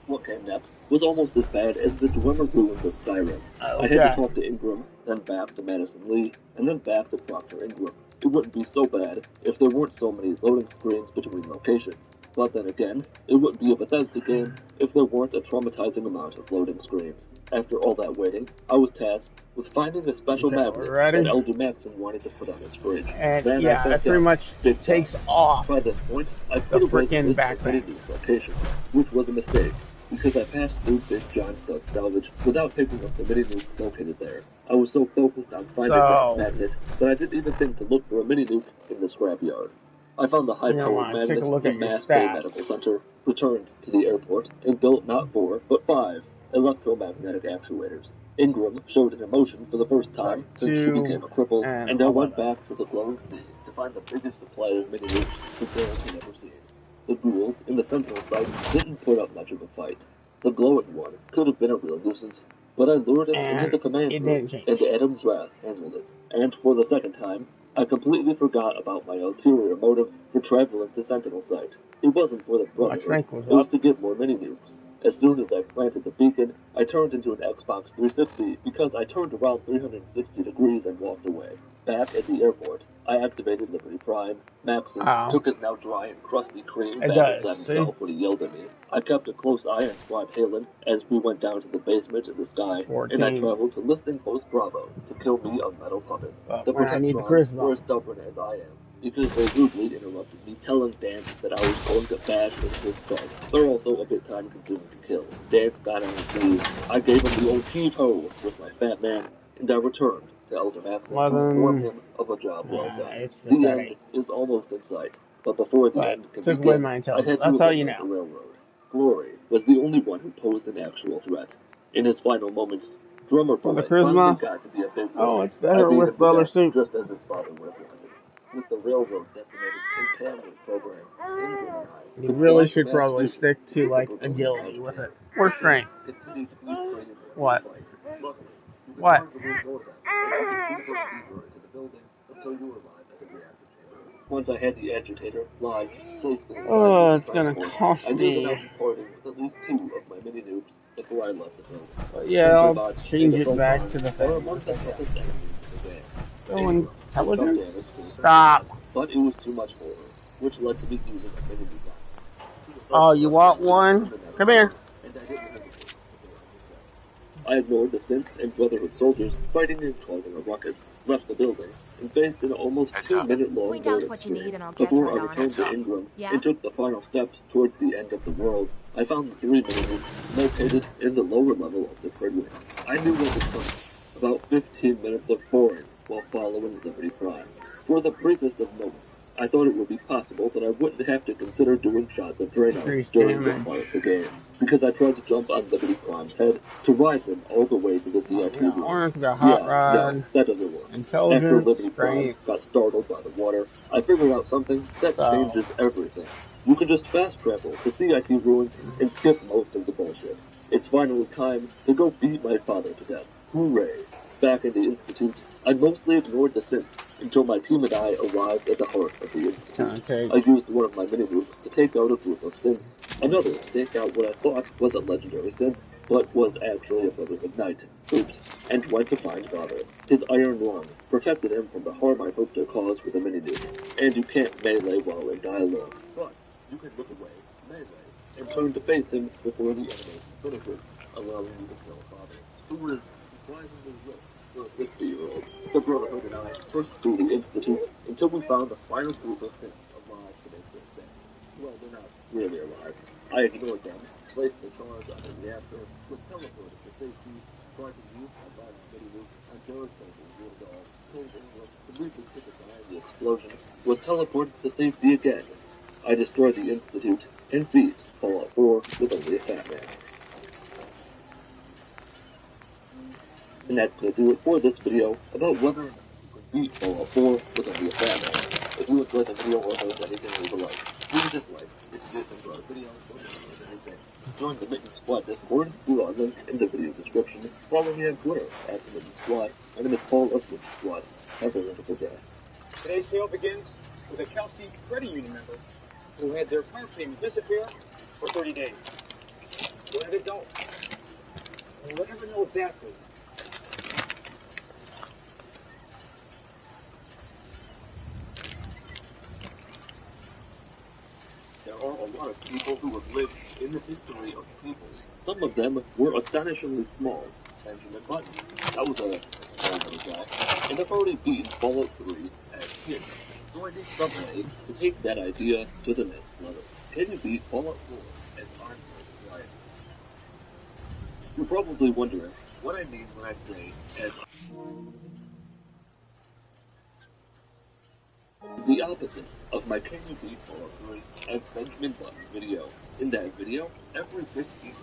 What came next was almost as bad as the Dwemer ruins of Skyrim. I had to talk to Ingram, then back to Madison Lee, and then back to Proctor Ingram. It wouldn't be so bad if there weren't so many loading screens between locations. But then again, it wouldn't be a Bethesda game if there weren't a traumatizing amount of loading screens. After all that waiting, I was tasked with finding a special magnet that Elder Maxson wanted to put on his fridge. And then yeah, that pretty much takes off. By this point, I put away the backpack location, which was a mistake, because I passed through Big John Stud's salvage without picking up the mini-nuke located there. I was so focused on finding that magnet that I didn't even think to look for a mini-nuke in the scrapyard. I found the high-powered magnet in Mass Bay Medical Center, returned to the airport, and built not 4, but 5 electromagnetic actuators. Ingram showed an emotion for the first time since she became a cripple, and I went back to the glowing sea to find the biggest supply of mini-nukes the Bears had ever seen. The ghouls in the central site didn't put up much of a fight. The glowing one could have been a real nuisance, but I lured it into the command room, and Adam's Wrath handled it. And for the second time, I completely forgot about my ulterior motives for traveling to Sentinel Site. It wasn't for the Brotherhood, it was to get more mini-nukes. As soon as I planted the beacon, I turned into an Xbox 360 because I turned around 360 degrees and walked away. Back at the airport, I activated Liberty Prime. Maxson took his now dry and crusty cream back inside himself when he yelled at me. I kept a close eye on Squad Halen as we went down to the basement in the sky, and I traveled to Listing Post Bravo to kill me a metal puppet. The Protectrons were as stubborn as I am, because they rudely interrupted me telling Dance that I was going to bash with his skull. They're also a bit time-consuming to kill. Dance got on his knees. I gave him the old heave-ho with my fat man, and I returned to Elder Maxson to inform him of a job well done. The end is almost in sight, but before the end can begin, I had to eliminate the railroad. Glory was the only one who posed an actual threat. In his final moments, Drummer Boy finally got to be a big boy. It's better with the other suit. Just as his father would have wanted. With the railroad decimated impairment program, you really should probably stick to like agility with it or strength. What? What? Once I had the agitator live safely inside Oh, the it's gonna transport, cost I knew that I me. was recording with at least 2 of my mini nukes before I left the building. But yeah, I'll change it back to the Or thing. among the toughest enemies in the game. So Ingram did some intelligence? damage to his Stop. head, but it was too much for her, which led to me using a mini nuke on. Oh, you want one? Come here. And I didn't hesitate. I ignored the synths and Brotherhood soldiers fighting and causing a ruckus, left the building, and faced an almost 2-minute-long Point out loading what you need screen and I'll get before right I on returned it. to Ingram Yeah? and took the final steps towards the end of the world. I found the 3 mini-nukes located in the lower level of the gridway. I knew what was coming. About 15 minutes of boring while following Liberty Prime. For the briefest of moments, I thought it would be possible that I wouldn't have to consider doing shots of Drano during this part of the game, because I tried to jump on Liberty Prime's head to ride him all the way to the CIT rooms. Orange got hot rod. No, that doesn't work. Intelligence, After Liberty Prime strength. got startled by the water, I figured out something that changes everything. You can just fast travel to CIT ruins and skip most of the bullshit. It's finally time to go beat my father to death. Hooray! Back in the Institute, I mostly ignored the synths until my team and I arrived at the heart of the Institute. I used one of my mini-nukes to take out a group of synths, another to take out what I thought was a legendary synth, but was actually a Brotherhood Knight. Oops. And went to find Father. His iron lung protected him from the harm I hoped to cause with a mini-nuke. And you can't melee while in dialogue. But you can look away, melee, and turn to face him before the enemy finishes, allowing you to kill Father, who was surprisingly rich for a 60-year-old. The Brotherhood and I pushed through the Institute until we found the final group of synths alive to make this thing. Well, they're not really alive. I ignored them, placed the charge on the reactor, was teleported to safety, tried to use my last mini-nuke on Jericho's Rudolph, told Ingram to briefly stick it behind the explosion, was teleported to safety again. I destroyed the Institute and beat Fallout 4 with only a fat man. And that's going to do it for this video about whether or not you can beat Fallout 4 with only a fat man. If you enjoyed the video or heard anything, leave a like. Please dislike. If you did enjoy the video, don't leave anything. Join the Mitten Squad Discord through our link in the video description. Follow me on Twitter at Mitten Squad. My name is Paul of Mitten Squad. Have a wonderful day. Today's tale begins with a Kelsey credit union member who had their car payment disappear for 30 days. What did it go? We'll never know exactly. There are a lot of people who have lived in the history of people. Some of them were astonishingly small. Benjamin Button, that was a small little guy. And I've already beaten Fallout 3 as kids. So I need some way to take that idea to the next level. Can you beat Fallout 4 as Andre Ryan? You're probably wondering what I mean when I say as the opposite of my Can You Beat Fallout 3 as Benjamin Button video. In that video, every 15 minutes,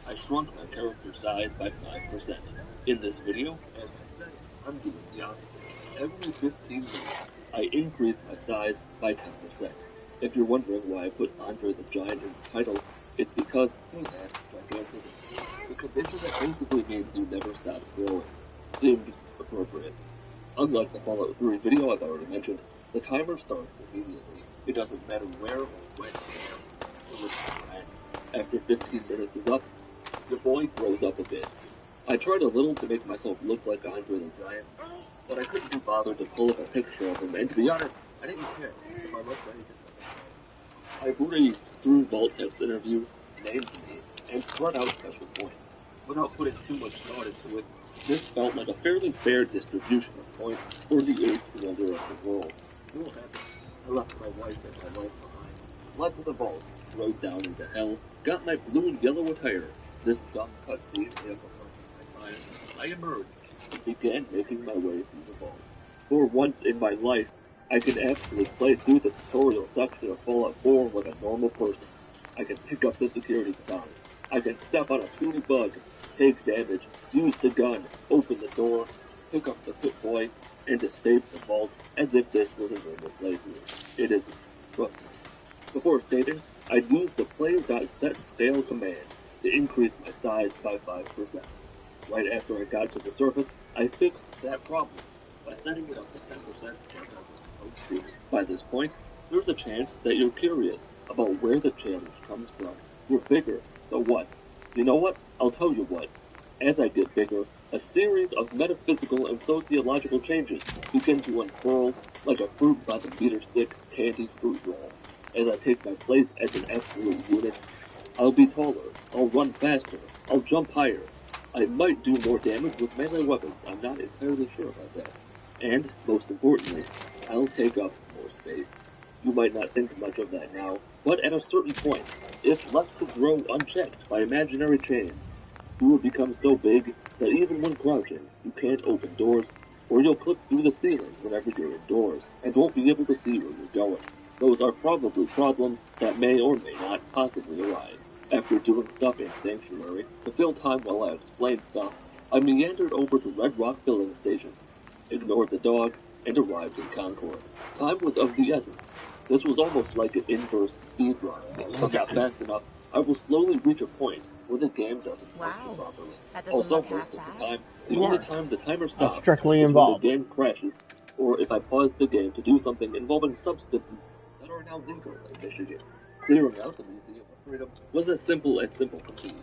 I shrunk my character size by 5%. In this video, as I said, I'm doing the opposite. Every 15 minutes, I increase my size by 10%. If you're wondering why I put Andre the Giant in the title, it's because he has gigantism. The condition that basically means you never stop growing. Deemed appropriate. Unlike the Fallout 3 video I've already mentioned, the timer starts immediately. It doesn't matter where or when you ends. After 15 minutes is up, your boy grows up a bit. I tried a little to make myself look like Andre the Giant, but I couldn't be bothered to pull up a picture of him, and to be honest, I didn't care if I looked anything like that. I breezed through Vault-Tech's interview, named me, and spread out special points. Without putting too much thought into it, this felt like a fairly fair distribution of points for the eighth wonder of the world. What happened? I left my wife and my life behind, fled to the vault, rode down into hell, got my blue and yellow attire. This dumb cutscene hit my mind. I emerged and began making my way through the vault. For once in my life, I can actually play through the tutorial section of Fallout 4 like a normal person. I can pick up the security guard. I can step on a puny bug, take damage, use the gun, open the door, pick up the Pip-Boy, and escape the vault as if this was a normal playthrough. It isn't. Trust me. Before escaping, I'd use the player.setScale command to increase my size by 5%. Right after I got to the surface, I fixed that problem by setting it up to 10%. By this point, there's a chance that you're curious about where the challenge comes from. You're bigger, so what? You know what? I'll tell you what. As I get bigger, a series of metaphysical and sociological changes begin to unfurl like a fruit by the meter stick candy fruit roll. As I take my place as an absolute unit, I'll be taller, I'll run faster, I'll jump higher. I might do more damage with melee weapons, I'm not entirely sure about that. And, most importantly, I'll take up more space. You might not think much of that now, but at a certain point, if left to grow unchecked by imaginary chains, you will become so big that even when crouching, you can't open doors, or you'll clip through the ceiling whenever you're indoors, and won't be able to see where you're going. Those are probably problems that may or may not possibly arise. After doing stuff in Sanctuary, to fill time while I explained stuff, I meandered over to Red Rock Filling Station, ignored the dog, and arrived in Concord. Time was of the essence. This was almost like an inverse speed run. If not fast enough, I will slowly reach a point where the game doesn't function properly. That doesn't look half Most of the bad. time, the only time the timer stops strictly is when involved. the game crashes, or if I pause the game to do something involving substances that are now legal in Michigan. Clearing out the Museum of Freedom was as simple to me.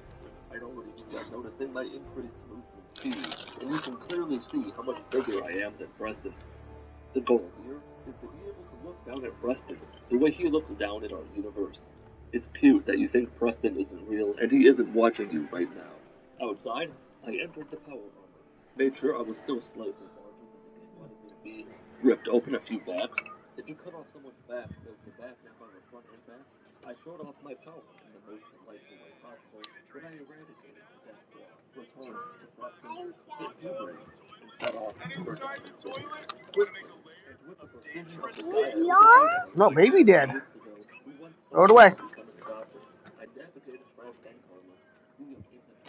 I'd already begun noticing my increased movement speed, and you can clearly see how much bigger I am than Preston. The goal here is to be able to look down at Preston the way he looks down at our universe. It's cute that you think Preston isn't real and he isn't watching you right now. Outside, I entered the power armor, made sure I was still slightly larger than the game wanted me to be, ripped open a few backs. If you cut off someone's back, does the back now have a front and back? I showed off my power in the most delightful way possible, but I eradicated the death claw, returned to Preston, hit puberty, and set off for Diamond City. Quickly, and with the precision of the guy I was No, baby did. we went Throw it away. becoming a doctor. I navigated Frost and Carlos, seeing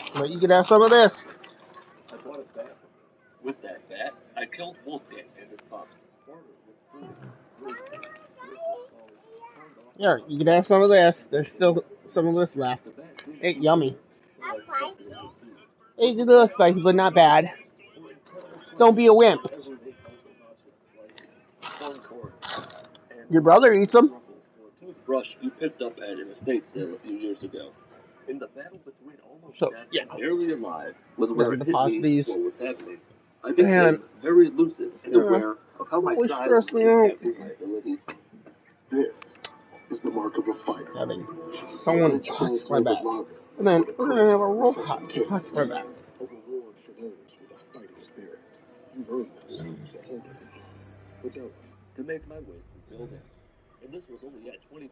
if But you can have some of this. I bought a bat from her. With that bat, I killed Wolfgang and his pups. Bartered with food, Here, you can have some of this. There's still some of this left. Hey, yummy. Hey, it's a little spicy, but not bad. Don't be a wimp. Your brother eats them. Toothbrush you picked up at an estate sale a few years ago. In the battle between almost So, dead yeah. and barely alive was where it hit me these. what was happening. I became very lucid and aware of how my size was impacting my ability. This is the mark of a fighter. Having someone touch my back. And then we're going to have a robot touch my back. A reward for those with a fighting spirit. You've earned this, so hold it. But don't. To make my way through buildings. And this was only at 20%.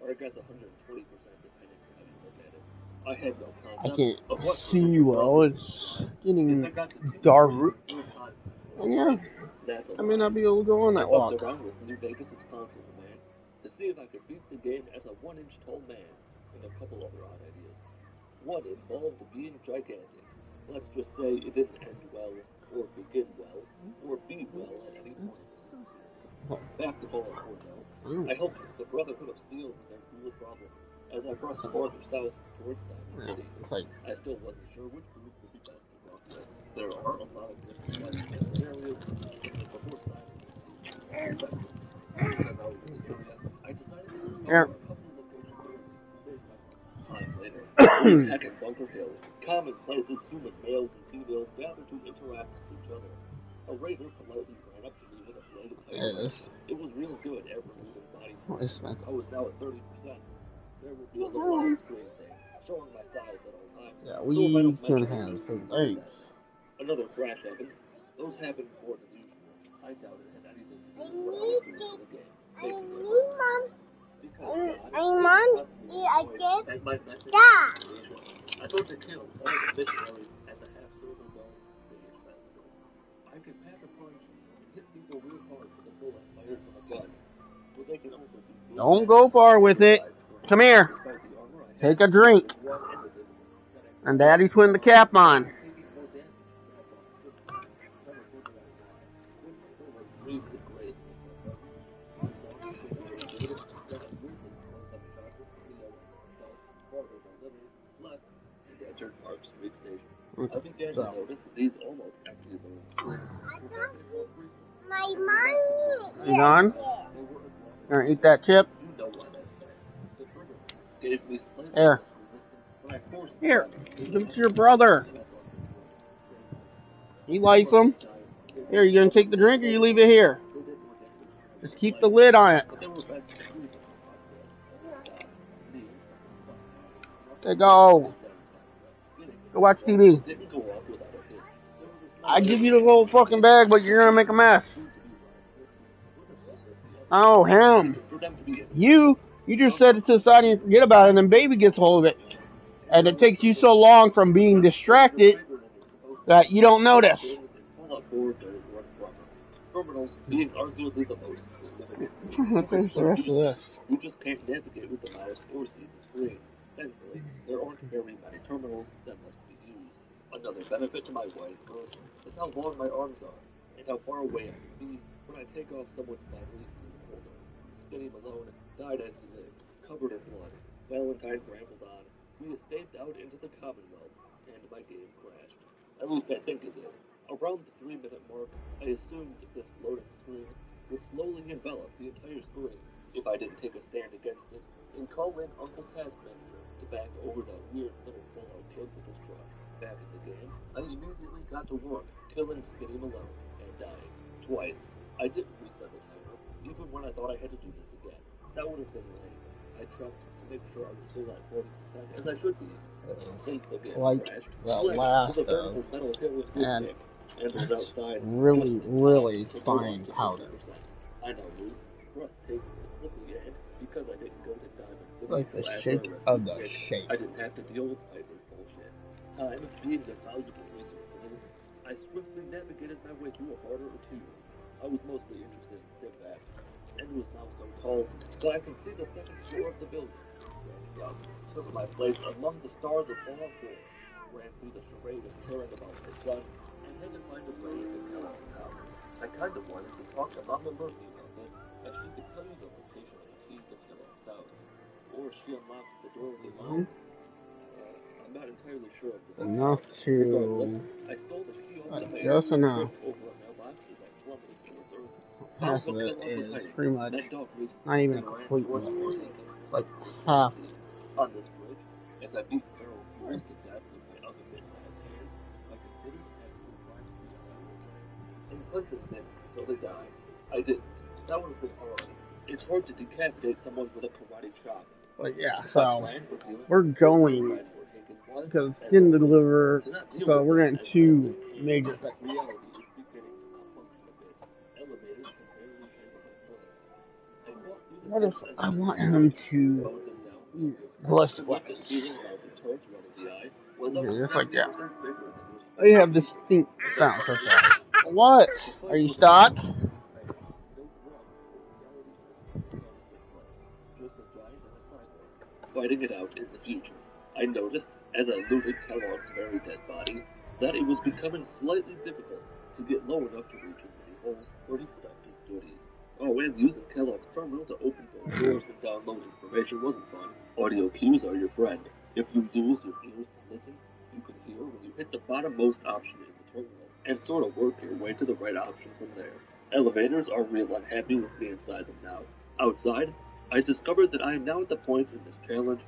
Or I guess 120% depending on how you look at it. I had no concept I can't of what see well. It's getting dark. And yeah, I may not be able to go on that walk. I around with New Vegas' console demands to see if I could beat the game as a 1-inch tall man and a couple other odd ideas. One involved being gigantic. Let's just say it didn't end well, or begin well, or be well at any point. Back to Ball and Cornell, I helped the Brotherhood of Steel with their cool problem. As I crossed farther south towards Diamond City, I still wasn't sure which group would be best to rock with. There are a lot of different scenarios before signing because I was in the area, I decided to explore a couple of locations early to save myself time later. Tech and Bunker Hill, common places human males and females gather to interact with each other. A raider politely ran up to me with a blade of tape. It was real good at removing body parts. I was now at 30%. There would be a little on-screen thing, showing my size at all times. Yeah, we can have some things. Another crash happened. Those happened more than usual. I doubt it had anything to do with what I was doing in the game. I thought to kill all the missionaries at the half-silver dome stage festival. I could pack a punch and hit people real hard with a bullet fired from a gun. But they can also do Don't go far with it. Come here. Take a drink. And Daddy's putting the cap on. I began to notice these almost empty rooms. My mommy. You done? You gonna eat that chip? Here. Here. Give it to your brother. He likes them. Here, you gonna take the drink or you leave it here? Just keep the lid on it. Okay, go. Go watch TV. I give you the whole fucking bag, but you're gonna make a mess. Oh, him. You just set it to the side and you forget about it, and then baby gets hold of it. And it takes you so long from being distracted that you don't notice. Finish the rest of this. You just can't navigate with the mouse or see the screen. Thankfully, there aren't very many terminals that must be used. Another benefit to my wide berth is how long my arms are, and how far away I can be when I take off someone's bodily fluid holder. Skinny Malone died as he lived, covered in blood. Valentine rambled on. We escaped out into the Commonwealth, and my game crashed. At least I think it did. Around the 3-minute mark, I assumed this loading screen would slowly envelop the entire screen if I didn't take a stand against it and call in Uncle Taskmaster to back over that weird little Fallout kid with his truck. Back in the game, I immediately got to work, killing Skinny Malone, and dying. Twice. I didn't reset the timer, even when I thought I had to do this again. That would have been lame. I checked to make sure I was still at 40%, as I should be. Since the game crashed, the last of, and was outside. Really fine powder. I now moved, breathtakingly quickly, and because I didn't go to Diamond City like the shape of the shape. I didn't have to deal with Piper's bullshit. Time being a valuable resource it is, I swiftly navigated my way through a barter or two. I was mostly interested in stiff backs, and was now so tall that I could see the second floor of the building. Took my place among the stars of Fallout 4, ran through the charade of caring about my son, and had to find a way to Kellogg's house. I kind of wanted to talk to Mama Murphy about this, as she could tell you the location of the key to Kellogg's house. Or she unlocks the door with a I'm not entirely sure of the enough to I stole the key off the just enough. over a mailbox as I plummeted towards Earth. Half of it is pretty much not even completely, like half. On this bridge, as I beat Feral Fuels to death with my other mid-sized hands, I considered actually trying to beat up in plenty of minutes until they died. I didn't. That would have been hard. It's hard to decapitate someone with a karate chop. But yeah, so we're going because skin deliver. So we're getting 2 major things. What if I want him to ballistic weapons? Okay, just like that. They have distinct sounds. What? Are you stuck? Fighting it out in the future. I noticed, as I looted Kellogg's very dead body, that it was becoming slightly difficult to get low enough to reach as many holes where he stuffed his goodies. Oh, and using Kellogg's terminal to open both doors and download information wasn't fun. Audio cues are your friend. If you use your ears to listen, you can hear when you hit the bottommost option in the terminal, and sort of work your way to the right option from there. Elevators are real unhappy with me inside them now. Outside, I discovered that I am now at the point in this challenge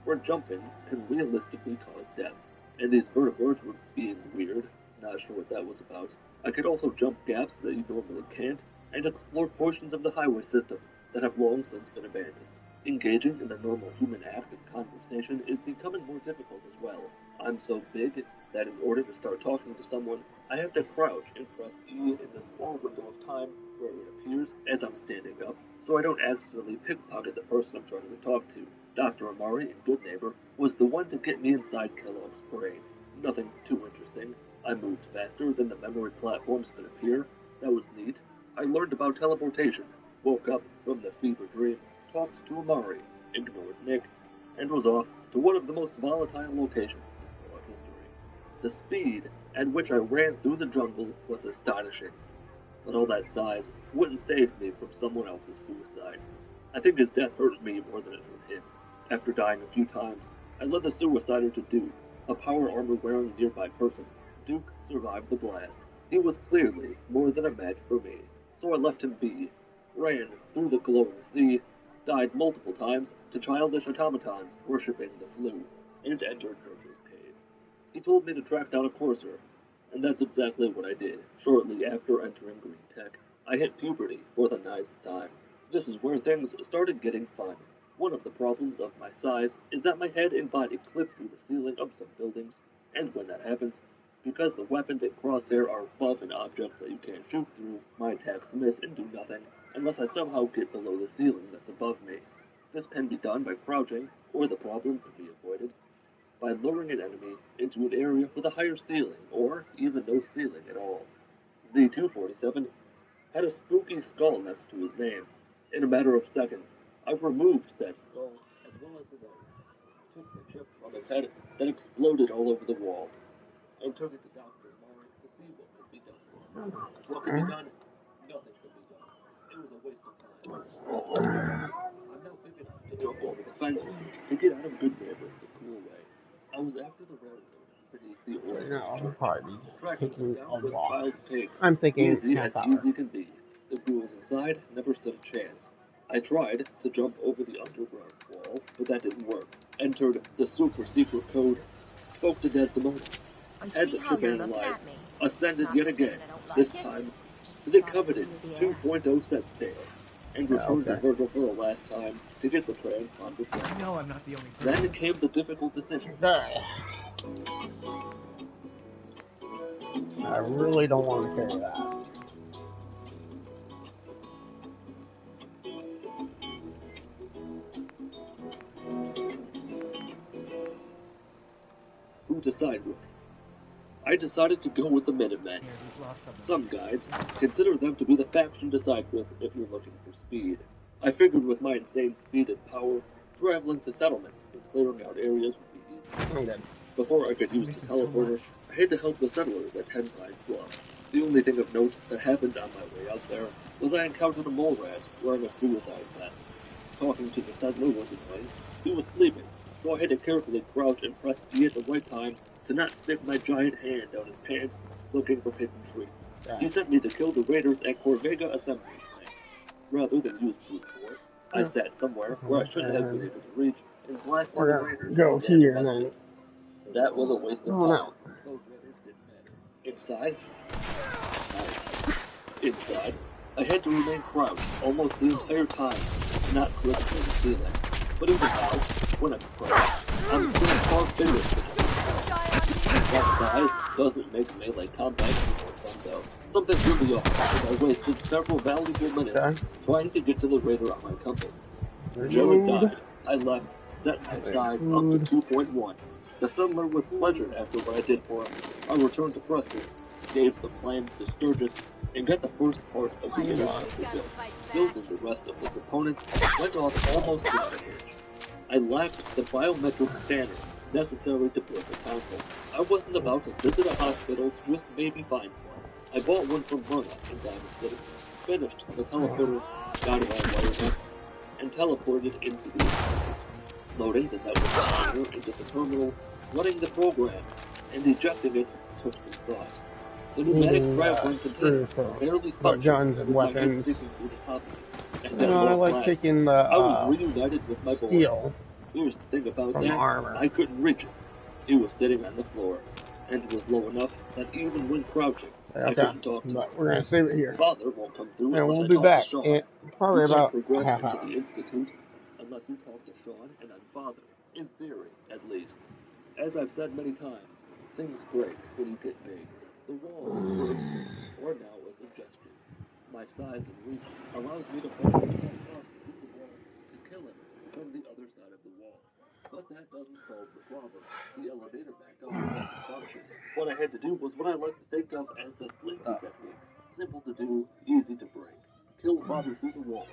where jumping can realistically cause death. And these vertebrates were being weird, not sure what that was about. I could also jump gaps that you normally can't, and explore portions of the highway system that have long since been abandoned. Engaging in the normal human act of conversation is becoming more difficult as well. I'm so big that in order to start talking to someone, I have to crouch and press E in the small window of time where it appears as I'm standing up, so I don't accidentally pickpocket the person I'm trying to talk to. Dr. Amari, in Good Neighbor, was the one to get me inside Kellogg's brain. Nothing too interesting. I moved faster than the memory platforms could appear. That was neat. I learned about teleportation, woke up from the fever dream, talked to Amari, ignored Nick, and was off to one of the most volatile locations in Fallout history. The speed at which I ran through the jungle was astonishing. But all that size wouldn't save me from someone else's suicide. I think his death hurt me more than it hurt him. After dying a few times, I led the suicider to Duke, a power armor-wearing nearby person. Duke survived the blast. He was clearly more than a match for me. So I left him be, ran through the glowing sea, died multiple times to childish automatons worshipping the flu, and entered Churchill's cave. He told me to track down a courser, and that's exactly what I did. Shortly after entering Green Tech, I hit puberty for the 9th time. This is where things started getting fun. One of the problems of my size is that my head and body clip through the ceiling of some buildings, and when that happens, because the weapons and crosshair are above an object that you can't shoot through, my attacks miss and do nothing, unless I somehow get below the ceiling that's above me. This can be done by crouching, or the problem can be avoided by luring an enemy into an area with a higher ceiling, or even no ceiling at all. Z-247 had a spooky skull next to his name. In a matter of seconds, I removed that skull as well as his own, took the chip from his head that exploded all over the wall, and took it to Dr. Maury to see what could be done. What could be done? Nothing could be done. It was a waste of time. I'm now big enough to jump over the fence to get out of Good Neighbor the cool way. I was after the railroad beneath the old tracking them down was child's pig. I'm thinking Easy as easy can be. The ghouls inside never stood a chance. I tried to jump over the underground wall, but that didn't work. Entered the super secret code, spoke to Desdemona, had the chip analyzed, ascended yet again, this time to the coveted 2.0 set scale, and returned to Virgil for the last time to get the transponder. I know I'm not the only person. Then came the difficult decision. I really don't want to carry that. Who to side with? I decided to go with the Minutemen. Some guides consider them to be the faction to side with if you're looking for speed. I figured with my insane speed and power, traveling to settlements and clearing out areas would be easy. Before I could use the teleporter, I had to help the settlers at 10 Pines Bluff. The only thing of note that happened on my way out there was I encountered a mole rat wearing a suicide vest. Talking to the settler was annoying. He was sleeping, so I had to carefully crouch and press B at the right time to not stick my giant hand down his pants looking for hidden trees. He sent me to kill the raiders at Corvega Assembly Plant. Rather than use brute force, I sat somewhere where I shouldn't have been able to reach and blasted the raiders. Go here and then. That was a waste of time. Those raiders didn't matter. Inside? Nice. Inside, I had to remain crouched almost the entire time, not clip through the ceiling. But even now, when I'm crouched, I'm still far bigger than them. That size doesn't make melee combat any more fun though. Something threw me off, and I wasted several valuable minutes trying to get to the raider on my compass. Jared died. I left, set my size up to 2.1. The settler was pleasured after what I did for him. I returned to Preston, gave the plans to Sturgis, and got the first part of the infrastructure built. Building the rest of the components went off almost in a hinge. I lacked the biometric standard necessary to build the console. I wasn't about to visit a hospital to just maybe find one. I bought one from Myrna in Diamond City, finished the teleporter, got it on wirenet, and teleported into the internet. Loading the network computer into the terminal, running the program, and ejecting it took some thought. The pneumatic traveling container barely functioned with my head sticking through the top of it. And then I like taking the I was reunited with my boy. steel Here's the thing about from that, armor. I couldn't reach it. It was sitting on the floor, and it was low enough that even when crouching, I couldn't talk to him. But we're gonna save it here. Father won't come through And unless we'll I be talk back to Sean. in probably You can't about progress a half into hour. the Institute unless you talk to Sean and then Father, in theory, at least. As I've said many times, things break when you get big. The walls, for instance, are now a suggestion. My size and reach allows me to bounce a tall target through the wall to kill him from the other side of the wall. But that doesn't solve the problem. The elevator back up doesn't function. What I had to do was what I like to think of as the slinky technique. Simple to do, easy to break. Kill Father through the wall.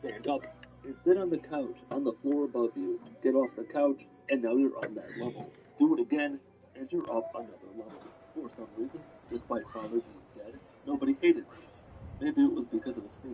Stand up and sit on the couch on the floor above you. Get off the couch, and now you're on that level. Do it again, and you're up another level. For some reason, despite Father being dead, nobody hated me. Maybe it was because of a sneak